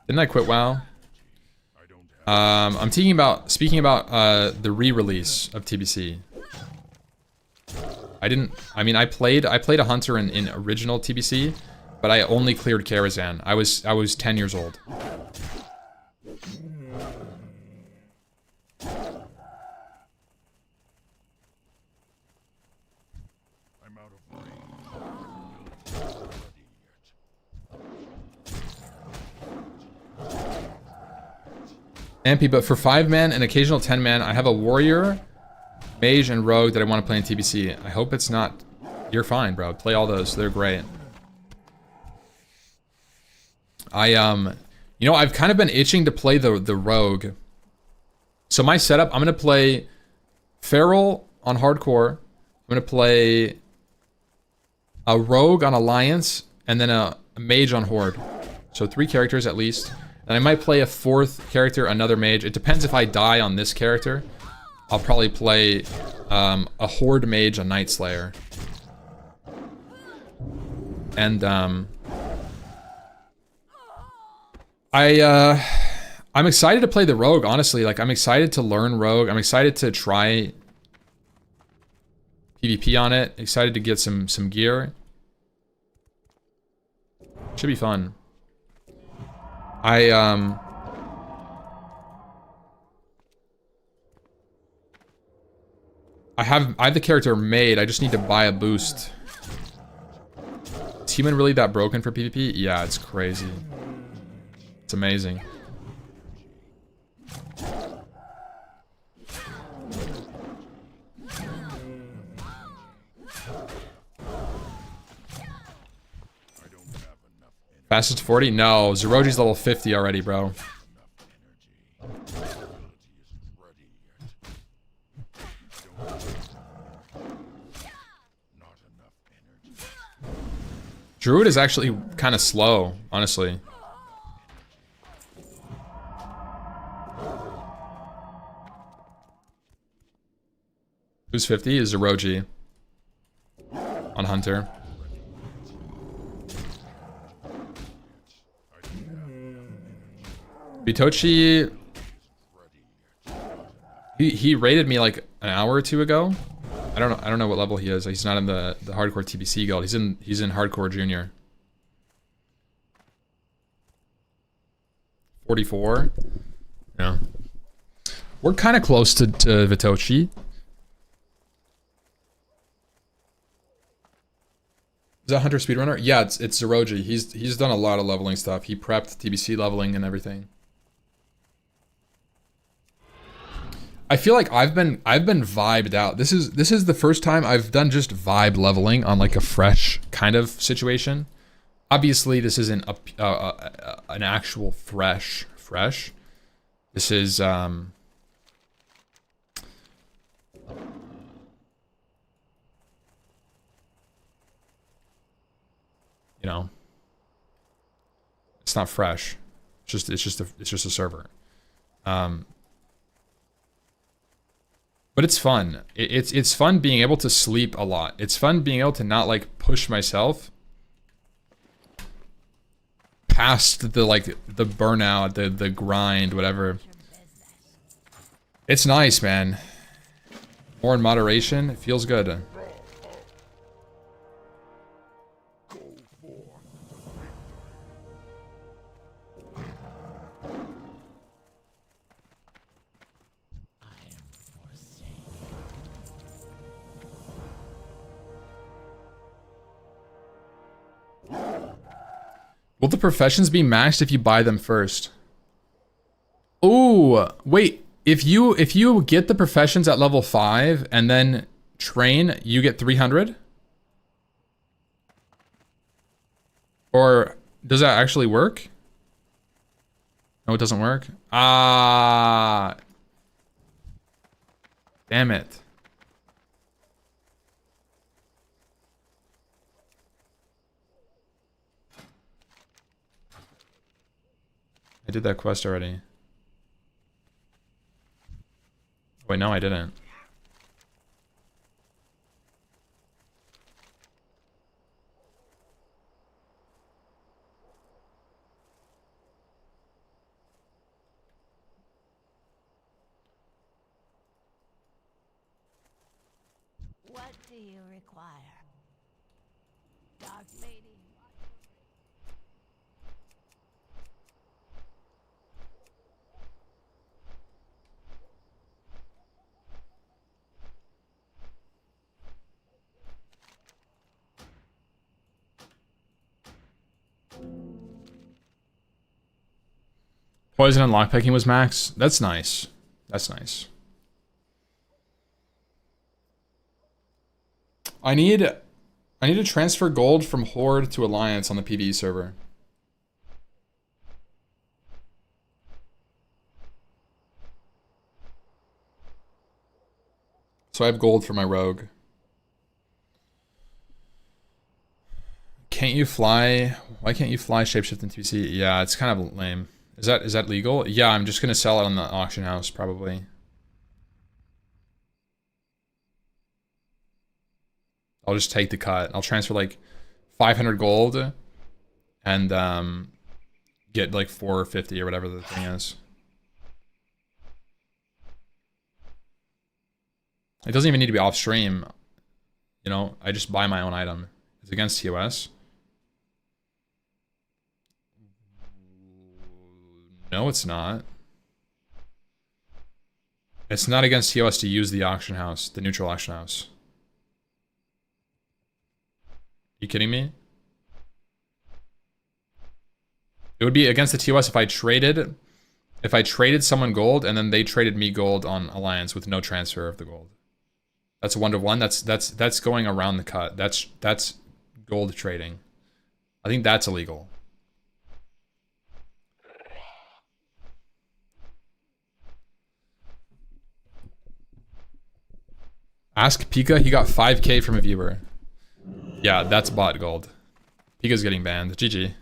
Didn't I quit WoW? I'm speaking about the re-release of TBC. I played a Hunter in original TBC, but I only cleared Karazhan. I was 10 years old. I'm out of range. Ampy, but for 5-man and occasional 10-man, I have a warrior, mage, and rogue that I want to play in TBC. I hope it's not... You're fine, bro. Play all those. They're great. You know, I've kind of been itching to play the rogue. So my setup, I'm going to play Feral on hardcore. I'm gonna play a rogue on alliance, and then a mage on horde. So 3 characters at least. And I might play a 4th character, another mage. It depends if I die on this character. I'll probably play a horde mage, a night slayer. And I'm excited to play the rogue, honestly. Like, I'm excited to learn rogue. I'm excited to try PvP on it. Excited to get some gear. Should be fun. I have the character made. I just need to buy a boost. Is human really that broken for PvP? Yeah, it's crazy. It's amazing. Fastest 40? No, Zeroji's level 50 already, bro. Druid is actually kind of slow, honestly. Who's 50 is Zeroji on Hunter. Bitochi, he raided me like an hour or 2 ago. I don't know what level he is. He's not in the hardcore TBC guild. He's in hardcore junior. 44. Yeah. We're kind of close to Vitochi. Is that Hunter Speedrunner? Yeah, it's Zeroji. He's done a lot of leveling stuff. He prepped TBC leveling and everything. I feel like I've been vibed out. This is the first time I've done just vibe leveling on like a fresh kind of situation. Obviously, this isn't an actual fresh. This is you know, it's not fresh. It's just a server. But it's fun. It's fun being able to sleep a lot. It's fun being able to not like push myself past the burnout, the grind, whatever. It's nice, man. More in moderation. It feels good. Will the professions be maxed if you buy them first? Ooh, wait. If you get the professions at level 5 and then train, you get 300? Or does that actually work? No, it doesn't work. Ah. Damn it. I did that quest already. Wait, no, I didn't. What do you require? Dark lady. Poison and lockpicking was max. That's nice. That's nice. I need to transfer gold from Horde to Alliance on the PvE server. So I have gold for my rogue. Can't you fly? Why can't you fly shapeshift in TBC? Yeah, it's kind of lame. Is that legal? Yeah, I'm just gonna sell it on the auction house probably. I'll just take the cut. I'll transfer like 500 gold and get like 450 or whatever the thing is. It doesn't even need to be off stream. You know, I just buy my own item. It's against TOS. No, it's not. It's not against TOS to use the auction house, the neutral auction house. You kidding me? It would be against the TOS if I traded someone gold and then they traded me gold on Alliance with no transfer of the gold. That's a 1-to-1. That's going around the cut. That's gold trading. I think that's illegal. Ask Pika, he got 5k from a viewer. Yeah, that's bot gold. Pika's getting banned. GG.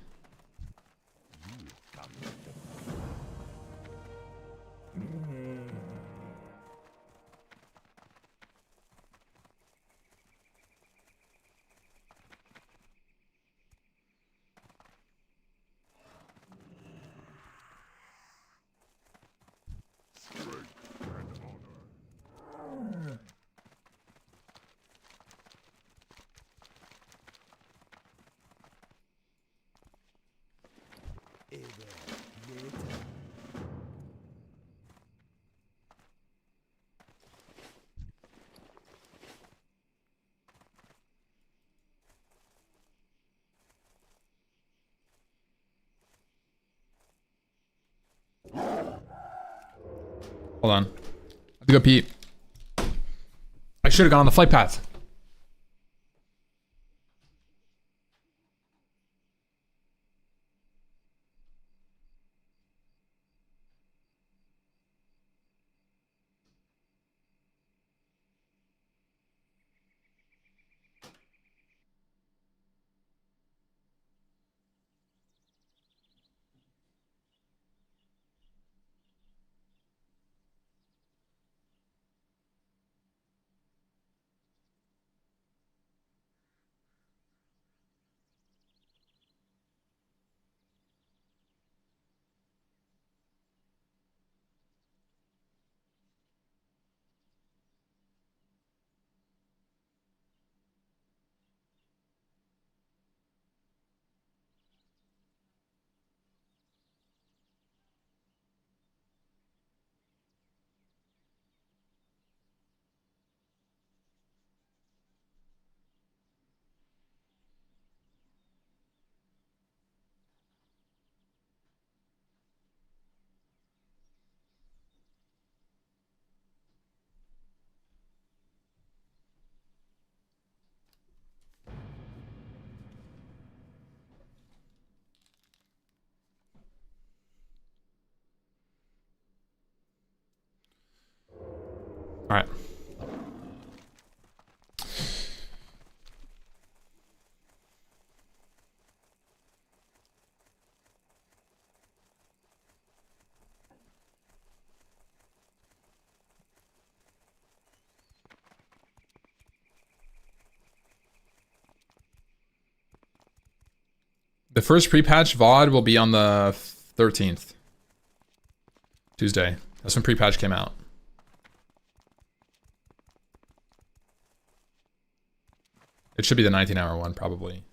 Hold on. I have to go pee. I should have gone on the flight path. All right. The first pre-patch VOD will be on the 13th. Tuesday. That's when pre-patch came out. It should be the 19-hour one, probably.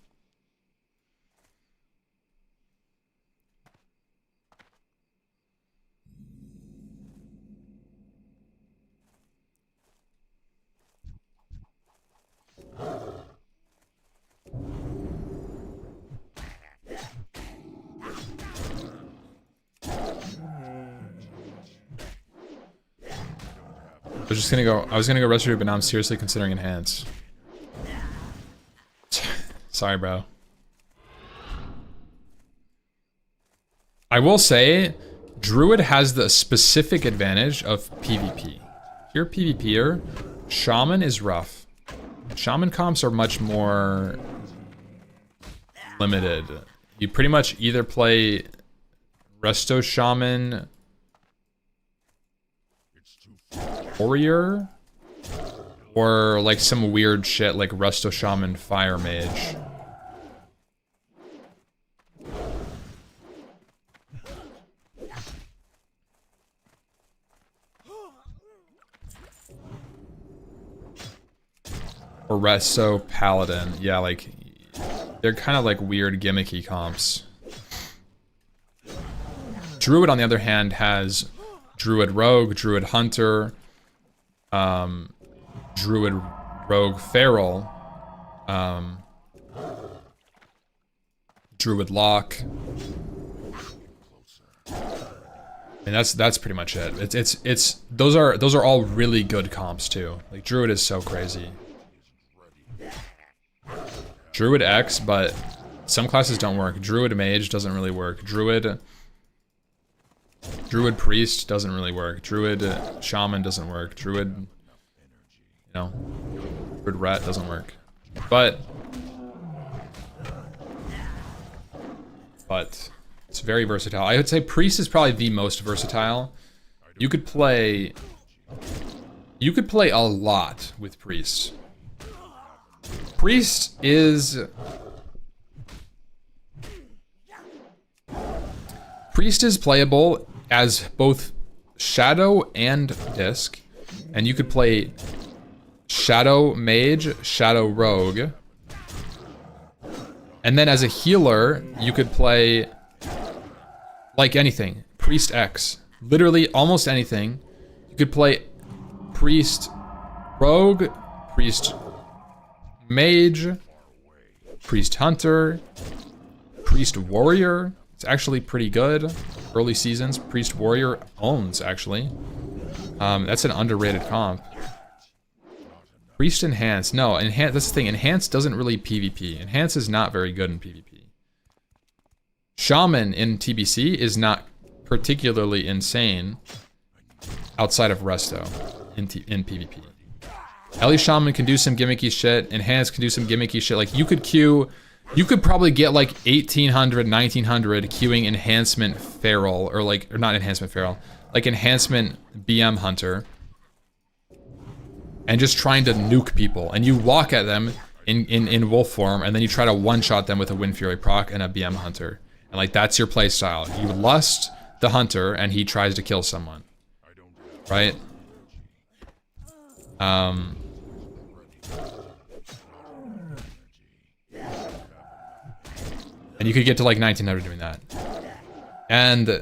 I was gonna go Resolute, but now I'm seriously considering Enhance. Sorry, bro. I will say, Druid has the specific advantage of PvP. If you're a PvPer, Shaman is rough. Shaman comps are much more limited. You pretty much either play Resto Shaman, Warrior, or like some weird shit like Resto Shaman Fire Mage. Or Resto Paladin. Yeah, like they're kind of like weird gimmicky comps. Druid, on the other hand, has Druid Rogue, Druid Hunter, Druid Rogue Feral, Druid Lock. And that's pretty much it. It's those are all really good comps too. Like Druid is so crazy. Druid X, but some classes don't work. Druid Mage doesn't really work. Druid Priest doesn't really work. Druid Shaman doesn't work. Druid, Druid Rat doesn't work. But it's very versatile. I would say Priest is probably the most versatile. You could play a lot with Priest. Priest is playable as both Shadow and Disc, and you could play Shadow Mage, Shadow Rogue, and then as a healer, you could play like anything. Priest X, literally almost anything. You could play Priest Rogue, Priest Mage, Priest Hunter, Priest Warrior. It's actually pretty good. Early seasons, Priest Warrior owns, actually. That's an underrated comp. Priest Enhance. No, Enhance, that's the thing. Enhance doesn't really PvP. Enhance is not very good in PvP. Shaman in TBC is not particularly insane outside of Resto in PvP. Ellie Shaman can do some gimmicky shit. Enhance can do some gimmicky shit. Like, you could probably get like 1800, 1900 queuing Enhancement Feral, or not Enhancement Feral, like Enhancement BM Hunter, and just trying to nuke people. And you walk at them in wolf form, and then you try to one-shot them with a Wind Fury proc and a BM Hunter. And like, that's your playstyle. You lust the Hunter, and he tries to kill someone. Right? And you could get to like 1900 doing that. And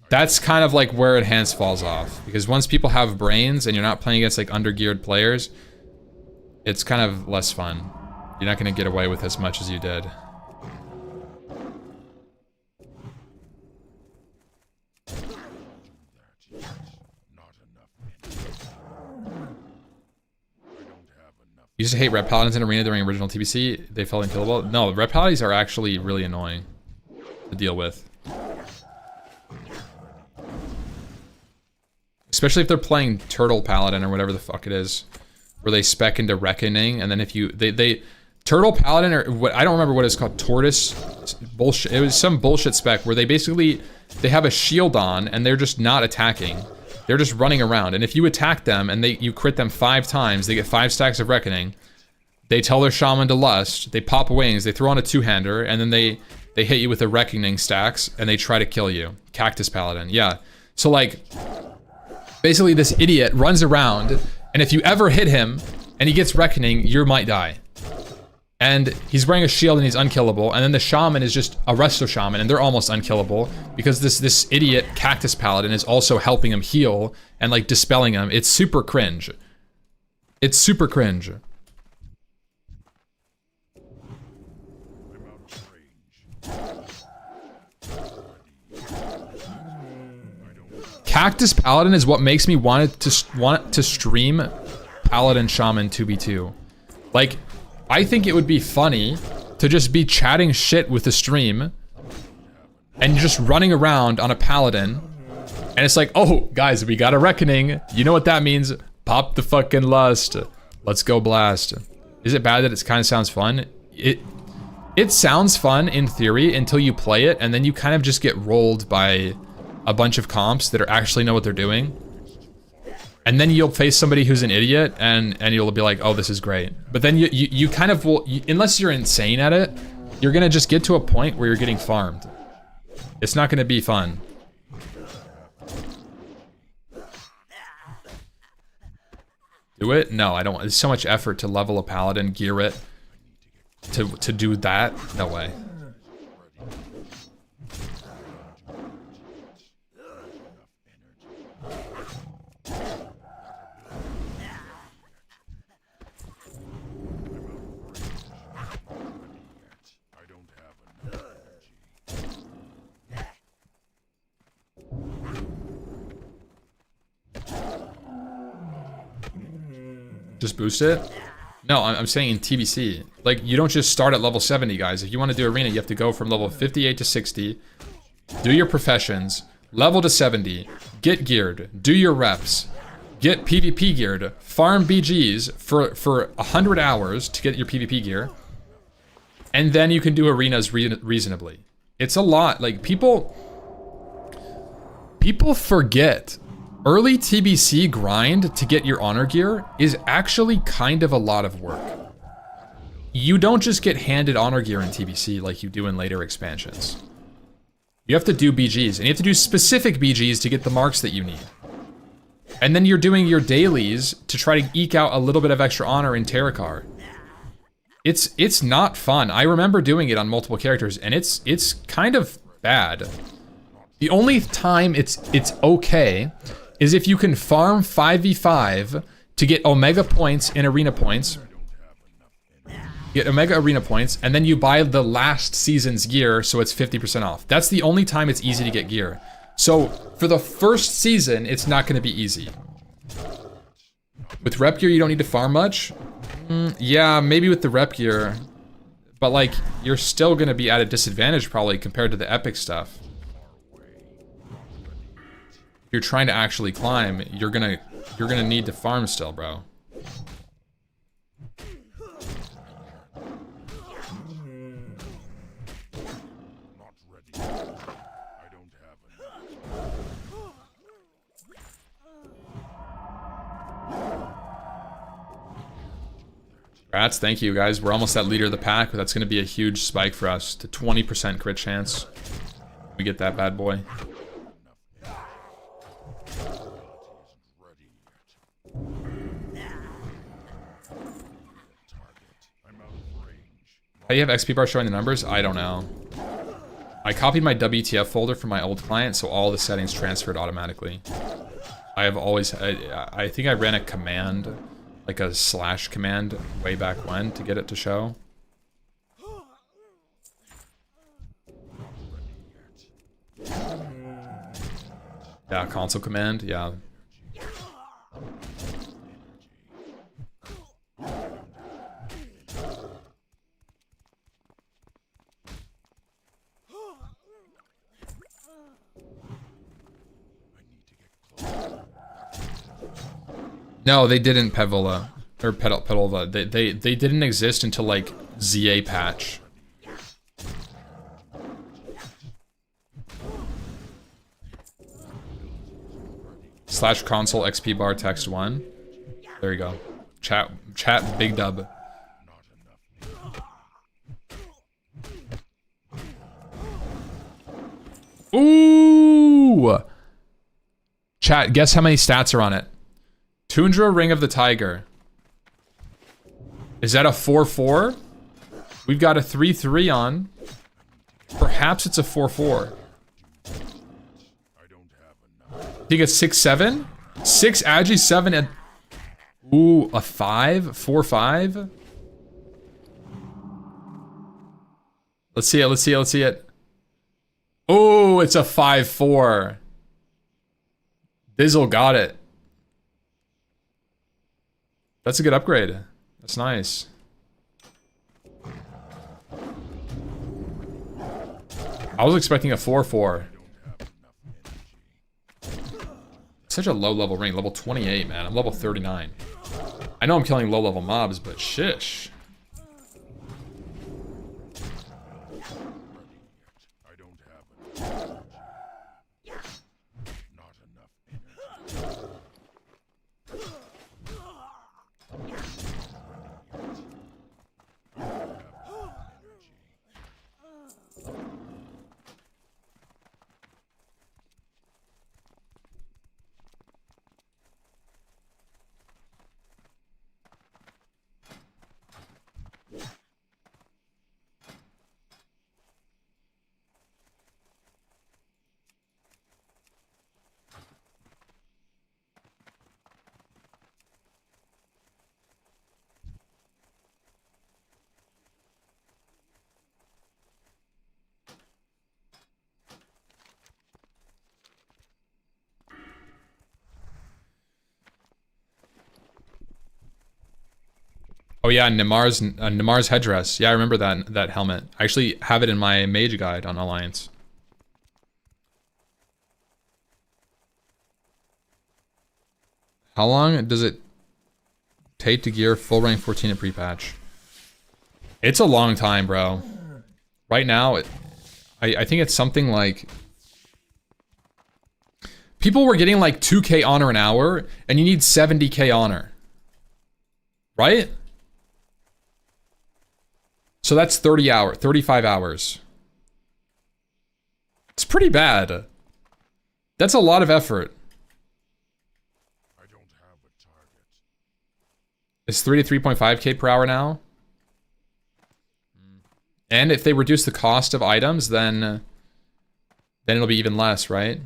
that's kind of like where Enhance falls off. Because once people have brains and you're not playing against like undergeared players, it's kind of less fun. You're not going to get away with as much as you did. You used to hate Red Paladins in Arena during original TBC. They felt unkillable. No, Red Paladins are actually really annoying to deal with. Especially if they're playing Turtle Paladin or whatever the fuck it is. Where they spec into Reckoning, and then if you... Turtle Paladin, or what, I don't remember what it's called, Tortoise bullshit. It was some bullshit spec where they basically... They have a shield on, and they're just not attacking. They're just running around, and if you attack them and you crit them 5 times, they get 5 stacks of Reckoning. They tell their Shaman to lust, they pop wings, they throw on a 2-hander, and then they hit you with the Reckoning stacks, and they try to kill you. Cactus Paladin, yeah. So like, basically this idiot runs around, and if you ever hit him, and he gets Reckoning, you might die. And he's wearing a shield and he's unkillable, and then the Shaman is just a Resto Shaman, and they're almost unkillable, because this idiot Cactus Paladin is also helping him heal, and like dispelling him. It's super cringe. It's super cringe. Cactus Paladin is what makes me want to stream Paladin Shaman 2v2. Like, I think it would be funny to just be chatting shit with the stream and just running around on a Paladin, and it's like, oh, guys, we got a Reckoning. You know what that means? Pop the fucking lust. Let's go blast. Is it bad that it kind of sounds fun? It sounds fun in theory until you play it, and then you kind of just get rolled by a bunch of comps that are actually know what they're doing. And then you'll face somebody who's an idiot, and you'll be like, oh, this is great. But then you kind of will, unless you're insane at it, you're gonna just get to a point where you're getting farmed. It's not gonna be fun. Do it? No, I don't. It's so much effort to level a paladin, gear it, to do that. No way. Just boost it? No, I'm saying in TBC. Like, you don't just start at level 70, guys. If you want to do arena, you have to go from level 58 to 60, do your professions, level to 70, get geared, do your reps, get PvP geared, farm BGs for 100 hours to get your PvP gear, and then you can do arenas reasonably. It's a lot. Like, people forget. Early TBC grind to get your honor gear is actually kind of a lot of work. You don't just get handed honor gear in TBC like you do in later expansions. You have to do BGs, and you have to do specific BGs to get the marks that you need. And then you're doing your dailies to try to eke out a little bit of extra honor in Terracar. It's not fun. I remember doing it on multiple characters, and it's kind of bad. The only time it's okay is if you can farm 5v5 to get Omega points and Arena points. Get Omega Arena points, and then you buy the last season's gear, so it's 50% off. That's the only time it's easy to get gear. So, for the first season, it's not gonna be easy. With rep gear, you don't need to farm much? Yeah, maybe with the rep gear. But like, you're still gonna be at a disadvantage probably compared to the epic stuff. You're trying to actually climb, you're gonna need to farm still, bro. Congrats, thank you guys. We're almost at leader of the pack, but that's gonna be a huge spike for us to 20% crit chance. We get that bad boy. How do you have XP bar showing the numbers? I don't know. I copied my WTF folder from my old client, so all the settings transferred automatically. I have always, I think I ran a command, like a slash command way back when to get it to show. Yeah, console command, yeah. No, they didn't, Pevola. Or Pedalva. They didn't exist until like ZA patch. Slash console XP bar text 1. There you go. Chat big dub. Ooh! Chat, guess how many stats are on it? Tundra Ring of the Tiger. Is that a 4-4? We've got a 3-3 on. Perhaps it's a 4-4. Think it's 6-7? 6 Agi, 7 and... Ooh, a 5? 4-5? Let's see it, let's see it, let's see it. Oh, it's a 5-4. Dizzle got it. That's a good upgrade. That's nice. I was expecting a 4-4. Such a low level ring. Level 28, man. I'm level 39. I know I'm killing low level mobs, but shish. I don't have enough energy. Not enough energy. Oh yeah, Nimar's headdress. Yeah, I remember that helmet. I actually have it in my mage guide on Alliance. How long does it take to gear full rank 14 at pre-patch? It's a long time, bro. Right now, I think it's something like... People were getting like 2k honor an hour, and you need 70k honor. Right? So that's 35 hours. It's pretty bad. That's a lot of effort. I don't have a target. It's 3 to 3.5k per hour now. And if they reduce the cost of items, then it'll be even less, right?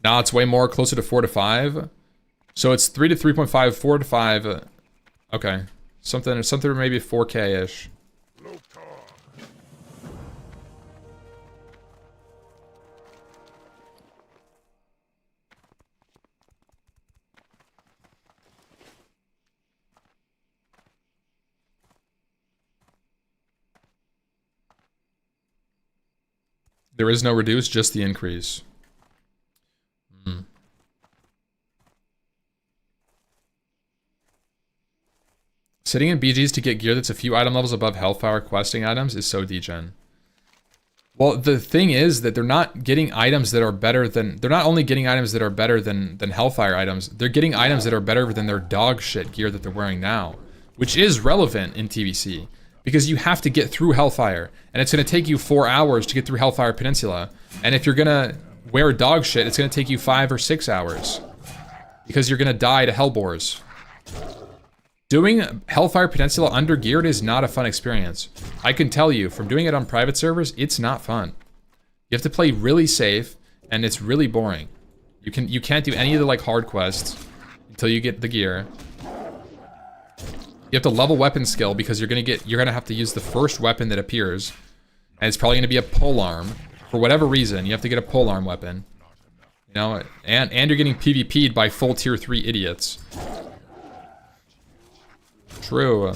Now it's way more, closer to 4 to 5. So it's 3 to 3.5, 4 to 5. Okay, something maybe 4k-ish. There is no reduce, just the increase. Sitting in BGs to get gear that's a few item levels above Hellfire questing items is so degen. Well, the thing is that they're not getting items that are better than... They're not only getting items that are better than Hellfire items, they're getting items that are better than their dog shit gear that they're wearing now. Which is relevant in TBC. Because you have to get through Hellfire. And it's going to take you 4 hours to get through Hellfire Peninsula. And if you're going to wear dog shit, it's going to take you 5 or 6 hours. Because you're going to die to Hellboars. Doing Hellfire Peninsula under geared is not a fun experience. I can tell you, from doing it on private servers, it's not fun. You have to play really safe, and it's really boring. You can't do any of the like hard quests until you get the gear. You have to level weapon skill because you're gonna have to use the first weapon that appears, and it's probably gonna be a polearm. For whatever reason, you have to get a polearm weapon. You know, and you're getting PvP'd by full tier 3 idiots. True.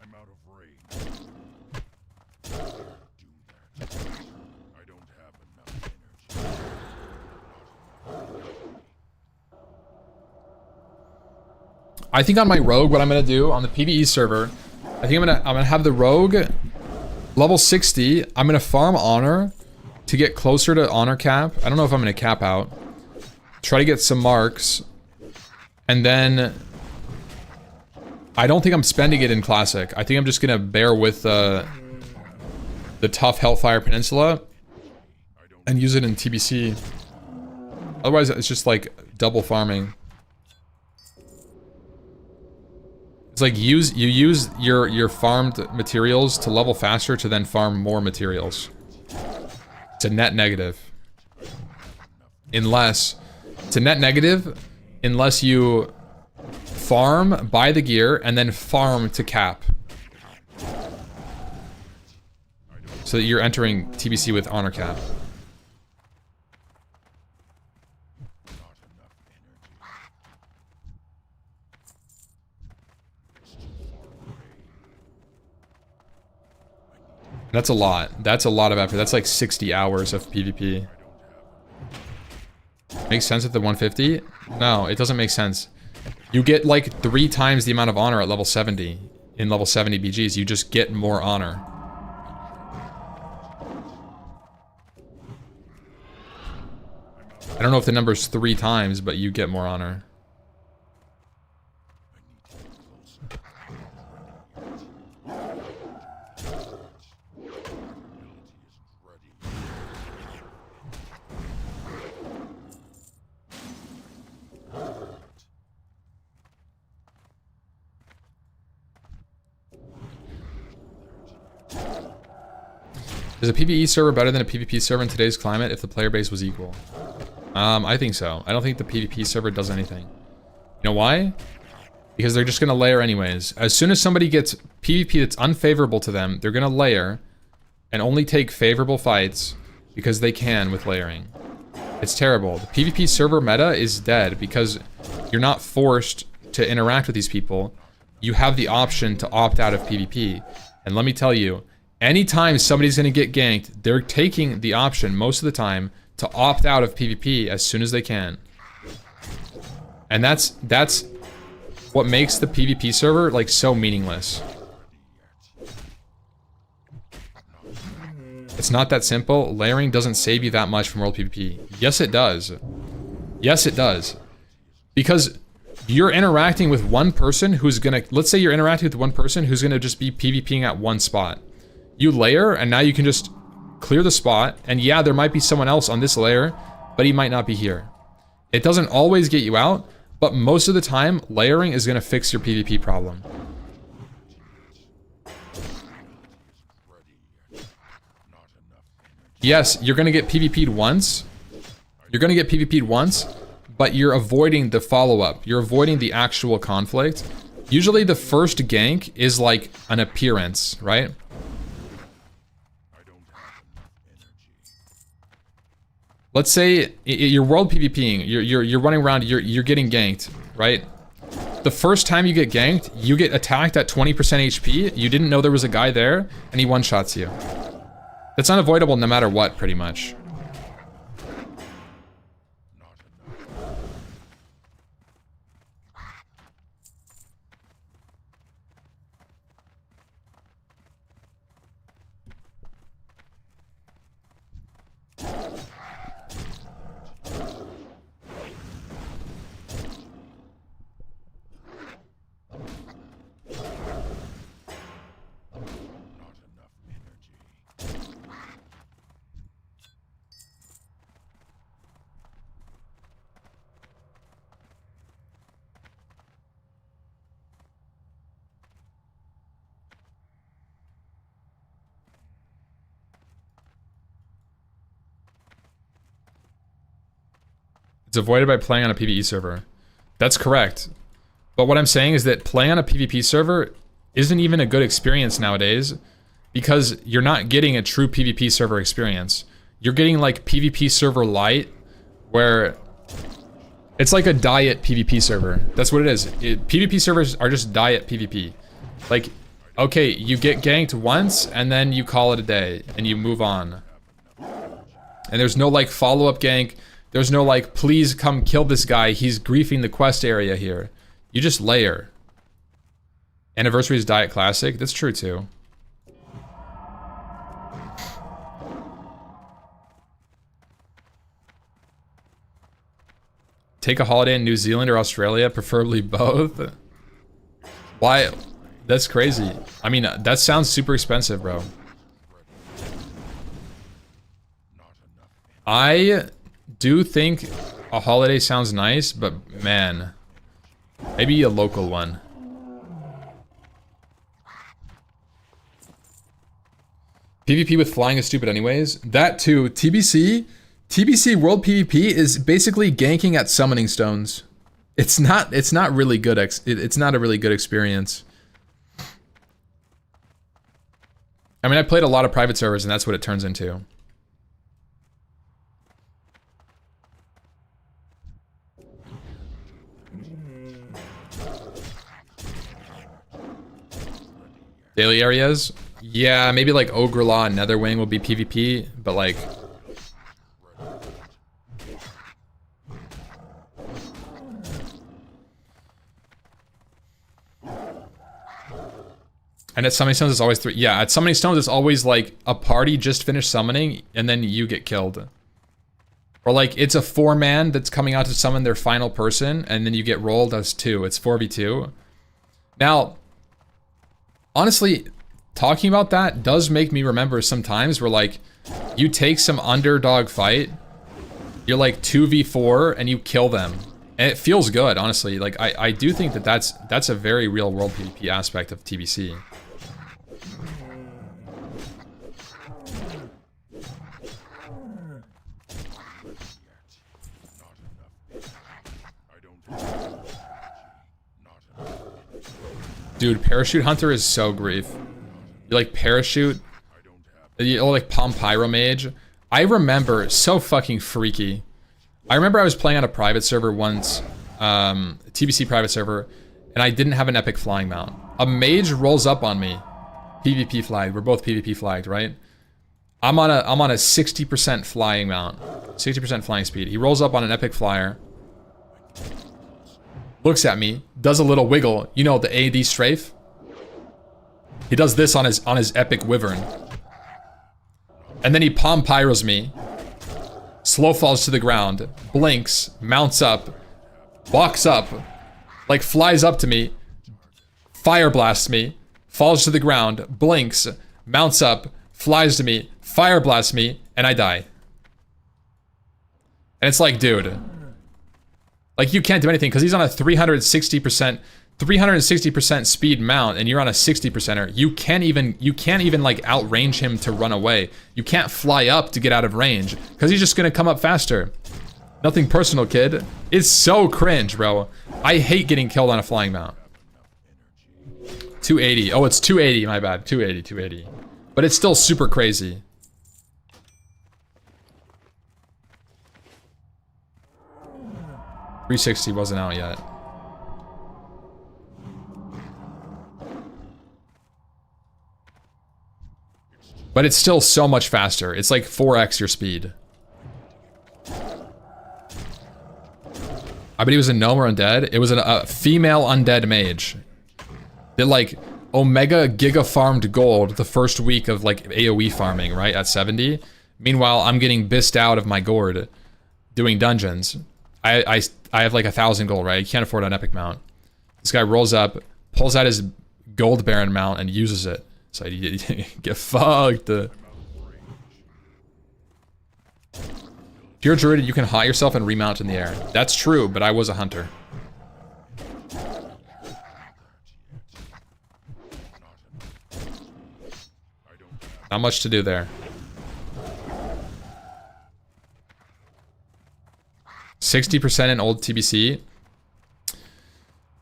I'm out of range. Do that. I don't have enough energy. I think on my rogue, what I'm gonna do on the PvE server, I think I'm gonna have the rogue level 60. I'm gonna farm honor to get closer to honor cap. I don't know if I'm gonna cap out. Try to get some marks, and then I don't think I'm spending it in classic. I think I'm just gonna bear with the tough Hellfire Peninsula and use it in TBC. Otherwise, it's just like double farming. It's like you use your farmed materials to level faster to then farm more materials. It's a net negative. Unless it's a net negative unless you farm, buy the gear, and then farm to cap. So that you're entering TBC with honor cap. That's a lot. That's a lot of effort. That's like 60 hours of PvP. Makes sense at the 150? No, it doesn't make sense. You get like 3 times the amount of honor at level 70. In level 70 BGs, you just get more honor. I don't know if the number's 3 times, but you get more honor. Is a PvE server better than a PvP server in today's climate if the player base was equal? I think so. I don't think the PvP server does anything. You know why? Because they're just gonna layer anyways. As soon as somebody gets PvP that's unfavorable to them, they're gonna layer and only take favorable fights because they can with layering. It's terrible. The PvP server meta is dead because you're not forced to interact with these people. You have the option to opt out of PvP. And let me tell you, anytime somebody's gonna get ganked, they're taking the option most of the time to opt out of PvP as soon as they can. And that's what makes the PvP server like so meaningless. It's not that simple. Layering doesn't save you that much from world PvP. Yes, it does. Yes, it does. Because you're interacting with one person who's gonna, let's say you're interacting with one person who's gonna just be PvPing at one spot. You layer, and now you can just clear the spot, and yeah, there might be someone else on this layer, but he might not be here. It doesn't always get you out, but most of the time, layering is gonna fix your PvP problem. Yes, you're gonna get PvP'd once. You're gonna get PvP'd once, but you're avoiding the follow-up. You're avoiding the actual conflict. Usually the first gank is like an appearance, right? Let's say you're world PvPing, you're running around, you're getting ganked, right? The first time you get ganked, you get attacked at 20% HP, you didn't know there was a guy there, and he one-shots you. That's unavoidable no matter what, pretty much. It's avoided by playing on a PvE server. That's correct. But what I'm saying is that playing on a PvP server isn't even a good experience nowadays because you're not getting a true PvP server experience. You're getting like PvP server light where it's like a diet PvP server. That's what it is. PvP servers are just diet PvP. Like, okay, you get ganked once and then you call it a day and you move on. And there's no like follow-up gank. There's no like, please come kill this guy, he's griefing the quest area here. You just layer. Anniversary is Diet Classic, that's true too. Take a holiday in New Zealand or Australia, preferably both. Why? That's crazy. I mean, that sounds super expensive, bro. I do think a holiday sounds nice, but man, maybe a local one. PvP with flying is stupid anyways. That too. TBC World PvP is basically ganking at summoning stones. It's not really good. It's not a really good experience. I mean, I played a lot of private servers and that's what it turns into. Daily areas? Yeah, maybe like Ogre Law and Netherwing will be PvP, but like... And at Summoning Stones, it's always 3. Yeah, at Summoning Stones, it's always like a party just finished summoning, and then you get killed. Or like, it's a 4-man that's coming out to summon their final person, and then you get rolled as 2. It's 4v2. Now, honestly, talking about that does make me remember some times where like, you take some underdog fight, you're like 2v4, and you kill them. And it feels good, honestly. Like, I do think that that's a very real world PvP aspect of TBC. Dude, Parachute Hunter is so grief. You like Parachute, you like Palm Pyro Mage. I remember, so fucking freaky. I remember I was playing on a private server once, TBC private server, and I didn't have an epic flying mount. A mage rolls up on me, PvP flagged. We're both PvP flagged, right? I'm on a 60% flying mount, 60% flying speed. He rolls up on an epic flyer, looks at me, does a little wiggle. You know, the AD strafe. He does this on his epic wyvern, and then he palm pyros me. Slow falls to the ground, blinks, mounts up, walks up, like flies up to me, fire blasts me, falls to the ground, blinks, mounts up, flies to me, fire blasts me, and I die. And it's like, dude, like you can't do anything because he's on a 360% speed mount and you're on a 60%er. You can't even like outrange him to run away. You can't fly up to get out of range because he's just gonna come up faster. Nothing personal, kid. It's so cringe, bro. I hate getting killed on a flying mount. 280. Oh, it's 280, my bad. 280. But it's still super crazy. .360 wasn't out yet. But it's still so much faster. It's like 4x your speed. I bet he was a gnome or undead. It was a female undead mage. That like Omega Giga farmed gold the first week of like AoE farming, right? At 70. Meanwhile, I'm getting bissed out of my gourd doing dungeons. I have like 1,000 gold, right? You can't afford an epic mount. This guy rolls up, pulls out his gold baron mount and uses it. So you get fucked. If you're a druid, you can haunt yourself and remount in the air. That's true, but I was a hunter. Not much to do there. 60% in old TBC.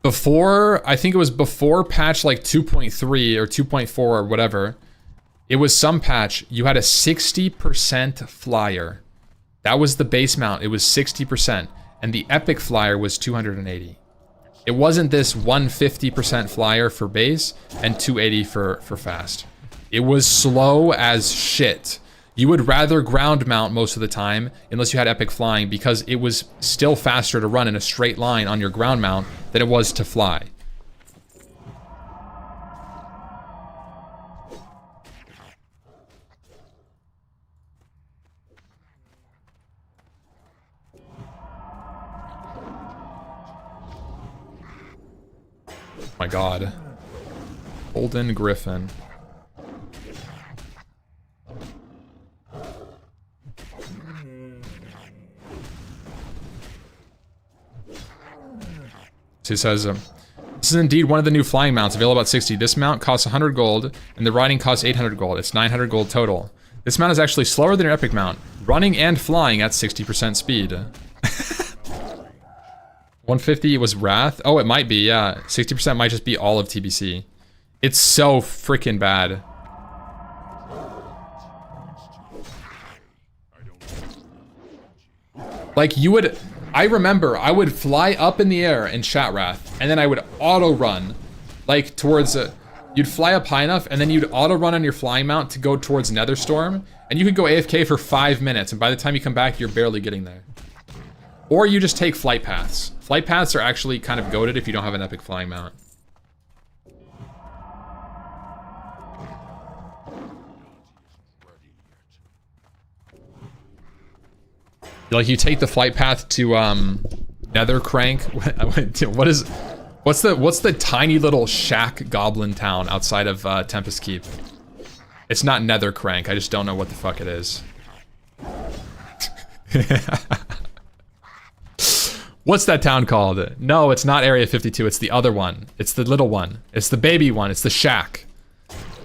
Before, I think it was before patch like 2.3 or 2.4 or whatever, it was some patch, you had a 60% flyer. That was the base mount, it was 60%. And the epic flyer was 280. It wasn't this 150% flyer for base and 280 for fast. It was slow as shit. You would rather ground mount most of the time, unless you had epic flying, because it was still faster to run in a straight line on your ground mount than it was to fly. My god. Golden Griffin. So he says, This is indeed one of the new flying mounts available at 60. This mount costs 100 gold, and the riding costs 800 gold. It's 900 gold total. This mount is actually slower than your epic mount, running and flying at 60% speed. 150 was Wrath? Oh, it might be, yeah. 60% might just be all of TBC. It's so freaking bad. Like, you would... I remember I would fly up in the air in Chat Wrath, and then I would auto-run, like, towards... you'd fly up high enough, and then you'd auto-run on your flying mount to go towards Netherstorm, and you could go AFK for 5 minutes, and by the time you come back, you're barely getting there. Or you just take flight paths. Flight paths are actually kind of goated if you don't have an epic flying mount. Like, you take the flight path to Nether Crank. What's the tiny little shack goblin town outside of Tempest Keep? It's not Nether Crank. I just don't know what the fuck it is. What's that town called? No, it's not Area 52. It's the other one. It's the little one. It's the baby one. It's the shack.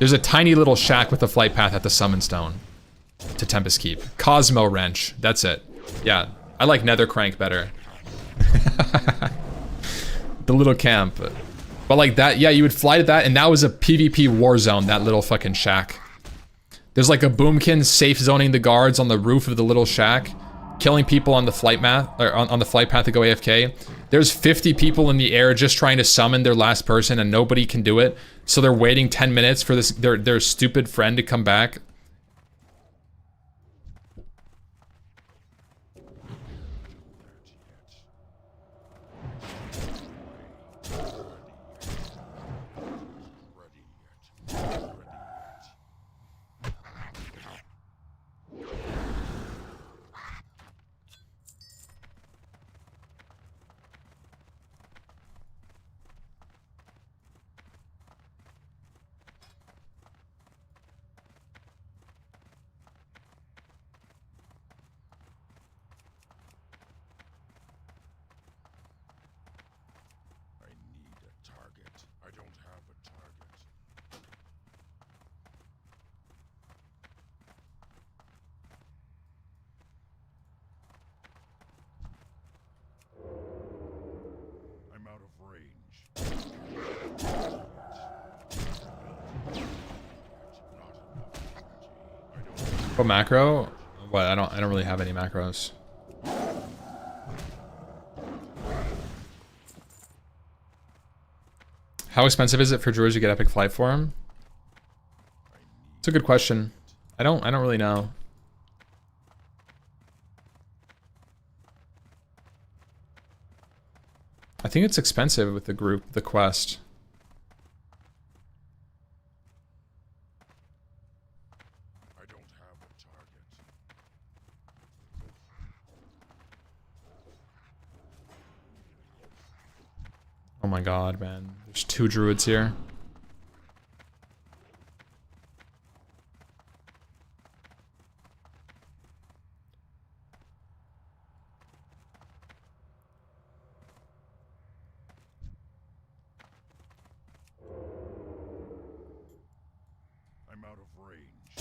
There's a tiny little shack with a flight path at the Summon Stone to Tempest Keep. Cosmo Wrench. That's it. Yeah, I like Nether Crank better. The little camp. But like that, yeah, you would fly to that, and that was a PvP war zone, that little fucking shack. There's like a boomkin safe zoning the guards on the roof of the little shack, killing people on the flight path, or on the flight path to go AFK. There's 50 people in the air just trying to summon their last person, and nobody can do it. So they're waiting 10 minutes for their stupid friend to come back. What macro? What? I don't really have any macros. How expensive is it for Druids to get epic flight form? It's a good question. I don't really know. I think it's expensive with the group, the quest. Oh my god, man. There's 2 druids here. I'm out of range.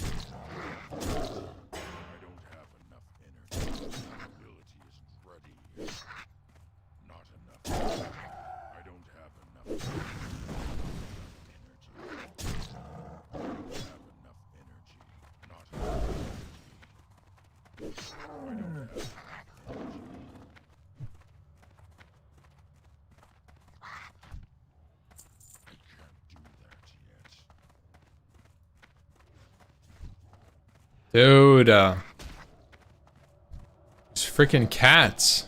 I don't have enough energy. My ability isn't ready yet. Not enough. I don't have enough energy. I don't have enough energy. Not enough energy. I don't have enough energy. I can't do that yet. Dude, these freaking cats.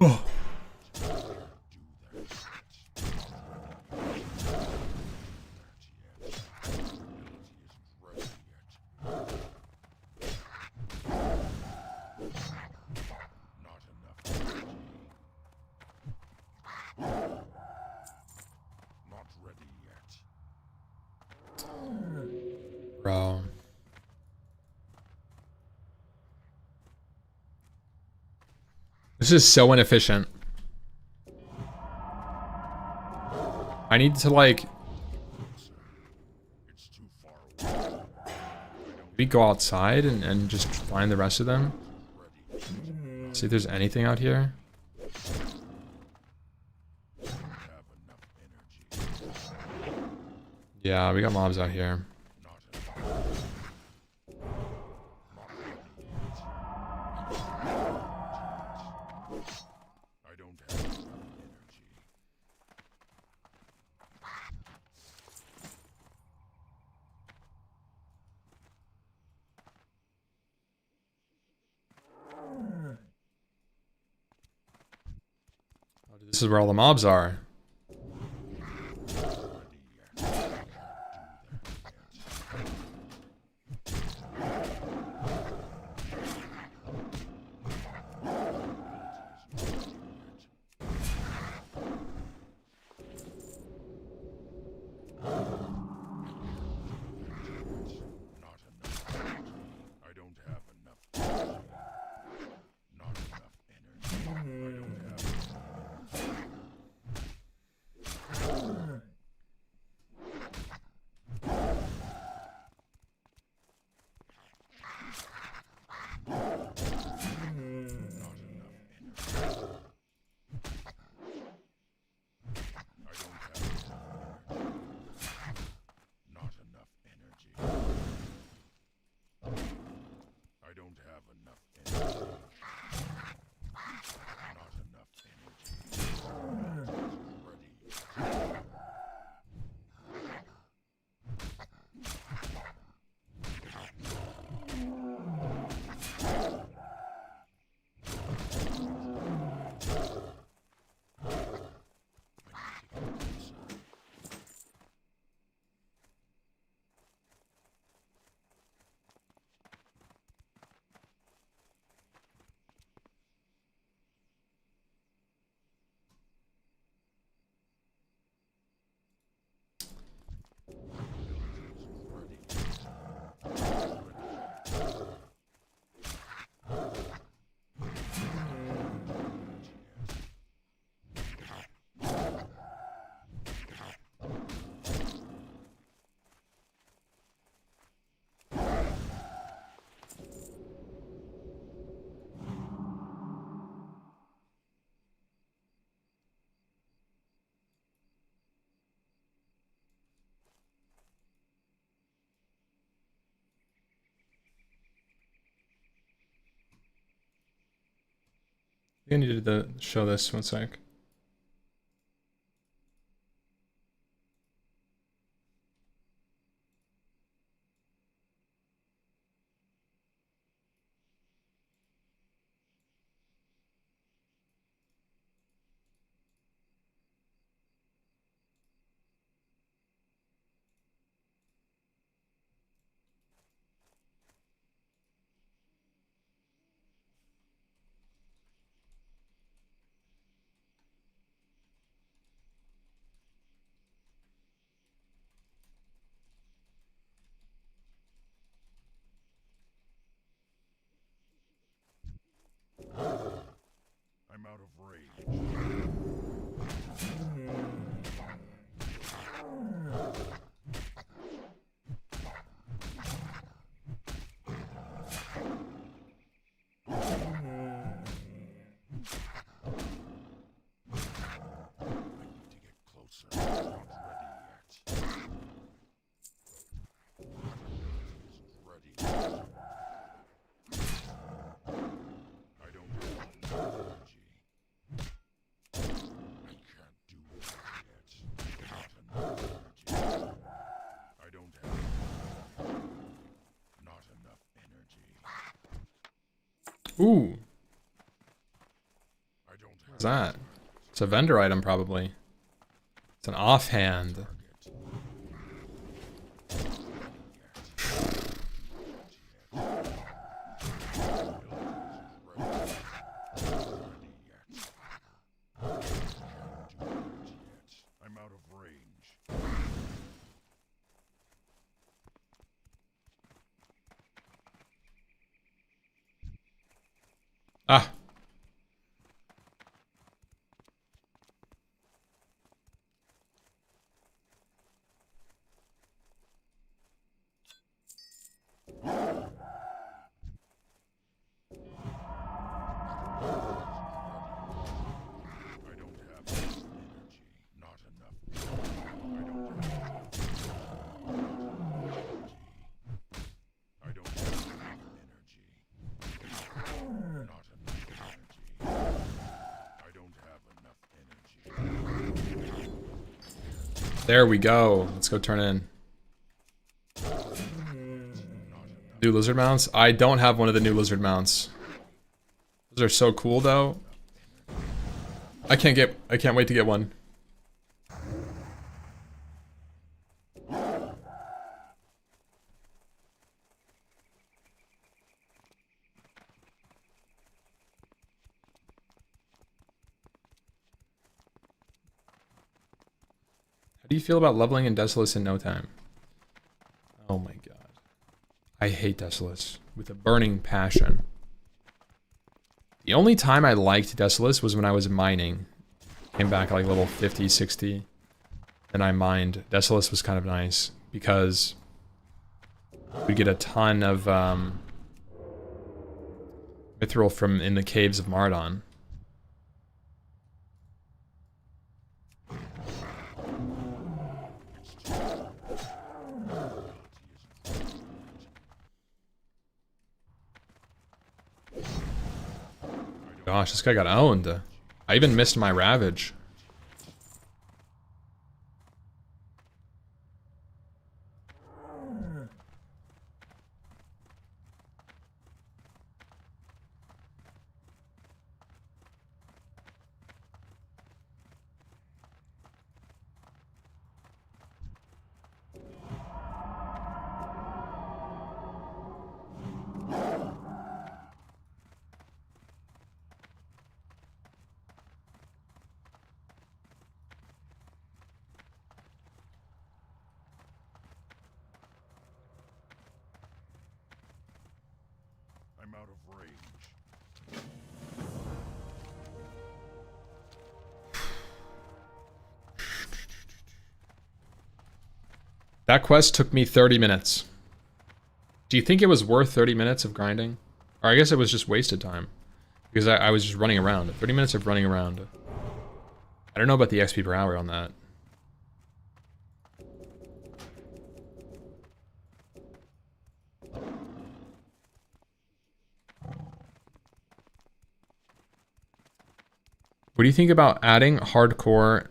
Oh. Bro. This is so inefficient. I need to like It's too far away. maybe go outside and just find the rest of them. See if there's anything out here. Have enough energy. Yeah, we got mobs out here. Not enough. I don't have enough energy. This is where all the mobs are. Not enough energy. I don't have enough energy. Not enough energy. I don't have not enough energy. I don't have enough energy. Not enough energy. Ready. I needed to show this 1 sec. I'm out of range. I need to get closer. Not ready yet. Isn't ready yet. I don't have enough energy. I can't do that yet. Not enough energy. I don't have not enough energy. Ooh, I don't have what's that? It's a vendor item probably. It's an offhand. I'm out of range. Ah. I don't have enough energy. Not enough. I don't have enough energy. Not enough energy. I don't have enough energy. There we go. Let's go turn in. New lizard mounts? I don't have one of the new lizard mounts. Those are so cool though. I can't wait to get one. How do you feel about leveling in Desolace in no time? Oh my god. I hate Desolace with a burning passion. The only time I liked Desolace was when I was mining. Came back at like level 50, 60. And I mined. Desolace was kind of nice because we'd get a ton of mithril from in the caves of Mardon. Gosh, this guy got owned. I even missed my Ravage. I'm out of range. That quest took me 30 minutes. Do you think it was worth 30 minutes of grinding? Or I guess it was just wasted time. Because I was just running around. 30 minutes of running around. I don't know about the XP per hour on that. What do you think about adding hardcore?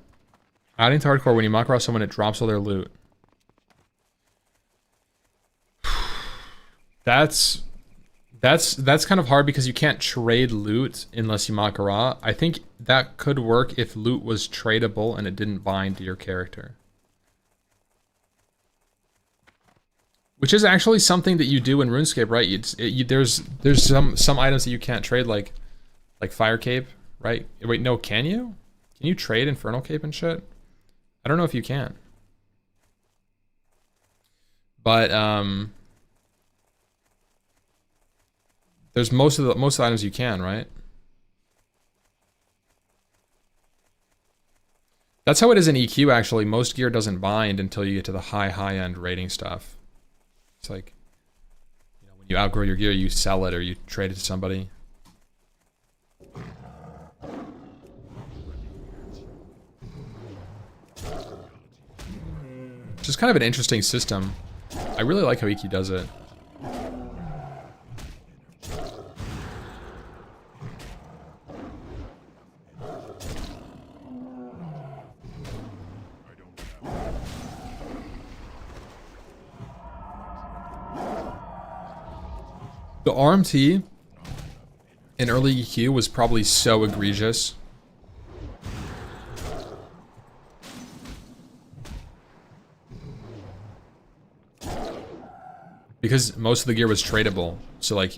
Adding to hardcore when you mock across someone, it drops all their loot. That's kind of hard because you can't trade loot unless you Makara. I think that could work if loot was tradable and it didn't bind to your character. Which is actually something that you do in RuneScape, right? There's some items that you can't trade, like Fire Cape, right? Wait, no, can you? Can you trade Infernal Cape and shit? I don't know if you can. But there's most of the items you can, right? That's how it is in EQ actually. Most gear doesn't bind until you get to the high end rating stuff. It's like, you know, when you outgrow your gear, you sell it or you trade it to somebody. Which is kind of an interesting system. I really like how EQ does it. The RMT in early EQ was probably so egregious. Because most of the gear was tradable. So like,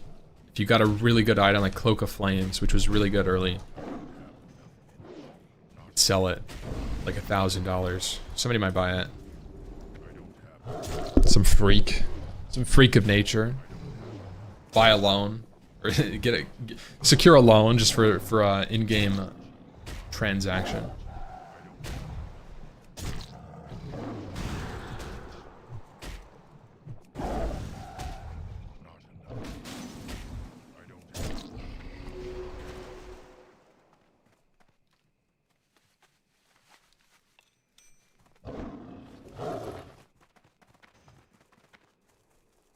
if you got a really good item like Cloak of Flames, which was really good early, you'd sell it like $1,000. Somebody might buy it. Some freak of nature. Buy a loan. or secure a loan just for in-game transaction.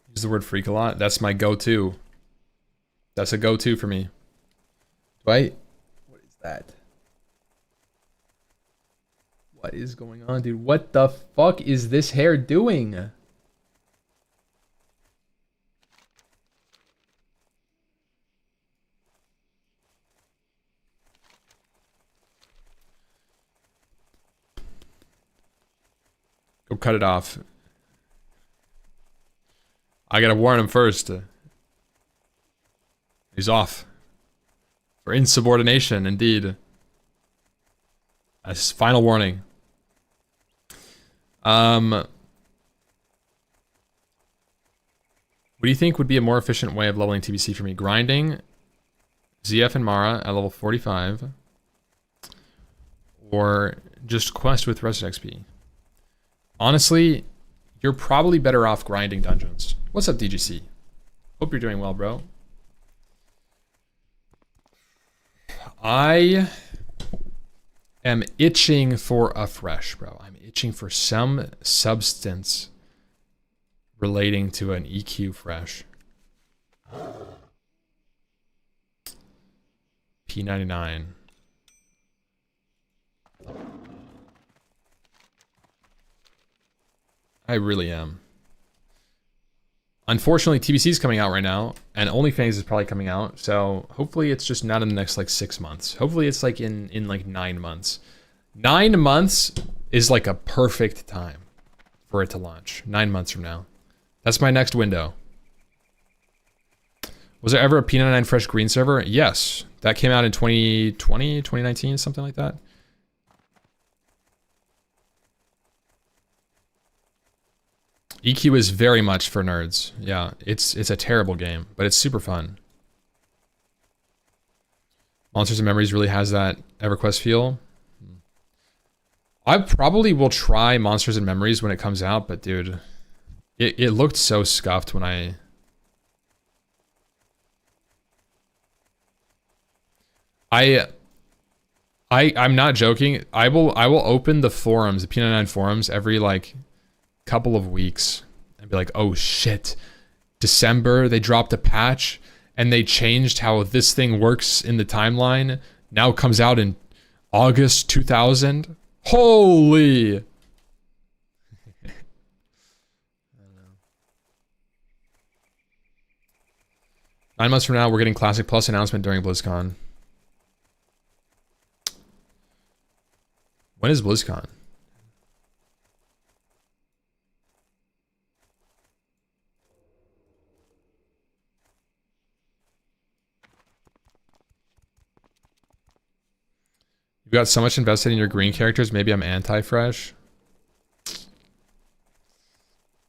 Use the word freak a lot. That's my go-to. That's a go-to for me. Right? What is that? What is going on, dude? What the fuck is this hair doing? Go cut it off. I gotta warn him first. He's off. For insubordination, indeed. As final warning. What do you think would be a more efficient way of leveling TBC for me? Grinding ZF and Mara at level 45. Or just quest with Resident XP? Honestly, you're probably better off grinding dungeons. What's up, DGC? Hope you're doing well, bro. I am itching for a fresh, bro. I'm itching for some substance relating to an EQ fresh. P99. I really am. Unfortunately, TBC is coming out right now, and OnlyFans is probably coming out, so hopefully it's just not in the next, like, 6 months. Hopefully it's, like, in like, 9 months. 9 months is, like, a perfect time for it to launch. 9 months from now. That's my next window. Was there ever a P99 Fresh Green server? Yes. That came out in 2020, 2019, something like that. EQ is very much for nerds. Yeah, it's a terrible game, but it's super fun. Monsters and Memories really has that EverQuest feel. I probably will try Monsters and Memories when it comes out, but dude, it looked so scuffed when I'm not joking. I will open the forums, the P99 forums every like couple of weeks and be like, oh shit, December they dropped a patch and they changed how this thing works in the timeline. Now it comes out in August 2000. Holy! 9 months from now, we're getting Classic Plus announcement during BlizzCon. When is BlizzCon? You've got so much invested in your green characters, maybe I'm anti-fresh.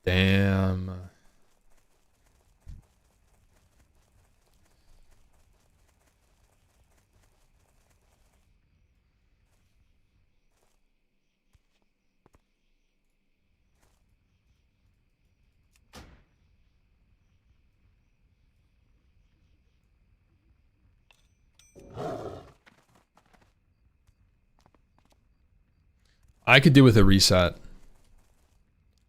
Damn. I could do with a reset.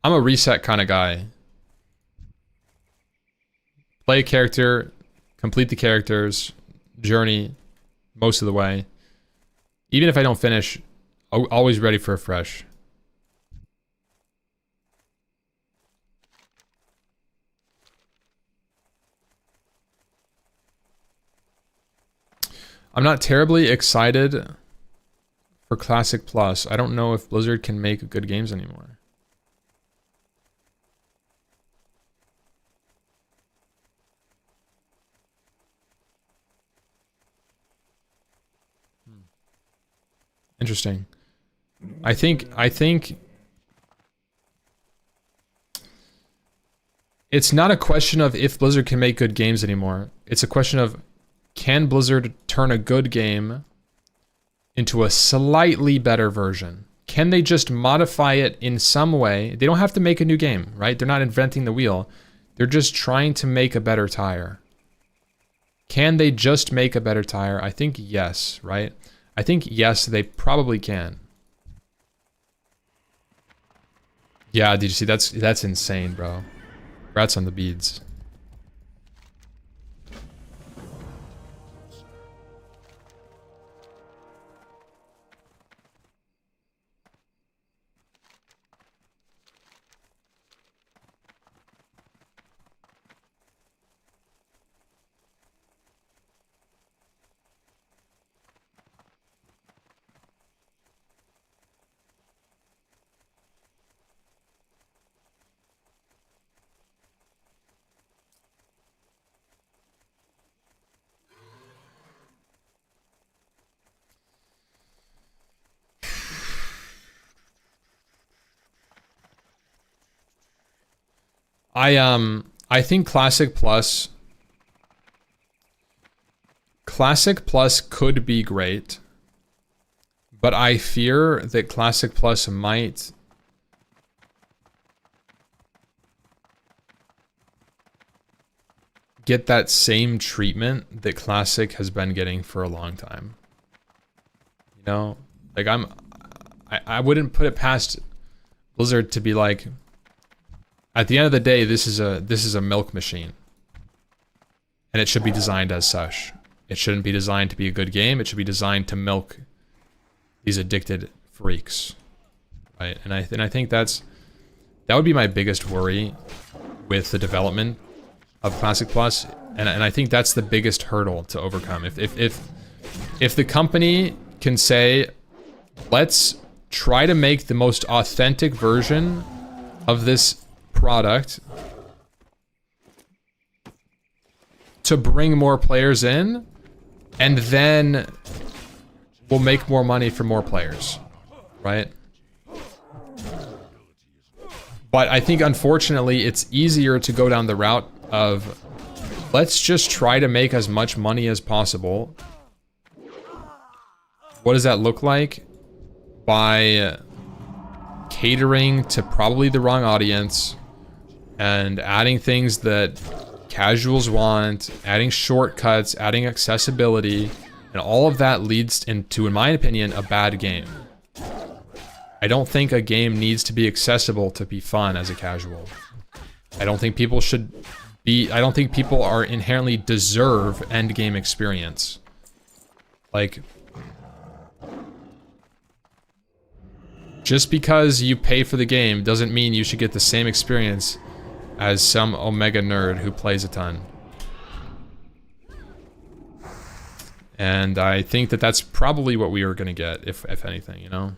I'm a reset kind of guy. Play a character, complete the character's journey most of the way. Even if I don't finish, always ready for a fresh. I'm not terribly excited for Classic Plus. I don't know if Blizzard can make good games anymore. Interesting. I think It's not a question of if Blizzard can make good games anymore. It's a question of, can Blizzard turn a good game into a slightly better version? Can they just modify it in some way? They don't have to make a new game, right? They're not inventing the wheel. They're just trying to make a better tire. Can they just make a better tire? I think yes, right? I think yes, they probably can. Yeah, did you see? That's insane, bro. Congrats on the beads. I think Classic Plus could be great, but I fear that Classic Plus might get that same treatment that Classic has been getting for a long time. You know, like I wouldn't put it past Blizzard to be like, at the end of the day, this is a milk machine, and it should be designed as such. It shouldn't be designed to be a good game. It should be designed to milk these addicted freaks, right? And I think that would be my biggest worry with the development of Classic Plus, and I think that's the biggest hurdle to overcome. If the company can say, let's try to make the most authentic version of this product to bring more players in, and then we'll make more money for more players, right? But I think unfortunately it's easier to go down the route of, let's just try to make as much money as possible. What does that look like? By catering to probably the wrong audience and adding things that casuals want, adding shortcuts, adding accessibility, and all of that leads into, in my opinion, a bad game. I don't think a game needs to be accessible to be fun as a casual. I don't think people should be, I don't think people are inherently deserve end game experience. Like, just because you pay for the game doesn't mean you should get the same experience as some Omega nerd who plays a ton. And I think that that's probably what we are going to get, if anything, you know?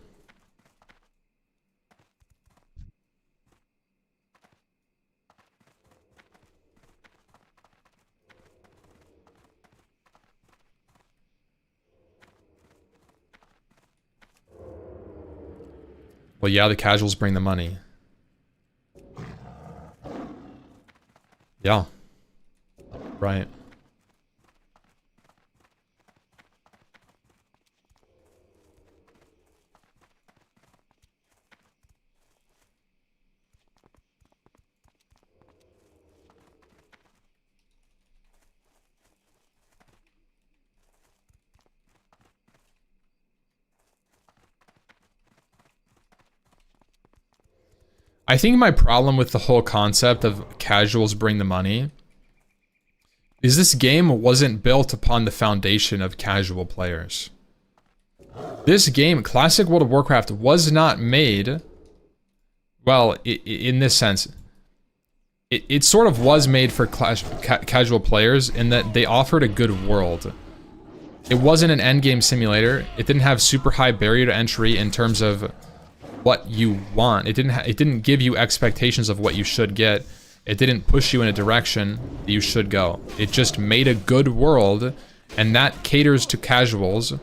Well, yeah, the casuals bring the money. Yeah. Right. I think my problem with the whole concept of casuals bring the money is this game wasn't built upon the foundation of casual players. This game, Classic World of Warcraft, was not made, well, in this sense, it sort of was made for casual players in that they offered a good world. It wasn't an endgame simulator. It didn't have super high barrier to entry in terms of what you want. It didn't give you expectations of what you should get. It didn't push you in a direction that you should go. It just made a good world, and that caters to casuals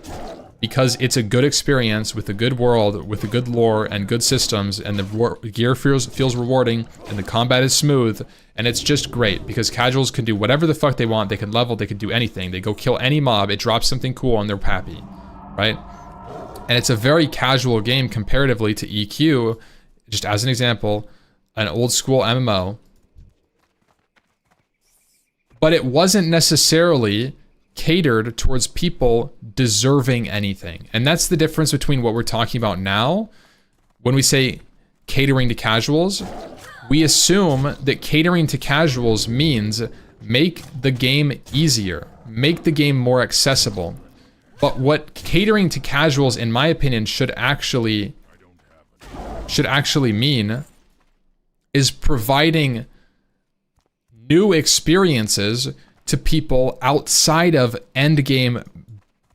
because it's a good experience with a good world, with a good lore and good systems, and the gear feels rewarding, and the combat is smooth, and it's just great because casuals can do whatever the fuck they want. They can level, they can do anything. They go kill any mob, it drops something cool, and they're happy, right? And it's a very casual game comparatively to EQ. Just as an example, an old school MMO. But it wasn't necessarily catered towards people deserving anything. And that's the difference between what we're talking about now. When we say catering to casuals, we assume that catering to casuals means make the game easier, make the game more accessible. But what catering to casuals, in my opinion, should actually mean is providing new experiences to people outside of endgame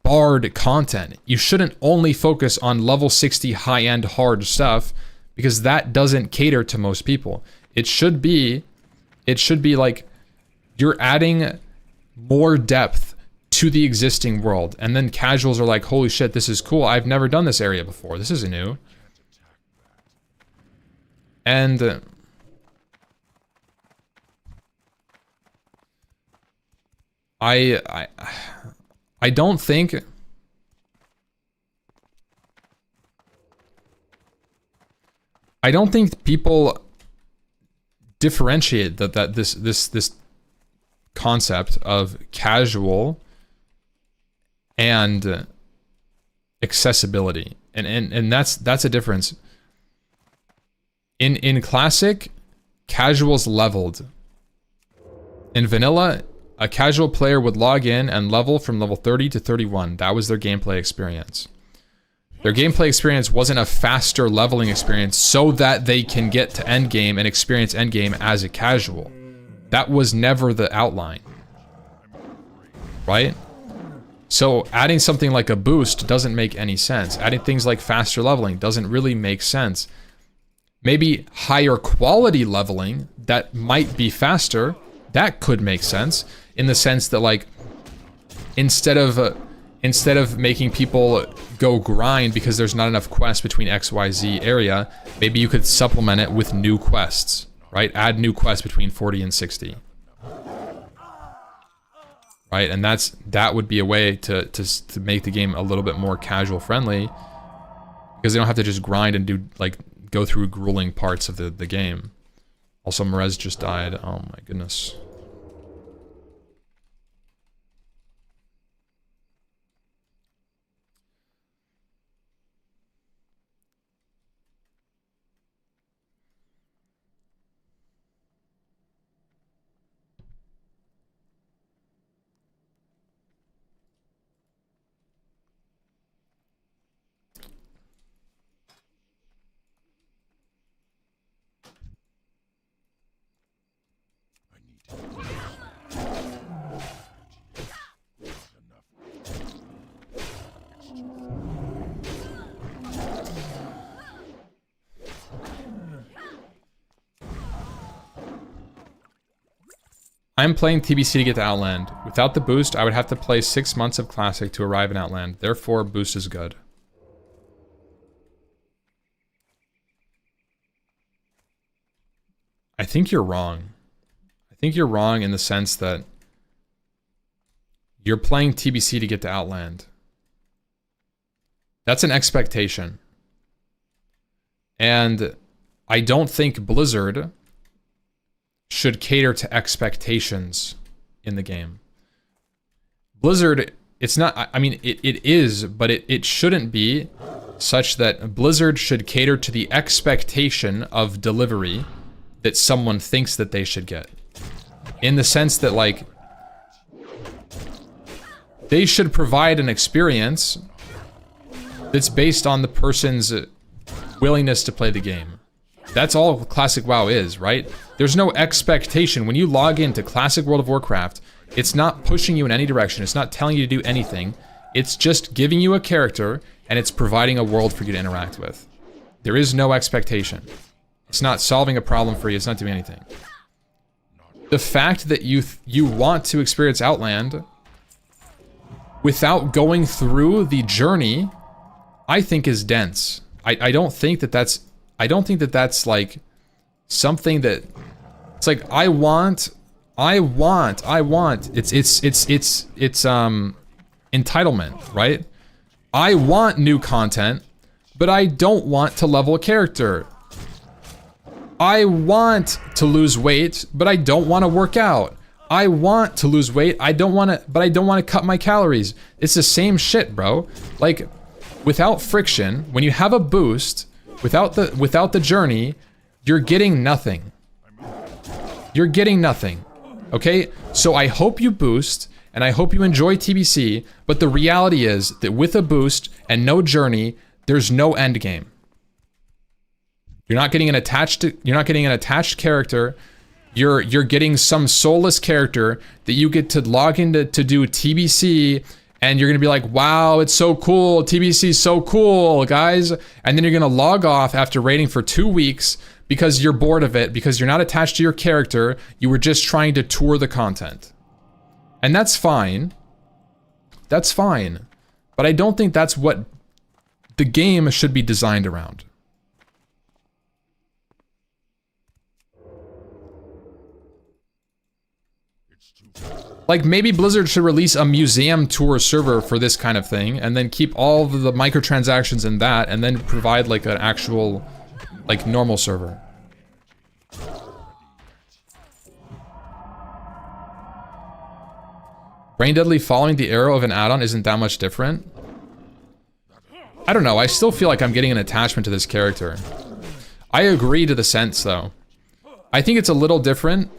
barred content. You shouldn't only focus on level 60 high-end hard stuff because that doesn't cater to most people. It should be like you're adding more depth to the existing world, and then casuals are like, holy shit, this is cool. I've never done this area before. This is new. And I don't think people differentiate this concept of casual and accessibility, and that's a difference. In classic, casuals leveled. In vanilla, a casual player would log in and level from level 30 to 31. That was their gameplay experience. Their gameplay experience wasn't a faster leveling experience so that they can get to endgame and experience endgame as a casual. That was never the outline. Right? So adding something like a boost doesn't make any sense. Adding things like faster leveling doesn't really make sense. Maybe higher quality leveling that might be faster, that could make sense, in the sense that, like, instead of making people go grind because there's not enough quests between XYZ area, maybe you could supplement it with new quests, right? Add new quests between 40 and 60. Right? And that would be a way to make the game a little bit more casual friendly, because they don't have to just grind and do, like, go through grueling parts of the game. Also, Merez just died. Oh my goodness. I'm playing TBC to get to Outland. Without the boost, I would have to play 6 months of Classic to arrive in Outland. Therefore, boost is good. I think you're wrong. I think you're wrong in the sense that you're playing TBC to get to Outland. That's an expectation. And I don't think Blizzard should cater to expectations in the game. Blizzard, it's not, I mean, it is, but it shouldn't be such that Blizzard should cater to the expectation of delivery that someone thinks that they should get. In the sense that, like, they should provide an experience that's based on the person's willingness to play the game. That's all Classic WoW is, right? There's no expectation. When you log into Classic World of Warcraft, it's not pushing you in any direction. It's not telling you to do anything. It's just giving you a character, and it's providing a world for you to interact with. There is no expectation. It's not solving a problem for you. It's not doing anything. The fact that you want to experience Outland without going through the journey, I think is dense. I don't think that that's like something that it's like I want it's entitlement, right? I want new content, but I don't want to level a character. I want to lose weight, but I don't want to work out. I want to lose weight, but I don't want to cut my calories. It's the same shit, bro. Like, without friction, when you have a boost, without the journey, you're getting nothing. You're getting nothing. Okay? So I hope you boost, and I hope you enjoy TBC, but the reality is that with a boost and no journey, there's no end game. You're not getting an attached character. You're getting some soulless character that you get to log into to do TBC, and you're gonna be like, wow, it's so cool, TBC's so cool, guys. And then you're gonna log off after raiding for 2 weeks because you're bored of it, because you're not attached to your character, you were just trying to tour the content. And that's fine. That's fine. But I don't think that's what the game should be designed around. Like, maybe Blizzard should release a museum tour server for this kind of thing, and then keep all of the microtransactions in that, and then provide like an actual, like, normal server. Brain Deadly following the arrow of an add-on isn't that much different. I don't know, I still feel like I'm getting an attachment to this character. I agree to the sense, though. I think it's a little different.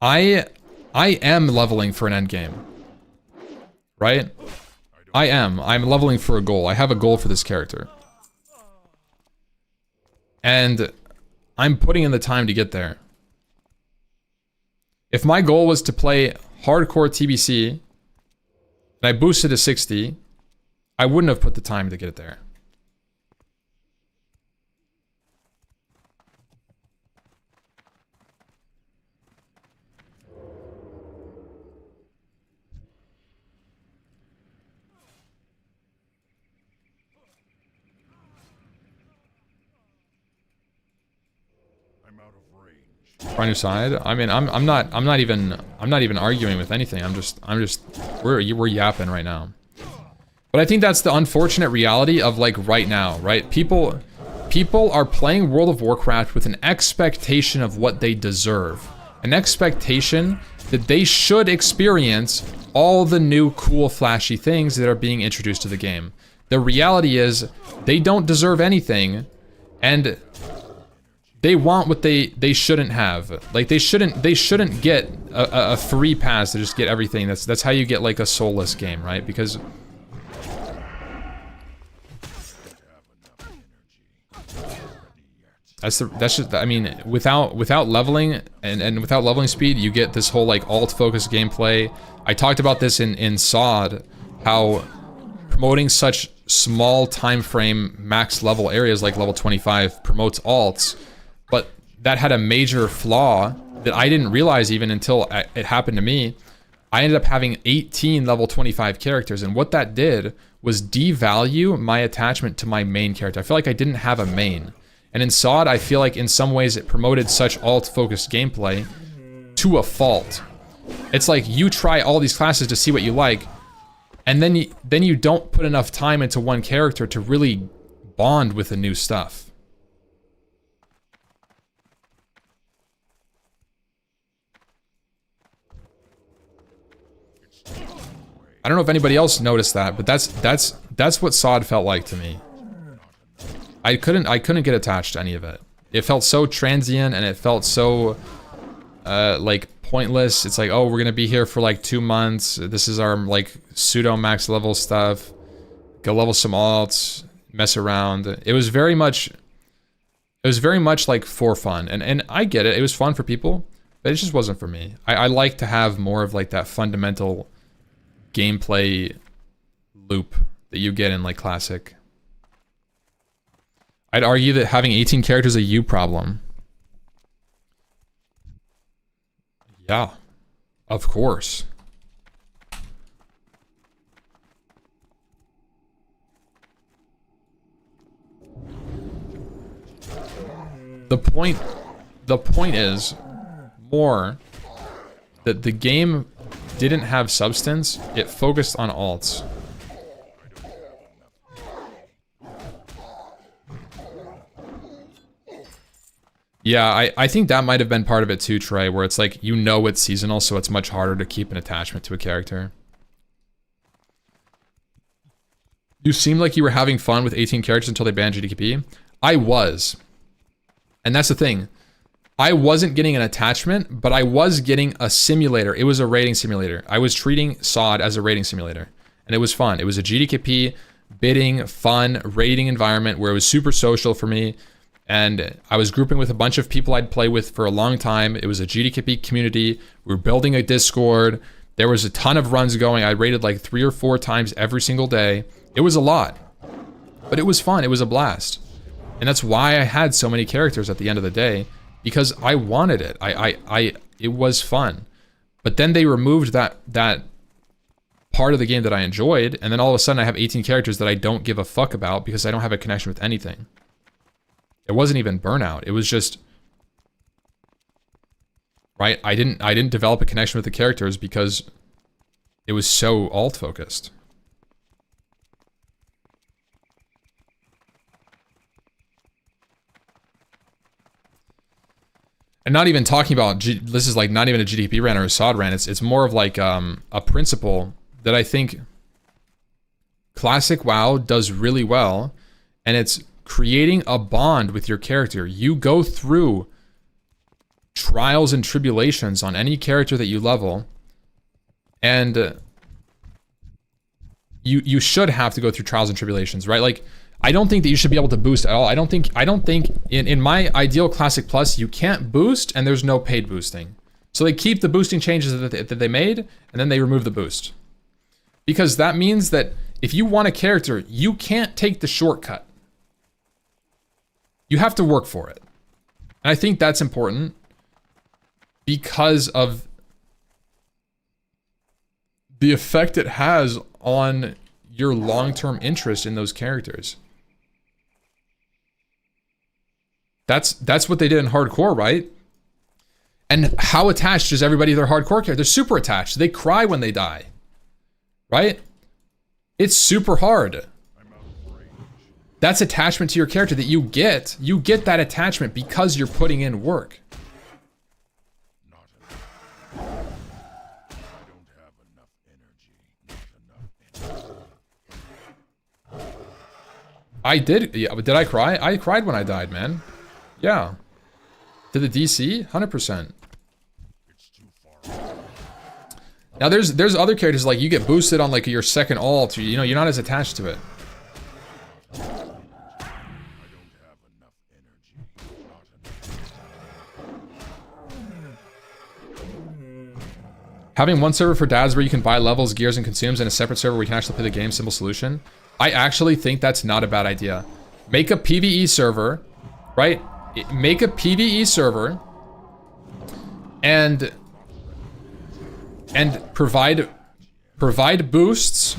I am leveling for an endgame. Right? I'm leveling for a goal. I have a goal for this character. And I'm putting in the time to get there. If my goal was to play hardcore TBC, and I boosted to 60, I wouldn't have put the time to get it there. Try new side. I mean, I'm not even arguing with anything. I'm just we're yapping right now. But I think that's the unfortunate reality of, like, right now, right? People are playing World of Warcraft with an expectation of what they deserve. An expectation that they should experience all the new cool flashy things that are being introduced to the game. The reality is they don't deserve anything, and they want what they shouldn't have. Like, they shouldn't get a free pass to just get everything. That's how you get, like, a soulless game, right? Because that's just, I mean, without leveling and without leveling speed, you get this whole, like, alt focused gameplay. I talked about this in SOD, how promoting such small time frame max level areas like level 25 promotes alts, but that had a major flaw that I didn't realize even until it happened to me. I ended up having 18 level 25 characters, and what that did was devalue my attachment to my main character. I feel like I didn't have a main. And in SOD, I feel like in some ways it promoted such alt-focused gameplay to a fault. It's like you try all these classes to see what you like, and then you don't put enough time into one character to really bond with the new stuff. I don't know if anybody else noticed that, but that's what SOD felt like to me. I couldn't get attached to any of it. It felt so transient, and it felt so like pointless. It's like, oh, we're gonna be here for like 2 months. This is our, like, pseudo max level stuff. Go level some alts, mess around. It was very much like for fun, and I get it. It was fun for people, but it just wasn't for me. I like to have more of, like, that fundamental gameplay loop that you get in, like, Classic. I'd argue that having 18 characters is a you problem. Yeah, of course. the point is more that the game didn't have substance. It focused on alts. Yeah, I think that might have been part of it too, Trey, where it's like, you know it's seasonal, so it's much harder to keep an attachment to a character. You seemed like you were having fun with 18 characters until they banned GDKP. I was. And that's the thing. I wasn't getting an attachment, but I was getting a simulator. It was a rating simulator. I was treating SOD as a rating simulator. And it was fun. It was a GDKP, bidding, fun, rating environment where it was super social for me. And I was grouping with a bunch of people I'd play with for a long time. It was a GDKP community. We were building a Discord. There was a ton of runs going. I rated like 3 or 4 times every single day. It was a lot, but it was fun. It was a blast. And that's why I had so many characters at the end of the day, because I wanted it. It was fun. But then they removed that part of the game that I enjoyed. And then all of a sudden I have 18 characters that I don't give a fuck about because I don't have a connection with anything. It wasn't even burnout. It was just, right? I didn't develop a connection with the characters because it was so alt focused. And not even talking about, this is like not even a GDP rant or a SOD rant. It's more of like a principle that I think Classic WoW does really well, and it's creating a bond with your character. You go through trials and tribulations on any character that you level, and you should have to go through trials and tribulations, right? Like, I don't think that you should be able to boost at all. I don't think in my ideal Classic Plus, you can't boost and there's no paid boosting. So they keep the boosting changes that they made, and then they remove the boost. Because that means that if you want a character, you can't take the shortcut. You have to work for it. And I think that's important because of the effect it has on your long-term interest in those characters. That's what they did in hardcore, right? And how attached is everybody to their hardcore character? They're super attached. They cry when they die, right? It's super hard. That's attachment to your character that you get. You get that attachment because you're putting in work. I did, yeah, but did I cry? I cried when I died, man. Yeah. Did the DC? 100%. Now there's other characters like you get boosted on like your second ult, you know, you're not as attached to it. Having one server for dads where you can buy levels, gears, and consumes, and a separate server where you can actually play the game, simple solution. I actually think that's not a bad idea. Make a PvE server, right? Make a PvE server and provide boosts,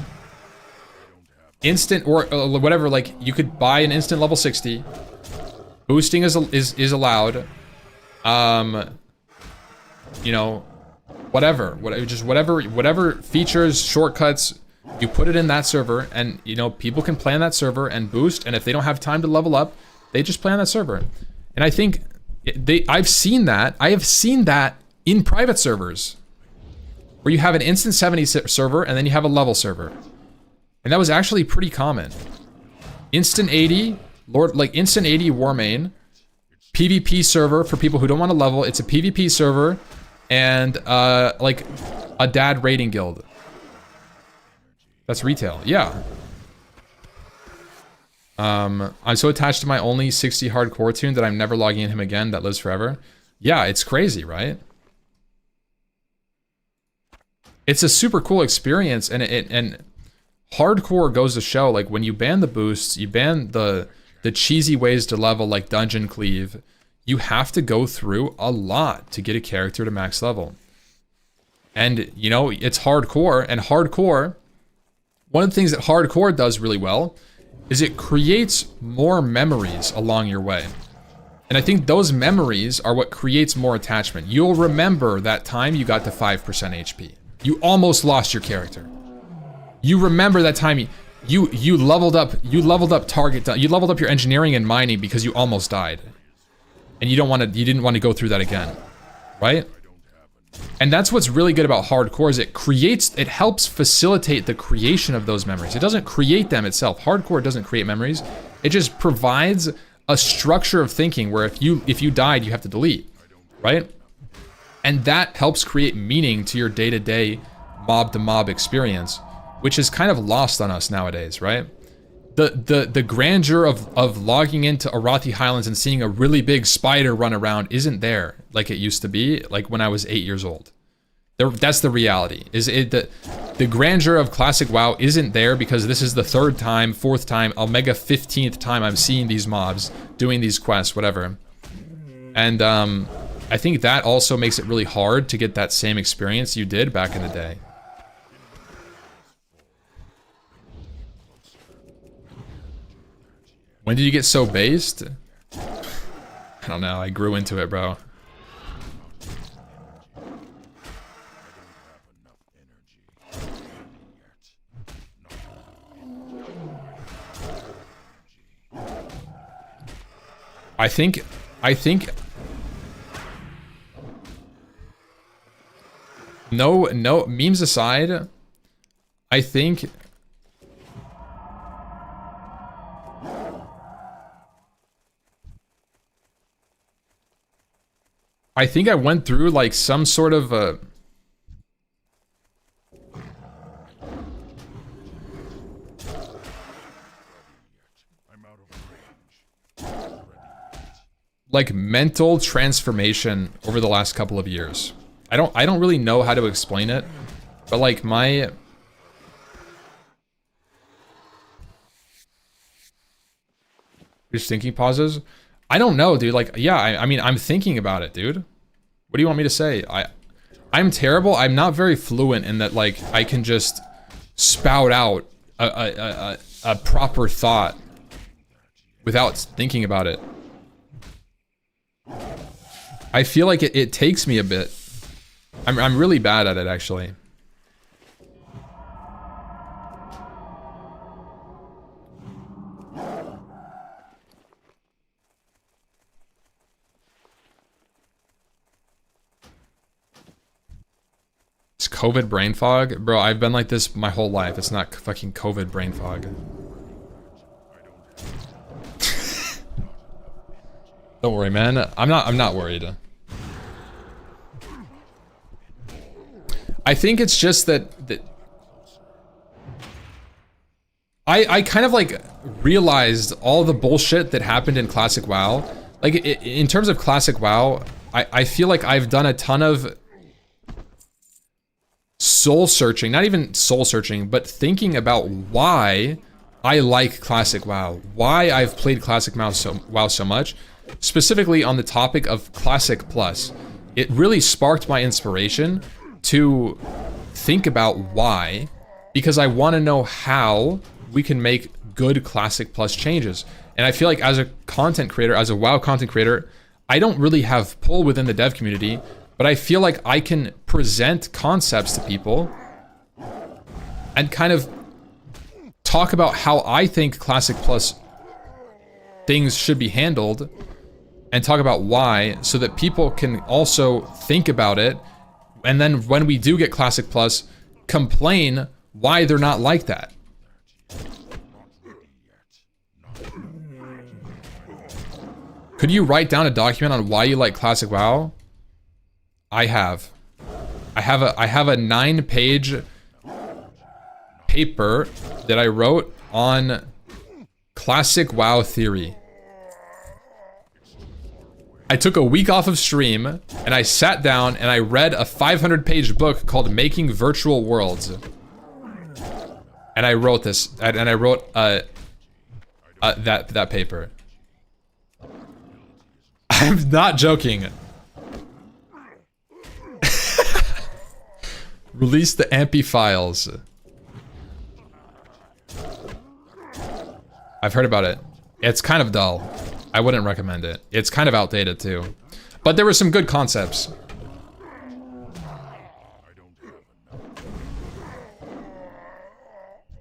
instant or whatever. Like you could buy an instant level 60. Boosting is allowed. You know, whatever features, shortcuts. You put it in that server, and you know people can play on that server and boost. And if they don't have time to level up, they just play on that server. And I think I've seen that. I have seen that in private servers, where you have an instant 70 server and then you have a level server, and that was actually pretty common. Instant 80, instant 80 war main, PvP server for people who don't want to level. It's a PvP server, and like a dad raiding guild. That's retail, yeah. I'm so attached to my only 60 hardcore tune that I'm never logging in him again. That lives forever. Yeah, it's crazy, right? It's a super cool experience, and hardcore goes to show, like when you ban the boosts, you ban the cheesy ways to level like dungeon cleave. You have to go through a lot to get a character to max level. And you know, it's hardcore, and hardcore, one of the things that hardcore does really well is it creates more memories along your way. And I think those memories are what creates more attachment. You'll remember that time you got to 5% HP. You almost lost your character. You remember that time you leveled up you leveled up your engineering and mining because you almost died. And you didn't want to go through that again. Right? And that's what's really good about hardcore is it helps facilitate the creation of those memories. It doesn't create them itself. Hardcore doesn't create memories. It just provides a structure of thinking where if you died, you have to delete, right? And that helps create meaning to your day-to-day mob-to-mob experience, which is kind of lost on us nowadays, right? The grandeur of logging into Arathi Highlands and seeing a really big spider run around isn't there like it used to be, like when I was 8 years old. That's the reality. The grandeur of classic WoW isn't there because this is the 3rd time, 4th time, Omega 15th time I'm seeing these mobs, doing these quests, whatever. And I think that also makes it really hard to get that same experience you did back in the day. When did you get so based? I don't know, I grew into it, bro. I think no memes aside, I think I went through like some sort of a like mental transformation over the last couple of years. I don't really know how to explain it, but like my just thinking pauses. I don't know, dude. Like, yeah, I mean, I'm thinking about it, dude. What do you want me to say? I'm terrible. I'm not very fluent in that, like, I can just spout out a proper thought without thinking about it. I feel like it takes me a bit. I'm really bad at it, actually. It's COVID brain fog? Bro, I've been like this my whole life. It's not fucking COVID brain fog. Don't worry, man. I'm not worried. I think it's just that I kind of like realized all the bullshit that happened in Classic WoW. Like in terms of Classic WoW, I feel like I've done a ton of soul searching, not even soul searching, but thinking about why I like Classic WoW, why I've played Classic WoW so much, specifically on the topic of Classic Plus. It really sparked my inspiration to think about why, because I want to know how we can make good Classic Plus changes. And I feel like as a content creator, as a WoW content creator, I don't really have pull within the dev community, but I feel like I can present concepts to people and kind of talk about how I think Classic Plus things should be handled and talk about why, so that people can also think about it. And then when we do get Classic Plus, complain why they're not like that. Could you write down a document on why you like Classic WoW? I have a 9-page paper that I wrote on Classic WoW theory. I took a week off of stream and I sat down and I read a 500-page book called Making Virtual Worlds. And I wrote this, and I wrote that paper. I'm not joking. Release the AMPI files. I've heard about it. It's kind of dull. I wouldn't recommend it. It's kind of outdated too. But there were some good concepts.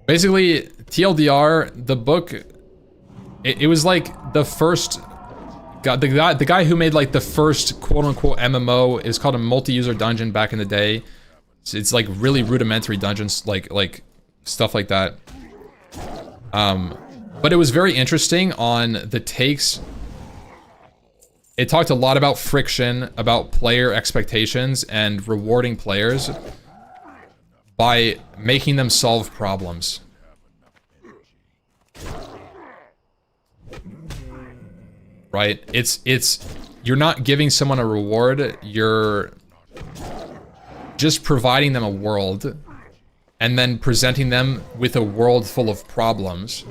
Basically, TLDR, the book, it was like the first, the guy who made like the first quote-unquote MMO is called a multi-user dungeon back in the day. It's like really rudimentary dungeons, like stuff like that. But it was very interesting on the takes. It talked a lot about friction, about player expectations, and rewarding players by making them solve problems. Right? You're not giving someone a reward, you're just providing them a world and then presenting them with a world full of problems.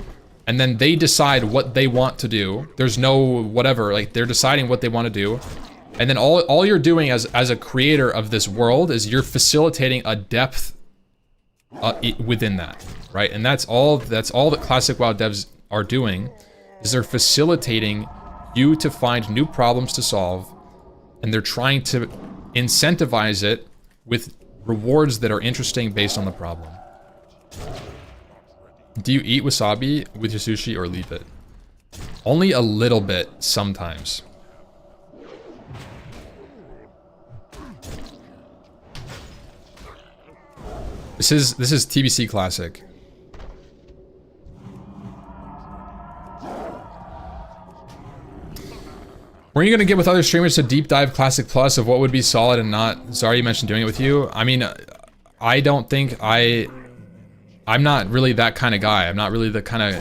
And then they decide what they want to do. There's no whatever, like they're deciding what they want to do. And then all you're doing as a creator of this world is you're facilitating a depth within that, right? And that's all that Classic WoW devs are doing, is they're facilitating you to find new problems to solve, and they're trying to incentivize it with rewards that are interesting based on the problem. Do you eat wasabi with your sushi or leave it? Only a little bit sometimes. This is TBC Classic. Were you gonna get with other streamers to deep dive Classic Plus of what would be solid and not? Sorry, you mentioned doing it with you. I mean, I don't think I'm not really that kind of guy. I'm not really the kind of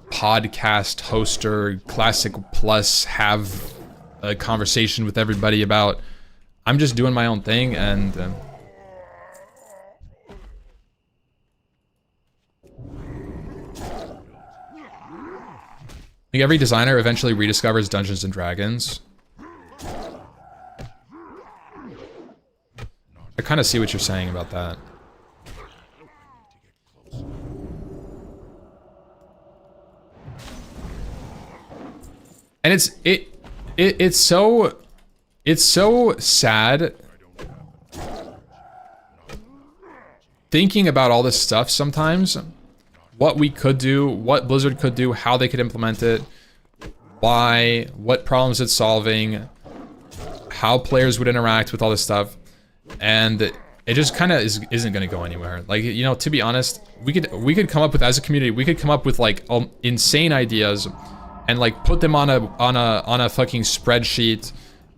podcast hoster, Classic Plus, have a conversation with everybody about. I'm just doing my own thing, and I think every designer eventually rediscovers Dungeons and Dragons. I kind of see what you're saying about that. And it's so sad thinking about all this stuff sometimes. What we could do, what Blizzard could do, how they could implement it, why, what problems it's solving, how players would interact with all this stuff, and it just kind of isn't going to go anywhere. Like, you know, to be honest, we could come up with, as a community, we could come up with like insane ideas and like put them on a fucking spreadsheet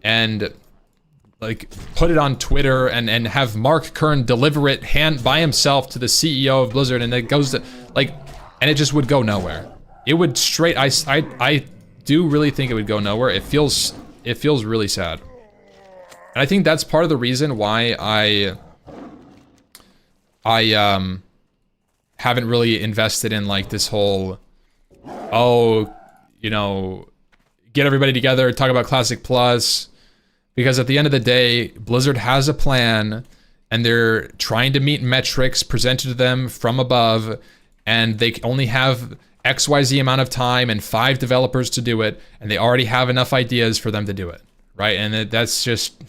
and like put it on Twitter and have Mark Kern deliver it by himself to the CEO of Blizzard, and it goes to like, and it just would go nowhere. It would straight. I do really think it would go nowhere. It feels really sad, and I think that's part of the reason why I haven't really invested in like this whole, oh, you know, get everybody together, talk about Classic Plus. Because at the end of the day, Blizzard has a plan, and they're trying to meet metrics presented to them from above, and they only have XYZ amount of time and 5 developers to do it, and they already have enough ideas for them to do it, right? And that's just...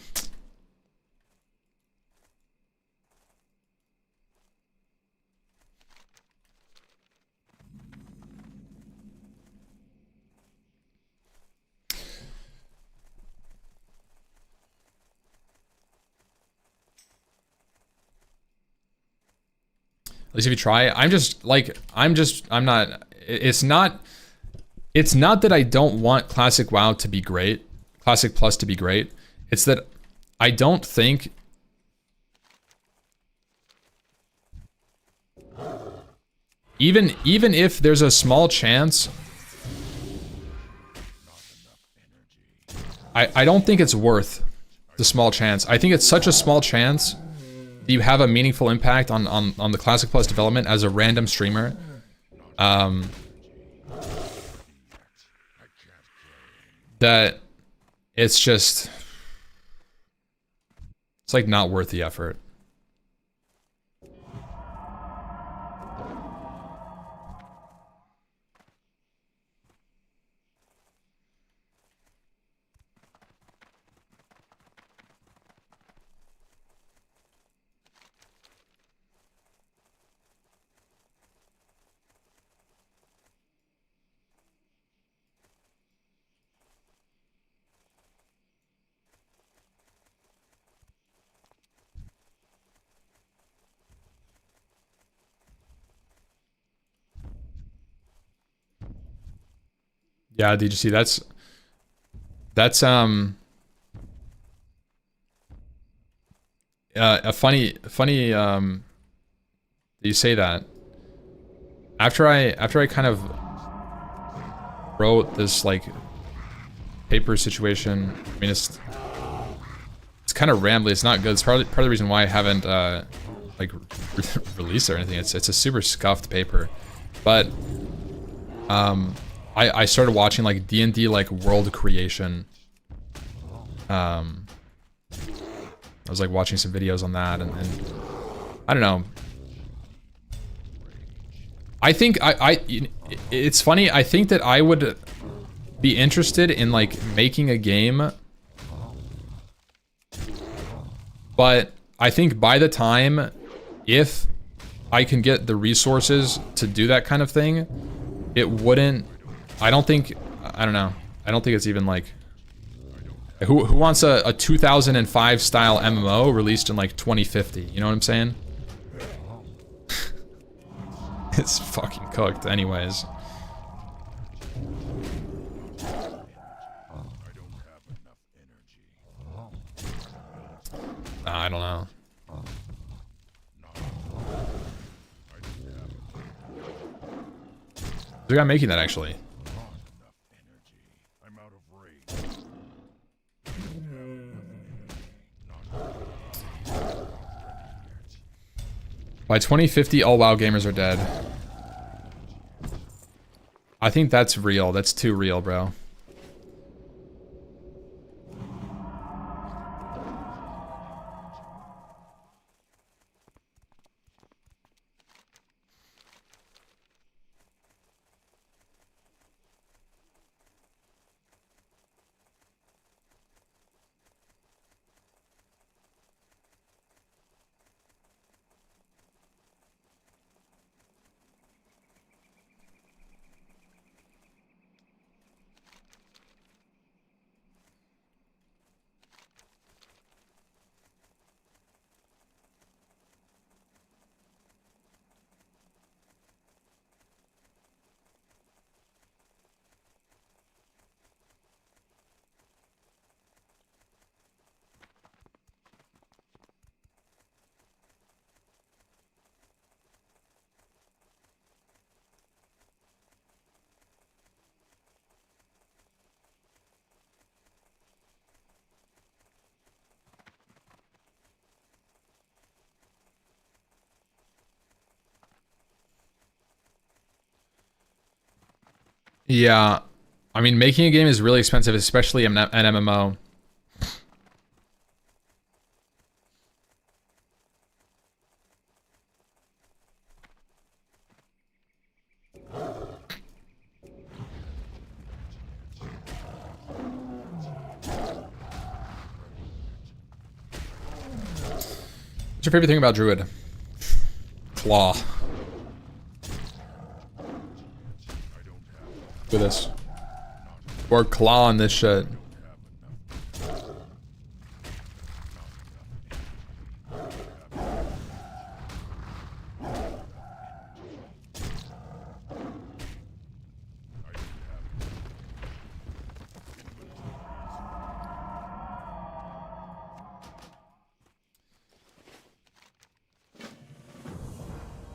At least if you try, I'm not, it's not that I don't want Classic WoW to be great, Classic Plus to be great. It's that I don't think even if there's a small chance, I don't think it's worth the small chance. I think it's such a small chance you have a meaningful impact on the Classic Plus development as a random streamer. That it's just, it's like not worth the effort. Yeah, did you see that's a funny you say that. After I kind of wrote this like paper situation, I mean it's kind of rambly, it's not good. It's part of the reason why I haven't like released it or anything. It's a super scuffed paper. But I started watching like D&D like world creation. I was like watching some videos on that and I don't know. I think it's funny, I think that I would be interested in like making a game, but I think by the time, if I can get the resources to do that kind of thing, it wouldn't, I don't think it's even like, who wants a 2005 style MMO released in like 2050, you know what I'm saying? It's fucking cooked anyways. I don't know. There's a guy making that actually. By 2050, all WoW gamers are dead. I think that's real. That's too real, bro. Yeah, I mean, making a game is really expensive, especially an MMO. What's your favorite thing about Druid? Claw. Look at this. Or claw on this shit.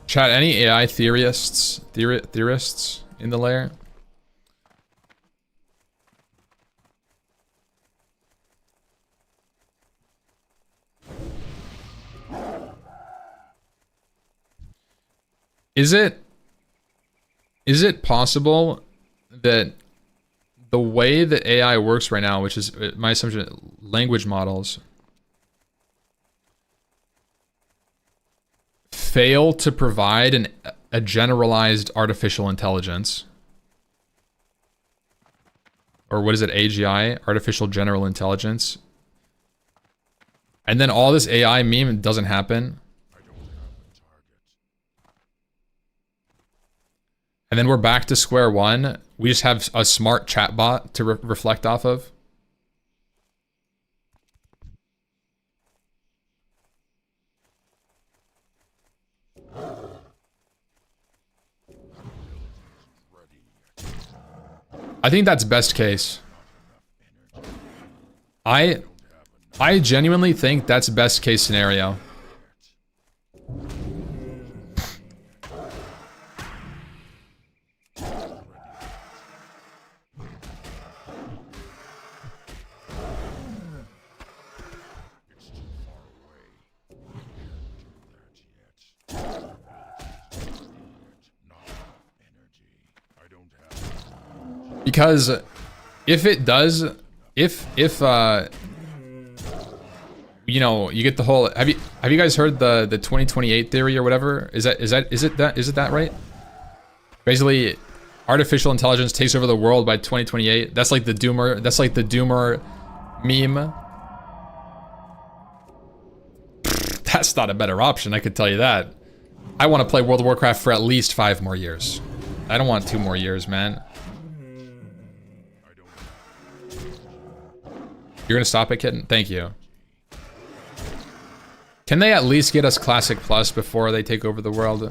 Chat, any AI theorists in the lair? Is it possible that the way that AI works right now, which is my assumption, language models, fail to provide a generalized artificial intelligence? Or what is it, AGI? Artificial General Intelligence. And then all this AI meme doesn't happen. And then we're back to square one. We just have a smart chatbot to reflect off of. I think that's best case. I genuinely think that's best case scenario. Because if it does, if you know, you get the whole, have you guys heard the 2028 theory or whatever? Is it that right? Basically, artificial intelligence takes over the world by 2028. That's like the doomer meme. That's not a better option, I could tell you that. I want to play World of Warcraft for at least 5 more years. I don't want 2 more years, man. You're gonna stop it, kitten? Thank you. Can they at least get us Classic Plus before they take over the world?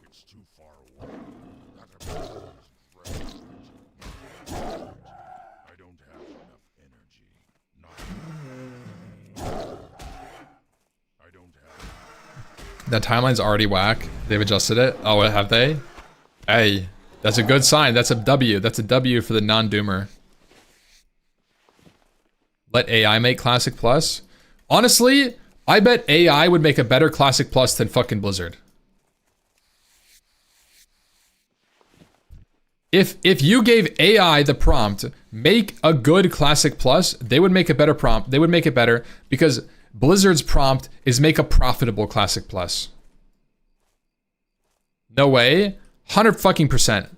It's too far away. That ability isn't ready. I don't have enough energy. I don't have. That timeline's already whack. They've adjusted it. Oh, have they? Hey, that's a good sign. That's a W. That's a W for the non-doomer. Let AI make Classic Plus? Honestly, I bet AI would make a better Classic Plus than fucking Blizzard. If you gave AI the prompt, make a good Classic Plus, they would make a better prompt. They would make it better because Blizzard's prompt is make a profitable Classic Plus. No way. 100 fucking %.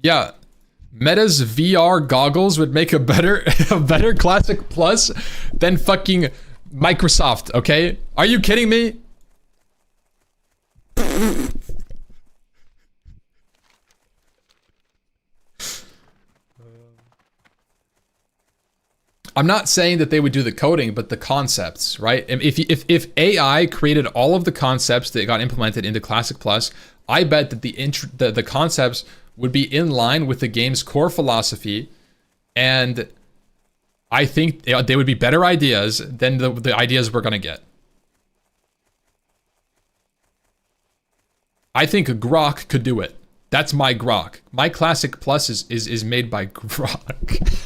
Yeah. Meta's VR goggles would make a better Classic Plus than fucking Microsoft, okay? Are you kidding me? I'm not saying that they would do the coding, but the concepts, right? If AI created all of the concepts that got implemented into Classic Plus, I bet that the concepts would be in line with the game's core philosophy, and I think they would be better ideas than the ideas we're gonna get. I think Grok could do it. That's my Grok. My Classic Plus is made by Grok.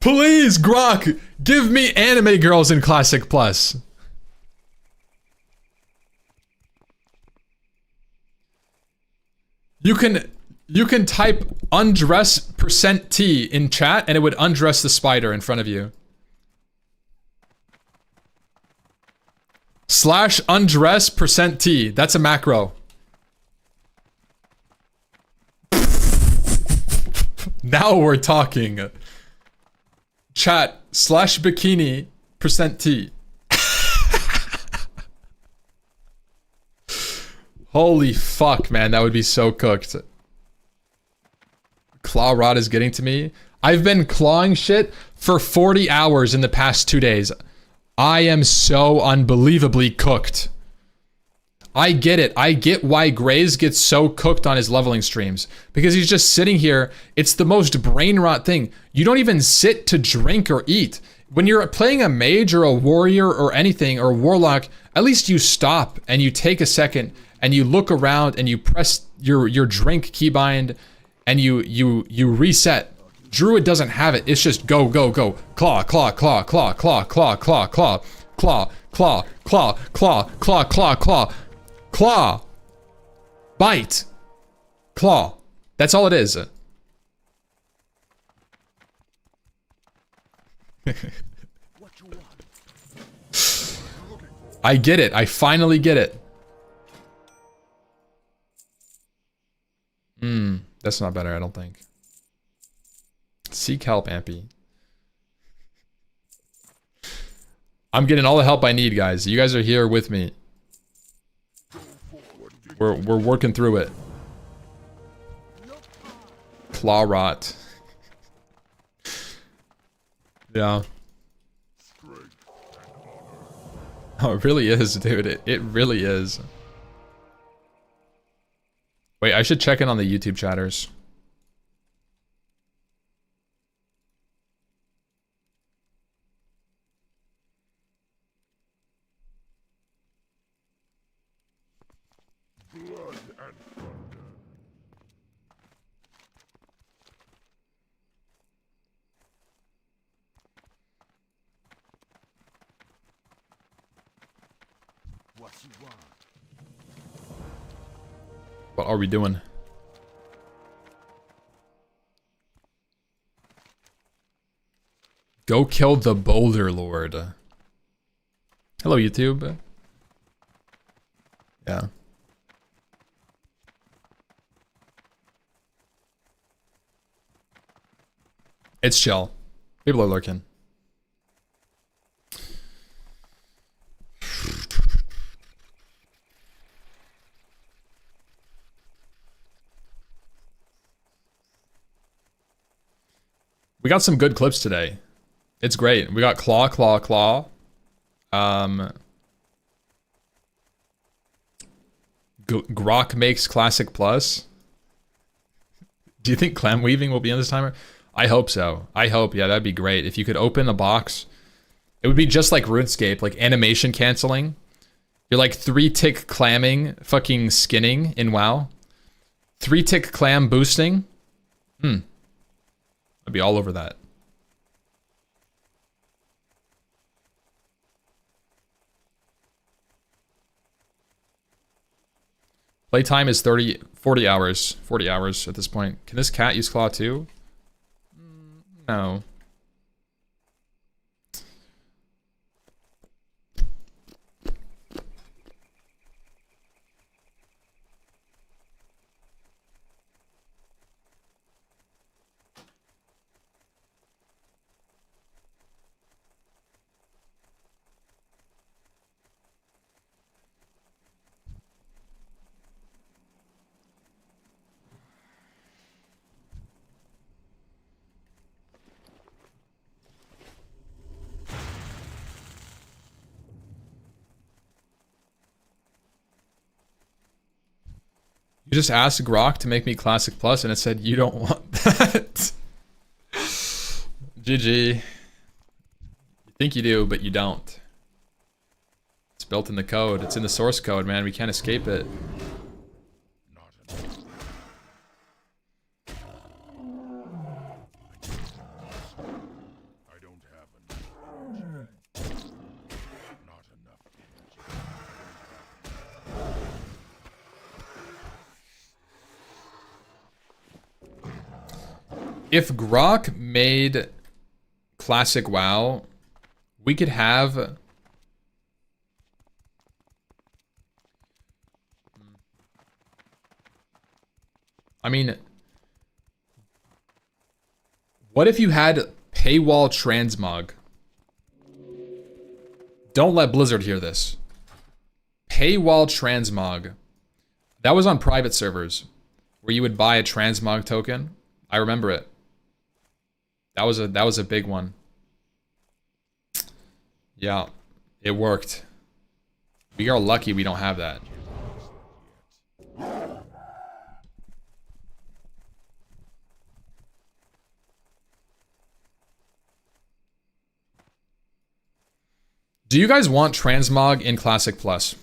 Please, Grok, give me anime girls in Classic Plus. You can type undress %T in chat and it would undress the spider in front of you. / undress %T. That's a macro. Now we're talking. Chat / bikini %T. Holy fuck, man, that would be so cooked. Claw rot is getting to me. I've been clawing shit for 40 hours in the past 2 days. I am so unbelievably cooked. I get it. I get why Grays gets so cooked on his leveling streams. Because he's just sitting here. It's the most brain rot thing. You don't even sit to drink or eat. When you're playing a mage or a warrior or anything, or warlock, at least you stop and you take a second and you look around and you press your drink keybind and you reset. Druid doesn't have it. It's just go, go, go. Claw, claw, claw, claw, claw, claw, claw, claw, claw, claw, claw, claw, claw, claw, claw, claw. Bite. Claw. That's all it is. I get it. I finally get it. That's not better, I don't think. Seek help, Ampy. I'm getting all the help I need, guys. You guys are here with me. What do We're working through it. Claw rot. Yeah. Oh, it really is, dude. It really is. Wait, I should check in on the YouTube chatters. Blood and thunder. What you want? What are we doing? Go kill the Boulder Lord. Hello, YouTube. Yeah. It's chill. People are lurking. We got some good clips today. It's great. We got Claw, Claw, Claw. Grok makes Classic Plus. Do you think clam weaving will be in this timer? I hope so. I hope, yeah, that'd be great. If you could open a box, it would be just like RuneScape, like animation canceling. You're like 3-tick clamming, fucking skinning in WoW. 3-tick clam boosting. I'd be all over that. Playtime is 40 hours. 40 hours at this point. Can this cat use claw too? No. You just asked Grok to make me Classic Plus and it said you don't want that. GG. You think you do, but you don't. It's built in the code. It's in the source code, man. We can't escape it. Not enough. I don't have enough energy. Not enough energy. If Grok made Classic WoW, we could have... I mean... What if you had paywall transmog? Don't let Blizzard hear this. Paywall transmog. That was on private servers, where you would buy a transmog token. I remember it. That was a big one. Yeah, it worked. We are lucky we don't have that. Do you guys want transmog in Classic Plus?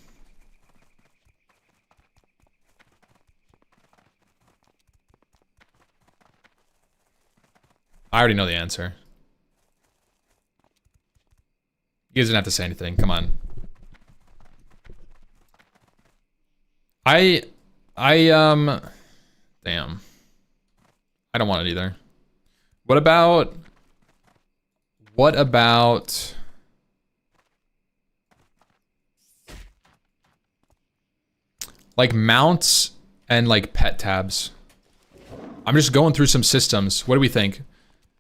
I already know the answer. You guys don't have to say anything. Come on. Damn. I don't want it either. What about like mounts and like pet tabs? I'm just going through some systems. What do we think?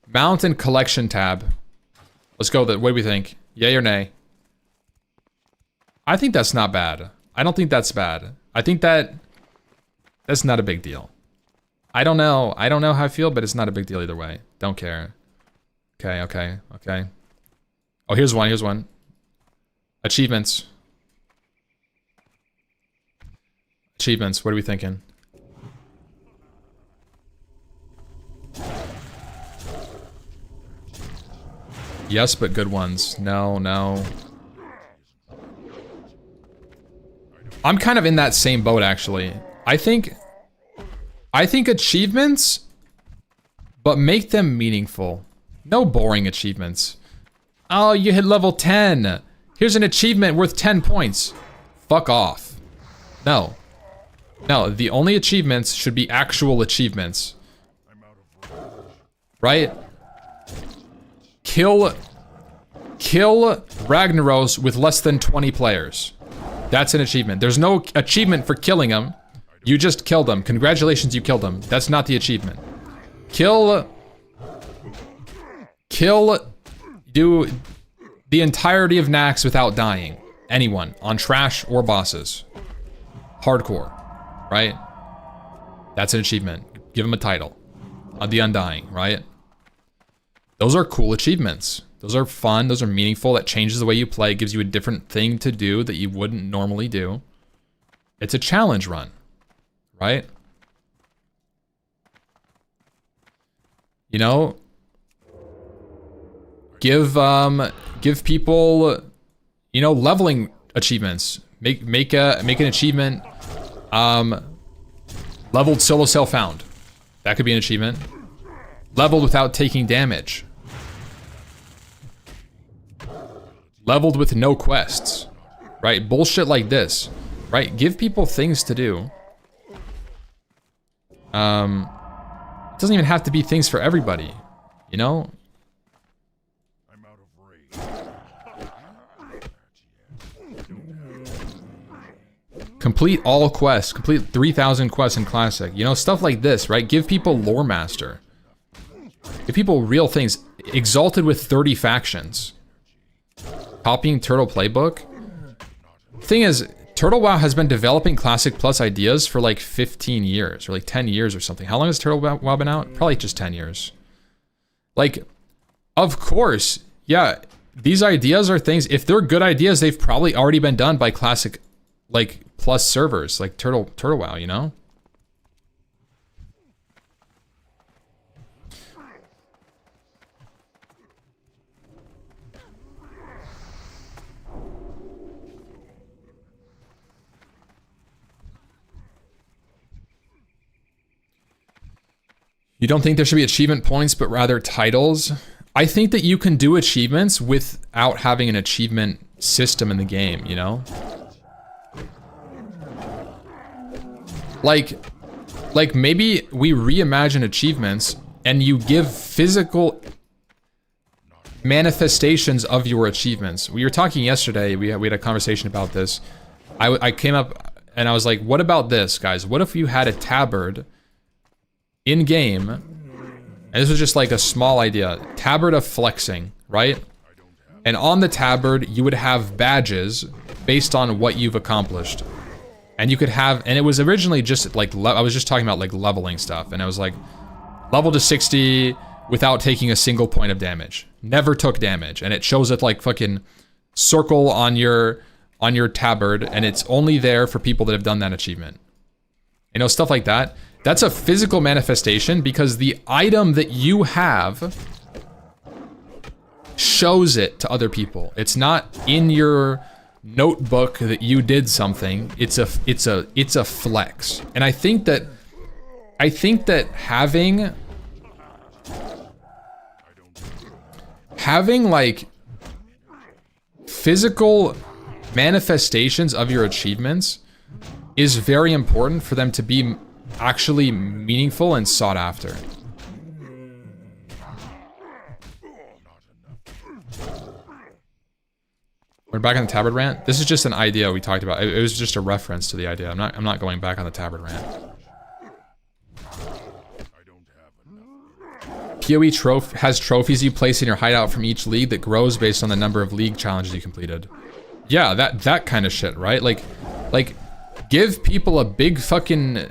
Mount and collection tab. Let's go. What do we think? Yay or nay? I think that's not bad. I don't think that's bad. I think that That's not a big deal. I don't know how I feel, but it's not a big deal either way. Don't care. Okay. Oh, here's one. Achievements. What are we thinking? Yes, but good ones. No. I'm kind of in that same boat, actually. I think achievements, but make them meaningful. No boring achievements. Oh, you hit level 10. Here's an achievement worth 10 points. Fuck off. No, the only achievements should be actual achievements. Right? Kill Ragnaros with less than 20 players. That's an achievement. There's no achievement for killing him. You just killed him. Congratulations, you killed him. That's not the achievement. Do the entirety of Nax without dying. Anyone, on trash or bosses. Hardcore, right? That's an achievement. Give him a title. The Undying, right? Those are cool achievements. Those are fun, those are meaningful, that changes the way you play, gives you a different thing to do that you wouldn't normally do. It's a challenge run, right? You know, give people, you know, leveling achievements. Make an achievement, leveled solo cell found. That could be an achievement. Leveled without taking damage. Leveled with no quests, right? Bullshit like this, right? Give people things to do. It doesn't even have to be things for everybody, you know? I'm out of range. Complete all quests, complete 3,000 quests in Classic. You know, stuff like this, right? Give people Lore Master. Give people real things. Exalted with 30 factions. Copying Turtle Playbook. Thing is, Turtle WoW has been developing Classic Plus ideas for like 15 years, or like 10 years or something. How long has Turtle WoW been out? Probably just 10 years. Like, of course, yeah, these ideas are things, if they're good ideas, they've probably already been done by Classic, like, Plus servers, like Turtle WoW, you know? You don't think there should be achievement points, but rather titles? I think that you can do achievements without having an achievement system in the game, you know? Like maybe we reimagine achievements and you give physical manifestations of your achievements. We were talking yesterday, we had a conversation about this. I came up and I was like, what about this, guys? What if you had a tabard in game, and this was just like a small idea, tabard of flexing, right? And on the tabard, you would have badges based on what you've accomplished. And you could have, and it was originally just like, I was just talking about like leveling stuff, and I was like, level to 60 without taking a single point of damage. Never took damage, and it shows it like fucking circle on your tabard, and it's only there for people that have done that achievement. You know, stuff like that. That's a physical manifestation because the item that you have shows it to other people. It's not in your notebook that you did something. It's a flex. And I think that having like physical manifestations of your achievements is very important for them to be actually meaningful and sought after. We're back on the tabard rant. This is just an idea we talked about. It was just a reference to the idea. I'm not going back on the tabard rant. PoE has trophies you place in your hideout from each league that grows based on the number of league challenges you completed. Yeah, that kind of shit, right? Like give people a big fucking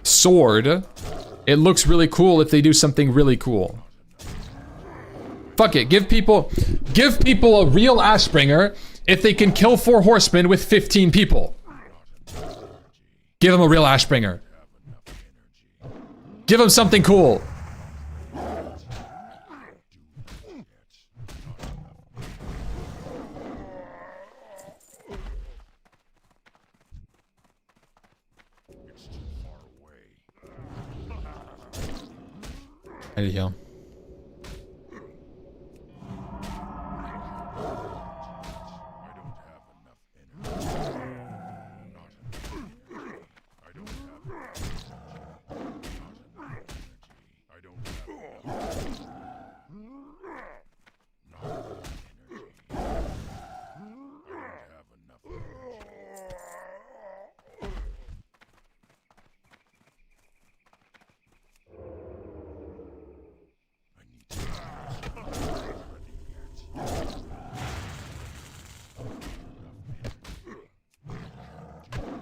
sword, it looks really cool if they do something really cool. Fuck it, give people a real Ashbringer if they can kill 4 horsemen with 15 people. Give them a real Ashbringer. Give them something cool. I need to heal.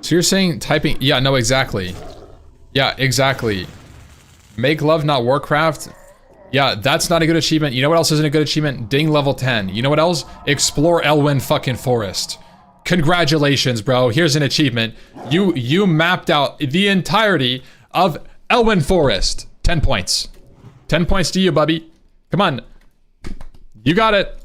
So you're saying typing, yeah, no, exactly. Yeah, exactly. Make love, not Warcraft. Yeah, that's not a good achievement. You know what else isn't a good achievement? Ding level 10. You know what else? Explore Elwyn fucking Forest. Congratulations, bro. Here's an achievement. You mapped out the entirety of Elwyn Forest. 10 points. 10 points to you, Bubby. Come on. You got it.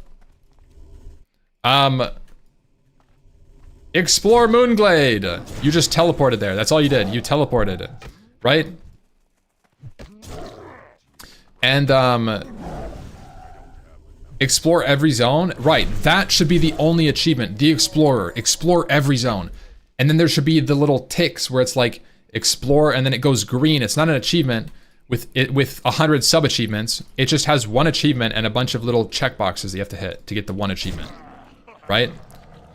Explore Moonglade. You just teleported there. That's all you did. You teleported, right? And explore every zone. Right. That should be the only achievement. The Explorer. Explore every zone. And then there should be the little ticks where it's like explore and then it goes green. It's not an achievement with 100 sub achievements. It just has one achievement and a bunch of little checkboxes that you have to hit to get the one achievement. Right?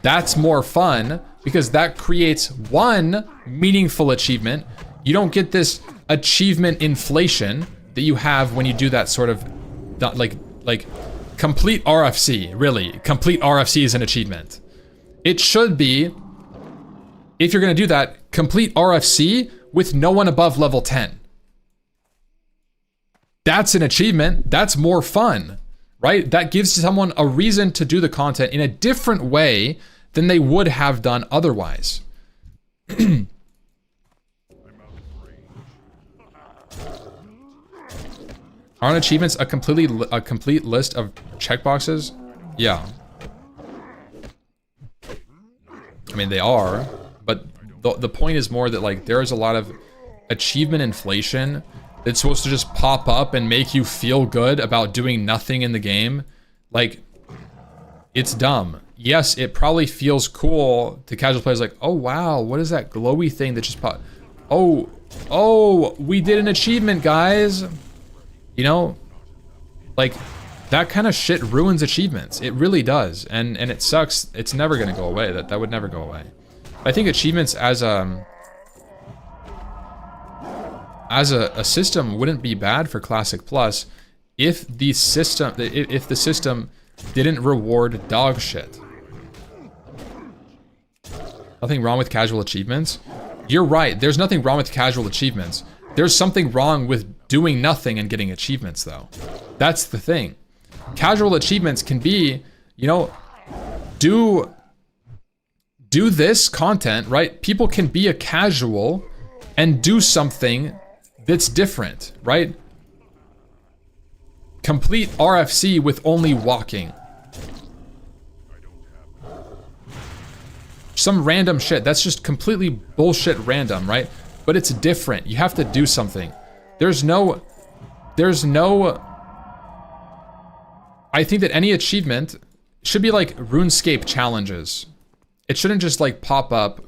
That's more fun because that creates one meaningful achievement. You don't get this achievement inflation that you have when you do that sort of like complete RFC, really. Complete RFC is an achievement. It should be, if you're gonna do that, complete RFC with no one above level 10. That's an achievement. That's more fun. Right? That gives someone a reason to do the content in a different way than they would have done otherwise. Aren't achievements a complete list of checkboxes? Yeah. I mean, they are, but the point is more that like there is a lot of achievement inflation that's supposed to just pop up and make you feel good about doing nothing in the game. Like, it's dumb. Yes, it probably feels cool to casual players like, oh wow, what is that glowy thing that just popped? Oh, we did an achievement, guys. You know, like that kind of shit ruins achievements. It really does, and it sucks. It's never gonna go away. That would never go away. I think achievements as a system wouldn't be bad for Classic Plus if the system didn't reward dog shit. Nothing wrong with casual achievements. You're right. There's nothing wrong with casual achievements. There's something wrong with doing nothing and getting achievements, though. That's the thing. Casual achievements can be, you know, do this content, right? People can be a casual and do something that's different, right? Complete RFC with only walking. Some random shit. That's just completely bullshit random, right? But it's different. You have to do something. There's no... I think that any achievement should be like RuneScape challenges. It shouldn't just like pop up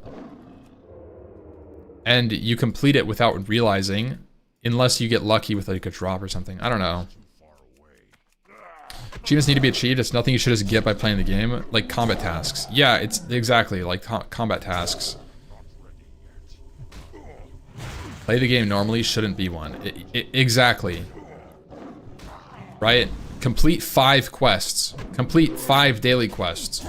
and you complete it without realizing, unless you get lucky with like a drop or something. I don't know. Achievements need to be achieved. It's nothing you should just get by playing the game. Like combat tasks. Yeah, it's exactly like combat tasks. Play the game normally shouldn't be one. Exactly. Right? Complete 5 quests. Complete 5 daily quests.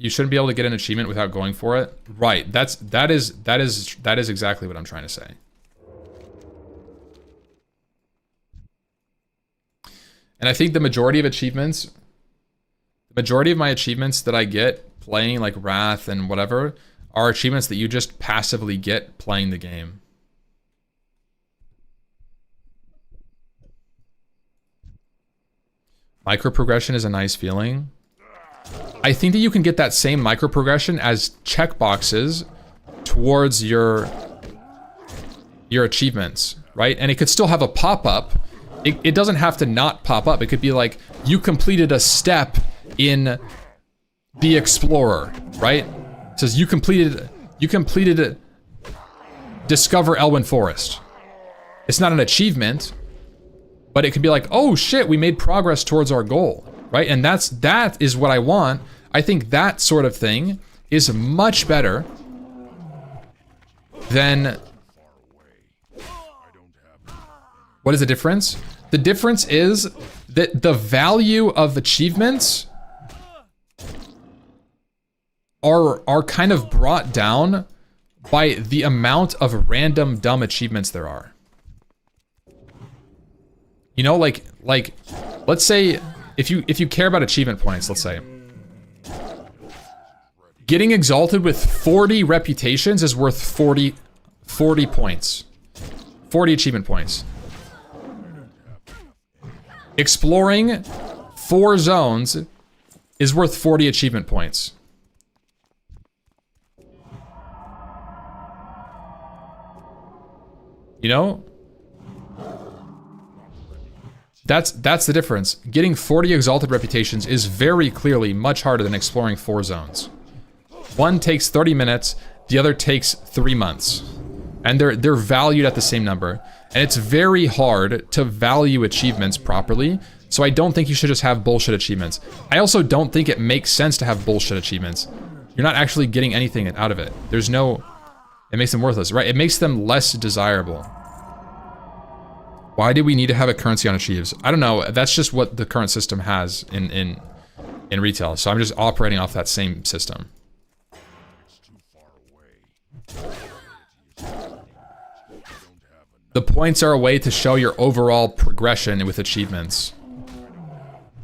you shouldn't be able to get an achievement without going for it. Right. That is exactly what I'm trying to say. And I think the majority of my achievements that I get playing like Wrath and whatever are achievements that you just passively get playing the game. Micro progression is a nice feeling. I think that you can get that same micro progression as checkboxes towards your achievements, right? And it could still have a pop-up. It doesn't have to not pop up. It could be like, you completed a step in the Explorer, right? It says you completed Discover Elwyn Forest. It's not an achievement, but it could be like, oh shit, we made progress towards our goal, right? And that is what I want. I think that sort of thing is much better than... What is the difference? The difference is that the value of achievements are kind of brought down by the amount of random dumb achievements there are. You know, like let's say if you care about achievement points, let's say getting exalted with 40 reputations is worth 40 points. 40 achievement points. Exploring 4 zones is worth 40 achievement points. You know? That's the difference. Getting 40 exalted reputations is very clearly much harder than exploring 4 zones. One takes 30 minutes, the other takes 3 months. And they're valued at the same number. And it's very hard to value achievements properly, so I don't think you should just have bullshit achievements. I also don't think it makes sense to have bullshit achievements. You're not actually getting anything out of it. There's no... It makes them worthless, right? It makes them less desirable. Why do we need to have a currency on achieves? I don't know. That's just what the current system has in retail. So I'm just operating off that same system. The points are a way to show your overall progression with achievements.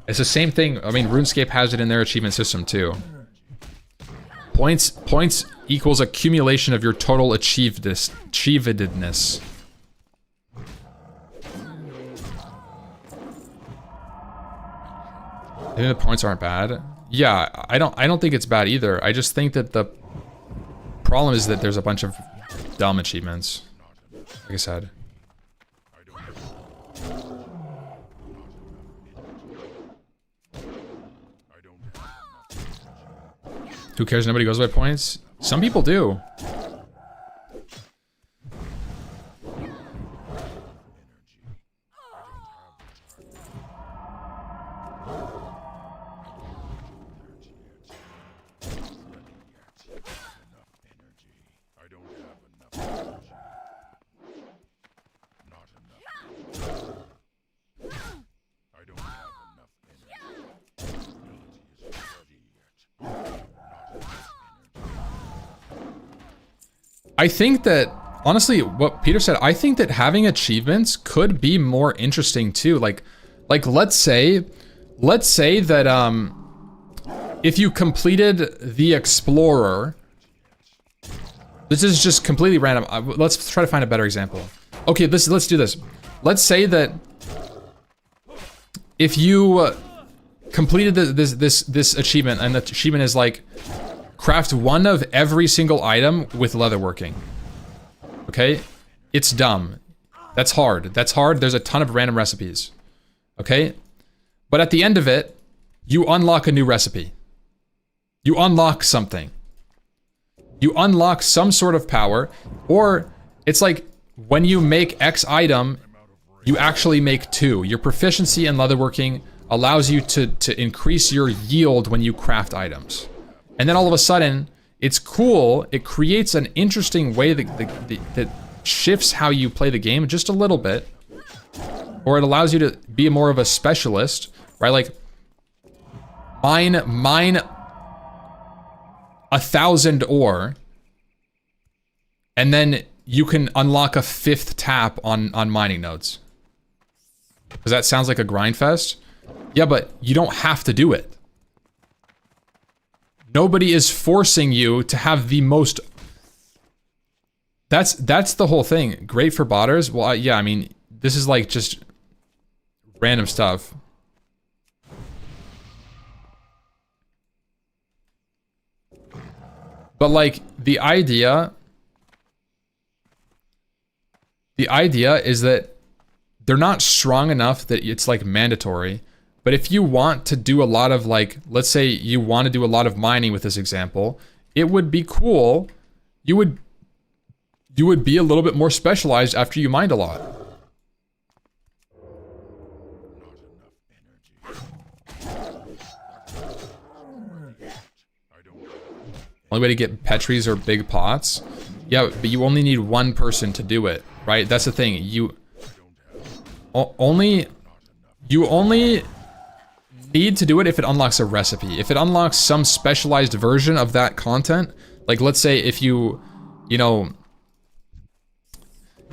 It's the same thing. I mean, RuneScape has it in their achievement system too. Points equals accumulation of your total achievedness. I think the points aren't bad. Yeah, I don't think it's bad either. I just think that the problem is that there's a bunch of dumb achievements. Like I said. Who cares? Nobody goes by points? Some people do. I think that, honestly, what Peter said, I think that having achievements could be more interesting too. Like let's say that if you completed the Explorer, this is just completely random. Let's try to find a better example. Okay, let's do this. Let's say that if you completed this achievement, and the achievement is like, craft 1 of every single item with leatherworking. Okay? It's dumb. That's hard. There's a ton of random recipes. Okay? But at the end of it, you unlock a new recipe. You unlock something. You unlock some sort of power, or it's like when you make X item, you actually make 2. Your proficiency in leatherworking allows you to increase your yield when you craft items. And then all of a sudden, it's cool. It creates an interesting way that shifts how you play the game just a little bit. Or it allows you to be more of a specialist, right? Like, mine 1,000 ore, and then you can unlock a 5th tap on mining nodes. Because that sounds like a grind fest. Yeah, but you don't have to do it. Nobody is forcing you to have the most... That's the whole thing. Great for botters? Well, yeah, I mean, this is like just random stuff. But like, the idea is that they're not strong enough that it's like mandatory. But if you want to do a lot of like, let's say you want to do a lot of mining with this example, it would be cool. You would be a little bit more specialized after you mined a lot. Only way to get Petries or big pots? Yeah, but you only need one person to do it, right? That's the thing. You only need to do it if it unlocks a recipe. If it unlocks some specialized version of that content, like let's say if you know,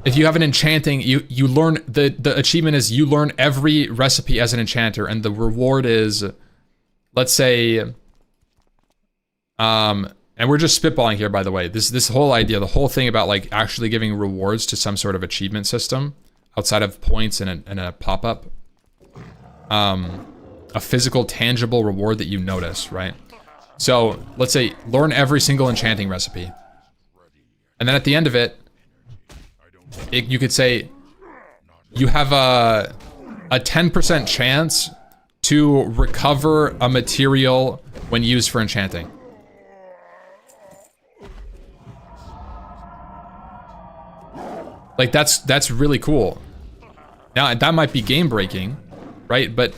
if you have an enchanting, you learn, the achievement is you learn every recipe as an enchanter, and the reward is, let's say, and we're just spitballing here, by the way. This whole idea, the whole thing about like actually giving rewards to some sort of achievement system outside of points and a pop-up, a physical, tangible reward that you notice, right? So let's say learn every single enchanting recipe, and then at the end of it, you could say you have a 10% chance to recover a material when used for enchanting. Like that's really cool. Now that might be game breaking, right? But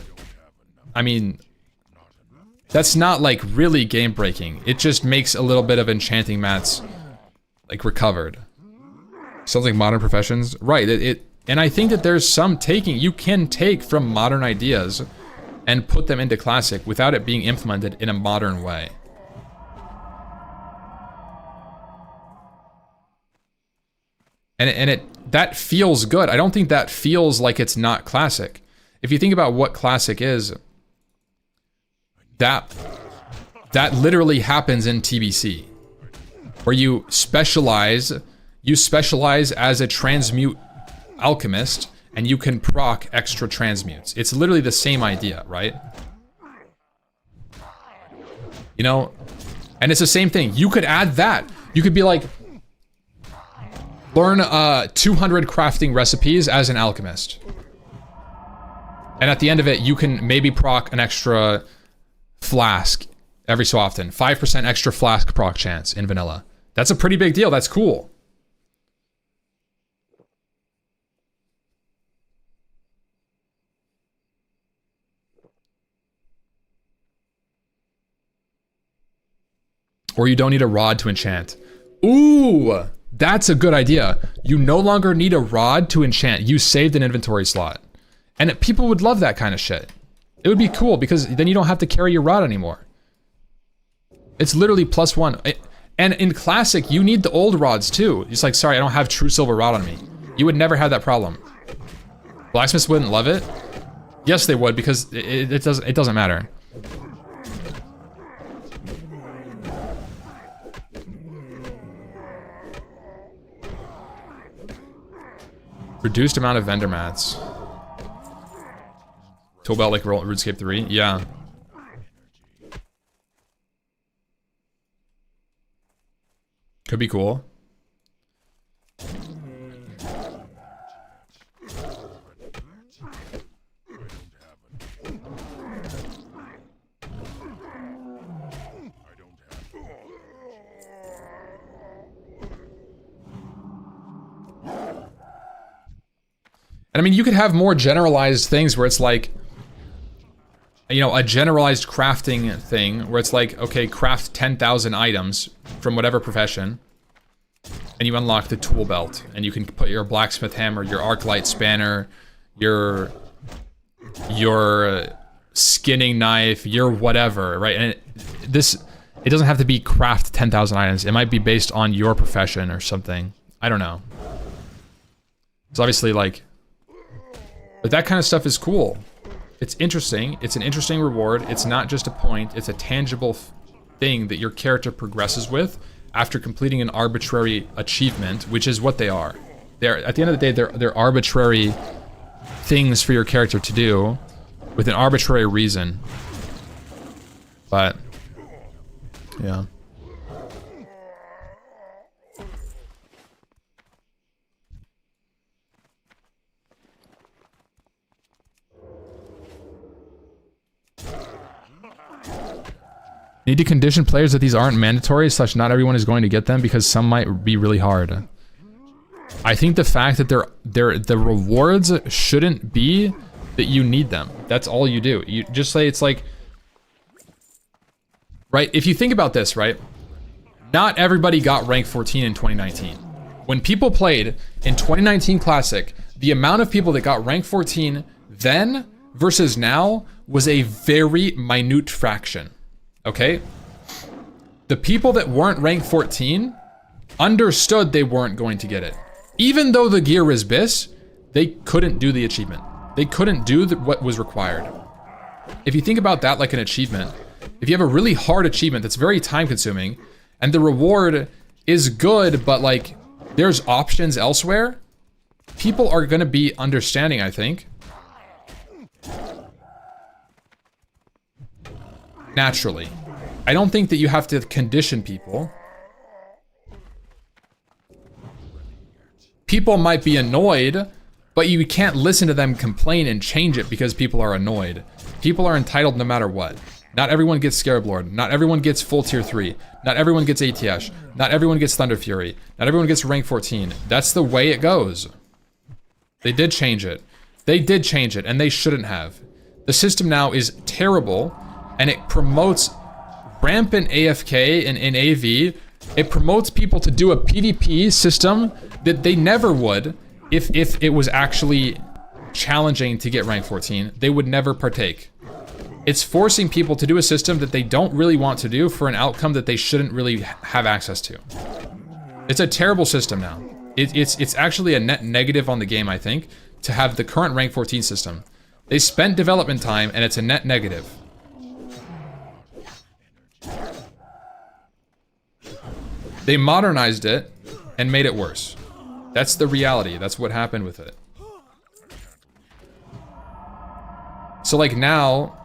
I mean, that's not like really game breaking. It just makes a little bit of enchanting mats like recovered. Sounds like modern professions, right? And I think that there's some taking you can take from modern ideas and put them into classic without it being implemented in a modern way. And that feels good. I don't think that feels like it's not classic. If you think about what classic is, that literally happens in TBC, where you specialize as a transmute alchemist, and you can proc extra transmutes. It's literally the same idea, right? You know, and it's the same thing. You could add that. You could be like, learn 200 crafting recipes as an alchemist. And at the end of it, you can maybe proc an extra flask every so often. 5% extra flask proc chance in vanilla. That's a pretty big deal. That's cool. Or you don't need a rod to enchant. Ooh! That's a good idea. You no longer need a rod to enchant. You saved an inventory slot. And people would love that kind of shit. It would be cool because then you don't have to carry your rod anymore. It's literally +1. And in classic, you need the old rods too. It's like, sorry, I don't have true silver rod on me. You would never have that problem. Blacksmiths wouldn't love it. Yes, they would, because it doesn't matter. Reduced amount of vendor mats. Tool belt like RuneScape 3? Yeah. Could be cool. And I mean, you could have more generalized things where it's like, you know, a generalized crafting thing where it's like, okay, craft 10,000 items from whatever profession, and you unlock the tool belt, and you can put your blacksmith hammer, your arc light spanner, your skinning knife, your whatever, right? And It doesn't have to be craft 10,000 items. It might be based on your profession or something. I don't know. It's obviously like, but that kind of stuff is cool. It's interesting. It's an interesting reward. It's not just a point. It's a tangible thing that your character progresses with after completing an arbitrary achievement, which is what they are. They're, at the end of the day, they're arbitrary things for your character to do with an arbitrary reason. But yeah. Need to condition players that these aren't mandatory, such not everyone is going to get them because some might be really hard. I think the fact that the rewards shouldn't be that you need them. That's all you do. You just say it's like, right? If you think about this, right? Not everybody got rank 14 in 2019. When people played in 2019 Classic, the amount of people that got rank 14 then versus now was a very minute fraction. Okay? The people that weren't ranked 14 understood they weren't going to get it. Even though the gear was BIS, they couldn't do the achievement. They couldn't do what was required. If you think about that like an achievement, if you have a really hard achievement that's very time consuming, and the reward is good, but like there's options elsewhere, people are gonna be understanding, I think. Naturally. I don't think that you have to condition people. People might be annoyed, but you can't listen to them complain and change it because people are annoyed. People are entitled no matter what. Not everyone gets Scarab Lord. Not everyone gets full tier 3. Not everyone gets ATS. Not everyone gets Thunder Fury. Not everyone gets rank 14. That's the way it goes. They did change it. They did change it, and they shouldn't have. The system now is terrible, and it promotes rampant AFK in AV. It promotes people to do a PvP system that they never would if it was actually challenging to get rank 14. They would never partake. It's forcing people to do a system that they don't really want to do for an outcome that they shouldn't really have access to. It's a terrible system now. It's actually a net negative on the game, I think, to have the current rank 14 system. They spent development time and it's a net negative. They modernized it and made it worse. That's the reality. That's what happened with it. So like now,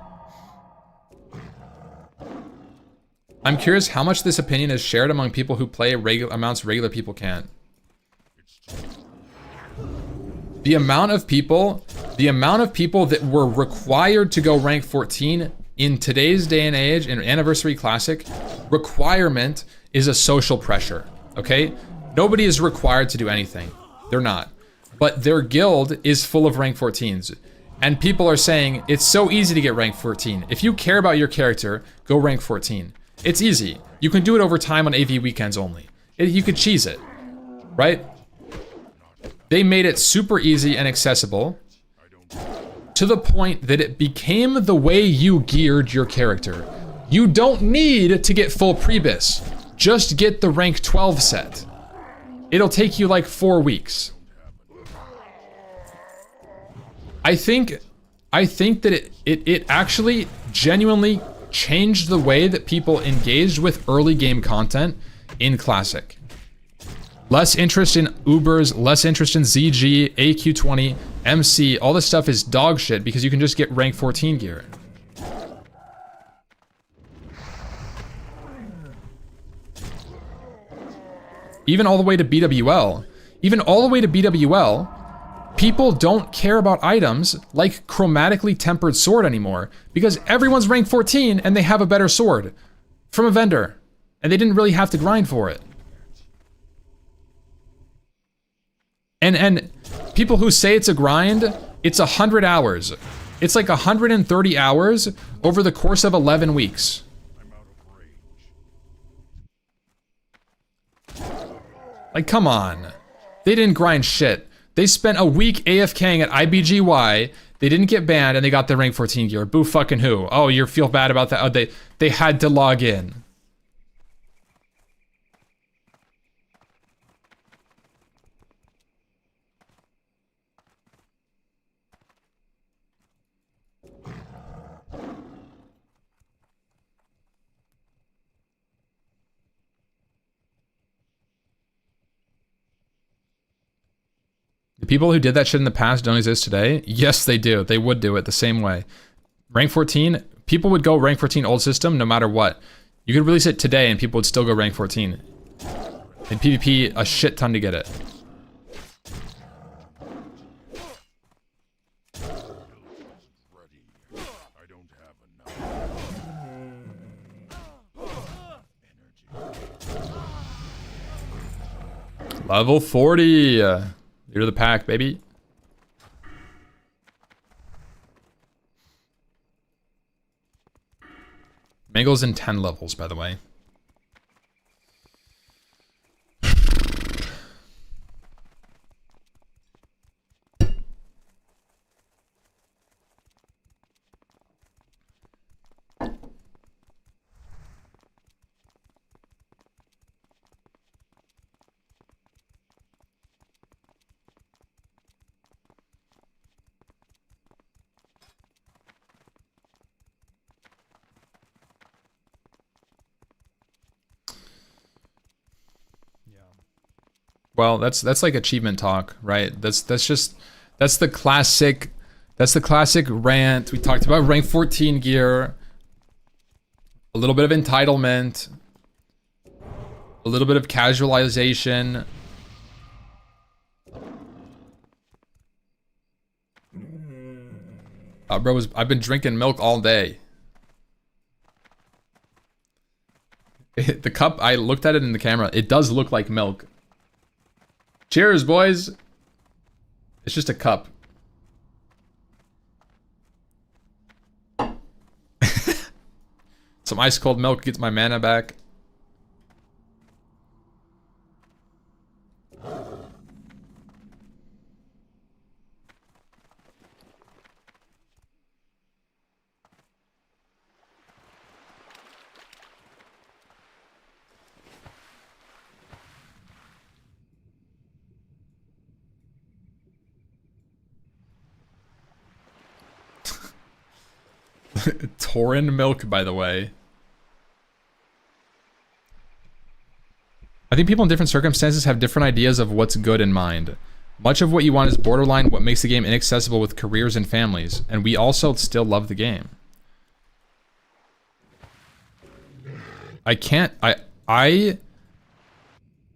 I'm curious how much this opinion is shared among people who play amounts regular people can't. The amount of people that were required to go rank 14 in today's day and age, in Anniversary Classic, requirement is a social pressure, okay? Nobody is required to do anything. They're not. But their guild is full of rank 14s. And people are saying, it's so easy to get rank 14. If you care about your character, go rank 14. It's easy. You can do it over time on AV weekends only. You could cheese it, right? They made it super easy and accessible to the point that it became the way you geared your character. You don't need to get full prebis. Just get the rank 12 set. It'll take you like 4 weeks. I think that it actually genuinely changed the way that people engaged with early game content in Classic. Less interest in Ubers, less interest in ZG, AQ20, MC, all this stuff is dog shit because you can just get rank 14 gear. Even all the way to BWL. Even all the way to BWL, people don't care about items like chromatically tempered sword anymore because everyone's rank 14 and they have a better sword from a vendor and they didn't really have to grind for it. And people who say it's a grind, it's 100 hours. It's like 130 hours over the course of 11 weeks. Like, come on. They didn't grind shit. They spent a week AFKing at IBGY. They didn't get banned and they got their rank 14 gear. Boo fucking who? Oh, you feel bad about that? Oh, they had to log in. people who did that shit in the past don't exist today? Yes, they do. They would do it the same way. Rank 14, people would go rank 14 old system no matter what. You could release it today and people would still go rank 14. In PvP, a shit ton to get it. I don't have enough. Level 40. You're the pack, baby. Mangle's in 10 levels, by the way. Well, that's like achievement talk, right? That's the classic rant. We talked about rank 14 gear, a little bit of entitlement, a little bit of casualization. Bro, I've been drinking milk all day. The cup, I looked at it in the camera. It does look like milk. Cheers, boys. It's just a cup. Some ice cold milk gets my mana back. Tauren milk, by the way. I think people in different circumstances have different ideas of what's good in mind. Much of what you want is borderline what makes the game inaccessible with careers and families, and we also still love the game.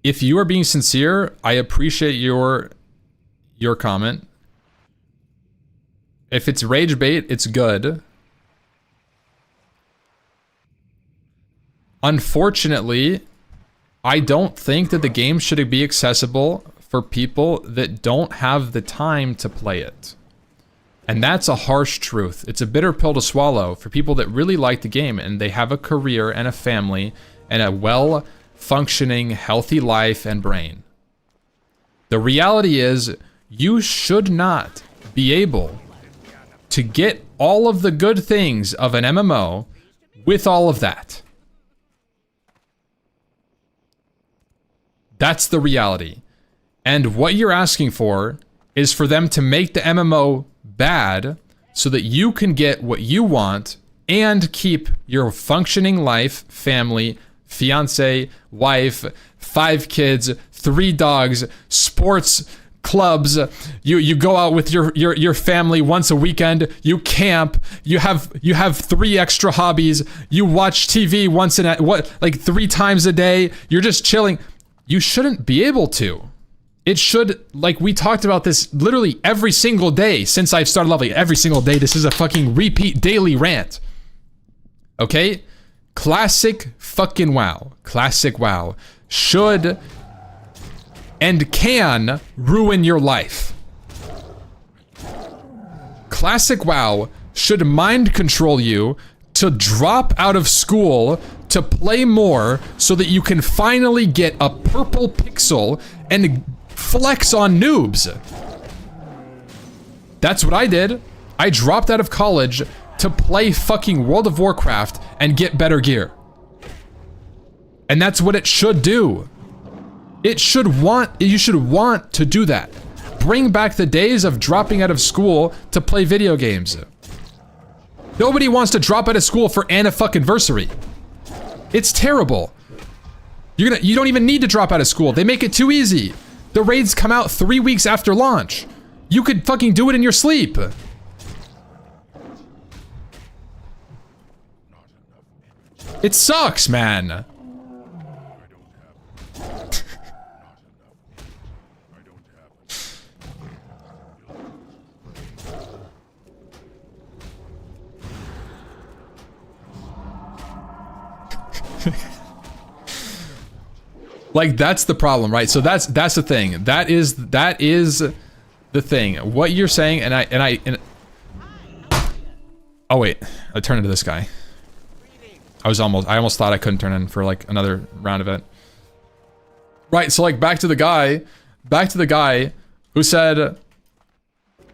If you are being sincere, I appreciate your comment. If it's rage bait, it's good. Unfortunately, I don't think that the game should be accessible for people that don't have the time to play it. And that's a harsh truth. It's a bitter pill to swallow for people that really like the game and they have a career and a family and a well-functioning, healthy life and brain. The reality is, you should not be able to get all of the good things of an MMO with all of that. That's the reality. And what you're asking for is for them to make the MMO bad so that you can get what you want and keep your functioning life, family, fiance, wife, 5 kids, 3 dogs, sports, clubs. You go out with your family once a weekend. You camp. You have 3 extra hobbies. You watch TV once in like 3 times a day. You're just chilling. You shouldn't be able to. It should, like we talked about this literally every single day since I've started leveling. Every single day. This is a fucking repeat daily rant. Okay? Classic fucking WoW. Classic WoW should and can ruin your life. Classic WoW should mind control you to drop out of school to play more so that you can finally get a purple pixel and flex on noobs. That's what I did. I dropped out of college to play fucking World of Warcraft and get better gear. And that's what it should do. You should want to do that. Bring back the days of dropping out of school to play video games. Nobody wants to drop out of school for Anna-fucking-versary. It's terrible. You don't even need to drop out of school. They make it too easy. The raids come out 3 weeks after launch. You could fucking do it in your sleep. It sucks, man. Like, that's the problem, right? So that's the thing. That is the thing. What you're saying, and oh wait, I turned into this guy. I almost thought I couldn't turn in for like another round of it. Right, so like back to the guy who said,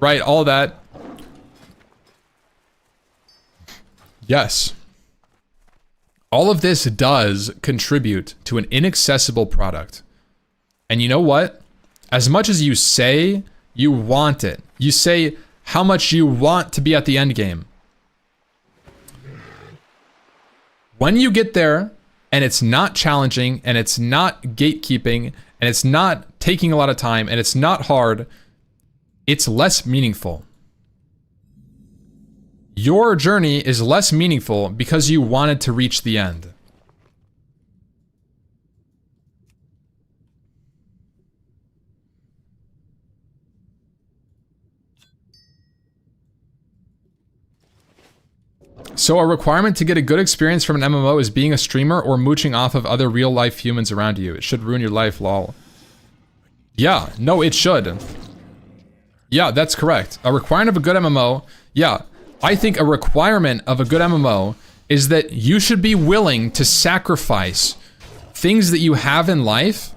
right, all that. Yes. All of this does contribute to an inaccessible product. And you know what? As much as you say you want it, you say how much you want to be at the end game. When you get there, and it's not challenging, and it's not gatekeeping, and it's not taking a lot of time, and it's not hard, it's less meaningful. Your journey is less meaningful because you wanted to reach the end. So a requirement to get a good experience from an MMO is being a streamer or mooching off of other real-life humans around you. It should ruin your life, lol. Yeah, no, it should. Yeah, that's correct. A requirement of a good MMO, yeah. I think a requirement of a good MMO is that you should be willing to sacrifice things that you have in life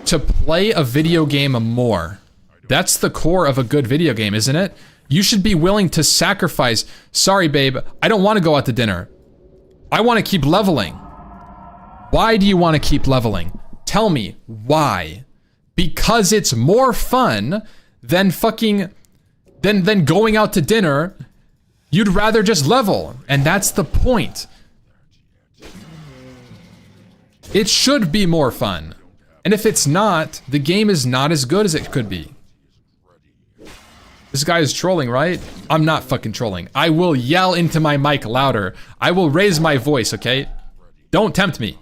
to play a video game more. That's the core of a good video game, isn't it? You should be willing to sacrifice. Sorry, babe, I don't want to go out to dinner. I want to keep leveling. Why do you want to keep leveling? Tell me why. Because it's more fun than than going out to dinner. You'd rather just level, and that's the point. It should be more fun. And if it's not, the game is not as good as it could be. This guy is trolling, right? I'm not fucking trolling. I will yell into my mic louder. I will raise my voice, okay? Don't tempt me.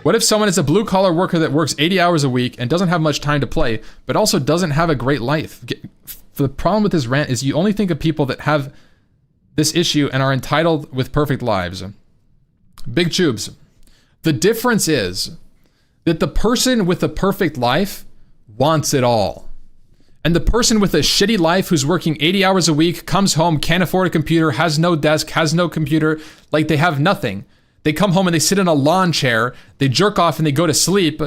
What if someone is a blue-collar worker that works 80 hours a week and doesn't have much time to play, but also doesn't have a great life? The problem with this rant is you only think of people that have this issue and are entitled with perfect lives. Big tubes. The difference is that the person with a perfect life wants it all. And the person with a shitty life who's working 80 hours a week, comes home, can't afford a computer, has no desk, has no computer, like they have nothing. They come home and they sit in a lawn chair, they jerk off and they go to sleep.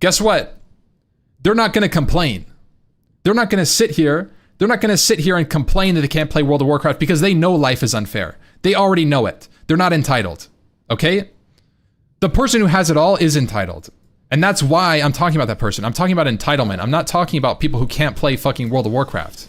Guess what? They're not going to complain. They're not going to sit here. They're not going to sit here and complain that they can't play World of Warcraft because they know life is unfair. They already know it. They're not entitled. Okay? The person who has it all is entitled. And that's why I'm talking about that person. I'm talking about entitlement. I'm not talking about people who can't play fucking World of Warcraft.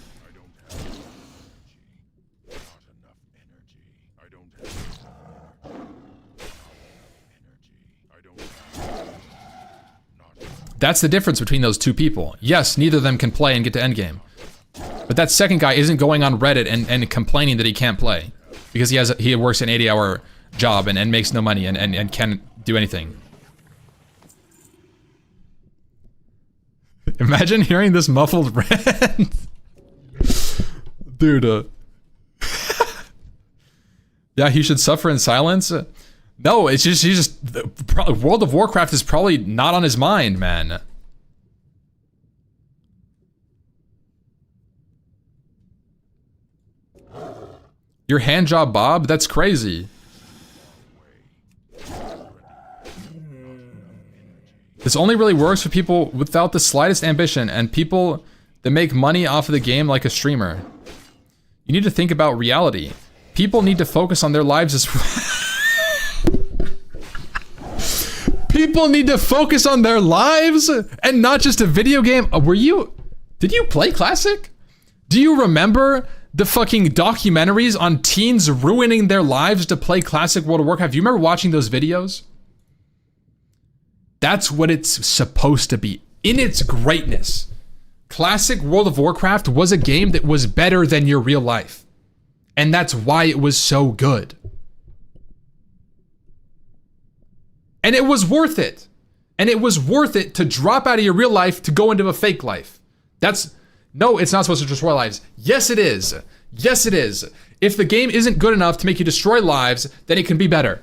That's the difference between those two people. Yes, neither of them can play and get to endgame. But that second guy isn't going on Reddit and complaining that he can't play. Because he works an 80-hour job and makes no money and can't do anything. Imagine hearing this muffled rant. Dude, yeah, he should suffer in silence. No, it's just World of Warcraft is probably not on his mind, man. Your hand job, Bob? That's crazy. This only really works for people without the slightest ambition and people that make money off of the game like a streamer. You need to think about reality. People need to focus on their lives as well. People need to focus on their lives and not just a video game. Did you play Classic? Do you remember the fucking documentaries on teens ruining their lives to play classic World of Warcraft. You remember watching those videos? That's what it's supposed to be. In its greatness, classic World of Warcraft was a game that was better than your real life. And that's why it was so good. And it was worth it. And it was worth it to drop out of your real life to go into a fake life. No, it's not supposed to destroy lives. Yes, it is. Yes, it is. If the game isn't good enough to make you destroy lives, then it can be better.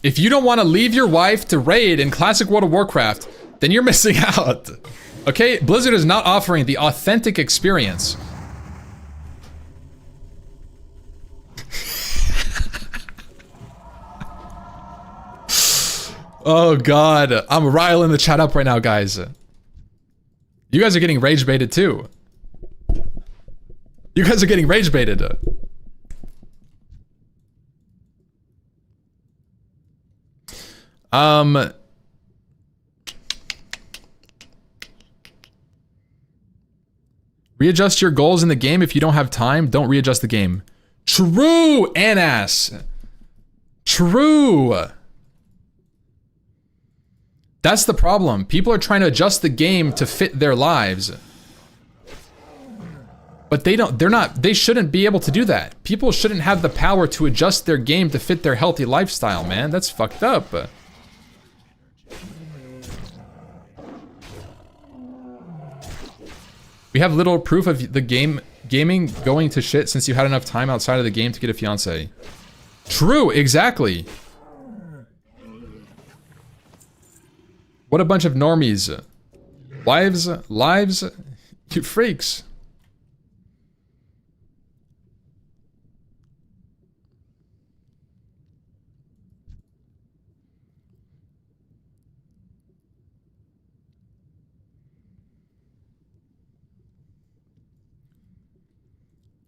If you don't want to leave your wife to raid in classic World of Warcraft, then you're missing out. Okay, Blizzard is not offering the authentic experience. Oh god, I'm riling the chat up right now, guys. You guys are getting rage baited too. You guys are getting rage baited. Readjust your goals in the game. If you don't have time, don't readjust the game. True, Anas. True. That's the problem. People are trying to adjust the game to fit their lives. But they shouldn't be able to do that. People shouldn't have the power to adjust their game to fit their healthy lifestyle, man. That's fucked up. We have little proof of the gaming going to shit since you had enough time outside of the game to get a fiance. True, exactly. What a bunch of normies. Lives, you freaks.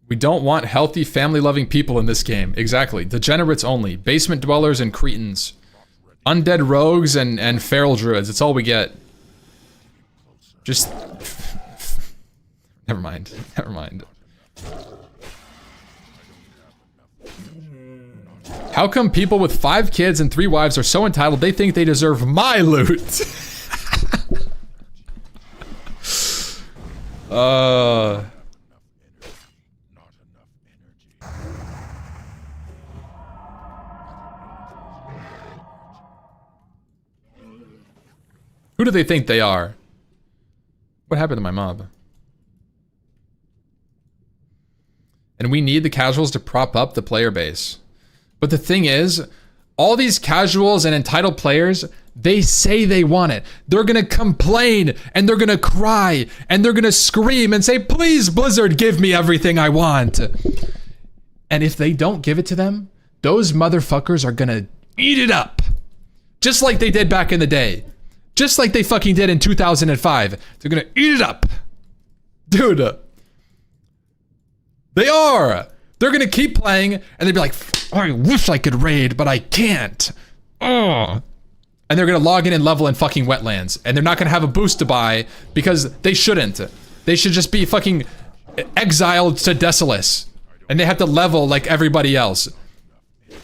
We don't want healthy, family-loving people in this game. Exactly. Degenerates only. Basement dwellers and cretins. Undead rogues and feral druids. It's all we get. Just... Never mind. Never mind. How come people with 5 kids and 3 wives are so entitled they think they deserve my loot? Who do they think they are? What happened to my mob? And we need the casuals to prop up the player base. But the thing is, all these casuals and entitled players, they say they want it. They're gonna complain, and they're gonna cry, and they're gonna scream and say, please, Blizzard, give me everything I want. And if they don't give it to them, those motherfuckers are gonna eat it up. Just like they did back in the day. Just like they fucking did in 2005. They're gonna eat it up. Dude. They are. They're gonna keep playing and they'd be like, oh, I wish I could raid, but I can't. Oh. And they're gonna log in level in fucking wetlands. And they're not gonna have a boost to buy because they shouldn't. They should just be fucking exiled to Desolace. And they have to level like everybody else.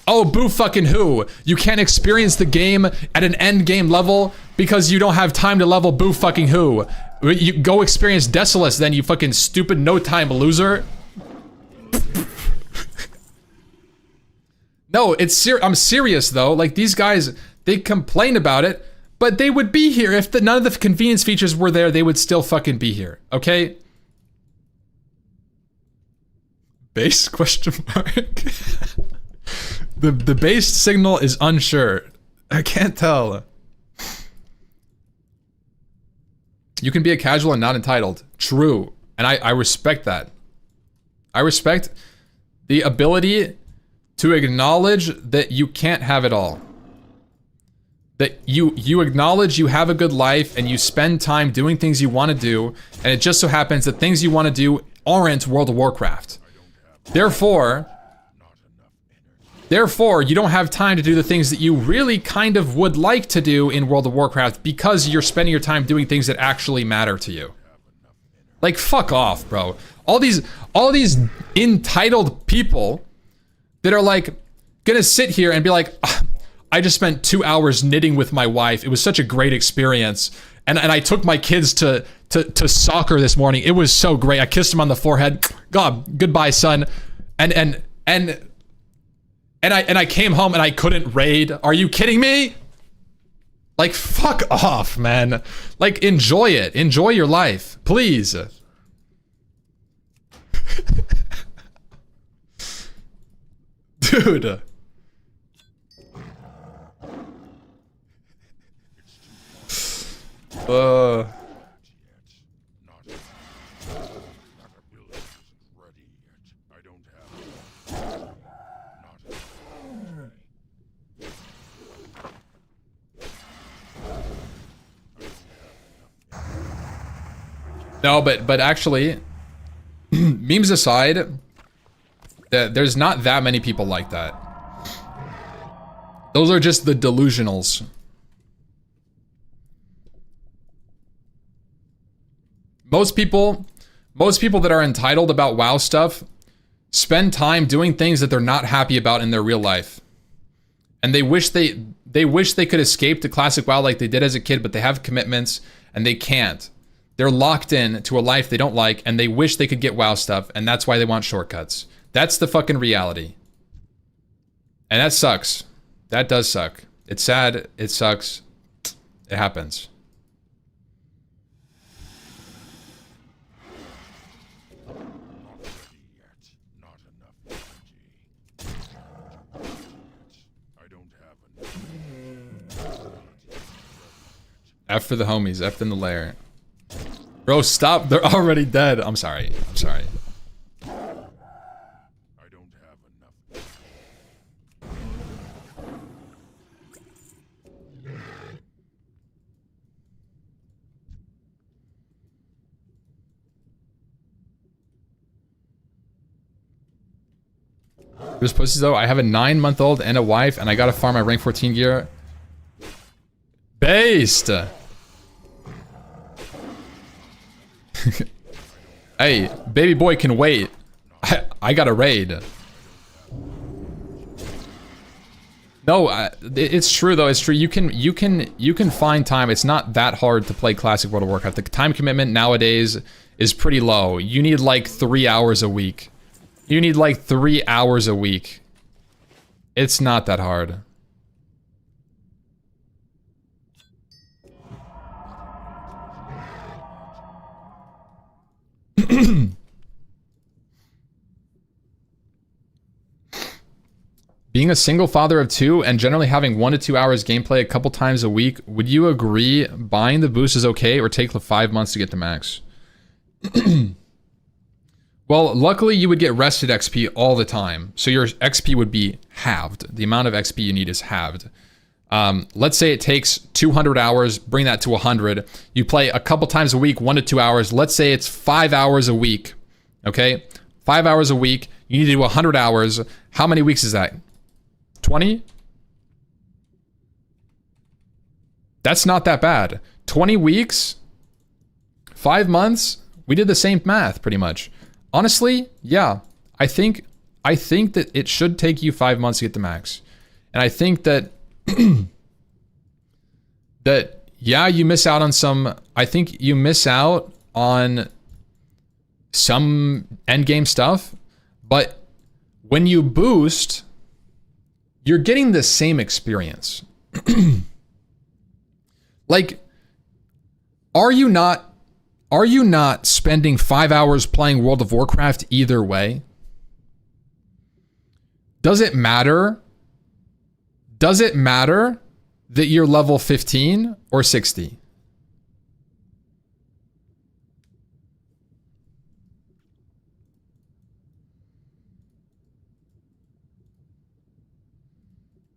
Oh, boo fucking who? You can't experience the game at an end game level because you don't have time to level boo fucking who? You go experience Desolace then, you fucking stupid no time loser. No, I'm serious though. Like these guys, they complain about it, but they would be here if none of the convenience features were there. They would still fucking be here. Okay. Base question mark. The base signal is unsure. I can't tell. You can be a casual and not entitled. True. And I respect that. I respect the ability to acknowledge that you can't have it all. That you acknowledge you have a good life and you spend time doing things you want to do, and it just so happens that things you want to do aren't World of Warcraft. Therefore, you don't have time to do the things that you really kind of would like to do in World of Warcraft because you're spending your time doing things that actually matter to you. Like, fuck off, bro. All these entitled people that are like gonna sit here and be like, I just spent 2 hours knitting with my wife. It was such a great experience. And I took my kids to soccer this morning. It was so great. I kissed him on the forehead. God, goodbye, son. And I came home and I couldn't raid. Are you kidding me? Like, fuck off, man. Like, enjoy it. Enjoy your life, please. Dude. No, but actually, memes aside, there's not that many people like that. Those are just the delusionals. Most people that are entitled about WoW stuff spend time doing things that they're not happy about in their real life. And they wish they could escape to classic WoW like they did as a kid, but they have commitments and they can't. They're locked in to a life they don't like, and they wish they could get WoW stuff, and that's why they want shortcuts. That's the fucking reality. And that sucks. That does suck. It's sad. It sucks. It happens. F for the homies. F in the lair. Bro, stop. They're already dead. I'm sorry. I'm sorry. I don't have enough. There's pussies though. I have a 9-month-old and a wife, and I gotta farm my rank 14 gear. Based. Hey, baby boy can wait. I got a raid. No, it's true though. It's true. You can find time. It's not that hard to play classic World of Warcraft. The time commitment nowadays is pretty low. You need like 3 hours a week. You need like 3 hours a week. It's not that hard. Being a single father of 2 and generally having 1 to 2 hours gameplay a couple times a week, would you agree buying the boost is okay or take the 5 months to get to max? Well, luckily you would get rested XP all the time, so your XP would be halved. The amount of XP you need is halved. Let's say it takes 200 hours, bring that to 100. You play a couple times a week, 1 to 2 hours. Let's say it's 5 hours a week, okay? 5 hours a week, you need to do 100 hours. How many weeks is that? 20? That's not that bad. 20 weeks? 5 months? We did the same math, pretty much. Honestly, yeah. I think that it should take you 5 months to get the max. And I think that yeah, you miss out on some. I think you miss out on some endgame stuff, but when you boost, you're getting the same experience. Like, are you not spending 5 hours playing World of Warcraft either way? Does it matter? Does it matter that you're level 15 or 60?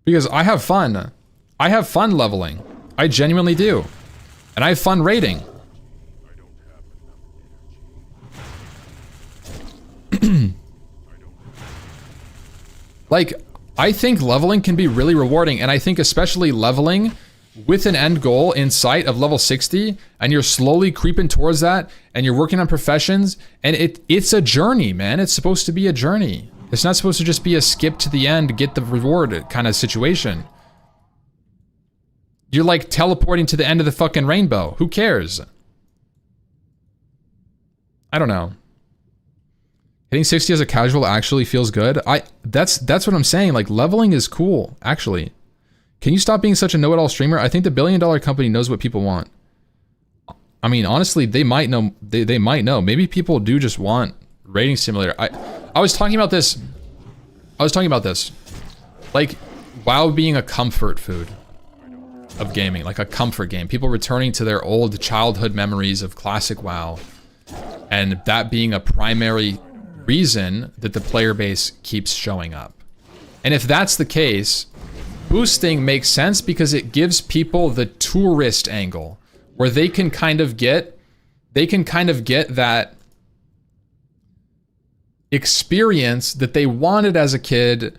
Because I have fun. I have fun leveling. I genuinely do. And I have fun raiding. Like, I think leveling can be really rewarding, and I think especially leveling with an end goal in sight of level 60, and you're slowly creeping towards that, and you're working on professions, and it's a journey, man. It's supposed to be a journey. It's not supposed to just be a skip to the end, get the reward kind of situation. You're like teleporting to the end of the fucking rainbow. Who cares? I don't know. Hitting 60 as a casual actually feels good. That's what I'm saying. Like, leveling is cool, actually. Can you stop being such a know-it-all streamer? I think the billion-dollar company knows what people want. I mean, honestly, they might know. They might know. Maybe people do just want rating simulator. I was talking about this. Like, WoW being a comfort food of gaming, like a comfort game. People returning to their old childhood memories of classic WoW, and that being a primary reason that the player base keeps showing up. And if that's the case, boosting makes sense because it gives people the tourist angle where they can kind of get that experience that they wanted as a kid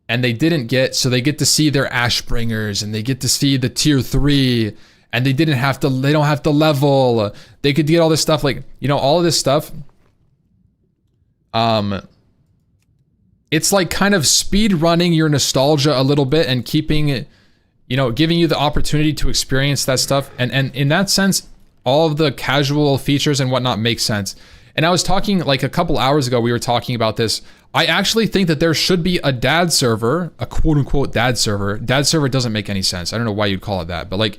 and they didn't get, so they get to see their Ashbringers and they get to see the tier 3 and they don't have to level. They could get all this stuff, like, you know, all of this stuff. It's like kind of speed running your nostalgia a little bit and keeping it, you know, giving you the opportunity to experience that stuff. And in that sense, all of the casual features and whatnot make sense. And I was talking like a couple hours ago, we were talking about this. I actually think that there should be a dad server, a quote unquote dad server. Dad server doesn't make any sense. I don't know why you'd call it that, but like,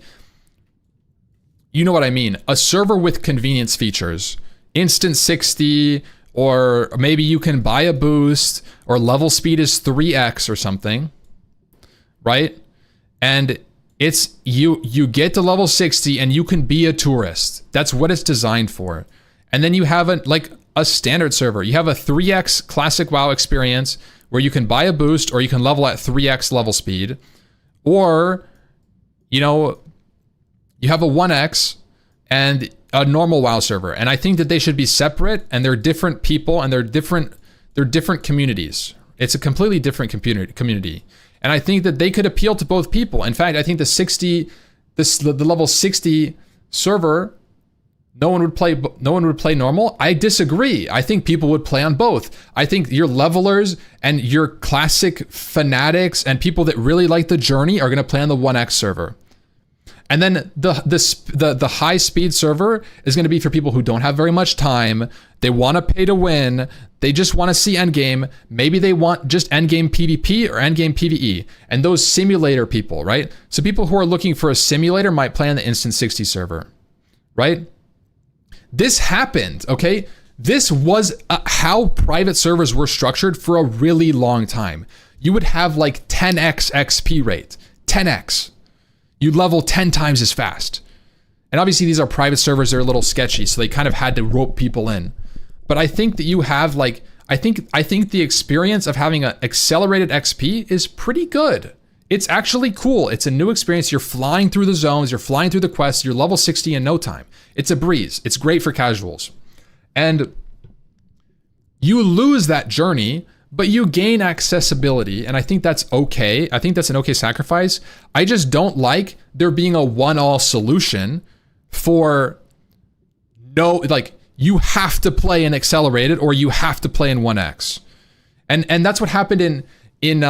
you know what I mean? A server with convenience features, instant 60, or maybe you can buy a boost, or level speed is 3x or something, right? And it's you get to level 60 and you can be a tourist. That's what it's designed for. And then you have a standard server. You have a 3x classic WoW experience where you can buy a boost or you can level at 3x level speed. Or, you know, you have a 1x and a normal WoW server. And I think that they should be separate, and they're different people and they're different communities. It's a completely different community. And I think that they could appeal to both people. In fact, I think the level 60 server, no one would play normal. I disagree. I think people would play on both. I think your levelers and your classic fanatics and people that really like the journey are going to play on the 1x server. And then the high speed server is going to be for people who don't have very much time. They want to pay to win. They just want to see endgame. Maybe they want just endgame PvP or endgame PvE. And those simulator people, right? So people who are looking for a simulator might play on the instant 60 server, right? This happened, okay? This was how private servers were structured for a really long time. You would have like 10x XP rate, 10x. You level 10 times as fast. And obviously these are private servers, they're a little sketchy, so they kind of had to rope people in. But I think that you have like, I think the experience of having an accelerated XP is pretty good. It's actually cool. It's a new experience. You're flying through the zones, you're flying through the quests, you're level 60 in no time. It's a breeze. It's great for casuals. And you lose that journey, but you gain accessibility, and I think that's okay. I think that's an okay sacrifice. I just don't like there being a one-all solution for no, like, you have to play in accelerated or you have to play in 1x. And that's what happened in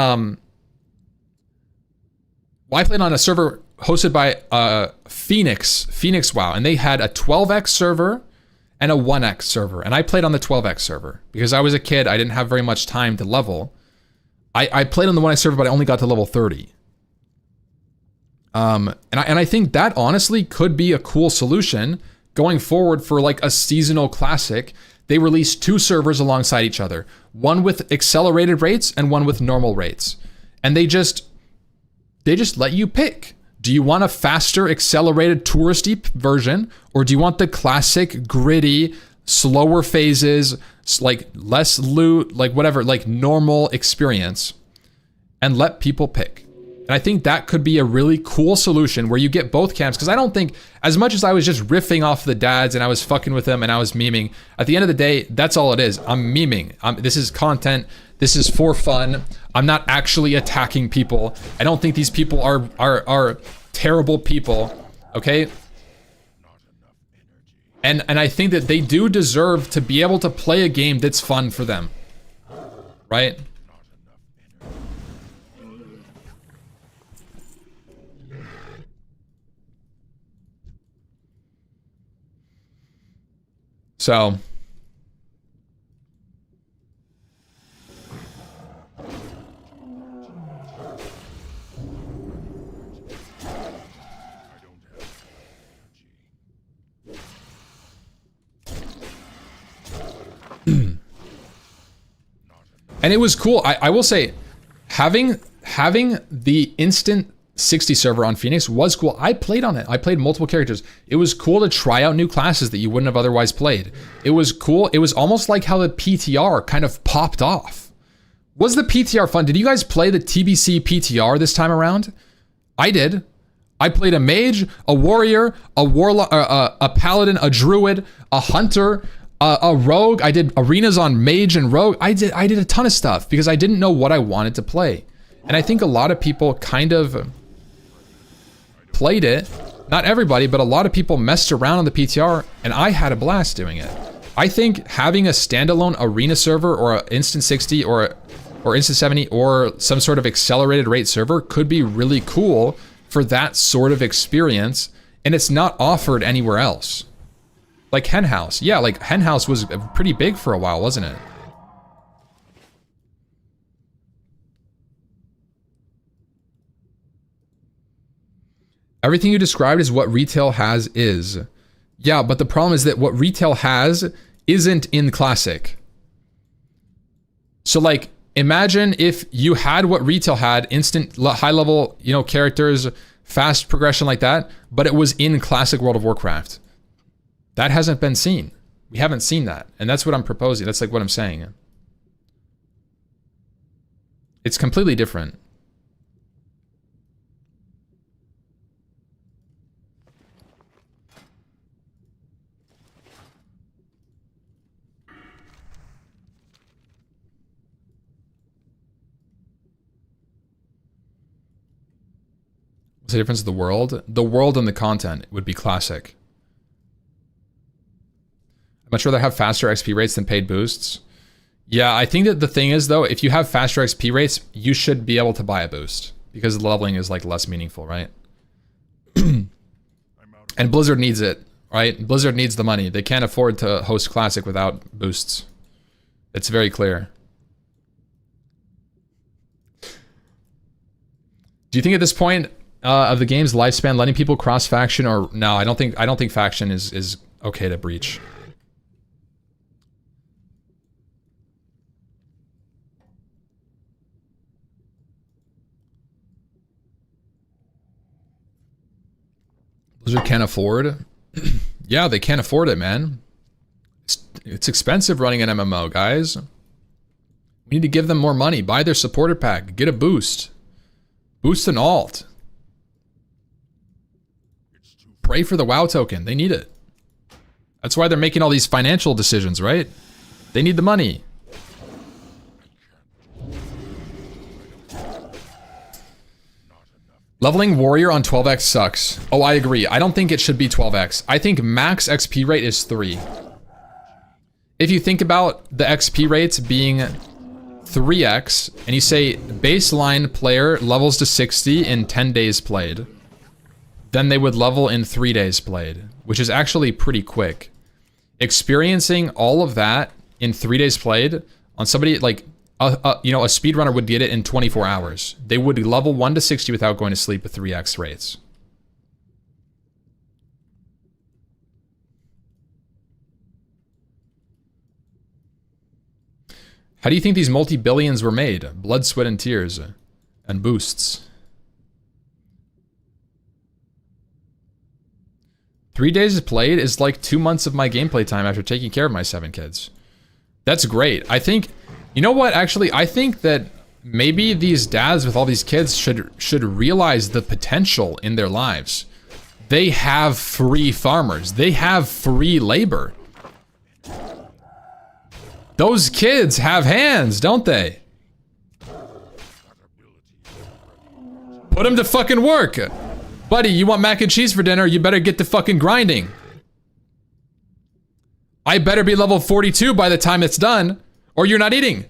I played on a server hosted by Phoenix WoW, and they had a 12x server and a 1x server. And I played on the 12x server because I was a kid. I didn't have very much time to level. I played on the 1x server, but I only got to level 30. And I think that honestly could be a cool solution going forward for like a seasonal classic. They released 2 servers alongside each other, one with accelerated rates and one with normal rates. And they just let you pick. Do you want a faster, accelerated, touristy version, or do you want the classic, gritty, slower phases, like less loot, like whatever, like normal experience? And let people pick. And I think that could be a really cool solution where you get both camps. Because I don't think, as much as I was just riffing off the dads and I was fucking with them and I was memeing, at the end of the day, that's all it is. I'm memeing. This is content. This is for fun. I'm not actually attacking people. I don't think these people are terrible people. Okay? And I think that they do deserve to be able to play a game that's fun for them. Right? So and it was cool. I will say, having the instant 60 server on Phoenix was cool. I played on it. I played multiple characters. It was cool to try out new classes that you wouldn't have otherwise played. It was cool. It was almost like how the PTR kind of popped off. Was the PTR fun? Did you guys play the TBC PTR this time around? I did. I played a mage, a warrior, a warlock, a paladin, a druid, a hunter, a rogue. I did arenas on mage and rogue. I did a ton of stuff because I didn't know what I wanted to play. And I think a lot of people kind of played it. Not everybody, but a lot of people messed around on the PTR, and I had a blast doing it. I think having a standalone arena server or an instant 60 or instant 70 or some sort of accelerated rate server could be really cool for that sort of experience, and it's not offered anywhere else. Like Henhouse. Yeah, like Henhouse was pretty big for a while, wasn't it? Everything you described is what retail has is. Yeah, but the problem is that what retail has isn't in Classic. So like, imagine if you had what retail had, instant high level, you know, characters, fast progression like that, but it was in Classic World of Warcraft. That hasn't been seen. We haven't seen that. And that's what I'm proposing. That's like what I'm saying. It's completely different. What's the difference of the world? The world and the content would be Classic. I'd much rather have faster XP rates than paid boosts. Yeah, I think that the thing is though, if you have faster XP rates, you should be able to buy a boost because the leveling is like less meaningful, right? And Blizzard needs it, right? Blizzard needs the money. They can't afford to host Classic without boosts. It's very clear. Do you think at this point of the game's lifespan, letting people cross faction or no? I don't think faction is okay to breach. Blizzard can't afford. Yeah, they can't afford it, man. It's expensive running an MMO, guys. We need to give them more money. Buy their supporter pack. Get a boost. Boost an alt. Pray for the WoW token. They need it. That's why they're making all these financial decisions, right? They need the money. Leveling warrior on 12x sucks. Oh, I agree. I don't think it should be 12x. I think max XP rate is 3. If you think about the XP rates being 3x, and you say baseline player levels to 60 in 10 days played, then they would level in 3 days played, which is actually pretty quick. Experiencing all of that in 3 days played on somebody like a speedrunner would get it in 24 hours. They would level 1 to 60 without going to sleep with 3x rates. How do you think these multi-billions were made? Blood, sweat, and tears. And boosts. 3 days played is like 2 months of my gameplay time after taking care of my 7 kids. That's great. I think, you know what, actually, I think that maybe these dads with all these kids should realize the potential in their lives. They have free farmers. They have free labor. Those kids have hands, don't they? Put them to fucking work. Buddy, you want mac and cheese for dinner? You better get to fucking grinding. I better be level 42 by the time it's done, or you're not eating.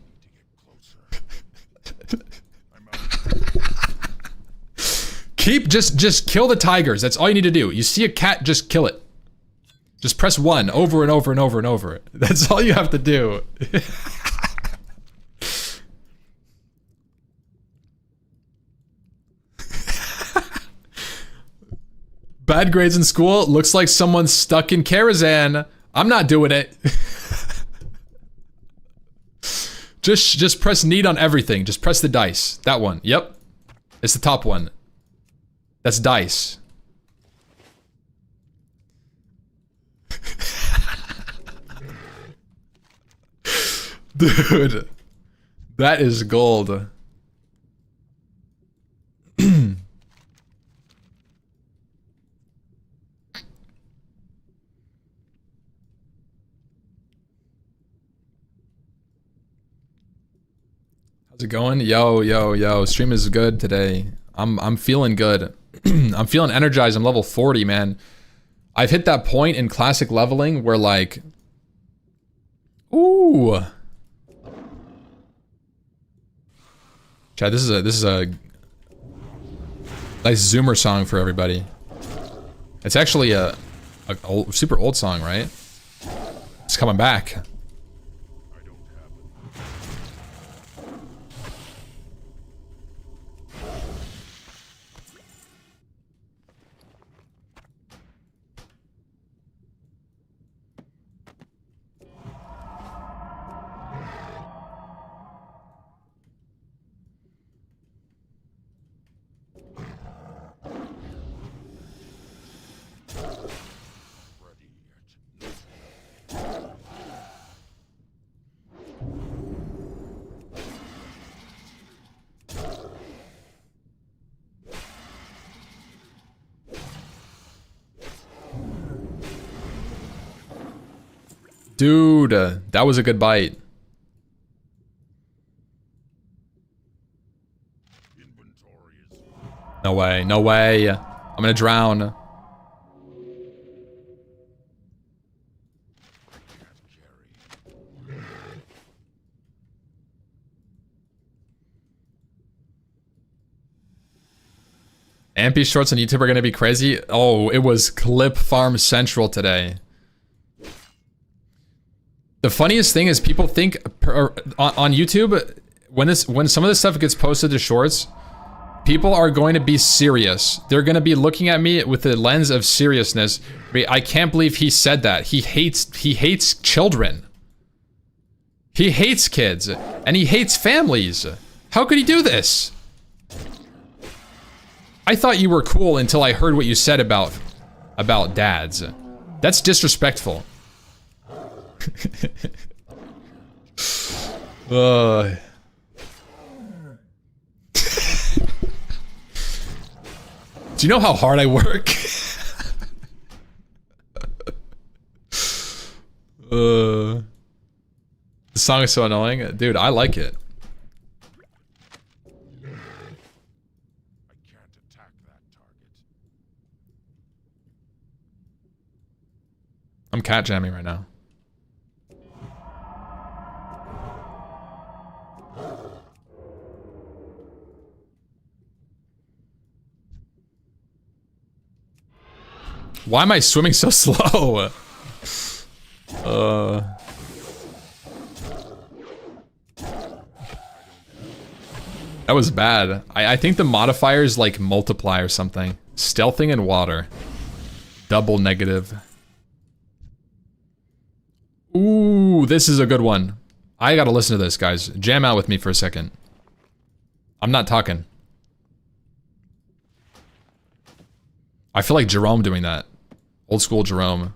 Just kill the tigers. That's all you need to do. You see a cat, just kill it. Just press 1 over and over and over and over. That's all you have to do. Bad grades in school. Looks like someone's stuck in Karazhan. I'm not doing it. Just press need on everything. Just press the dice. That one. Yep. It's the top one. That's dice. Dude. That is gold. How's it going? Yo. Stream is good today. I'm feeling good. I'm feeling energized. I'm level 40, man. I've hit that point in classic leveling where like, ooh. Chad, this is a nice Zoomer song for everybody. It's actually a super old song, right? It's coming back. Dude, that was a good bite. No way, no way. I'm gonna drown. Ampy shorts on YouTube are gonna be crazy. Oh, it was Clip Farm Central today. The funniest thing is people think on YouTube when some of this stuff gets posted to shorts, people are going to be serious. They're going to be looking at me with the lens of seriousness. I can't believe he said that. He hates children. He hates kids and he hates families. How could he do this? I thought you were cool until I heard what you said about dads. That's disrespectful. Do you know how hard I work? The song is so annoying. Dude, I like it. I can't attack that target. I'm cat jamming right now. Why am I swimming so slow? That was bad. I think the modifiers like multiply or something. Stealthing and water. Double negative. Ooh, this is a good one. I gotta listen to this, guys. Jam out with me for a second. I'm not talking. I feel like Jerome doing that. Old school Jerome.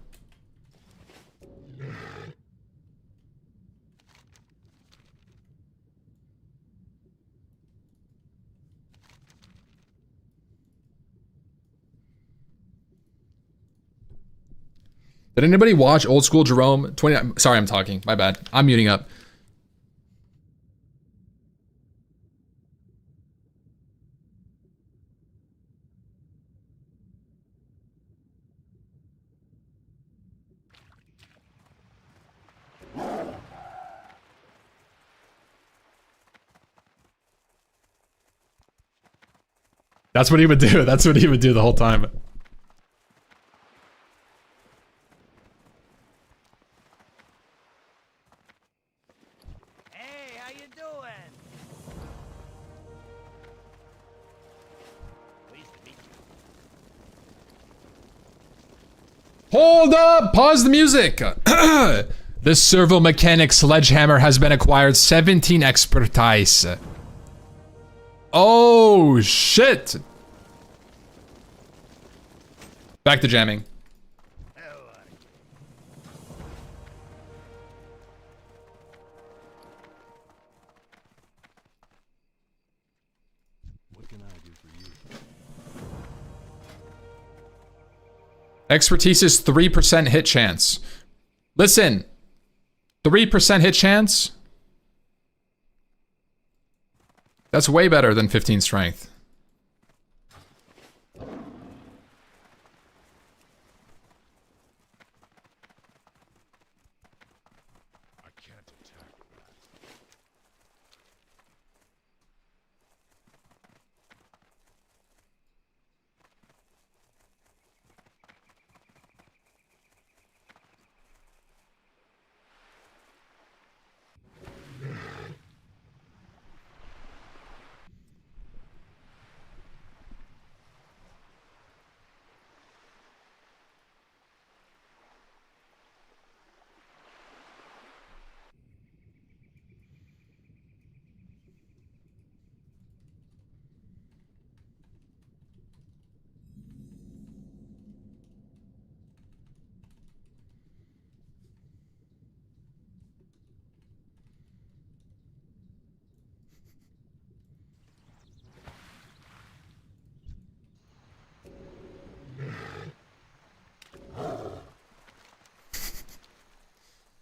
Did anybody watch Old School Jerome? 29. Sorry, I'm talking. My bad. I'm muting up. That's what he would do. That's what he would do the whole time. Hey, how you doing? Pleased to meet you. Hold up! Pause the music! The servo mechanic sledgehammer has been acquired. 17 expertise. Oh, shit! Back to jamming. What can I do for you? Expertise is 3% hit chance. Listen, 3% hit chance? That's way better than 15 strength. I can't attack that.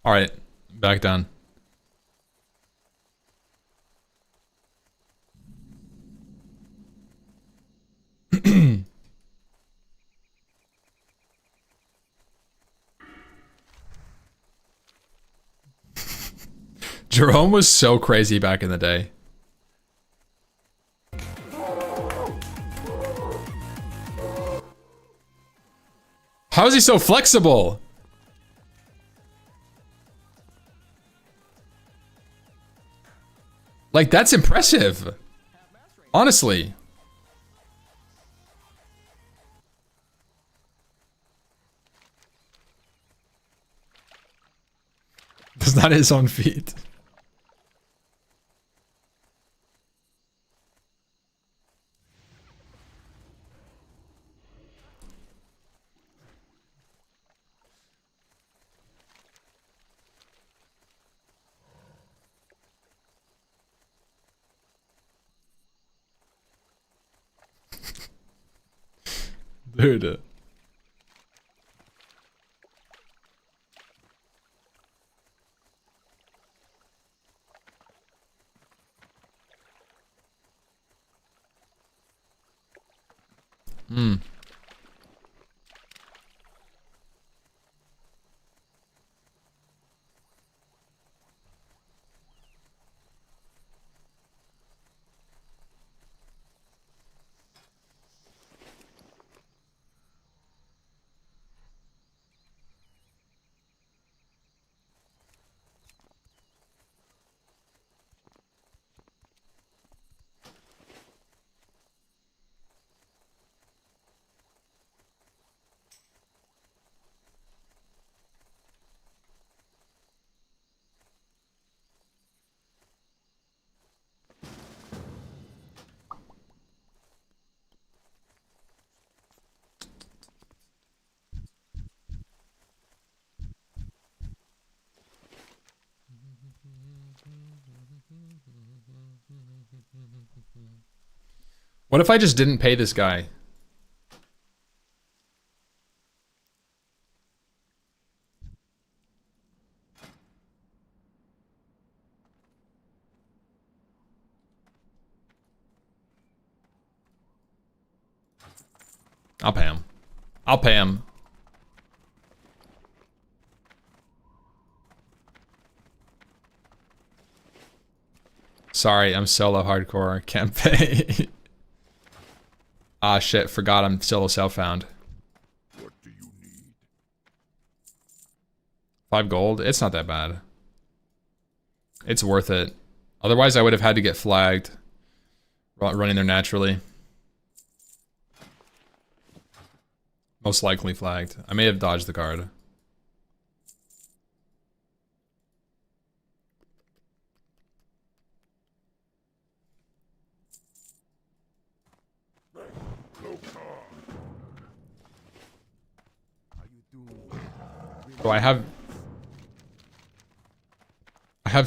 All right, back down. Jerome was so crazy back in the day. How is he so flexible? Like, that's impressive. Honestly. That's not his own feet. Dude. Hmm. What if I just didn't pay this guy? I'll pay him. I'll pay him. Sorry, I'm solo hardcore. Can't pay. Ah, shit. Forgot I'm solo self-found. What do you need? 5 gold? It's not that bad. It's worth it. Otherwise, I would have had to get flagged. Running there naturally. Most likely flagged. I may have dodged the card. So I have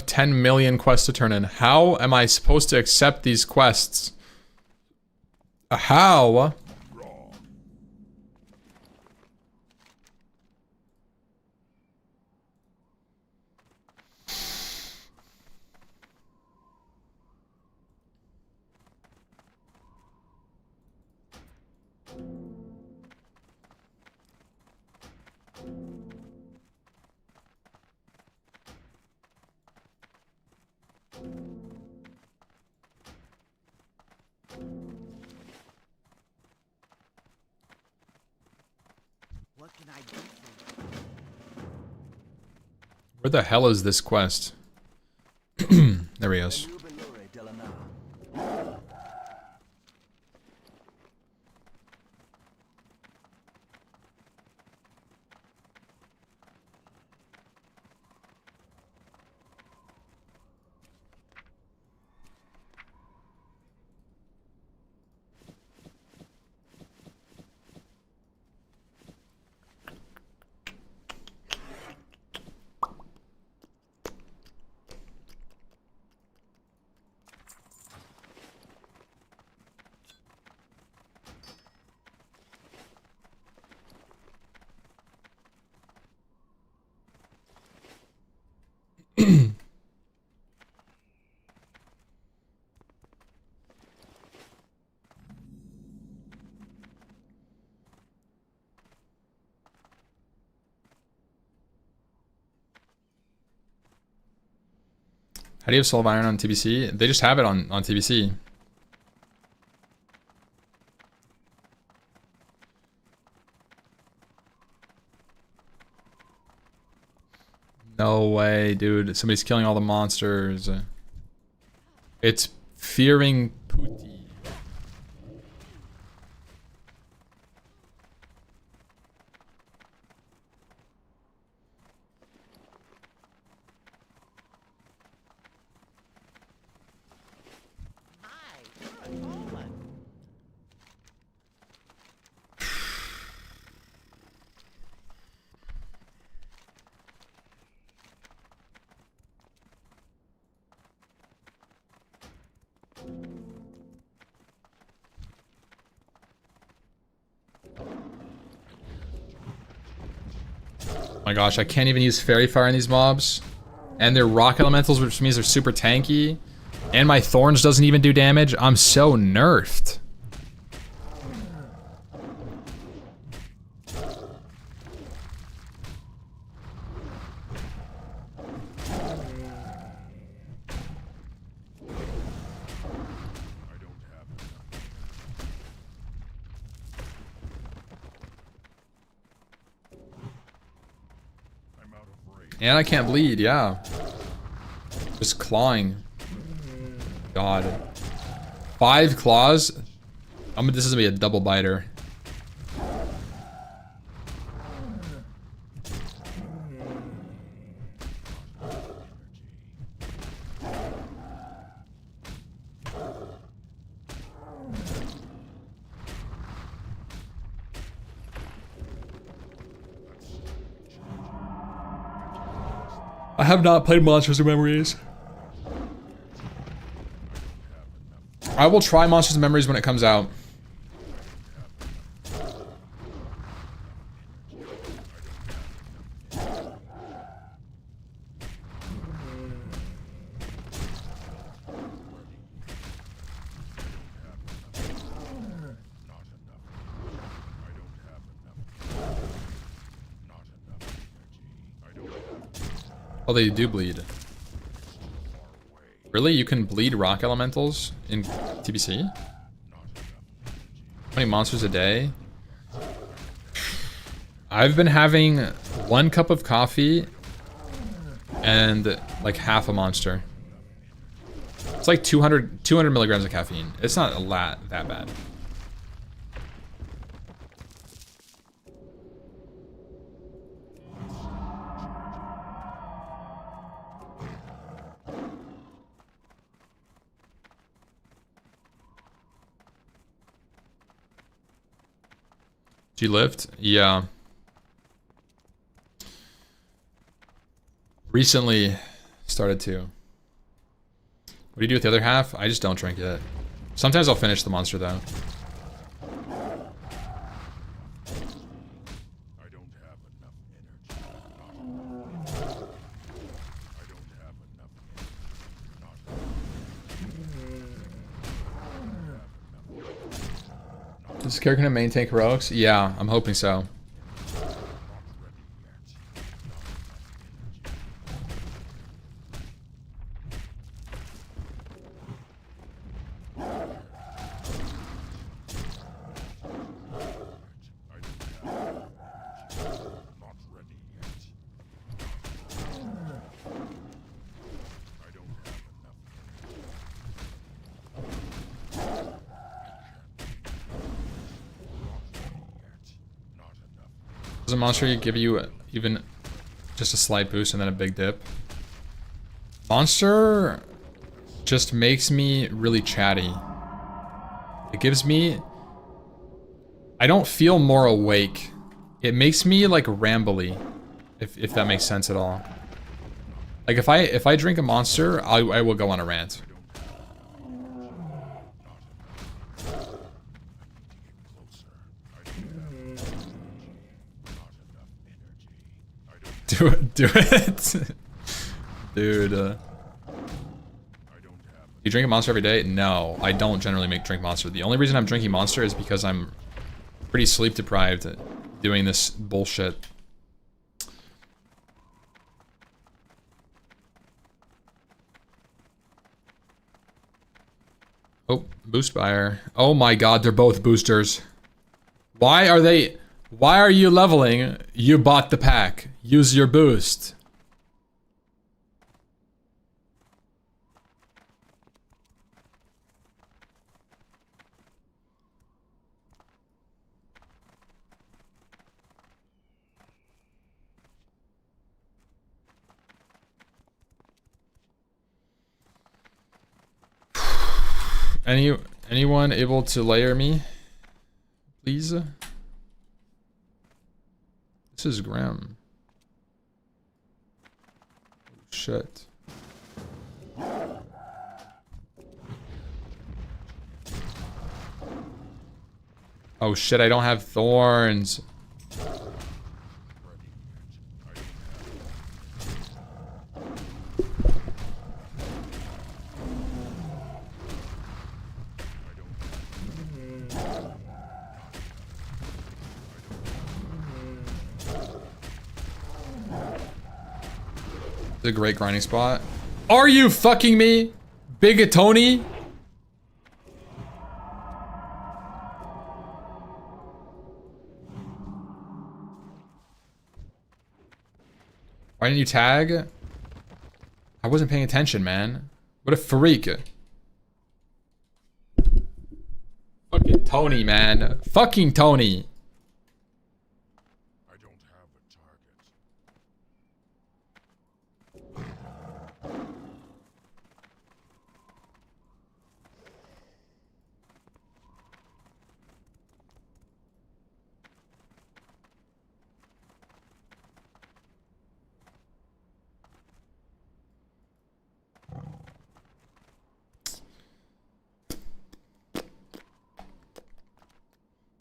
10 million quests to turn in. How am I supposed to accept these quests? How? What can I do for you? Where the hell is this quest? There he is. How do you have Soul of Iron on TBC? They just have it on TBC. No way, dude. Somebody's killing all the monsters. It's Fearing Pooty. My gosh, I can't even use Fairy Fire on these mobs. And they're rock elementals, which means they're super tanky. And my Thorns doesn't even do damage. I'm so nerfed. And I can't bleed, yeah. Just clawing. God. 5 claws? This is gonna be a double biter. I have not played Monsters and Memories. I will try Monsters and Memories when it comes out. Oh, they do bleed. Really? You can bleed rock elementals in TBC? How many monsters a day? I've been having 1 cup of coffee and like half a monster. It's like 200 milligrams of caffeine. It's not a lot that bad. Do you lift? Yeah. Recently started to. What do you do with the other half? I just don't drink it. Sometimes I'll finish the monster though. Is this character gonna maintain heroics? Yeah, I'm hoping so. Does a monster give you even just a slight boost and then a big dip? Monster just makes me really chatty. It gives me... I don't feel more awake. It makes me like rambly, if that makes sense at all. Like if I drink a monster, I will go on a rant. Do it. Dude. You drink a monster every day? No, I don't generally drink monster. The only reason I'm drinking monster is because I'm pretty sleep deprived doing this bullshit. Oh, boost buyer. Oh my god, they're both boosters. Why are you leveling? You bought the pack. Use your boost. Anyone able to layer me? Please? This is grim. Shit. Oh shit, I don't have thorns. A great grinding spot. Are you fucking me? Big Tony? Why didn't you tag? I wasn't paying attention, man. What a freak. Fucking Tony, man. Fucking Tony.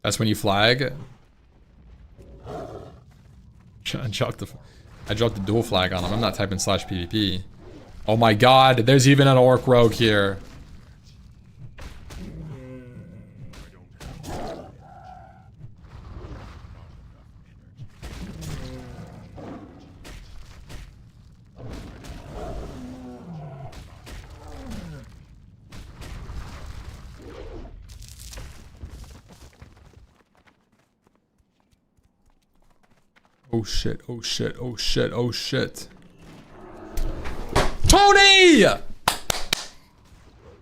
That's when you flag. I dropped the dual flag on him. I'm not typing /PvP. Oh my god, there's even an orc rogue here. Oh shit, oh shit, oh shit, oh shit. Tony!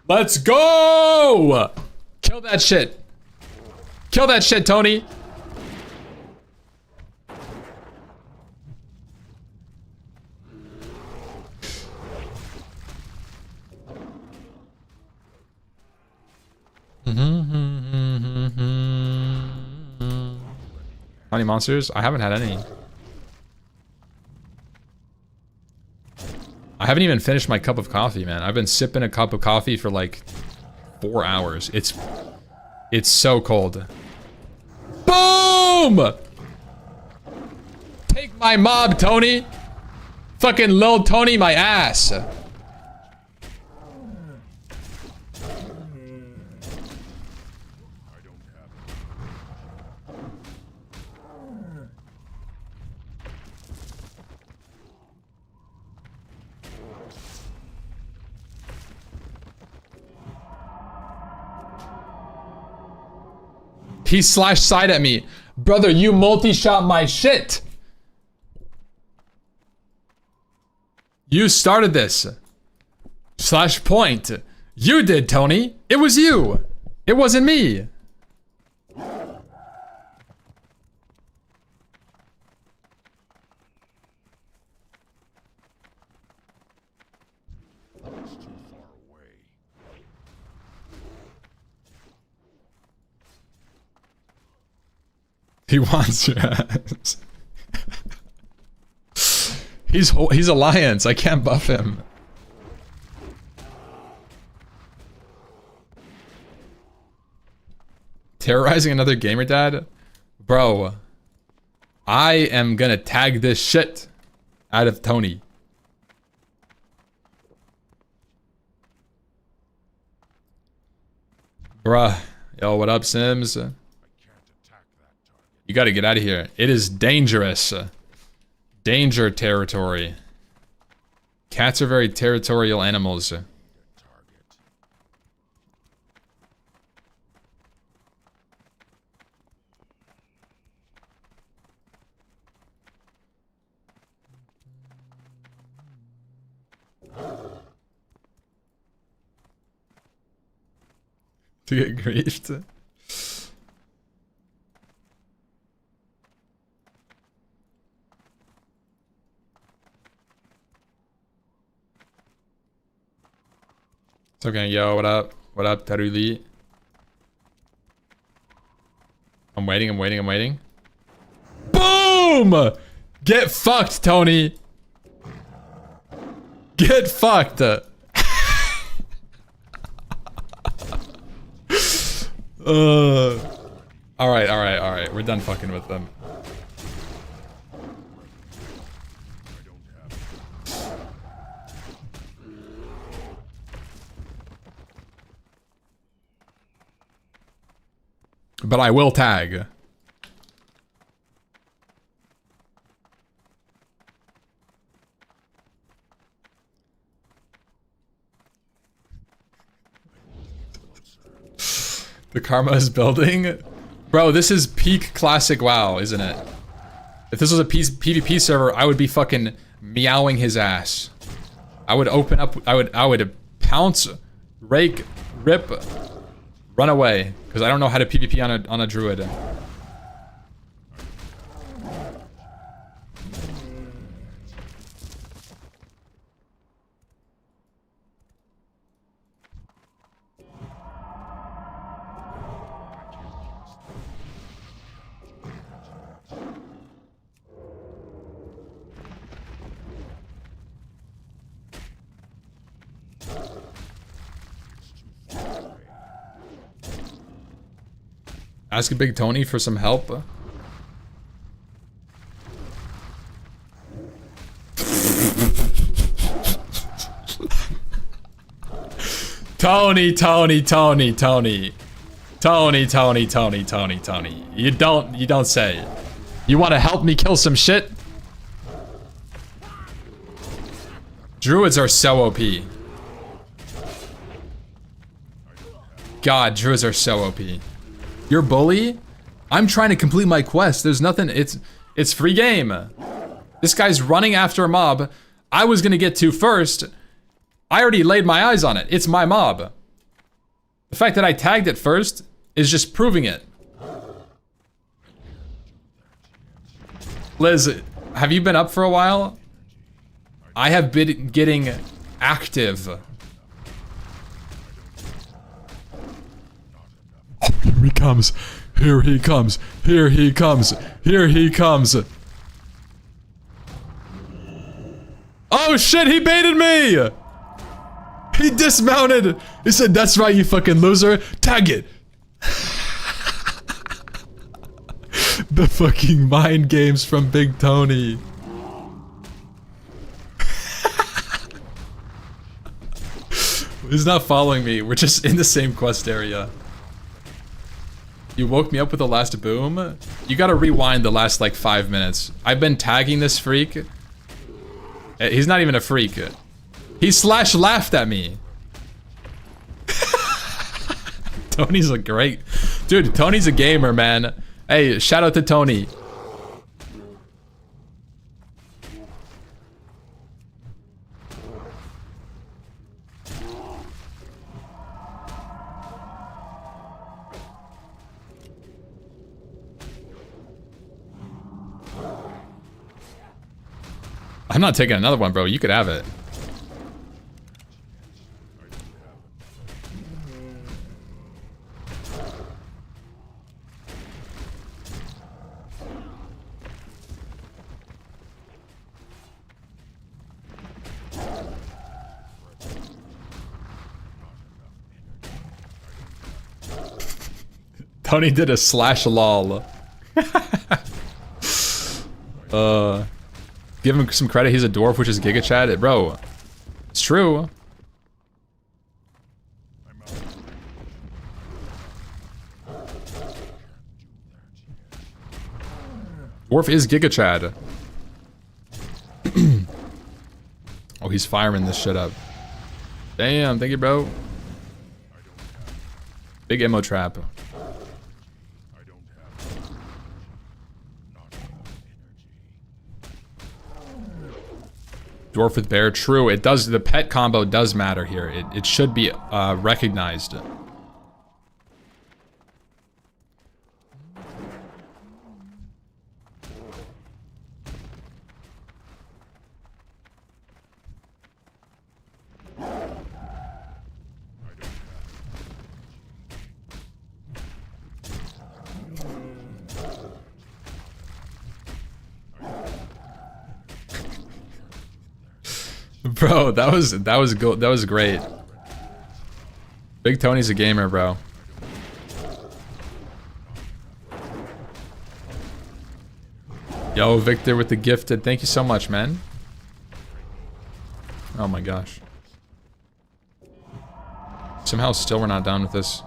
Let's go! Kill that shit. Kill that shit, Tony. How many monsters? I haven't had any. I haven't even finished my cup of coffee, man. I've been sipping a cup of coffee for like 4 hours. It's so cold. Boom! Take my mob, Tony. Fucking Lil Tony my ass. He slashed side at me. Brother, you multi-shot my shit. You started this. Slash point. You did, Tony. It was you. It wasn't me. He wants your ass. He's Alliance. I can't buff him. Terrorizing another gamer dad? Bro, I am gonna tag this shit out of Tony. Bruh. Yo, what up, Sims? You gotta get out of here. It is dangerous. Danger territory. Cats are very territorial animals. To get griefed. It's okay, yo, what up? What up, Taruli? I'm waiting, I'm waiting, I'm waiting. Boom! Get fucked, Tony! Get fucked! Alright, alright, alright. We're done fucking with them. But I will tag. The karma is building? Bro, this is peak classic WoW, isn't it? If this was a PvP server, I would be fucking meowing his ass. I would open up, I would pounce, rake, rip, run away. Because I don't know how to PvP on a druid. Ask a Big Tony for some help. Tony. You don't say. You want to help me kill some shit? Druids are so OP. God, druids are so OP. You're bully? I'm trying to complete my quest. There's nothing, It's free game. This guy's running after a mob I was gonna get to first. I already laid my eyes on it. It's my mob. The fact that I tagged it first is just proving it. Liz, have you been up for a while? I have been getting active. Oh, here he comes. Here he comes. Here he comes. Here he comes. Oh shit, he baited me! He dismounted! He said, that's right, you fucking loser. Tag it! The fucking mind games from Big Tony. He's not following me. We're just in the same quest area. You woke me up with the last boom? You gotta rewind the last like 5 minutes. I've been tagging this freak. He's not even a freak. He slash laughed at me. Tony's a great... Dude, Tony's a gamer, man. Hey, shout out to Tony. I'm not taking another one, bro. You could have it. Tony did a slash lol. Give him some credit, he's a dwarf, which is Giga Chad. Bro, it's true. Dwarf is Giga Chad. Oh, he's firing this shit up. Damn, thank you, bro. Big ammo trap. Dwarf with bear, true. It does. The pet combo does matter here. It should be recognized. Bro, that was great. Big Tony's a gamer, bro. Yo, Victor with the gifted. Thank you so much, man. Oh my gosh. Somehow still we're not done with this.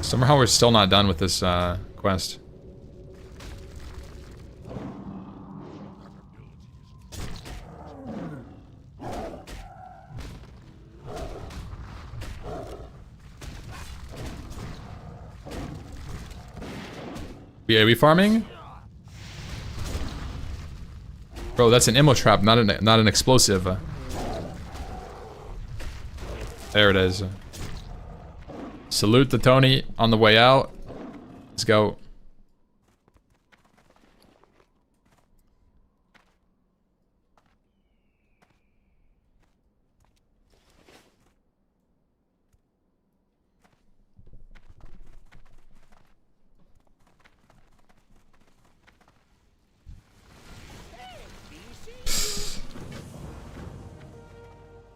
Somehow we're still not done with this quest. Yeah, are we farming? Bro, that's an ammo trap, not an explosive. There it is. Salute to Tony on the way out. Let's go.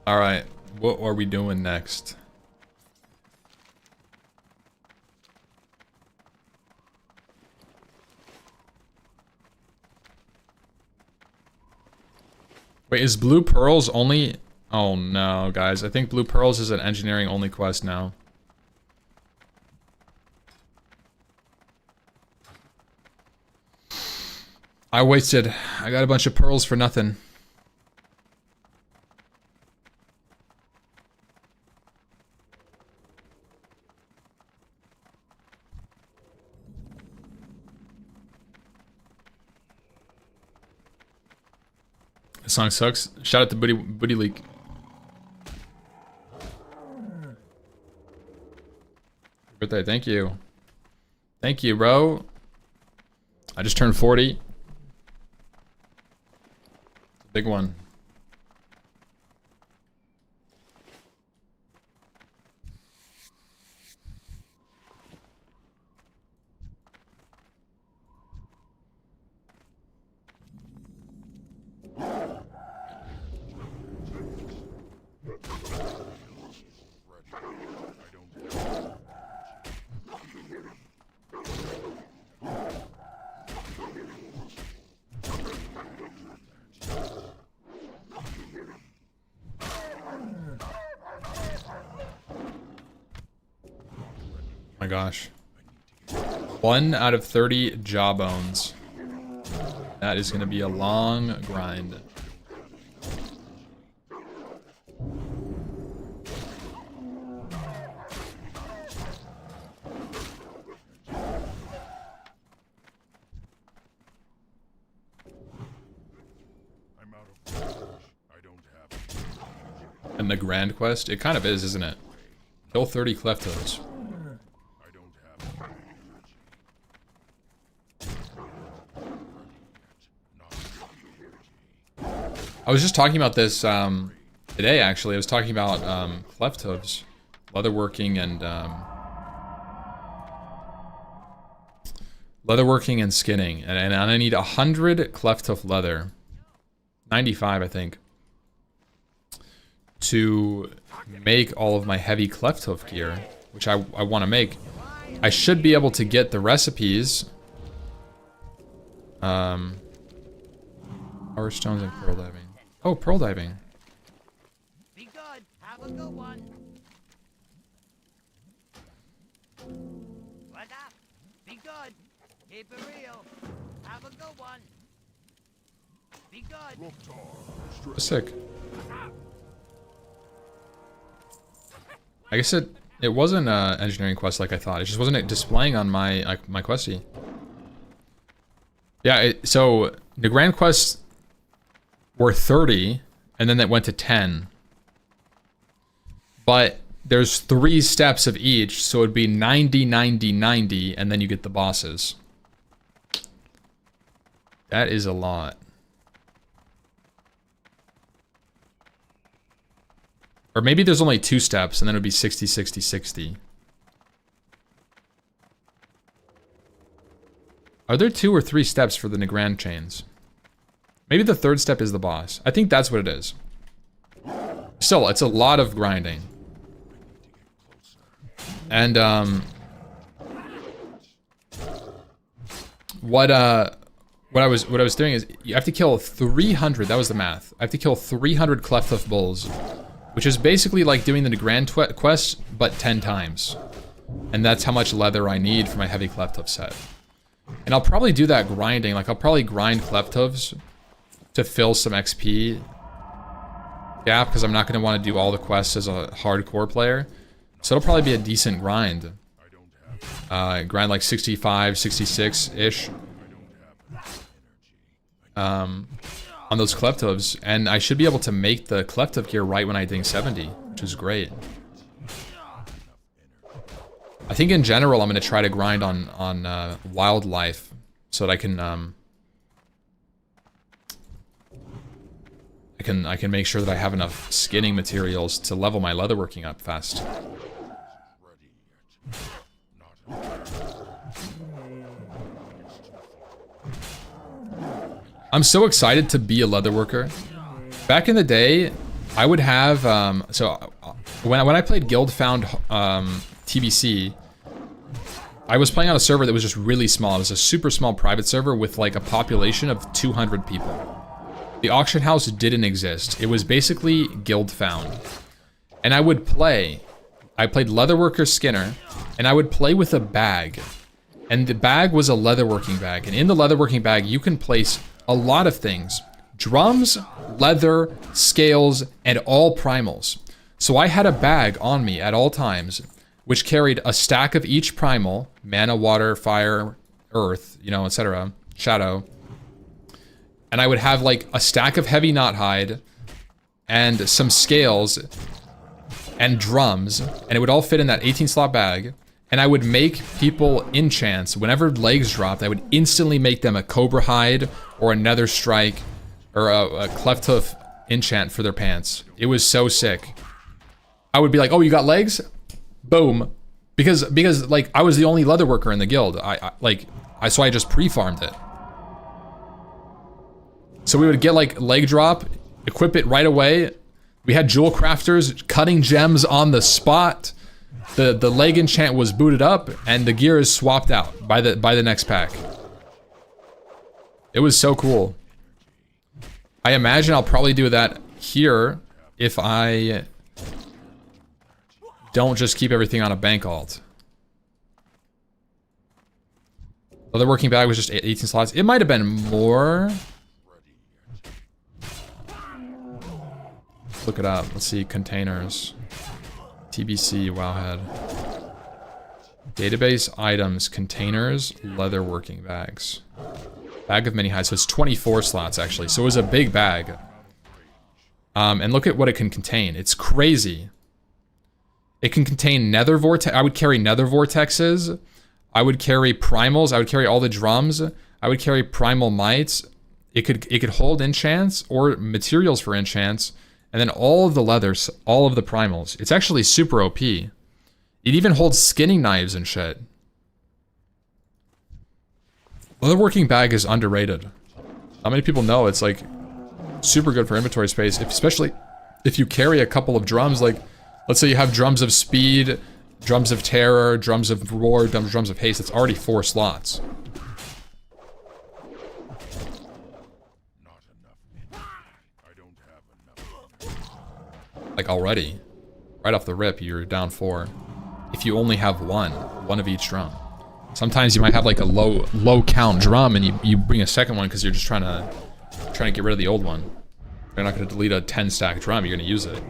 Alright, what are we doing next? Wait, is Blue Pearls only... Oh no, guys. I think Blue Pearls is an engineering only quest now. I wasted... I got a bunch of pearls for nothing. The song sucks. Shout out to Booty Leak. Birthday, thank you. Thank you, bro. I just turned 40. Big one. My gosh. 1 out of 30 jawbones. That is going to be a long grind. And the grand quest? It kind of is, isn't it? Kill 30 Cleftos. I was just talking about this today, actually. I was talking about cleft hooves, leatherworking, and skinning. And I need 100 cleft hoof leather, 95, I think, to make all of my heavy cleft hoof gear, which I want to make. I should be able to get the recipes. Power stones and pearl diving. Oh, pearl diving. Be good. Have a good one. What up? Be good. Keep it real. Have a good one. Be good. Sick. I guess it wasn't an engineering quest like I thought. It just wasn't displaying on my my questy. Yeah, so the grand quests were 30, and then that went to 10. But there's 3 steps of each, so it'd be 90, 90, 90, and then you get the bosses. That is a lot. Or maybe there's only 2 steps, and then it would be 60, 60, 60. Are there 2 or 3 steps for the Negrand chains? Maybe the 3rd step is the boss. I think that's what it is. Still, it's a lot of grinding. And what I was doing is you have to kill 300. That was the math. I have to kill 300 Clefthoof bulls, which is basically like doing the Grand quest, but 10 times. And that's how much leather I need for my heavy Clefthoof set. And I'll probably do that grinding. Like I'll probably grind Clefthoofs to fill some XP gap, because I'm not going to want to do all the quests as a hardcore player. So it'll probably be a decent grind. Grind like 65, 66-ish. On those Clefthooves. And I should be able to make the Clefthoof gear right when I ding 70, which is great. I think in general I'm going to try to grind on wildlife so that I can make sure that I have enough skinning materials to level my leatherworking up fast. I'm so excited to be a leatherworker. Back in the day, I would have so when I played Guildfound TBC, I was playing on a server that was just really small. It was a super small private server with like a population of 200 people. The auction house didn't exist. It was basically Guildfound. And I would play. I played Leatherworker Skinner, and I would play with a bag. And the bag was a leatherworking bag. And in the leatherworking bag, you can place a lot of things. Drums, leather, scales, and all primals. So I had a bag on me at all times, which carried a stack of each primal, mana, water, fire, earth, you know, etc., shadow. and I would have like a stack of heavy knot hide and some scales and drums, and it would all fit in that 18 slot bag. And I would make people enchants. Whenever legs dropped, I would instantly make them a cobra hide or a nether strike or a cleft hoof enchant for their pants. It was so sick. I would be like, oh, you got legs? Boom. Because like I was the only leatherworker in the guild. So I just pre-farmed it. So we would get like leg drop, equip it right away. We had jewel crafters cutting gems on the spot. The leg enchant was booted up, and the gear is swapped out by the next pack. It was so cool. I imagine I'll probably do that here if I don't just keep everything on a bank alt. The working bag was just 18 slots. It might have been more. Look it up. Let's see. Containers. TBC, Wowhead. Database items, containers, leatherworking bags. Bag of mini hides. So it's 24 slots actually. So it was a big bag. And look at what it can contain. It's crazy. It can contain nether vortex. I would carry nether vortexes. I would carry primals. I would carry all the drums. I would carry primal mites. It could hold enchants or materials for enchants. And then all of the leathers, all of the primals. It's actually super OP. It even holds skinning knives and shit. Leatherworking bag is underrated. Not many people know it's like super good for inventory space, especially if you carry a couple of drums. Like, let's say you have drums of speed, drums of terror, drums of roar, drums of haste. It's already 4 slots. Like already, right off the rip, you're down 4. If you only have one of each drum. Sometimes you might have like a low count drum, and you bring a second one because you're just trying to get rid of the old one. You're not going to delete a 10 stack drum. You're going to use it.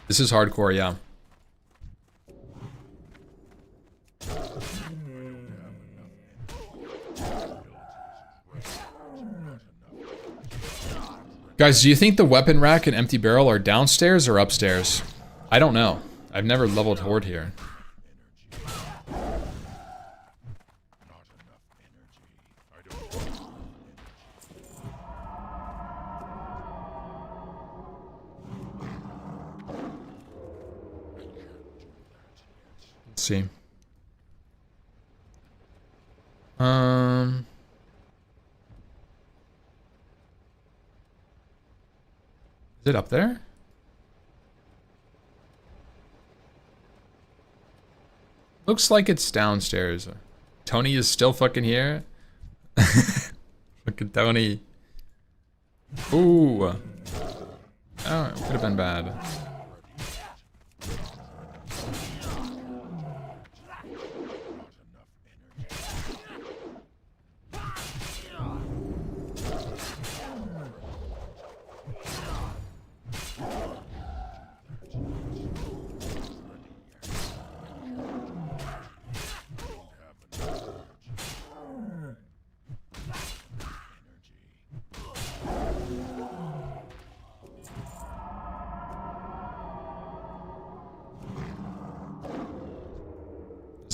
This is hardcore, yeah. Guys, do you think the weapon rack and empty barrel are downstairs or upstairs? I don't know. I've never leveled horde here. Let's see. Is it up there? Looks like it's downstairs. Tony is still fucking here. Fucking Tony. Ooh. Oh, it could have been bad.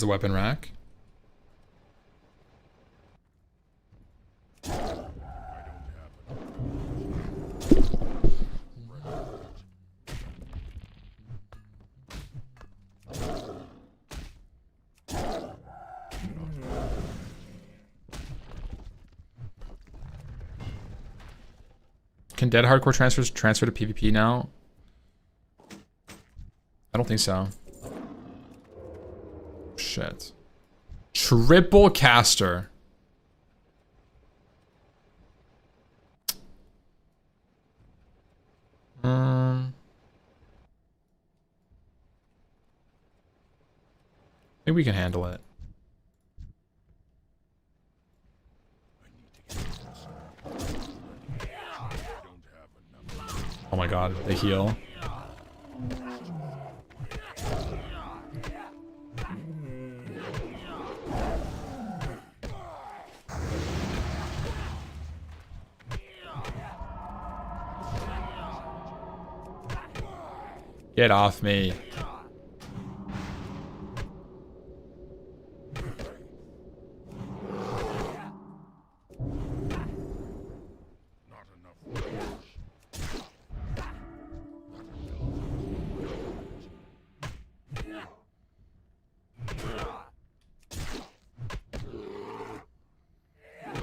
The weapon rack. Can dead hardcore transfers transfer to PvP now? I don't think so. Shit. Triple caster. I think we can handle it. Oh my god, the heal. Get off me.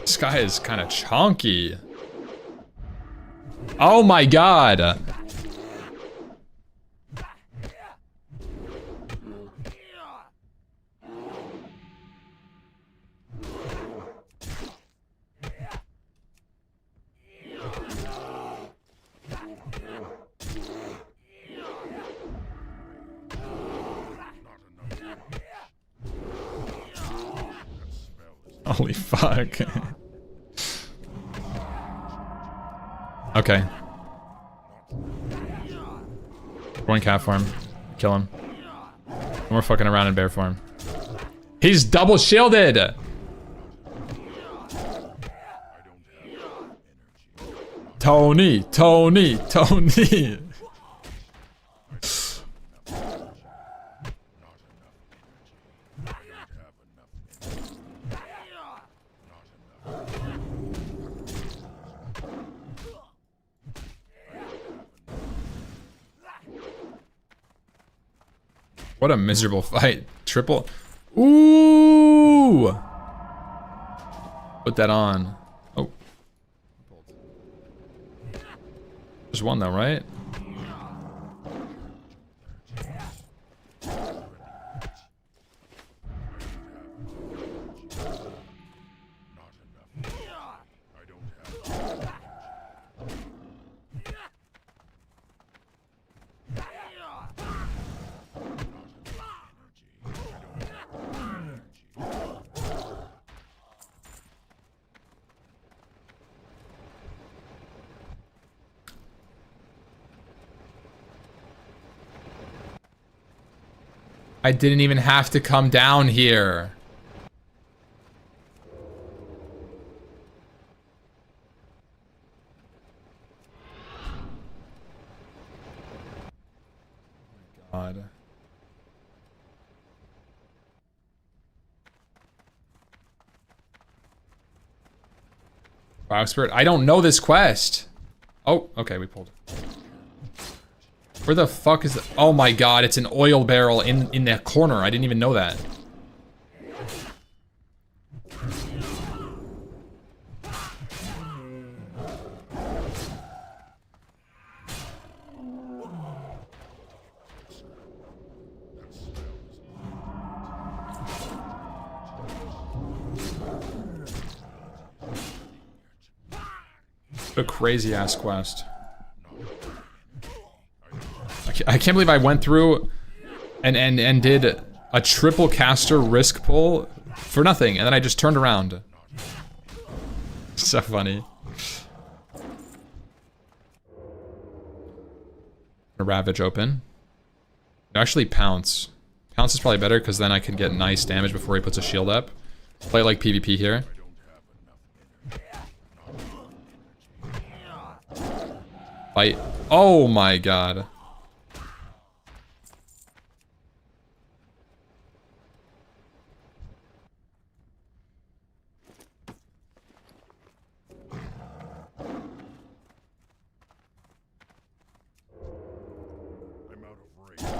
This guy is kind of chonky. Oh my god. Holy fuck. Okay. Going cat form. Kill him. No more fucking around in bear form. He's double shielded! Tony, Tony, Tony. What a miserable fight. Triple. Ooh! Put that on. Oh. There's one though, right? I didn't even have to come down here. God. Wow, Spirit, I don't know this quest. Oh, okay, we pulled. Where the fuck is the... Oh my god, it's an oil barrel in that corner. I didn't even know that. What a crazy ass quest. I can't believe I went through and did a triple caster risk pull for nothing, and then I just turned around. So funny. A Ravage open. Actually, Pounce. Pounce is probably better because then I can get nice damage before he puts a shield up. Play like PvP here. Fight. Oh my god.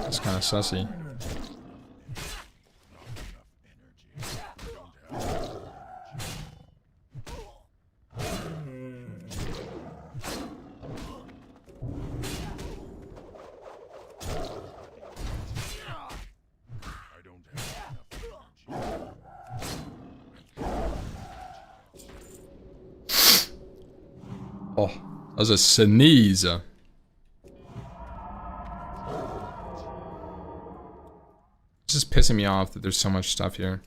It's kind of sussy. Oh, that was a sneeze. It's just pissing me off that there's so much stuff here.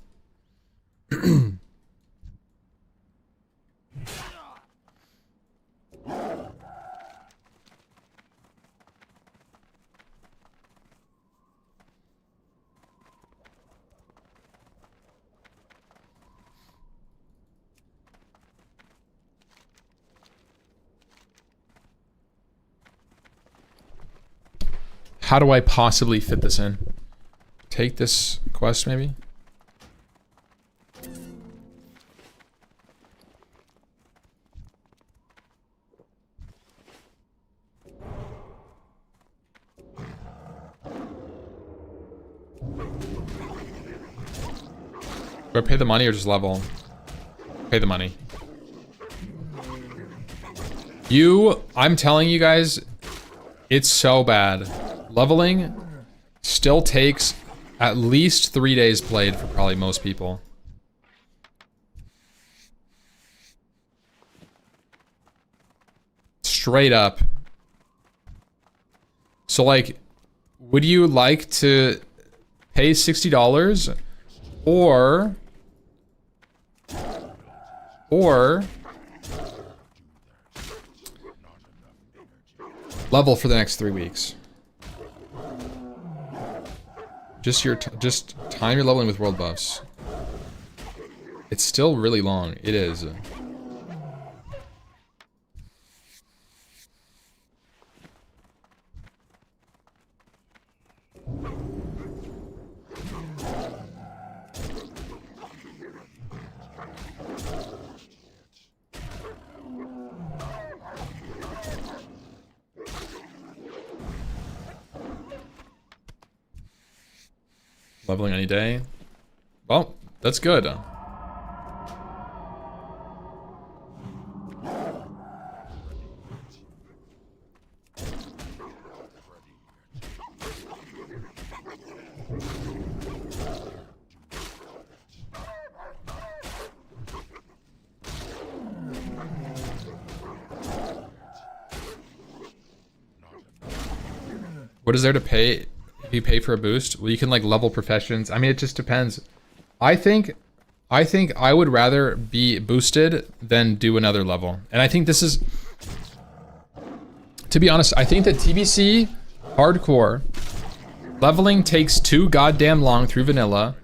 How do I possibly fit this in? Take this quest, maybe? Do I pay the money or just level? Pay the money. I'm telling you guys, it's so bad. Leveling still takes at least 3 days played for probably most people. Straight up. So like, would you like to pay $60 or level for the next 3 weeks? Just time your leveling with world buffs. It's still really long. It is. Leveling any day. Well, that's good. What is there to pay? If you pay for a boost, well, you can like level professions. I mean, it just depends. I think I would rather be boosted than do another level. And I think this is, to be honest, I think that TBC hardcore leveling takes too goddamn long through vanilla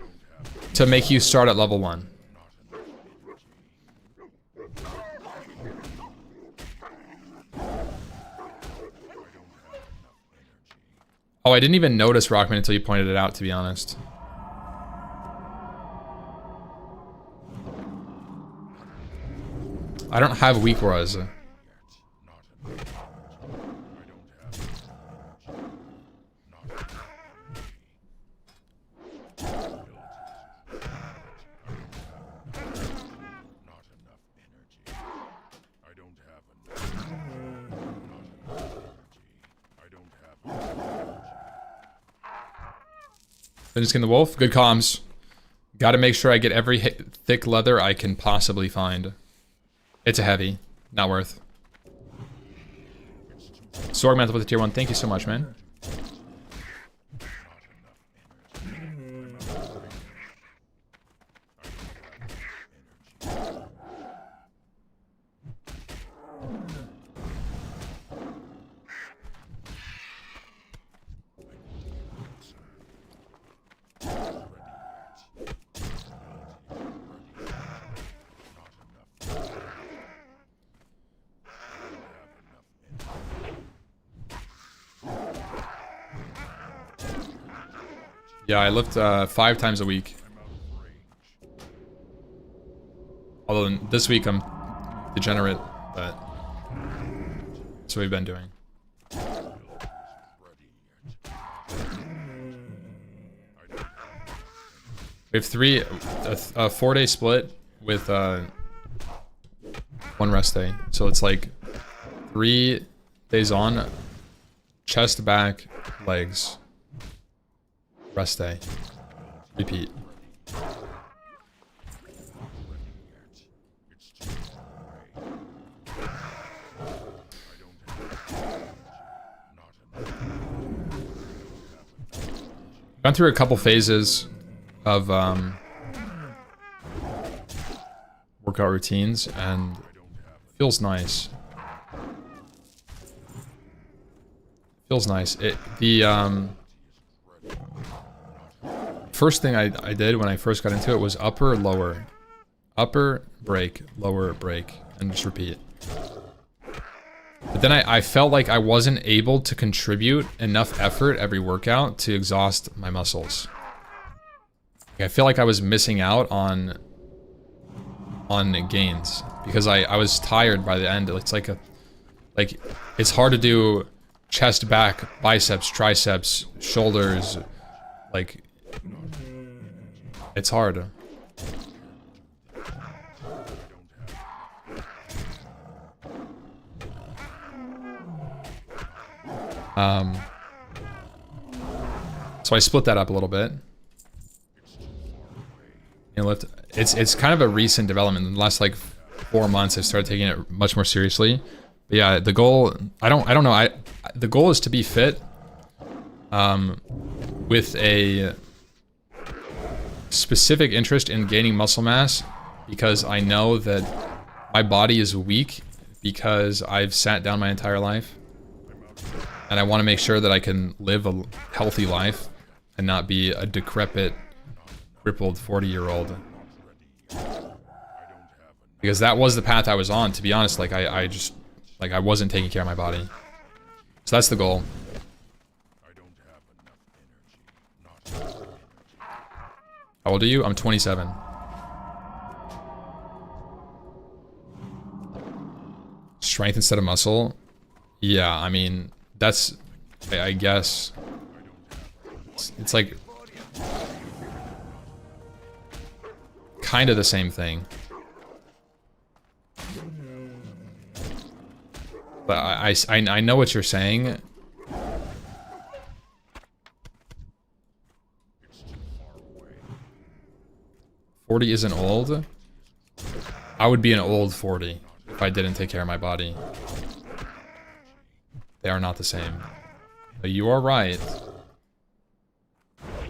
to make you start at level 1. Oh, I didn't even notice Rockman until you pointed it out, to be honest. I don't have weak auras. Then skin the wolf. Good comms. Gotta make sure I get every thick leather I can possibly find. It's a heavy. Not worth. Sword mantle with a tier 1. Thank you so much, man. Yeah, I lift 5 times a week. Although this week I'm degenerate, but that's what we've been doing. We have a 4-day split with 1 rest day. So it's like 3 days on, chest, back, legs. Rest day. Repeat. Gone through a couple phases of workout routines, and it feels nice. Feels nice. First thing I did when I first got into it was upper, lower. Upper, break, lower, break, and just repeat. But then I felt like I wasn't able to contribute enough effort every workout to exhaust my muscles. I feel like I was missing out on gains because I was tired by the end. It's like it's hard to do chest, back, biceps, triceps, shoulders. Like, it's hard. So I split that up a little bit. It's kind of a recent development. In the last like 4 months, I started taking it much more seriously. But yeah, the goal, I don't know. The goal is to be fit, with a specific interest in gaining muscle mass, because I know that my body is weak because I've sat down my entire life, and I want to make sure that I can live a healthy life and not be a decrepit, crippled 40-year-old. Because that was the path I was on, to be honest. Like I just, like, I wasn't taking care of my body. So that's the goal. How old are you? I'm 27. Strength instead of muscle? Yeah, I mean, that's, I guess, it's like kind of the same thing. But I know what you're saying. "40 isn't old." I would be an old 40 if I didn't take care of my body. They are not the same. But you are right.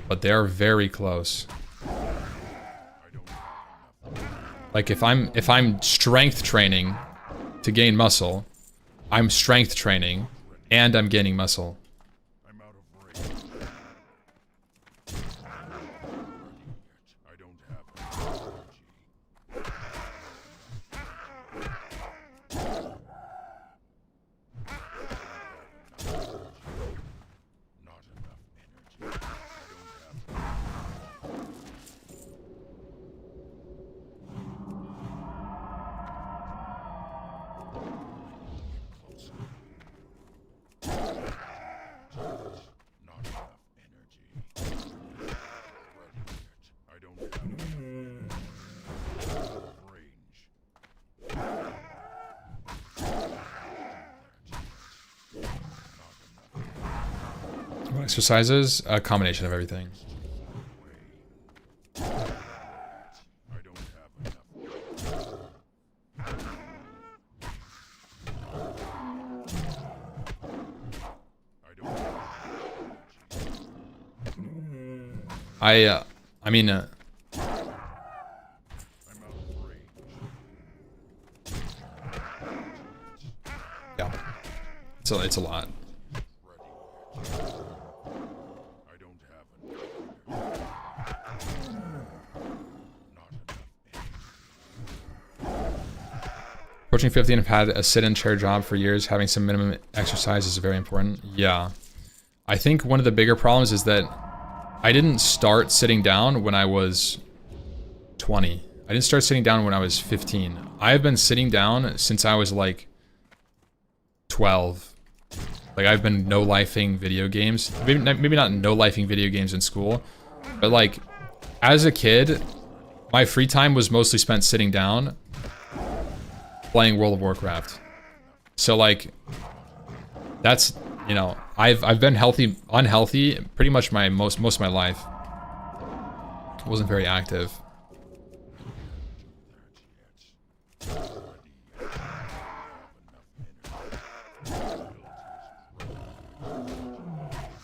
But they are very close. Like if I'm strength training to gain muscle, I'm strength training and I'm gaining muscle. Exercises, a combination of everything. I mean, yeah, it's a lot. Approaching 50 and have had a sit-in chair job for years. Having some minimum exercise is very important. Yeah. I think one of the bigger problems is that I didn't start sitting down when I was 20. I didn't start sitting down when I was 15. I've been sitting down since I was like 12. Like, I've been no-lifing video games. Maybe not no-lifing video games in school, but like, as a kid, my free time was mostly spent sitting down playing World of Warcraft. So like, that's, you know, I've been unhealthy pretty much most of my life. I wasn't very active.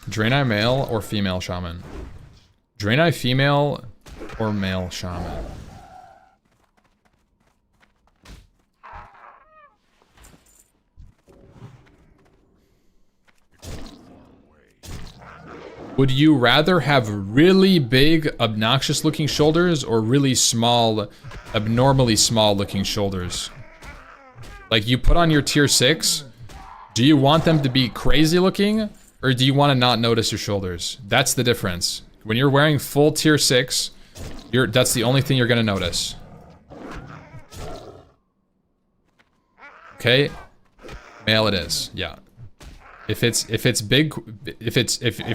Draenei male or female shaman? Draenei female or male shaman? Would you rather have really big, obnoxious looking shoulders or really small, abnormally small looking shoulders? Like, you put on your tier 6, Do you want them to be crazy looking, or do you want to not notice your shoulders? That's the difference. When you're wearing full tier 6, that's the only thing you're gonna notice. Okay, male it is. Yeah. If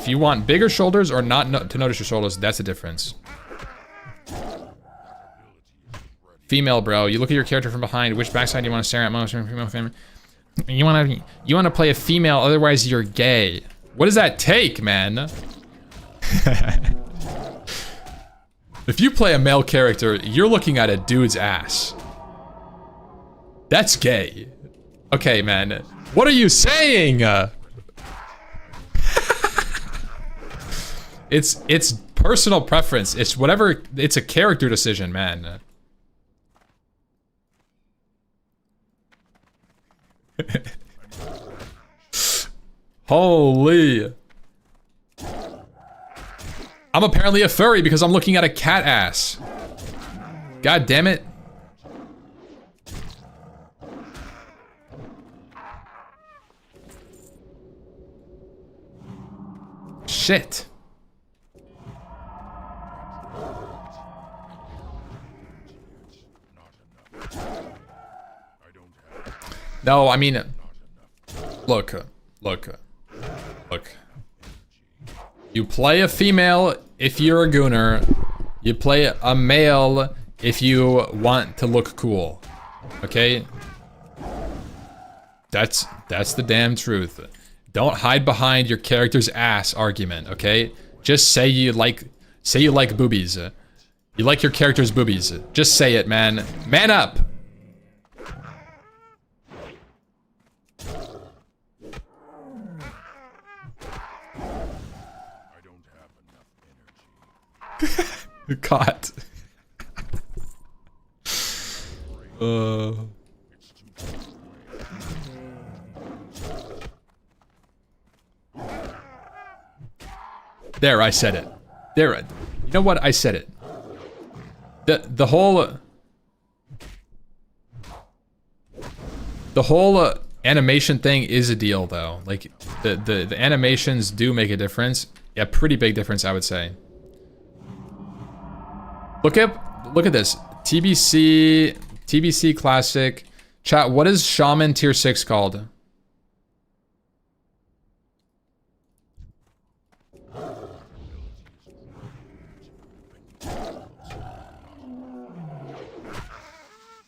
you want bigger shoulders or not to notice your shoulders, that's the difference. Female, bro. You look at your character from behind. Which backside do you want to stare at most? Female, female. You want to play a female, otherwise you're gay. What does that take, man? If you play a male character, you're looking at a dude's ass. That's gay. Okay, man. What are you saying? It's personal preference. It's whatever. It's a character decision, man. Holy. I'm apparently a furry because I'm looking at a cat ass. God damn it. Shit. No, I mean, look. You play a female if you're a gooner. You play a male if you want to look cool. Okay? That's the damn truth. Don't hide behind your character's ass argument, okay? Just say you like boobies. You like your character's boobies. Just say it, man. Man up! God. There, I said it. There, you know what? I said it. The whole animation thing is a deal, though. Like the animations do make a difference. Yeah, pretty big difference, I would say. Look at this. TBC classic. Chat, what is Shaman tier 6 called?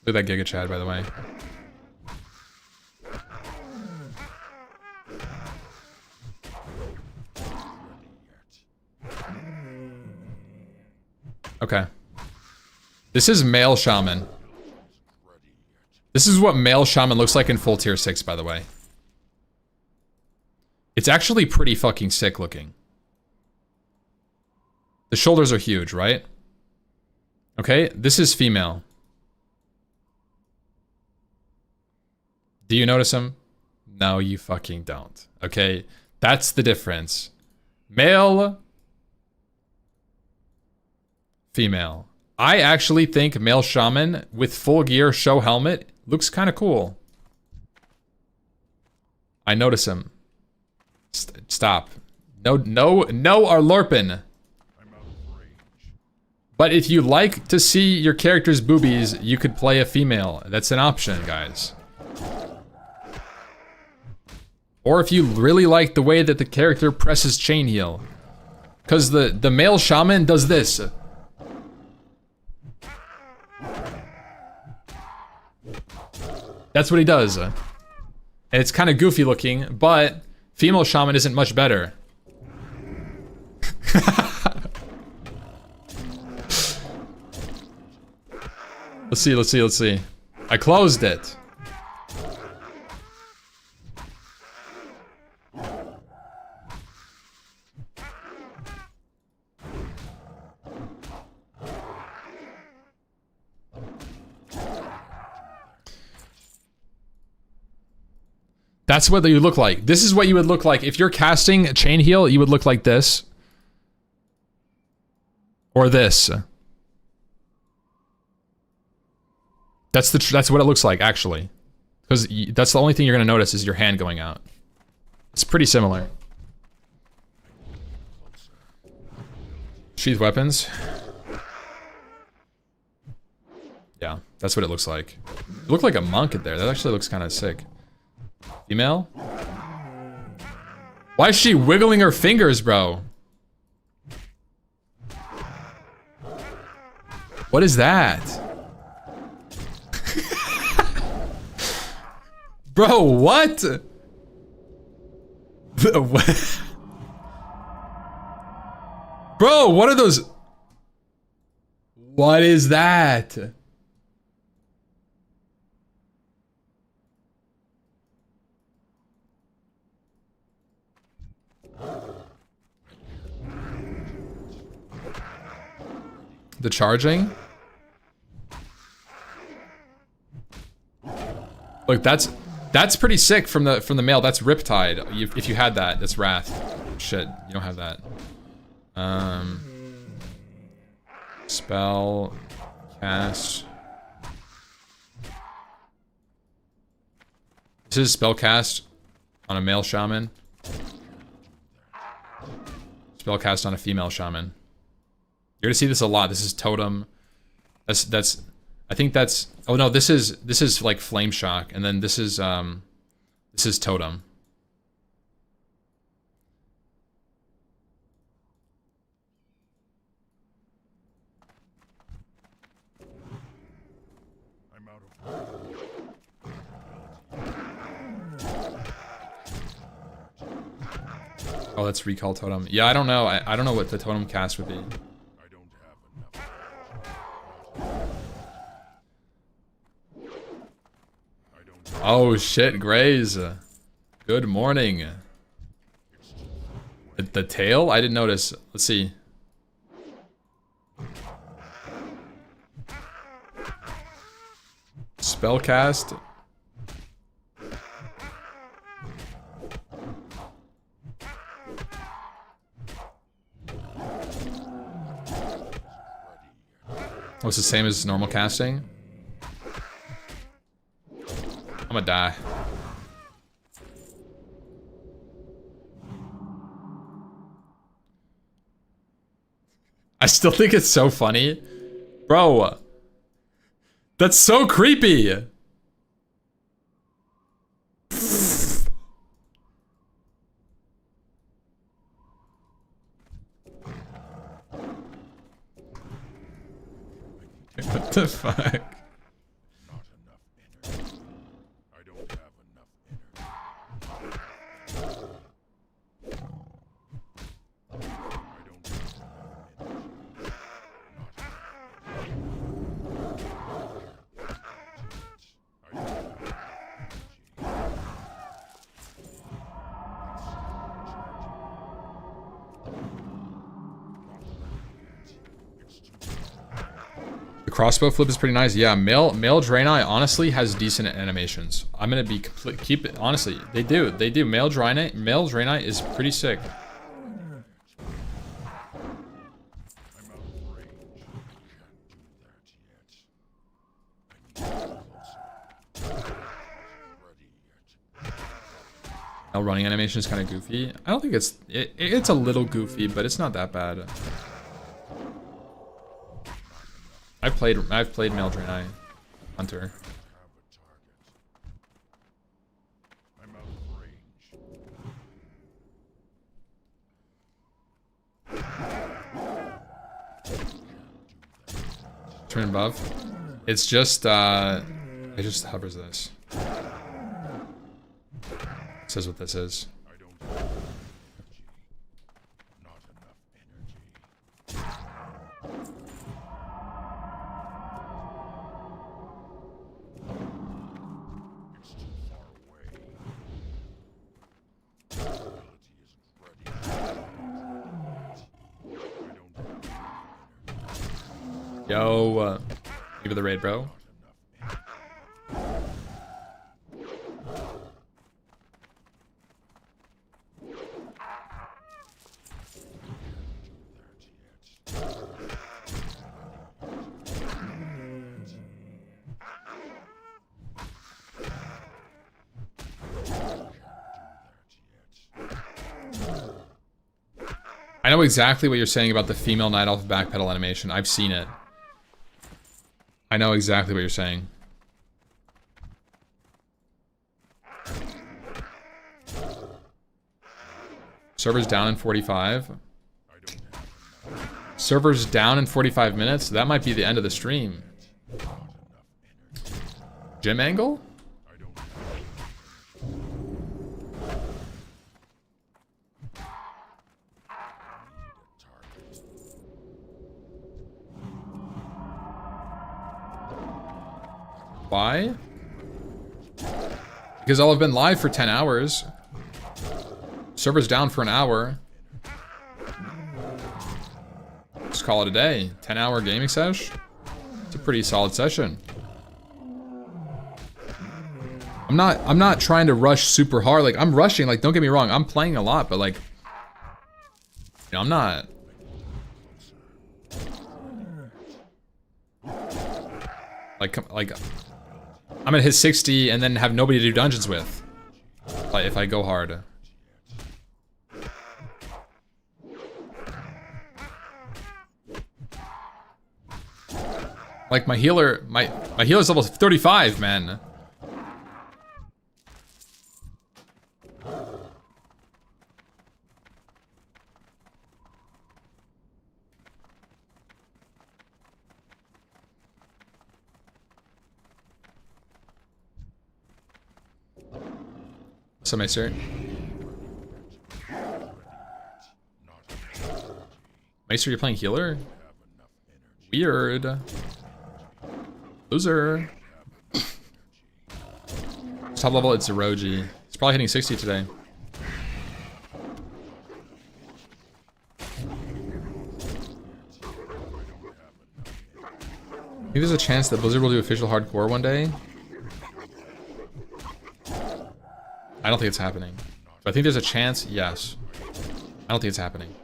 Look at that Giga Chad, by the way. Okay. This is male Shaman. This is what male Shaman looks like in full tier 6, by the way. It's actually pretty fucking sick looking. The shoulders are huge, right? Okay, this is female. Do you notice him? No, you fucking don't. Okay, that's the difference. Male, female. I actually think male Shaman with full gear show helmet looks kind of cool. I notice him. Stop. No are LARPing. But if you like to see your character's boobies, you could play a female. That's an option, guys. Or if you really like the way that the character presses chain heel. Because the male Shaman does this. That's what he does. And it's kind of goofy looking, but female Shaman isn't much better. Let's see. I closed it. That's what you look like. This is what you would look like. If you're casting chain heel, you would look like this. Or this. That's what it looks like, actually. Because that's the only thing you're going to notice is your hand going out. It's pretty similar. Sheath weapons. Yeah, that's what it looks like. You look like a monk in there. That actually looks kind of sick. Female? Why is she wiggling her fingers, bro? What is that? Bro, what? What? Bro, what are those? What is that? The charging? Look, that's pretty sick from the male. That's Riptide. If you had that, that's Wrath. Shit, you don't have that. Spell cast. This is spell cast on a male shaman. Spell cast on a female shaman. You're gonna see this a lot. This is totem. That's I think that's, oh no, this is like flame shock, and then this is totem. I'm out of range. Oh, that's recall totem. Yeah, I don't know. I don't know what the totem cast would be. Oh shit, Graze. Good morning. The tail? I didn't notice. Let's see. Spellcast. Oh, it's the same as normal casting? I'm gonna die. I still think it's so funny. Bro. That's so creepy. What the fuck? Crossbow flip is pretty nice. Yeah, male Draenei honestly has decent animations. I'm gonna be keep it honestly. They do. Male Draenei is pretty sick. Male running animation is kind of goofy. I don't think it's a little goofy, but it's not that bad. I've played male Draenei Hunter. Turn above. It's just it just hovers this. It says what this is. Yo, give it the raid, bro. I know exactly what you're saying about the female Night Elf backpedal animation. I've seen it. I know exactly what you're saying. Server's down in 45. Server's down in 45 minutes? That might be the end of the stream. Gym angle? Why? Because I'll have been live for 10 hours. Server's down for an hour. Just call it a day. 10-hour gaming sesh? It's a pretty solid session. I'm not trying to rush super hard. Like, I'm rushing, like, don't get me wrong, I'm playing a lot, but like, you know, I'm not. Like I'm gonna hit 60 and then have nobody to do dungeons with. Like, if I go hard. Like my healer's level 35, man. So Maester. Maester, you're playing healer? Weird. Loser. Top level, it's Eroji. He's probably hitting 60 today. I think there's a chance that Blizzard will do official hardcore one day. I don't think it's happening. But I think there's a chance, yes. I don't think it's happening.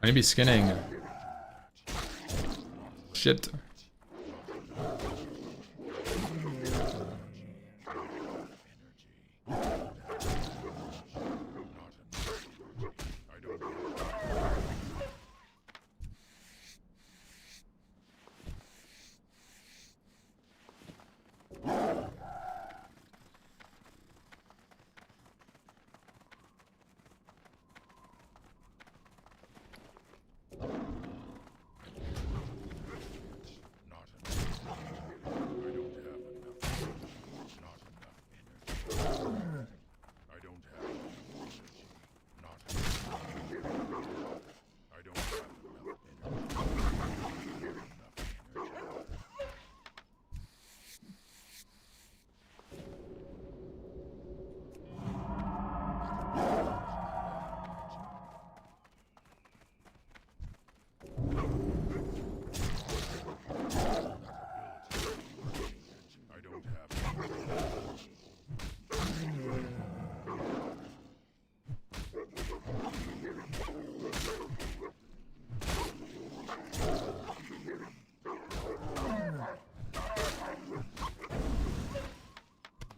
I need to be skinning. Shit.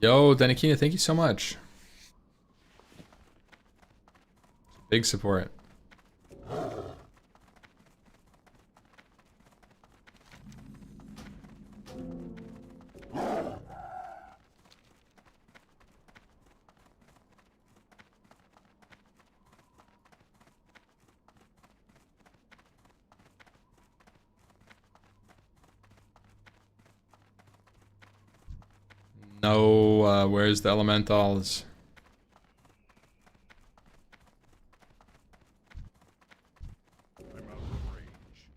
Yo, Danikina, thank you so much. Big support. No, where's the elementals? I'm out of range.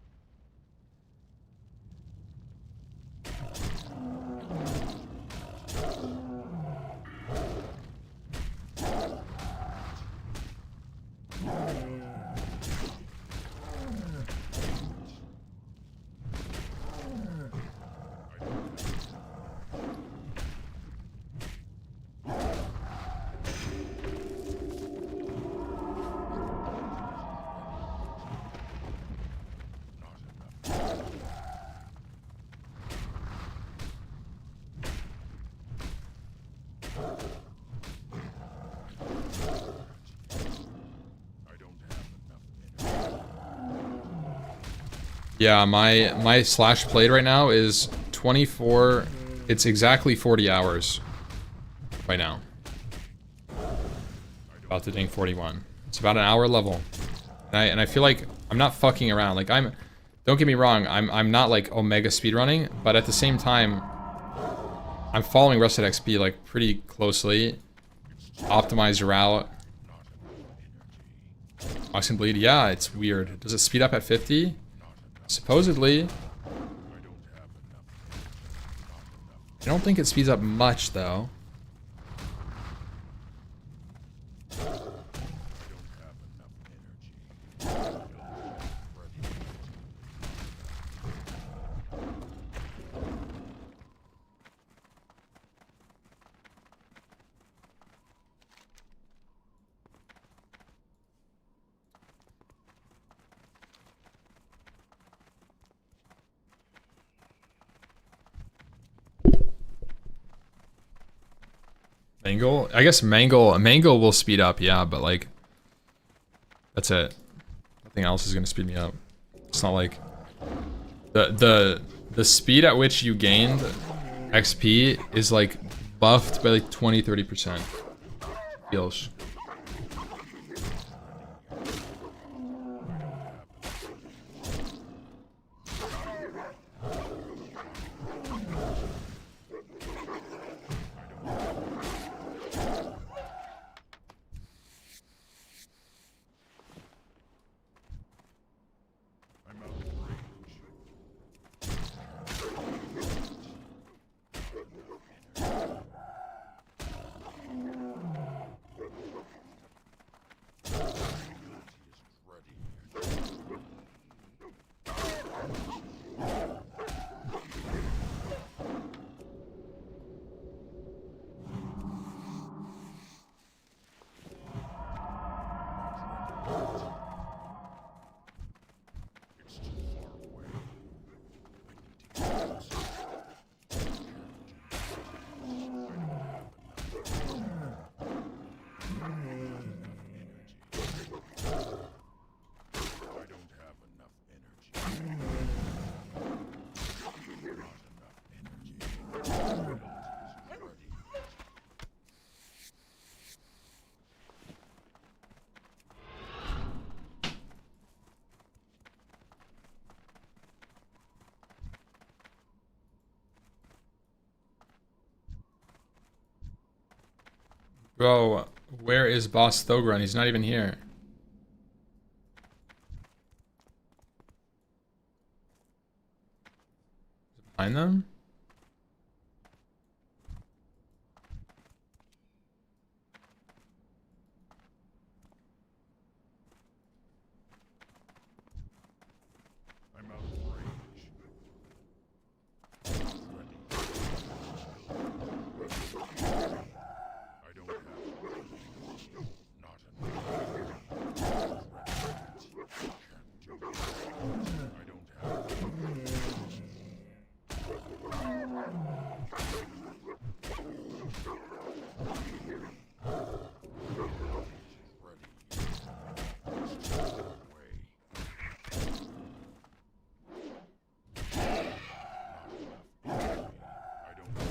Yeah, my slash played right now is 24. It's exactly 40 hours right now. About to ding 41. It's about an hour level, and I feel like I'm not fucking around. Like don't get me wrong, I'm not like Omega speedrunning, but at the same time, I'm following Rusted XP like pretty closely. Optimize your route. Ox and bleed. Yeah, it's weird. Does it speed up at 50? Supposedly. I don't think it speeds up much though. Mangle? I guess Mangle will speed up, yeah, but like that's it. Nothing else is gonna speed me up. It's not like the speed at which you gained XP is like buffed by like 20-30%. Feels. Bro, where is Boss Thogron? He's not even here. Behind them? I'm out of range. I don't have not enough. I don't have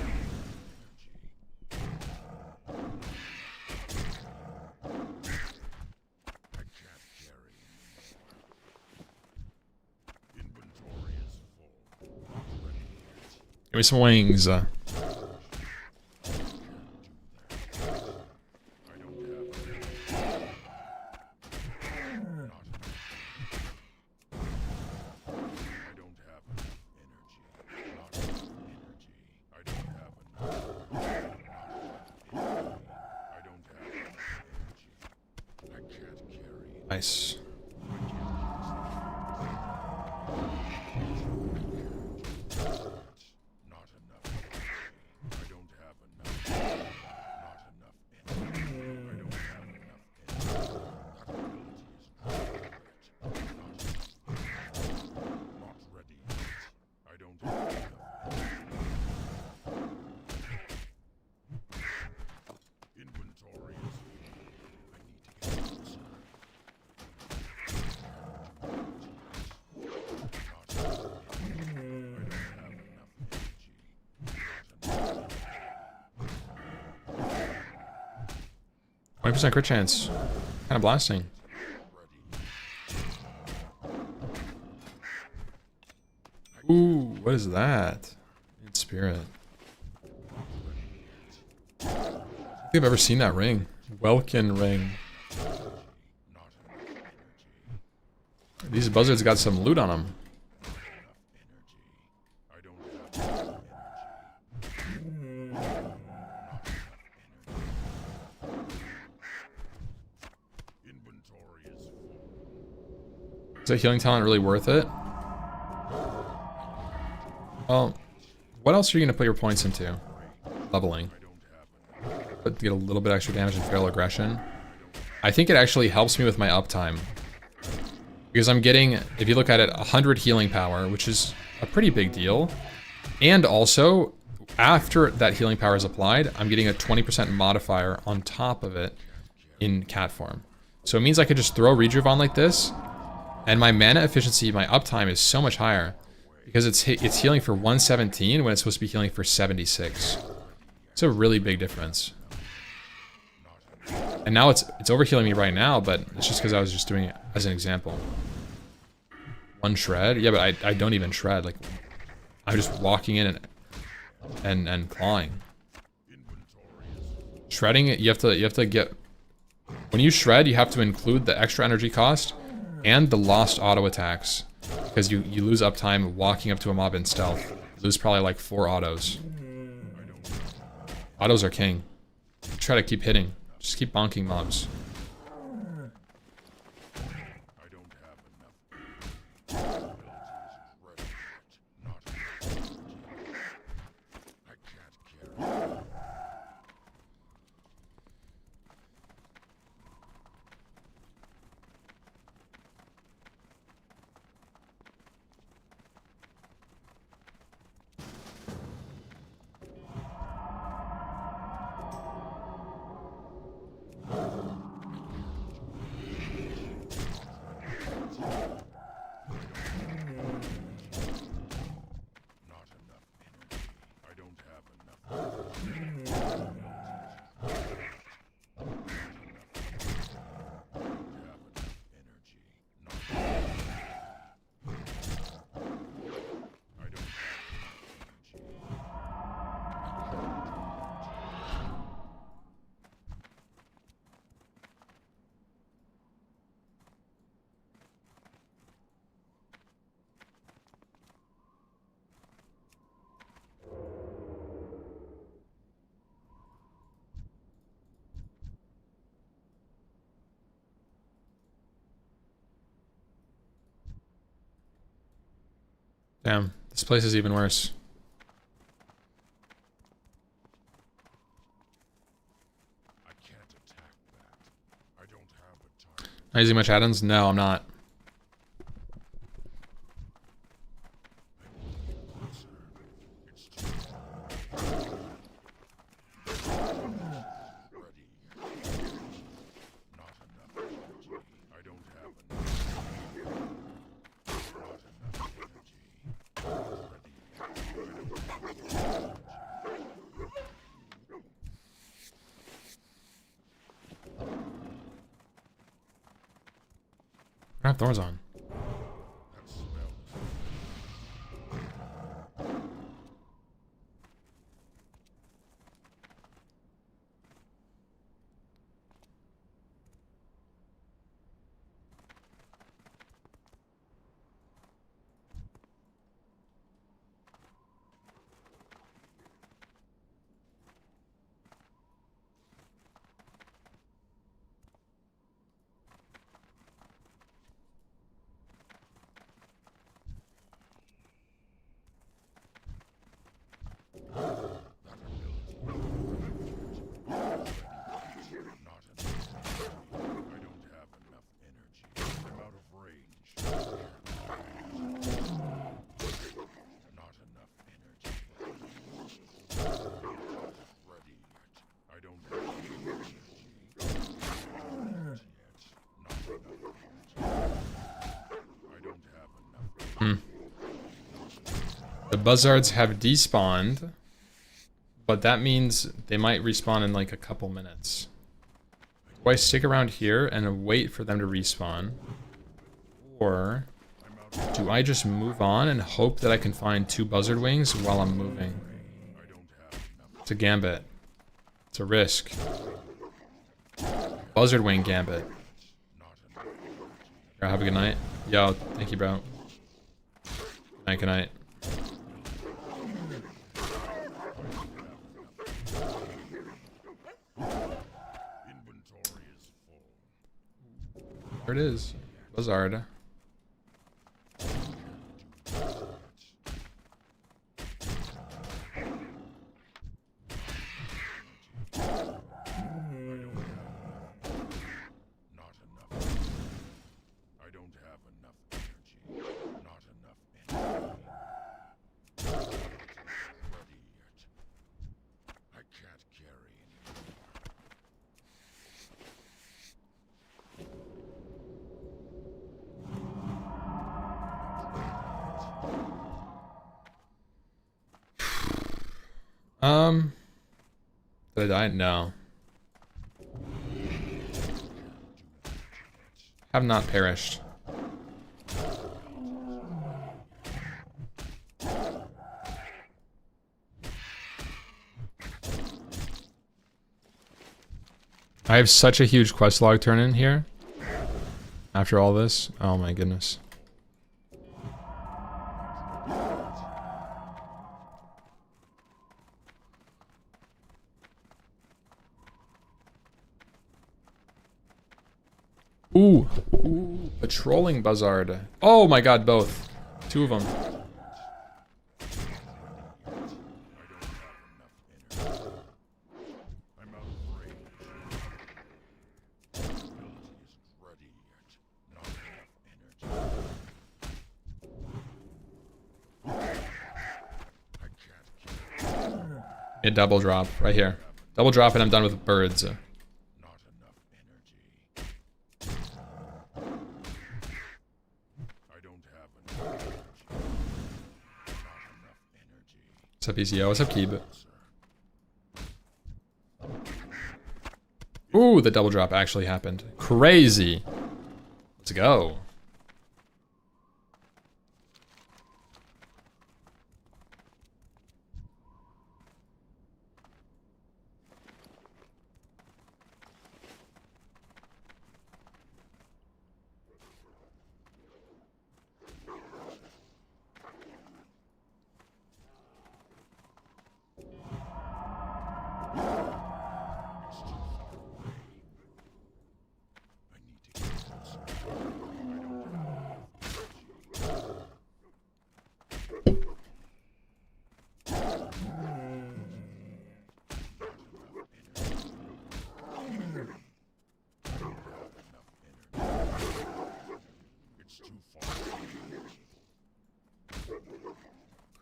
Give me some wings. I can't carry Nice. Not enough. I don't have enough. Not enough energy. I don't have enough energy. That ability is not ready yet. I don't have enough energy. Inventory is full. I need to get closer. Not 20% crit chance. Kind of blasting. Ooh, what is that? In spirit. I don't think I've ever seen that ring. Welkin ring. These buzzards got some loot on them. Is that healing talent really worth it? Well, what else are you going to put your points into? Leveling. But get a little bit extra damage and feral aggression. I think it actually helps me with my uptime. Because I'm getting, if you look at it, 100 healing power, which is a pretty big deal. And also, after that healing power is applied, I'm getting a 20% modifier on top of it in cat form. So it means I could just throw Rejuve on like this, and my mana efficiency, my uptime is so much higher because it's healing for 117 when it's supposed to be healing for 76. It's a really big difference. And now it's overhealing me right now, but it's just because I was just doing it as an example. One shred? Yeah, but I don't even shred. Like, I'm just walking in and clawing. Shredding, you have to get... When you shred, you have to include the extra energy cost and the lost auto attacks, because you lose uptime walking up to a mob in stealth. You lose probably like 4 autos. Autos are king. Try to keep hitting. Just keep bonking mobs. Damn, this place is even worse. I can't attack that. I don't have the time. Not using much add-ons? No, I'm not. I have thorns on. The buzzards have despawned, but that means they might respawn in like a couple minutes. Do I stick around here and wait for them to respawn? Or do I just move on and hope that I can find 2 buzzard wings while I'm moving? It's a gambit. It's a risk. Buzzard wing gambit. Bro, have a good night. Yo, thank you, bro. Good night. There it is. Buzzard. Did I die? No. Have not perished. I have such a huge quest log turn in here. After all this. Oh my goodness. Ooh. Ooh. Patrolling buzzard. Oh my god, both. 2 of them. A double drop right here. Double drop and I'm done with birds. What's up, ECO? What's up, Keeb? Ooh, the double drop actually happened. Crazy. Let's go.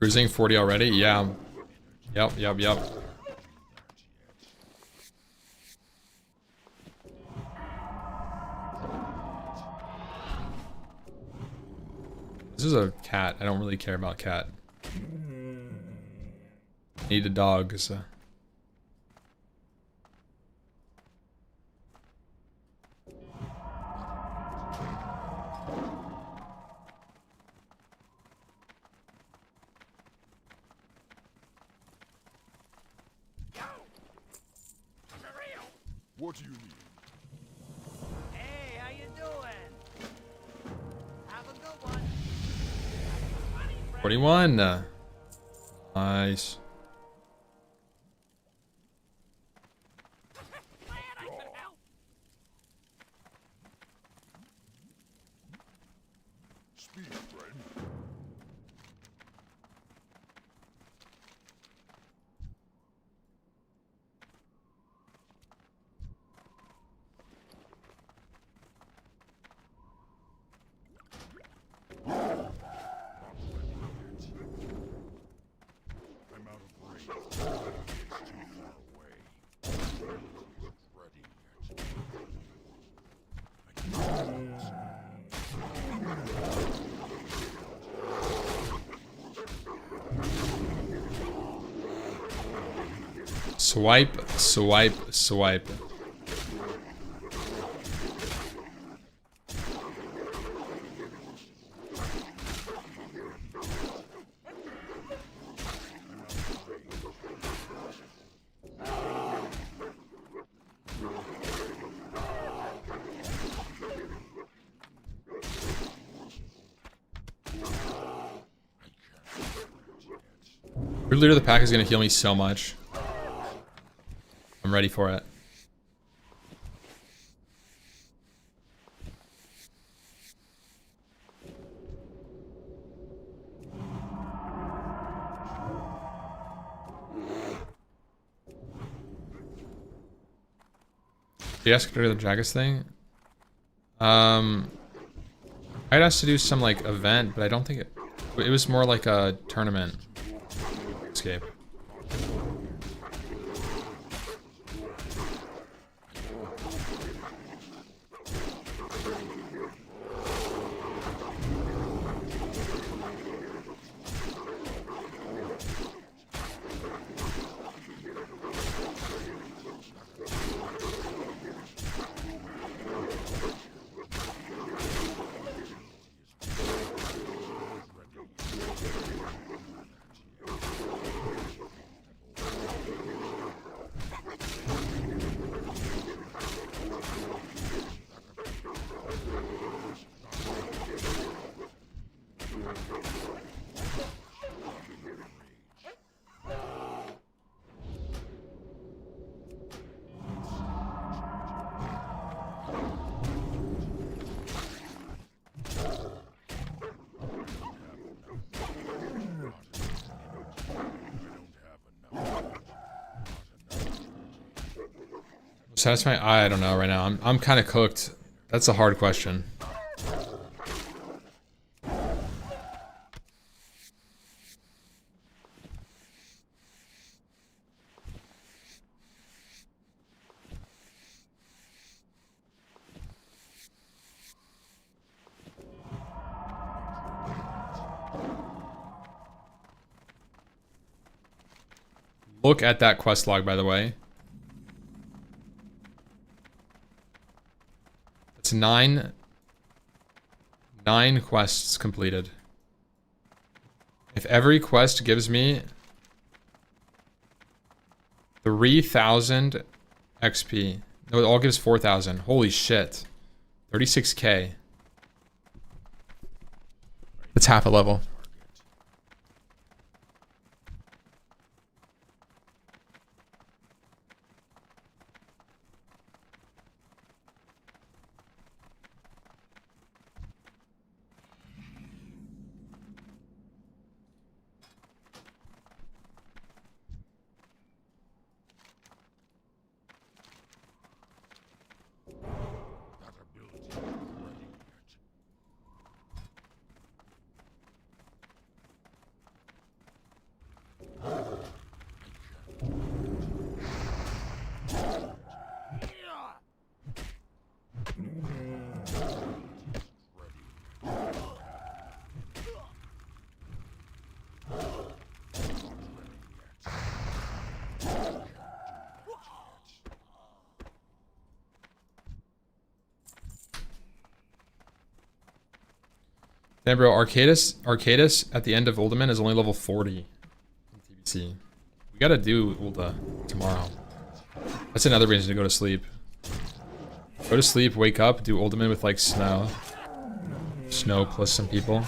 Cruising 40 already? Yeah. Yep. This is a cat. I don't really care about cat. Need a dog. So. What do you need? Hey, how you doing? Have a good one. 41. Nice. Glad I could help. Speak, friend. I'm out of range. It's too far away. Ready yet. Swipe, swipe, swipe. Your leader of the pack is gonna heal me so much. I'm ready for it. Did you ask her the Jagus thing? I'd asked to do some like event, but I don't think it was more like a tournament. Escape. Satisfying? I don't know right now. I'm kind of cooked. That's a hard question. Look at that quest log, by the way. It's nine quests completed. If every quest gives me 3,000 XP. No, it all gives 4,000. Holy shit. 36k. That's half a level. Damn, bro, Arcadis at the end of Ultimate is only level 40 in TBC. We gotta do Ulta tomorrow. That's another reason to go to sleep. Go to sleep, wake up, do Ultimate with like Snow. Snow plus some people.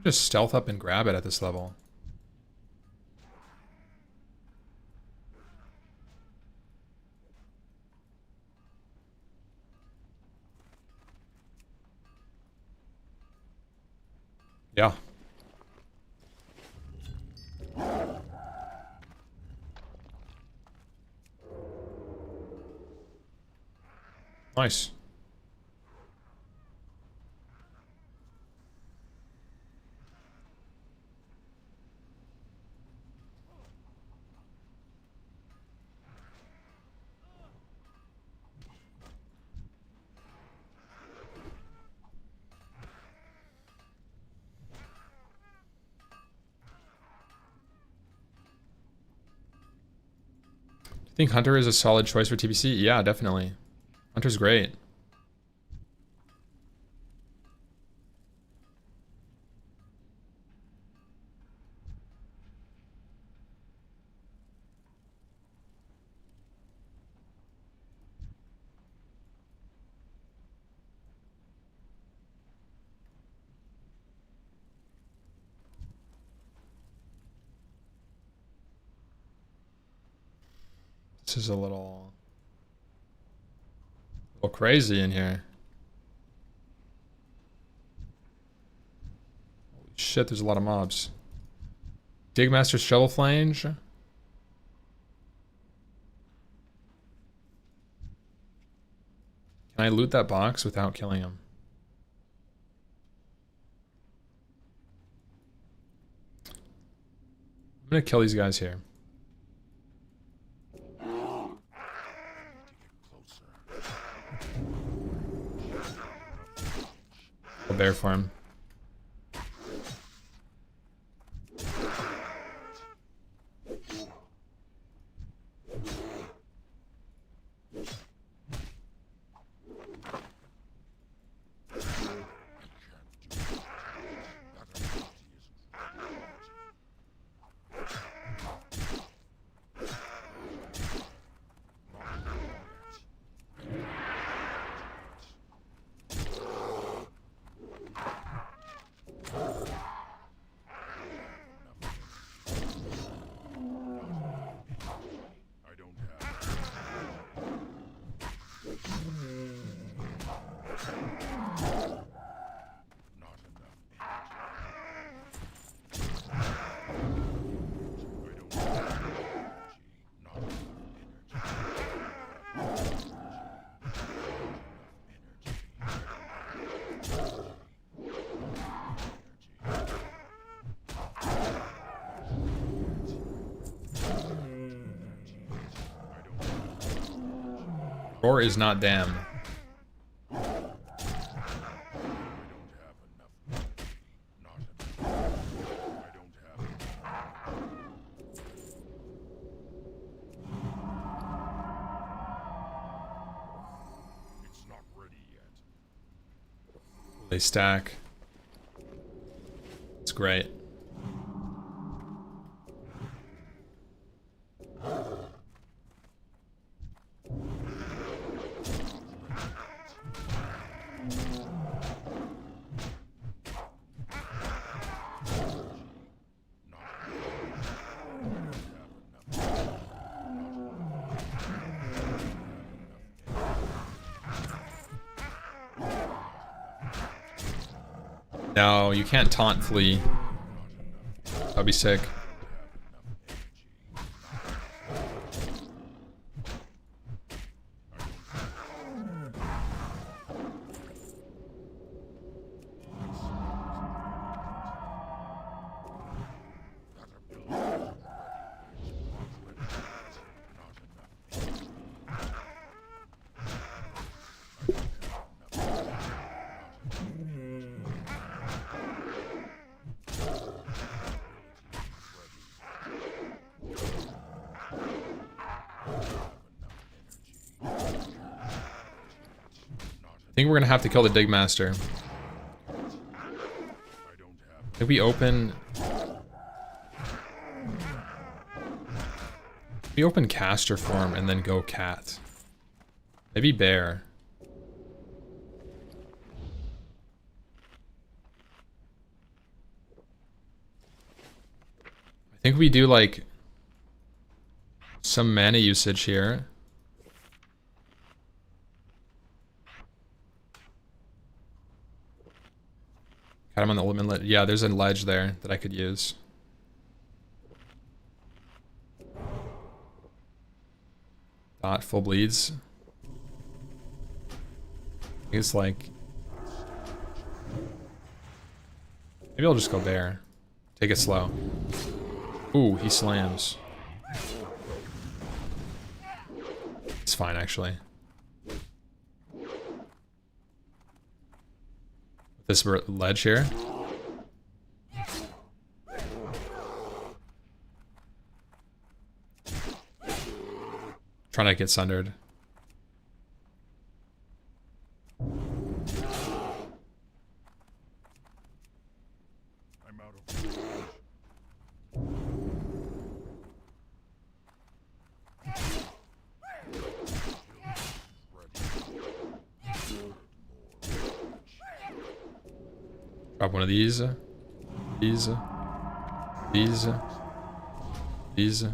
Just stealth up and grab it at this level. Yeah. Nice. I think Hunter is a solid choice for TBC. Yeah, definitely. Hunter's great. This is a little crazy in here. Holy shit, there's a lot of mobs. Digmaster Shovel Flange. Can I loot that box without killing him? I'm gonna kill these guys here. I'll bear for him. Roar is not damn. They stack. It's great. No, you can't taunt Flea. That'd be sick. I think we're gonna have to kill the Digmaster. If we open caster form and then go cat. Maybe bear. I think we do like some mana usage here. Got him on the limit ledge. Yeah, there's a ledge there that I could use. Dot full bleeds. It's like maybe I'll just go there. Take it slow. Ooh, he slams. It's fine actually. This ledge here. Trying to get sundered. I'm out of range. Drop one of these. These. These. These.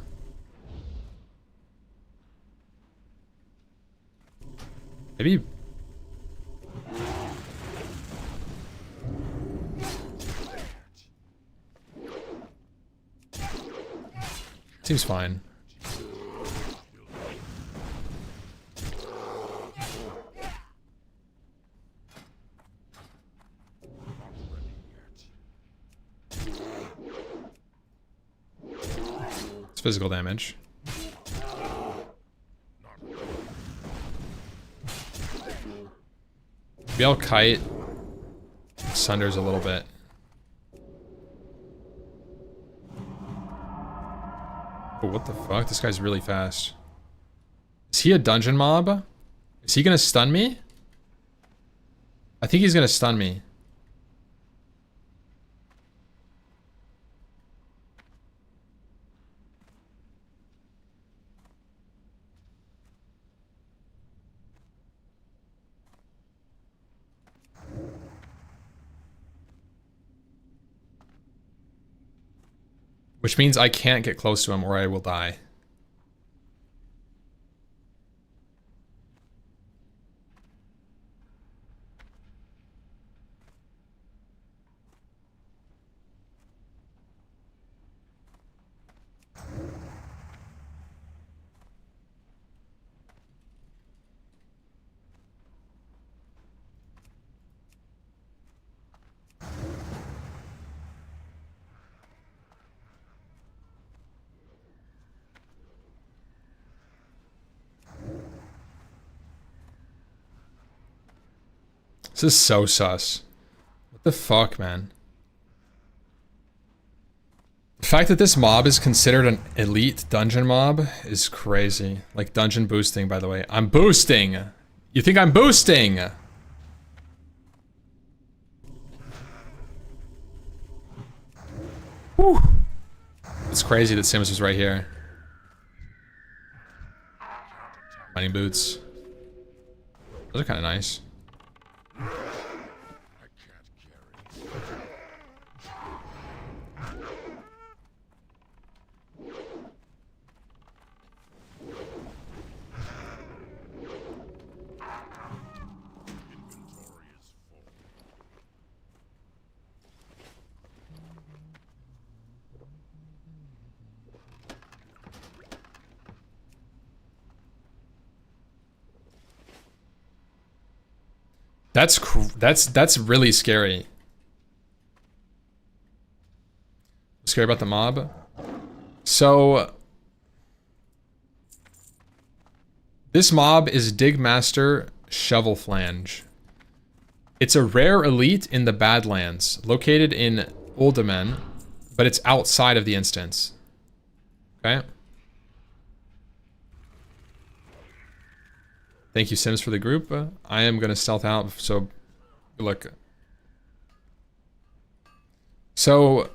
Maybe. Seems fine. It's physical damage. Maybe I'll kite. Sunders a little bit. Oh, what the fuck? This guy's really fast. Is he a dungeon mob? Is he gonna stun me? I think he's gonna stun me. Which means I can't get close to him or I will die. This is so sus. What the fuck, man? The fact that this mob is considered an elite dungeon mob is crazy. Like dungeon boosting, by the way. I'm boosting! You think I'm boosting? Whew. It's crazy that Sims was right here. Mining boots. Those are kind of nice. That's really scary. Scary about the mob. So this mob is Digmaster Shovel Flange. It's a rare elite in the Badlands, located in Uldaman, but it's outside of the instance. Okay. Thank you, Sims, for the group. I am gonna stealth out, so look. So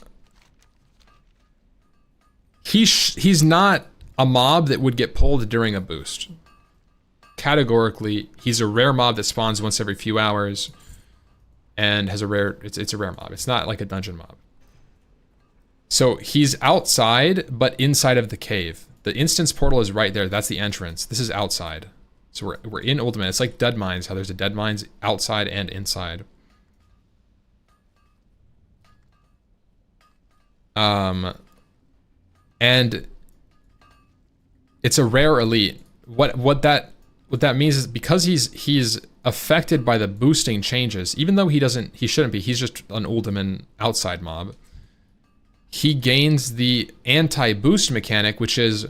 he's not a mob that would get pulled during a boost. Categorically, he's a rare mob that spawns once every few hours, and has a rare. It's a rare mob. It's not like a dungeon mob. So he's outside, but inside of the cave. The instance portal is right there. That's the entrance. This is outside. So we're in Ultimate. It's like Dead Mines, how there's a Dead Mines outside and inside. And it's a rare elite. What that means is because he's affected by the boosting changes, even though he shouldn't be. He's just an Ultimate outside mob. He gains the anti-boost mechanic, which is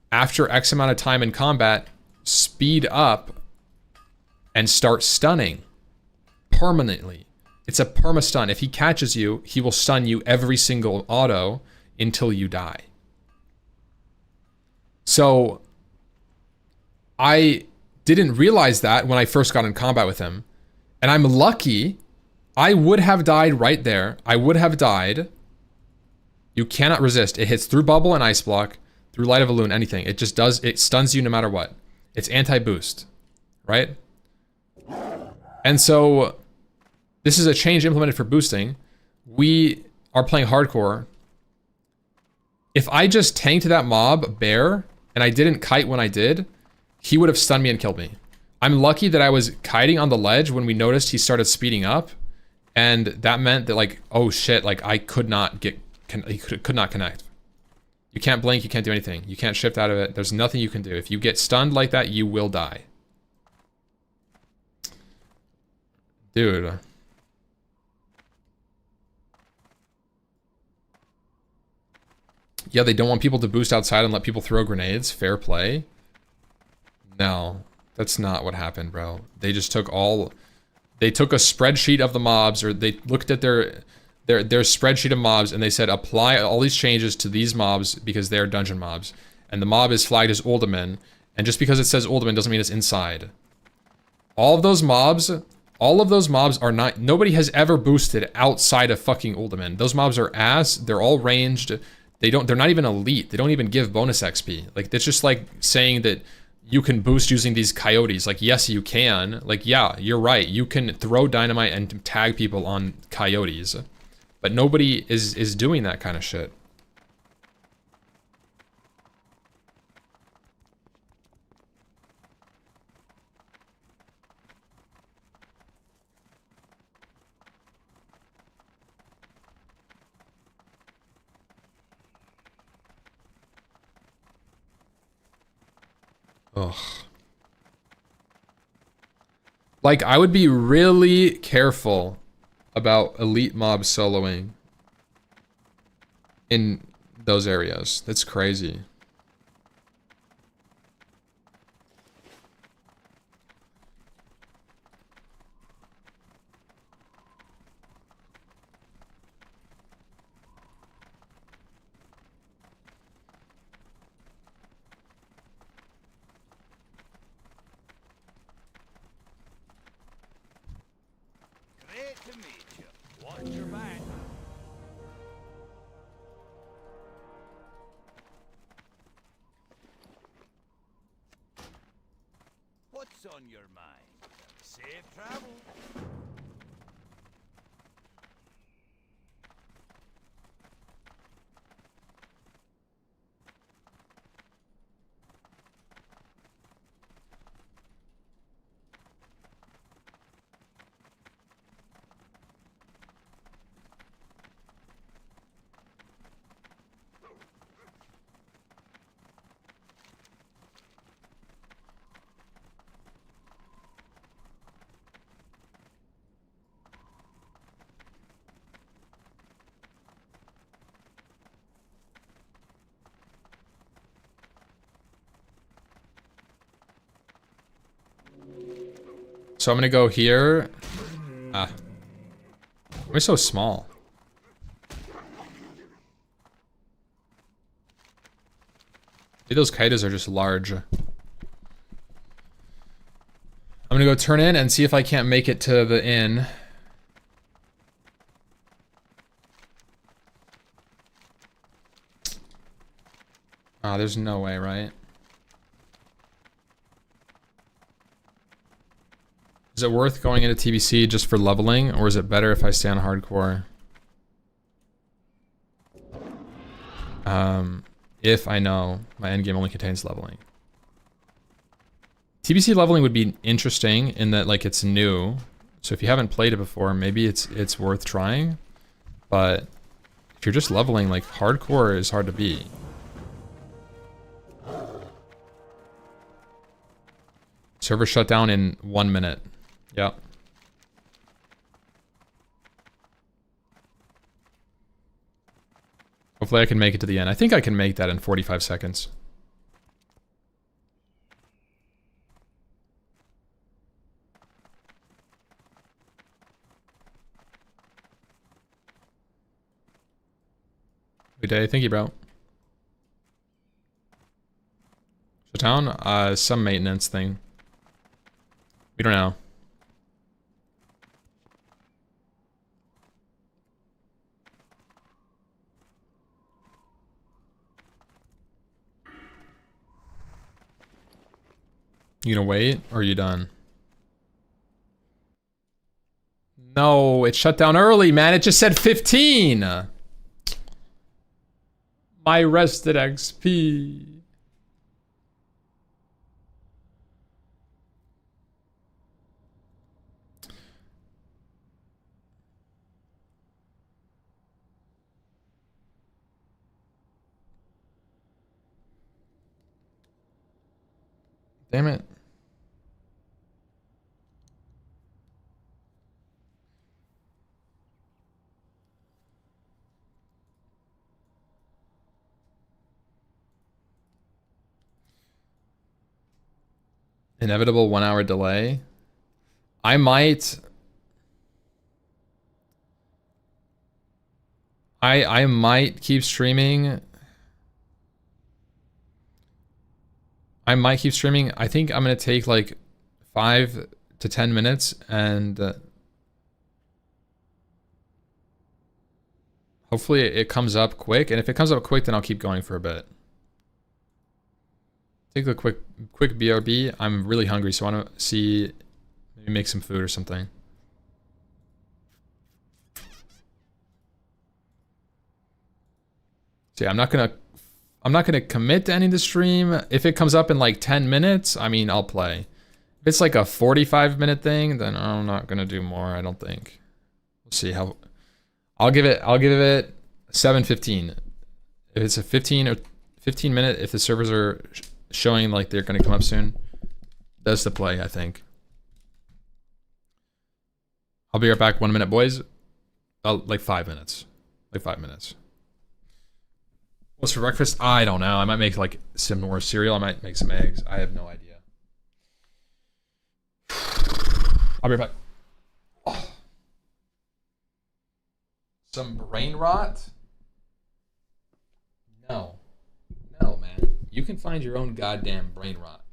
after X amount of time in combat, speed up and start stunning permanently. It's a perma-stun. If he catches you, he will stun you every single auto until you die. So I didn't realize that when I first got in combat with him. And I'm lucky. I would have died right there. I would have died. You cannot resist. It hits through bubble and ice block, through light of a loon, anything. It just does, it stuns you no matter what. It's anti-boost, right? And so this is a change implemented for boosting. We are playing hardcore. If I just tanked that mob bear and I didn't kite when I did, he would have stunned me and killed me. I'm lucky that I was kiting on the ledge when we noticed he started speeding up, and that meant that, like, oh shit, like I could not get, he could not connect. You can't blink, you can't do anything. You can't shift out of it. There's nothing you can do. If you get stunned like that, you will die. Dude. Yeah, they don't want people to boost outside and let people throw grenades. Fair play. No, that's not what happened, bro. They just took they took a spreadsheet of the mobs, or they looked at their spreadsheet of mobs, and they said apply all these changes to these mobs because they're dungeon mobs. And the mob is flagged as Uldaman, and just because it says Uldaman doesn't mean it's inside. All of those mobs are not, nobody has ever boosted outside of fucking Uldaman. Those mobs are ass, they're all ranged, they're not even elite, they don't even give bonus XP. Like, it's just like saying that you can boost using these coyotes. Like, yes, you can. Like, yeah, you're right. You can throw dynamite and tag people on coyotes. But nobody is doing that kind of shit. Ugh. Like, I would be really careful about elite mob soloing in those areas. That's crazy. Great to meet you. Watch your back. What's on your mind? Safe travel. So I'm gonna go here. Ah. We're so small. Maybe those kites are just large. I'm gonna go turn in and see if I can't make it to the inn. Ah, there's no way, right? Is it worth going into TBC just for leveling, or is it better if I stay on hardcore? If I know my endgame only contains leveling. TBC leveling would be interesting in that like it's new. So if you haven't played it before, maybe it's worth trying. But if you're just leveling, like hardcore is hard to beat. Server shut down in 1 minute. Yep. Hopefully I can make it to the end. I think I can make that in 45 seconds. Good day. Thank you, bro. Shut down? Some maintenance thing. We don't know. You gonna wait, or are you done? No, it shut down early, man. It just said 15. My rested XP. Damn it. Inevitable 1 hour delay. I might keep streaming. I might keep streaming. I think I'm gonna take like 5 to 10 minutes and hopefully it comes up quick. And if it comes up quick, then I'll keep going for a bit. Take a quick BRB. I'm really hungry, so I want to see, maybe make some food or something. So yeah, I'm not gonna commit to ending the stream. If it comes up in like 10 minutes, I mean, I'll play. If it's like a 45-minute thing, then I'm not gonna do more, I don't think. We'll see how. I'll give it 7:15. If it's a 15 minute, if the servers are showing like they're gonna come up soon, that's the play, I think. I'll be right back. 1 minute, boys. Like 5 minutes. Like 5 minutes. What's for breakfast? I don't know. I might make like some more cereal. I might make some eggs. I have no idea. I'll be right back. Oh. Some brain rot? No. No, man. You can find your own goddamn brain rot.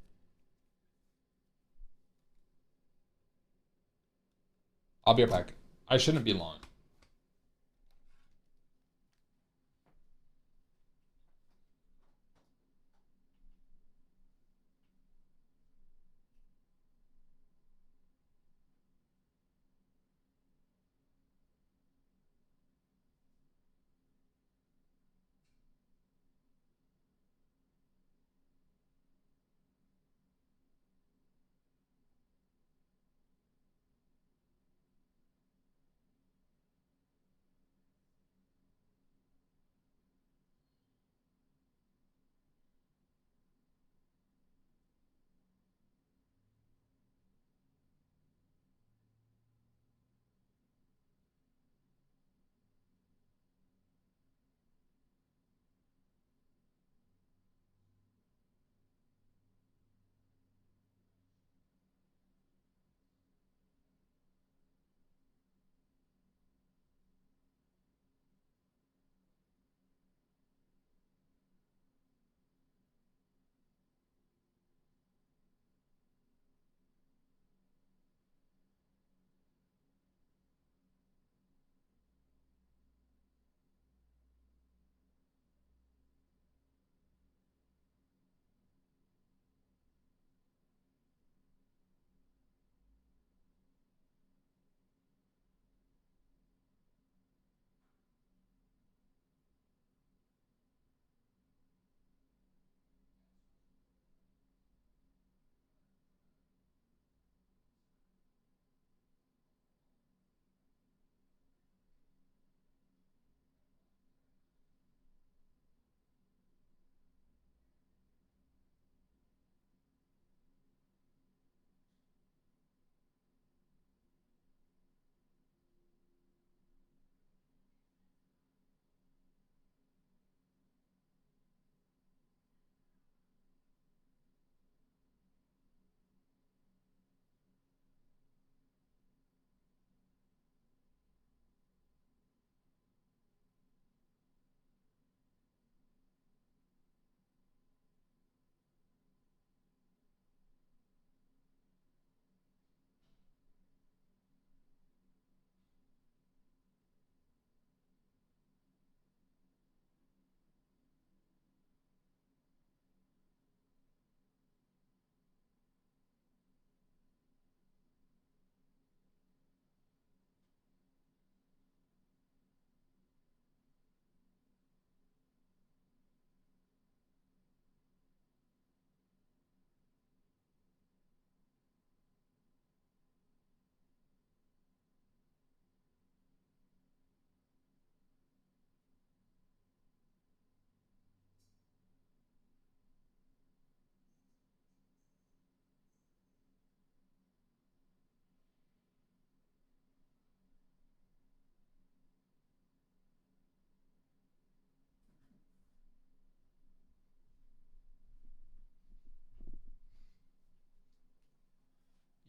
I'll be right back. I shouldn't be long.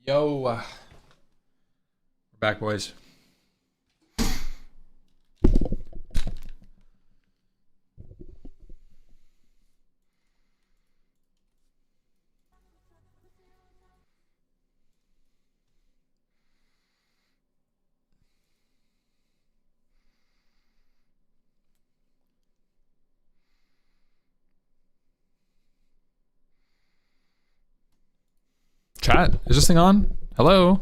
Yo. We're back, boys. Chat, is this thing on? Hello?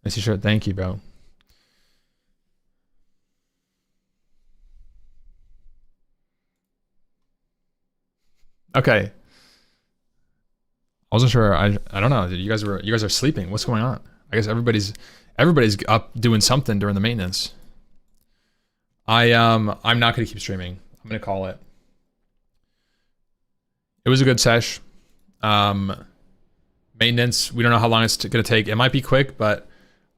Nice shirt, thank you, bro. Okay. I wasn't sure. I don't know. You guys are sleeping. What's going on? I guess everybody's up doing something during the maintenance. I'm not gonna keep streaming. I'm gonna call it. It was a good sesh. Maintenance, we don't know how long it's gonna take. It might be quick, but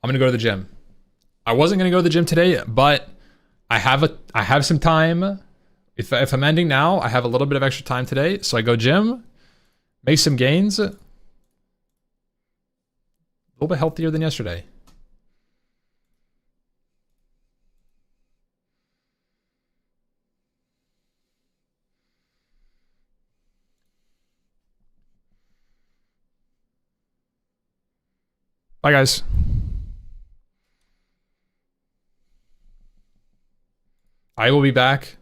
I'm gonna go to the gym. I wasn't gonna go to the gym today, but I have some time. If I'm ending now, I have a little bit of extra time today, so I go gym, make some gains. A little bit healthier than yesterday. Bye, guys. I will be back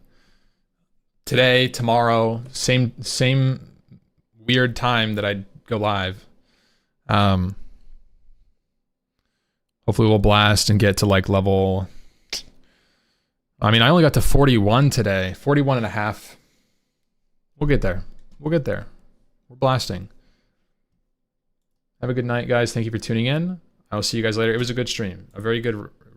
today, tomorrow, same weird time that I go live. Hopefully we'll blast and get to like level. I mean, I only got to 41 today, 41 and a half. We'll get there. We'll get there. We're blasting. Have a good night, guys. Thank you for tuning in. I will see you guys later. It was a good stream. A very good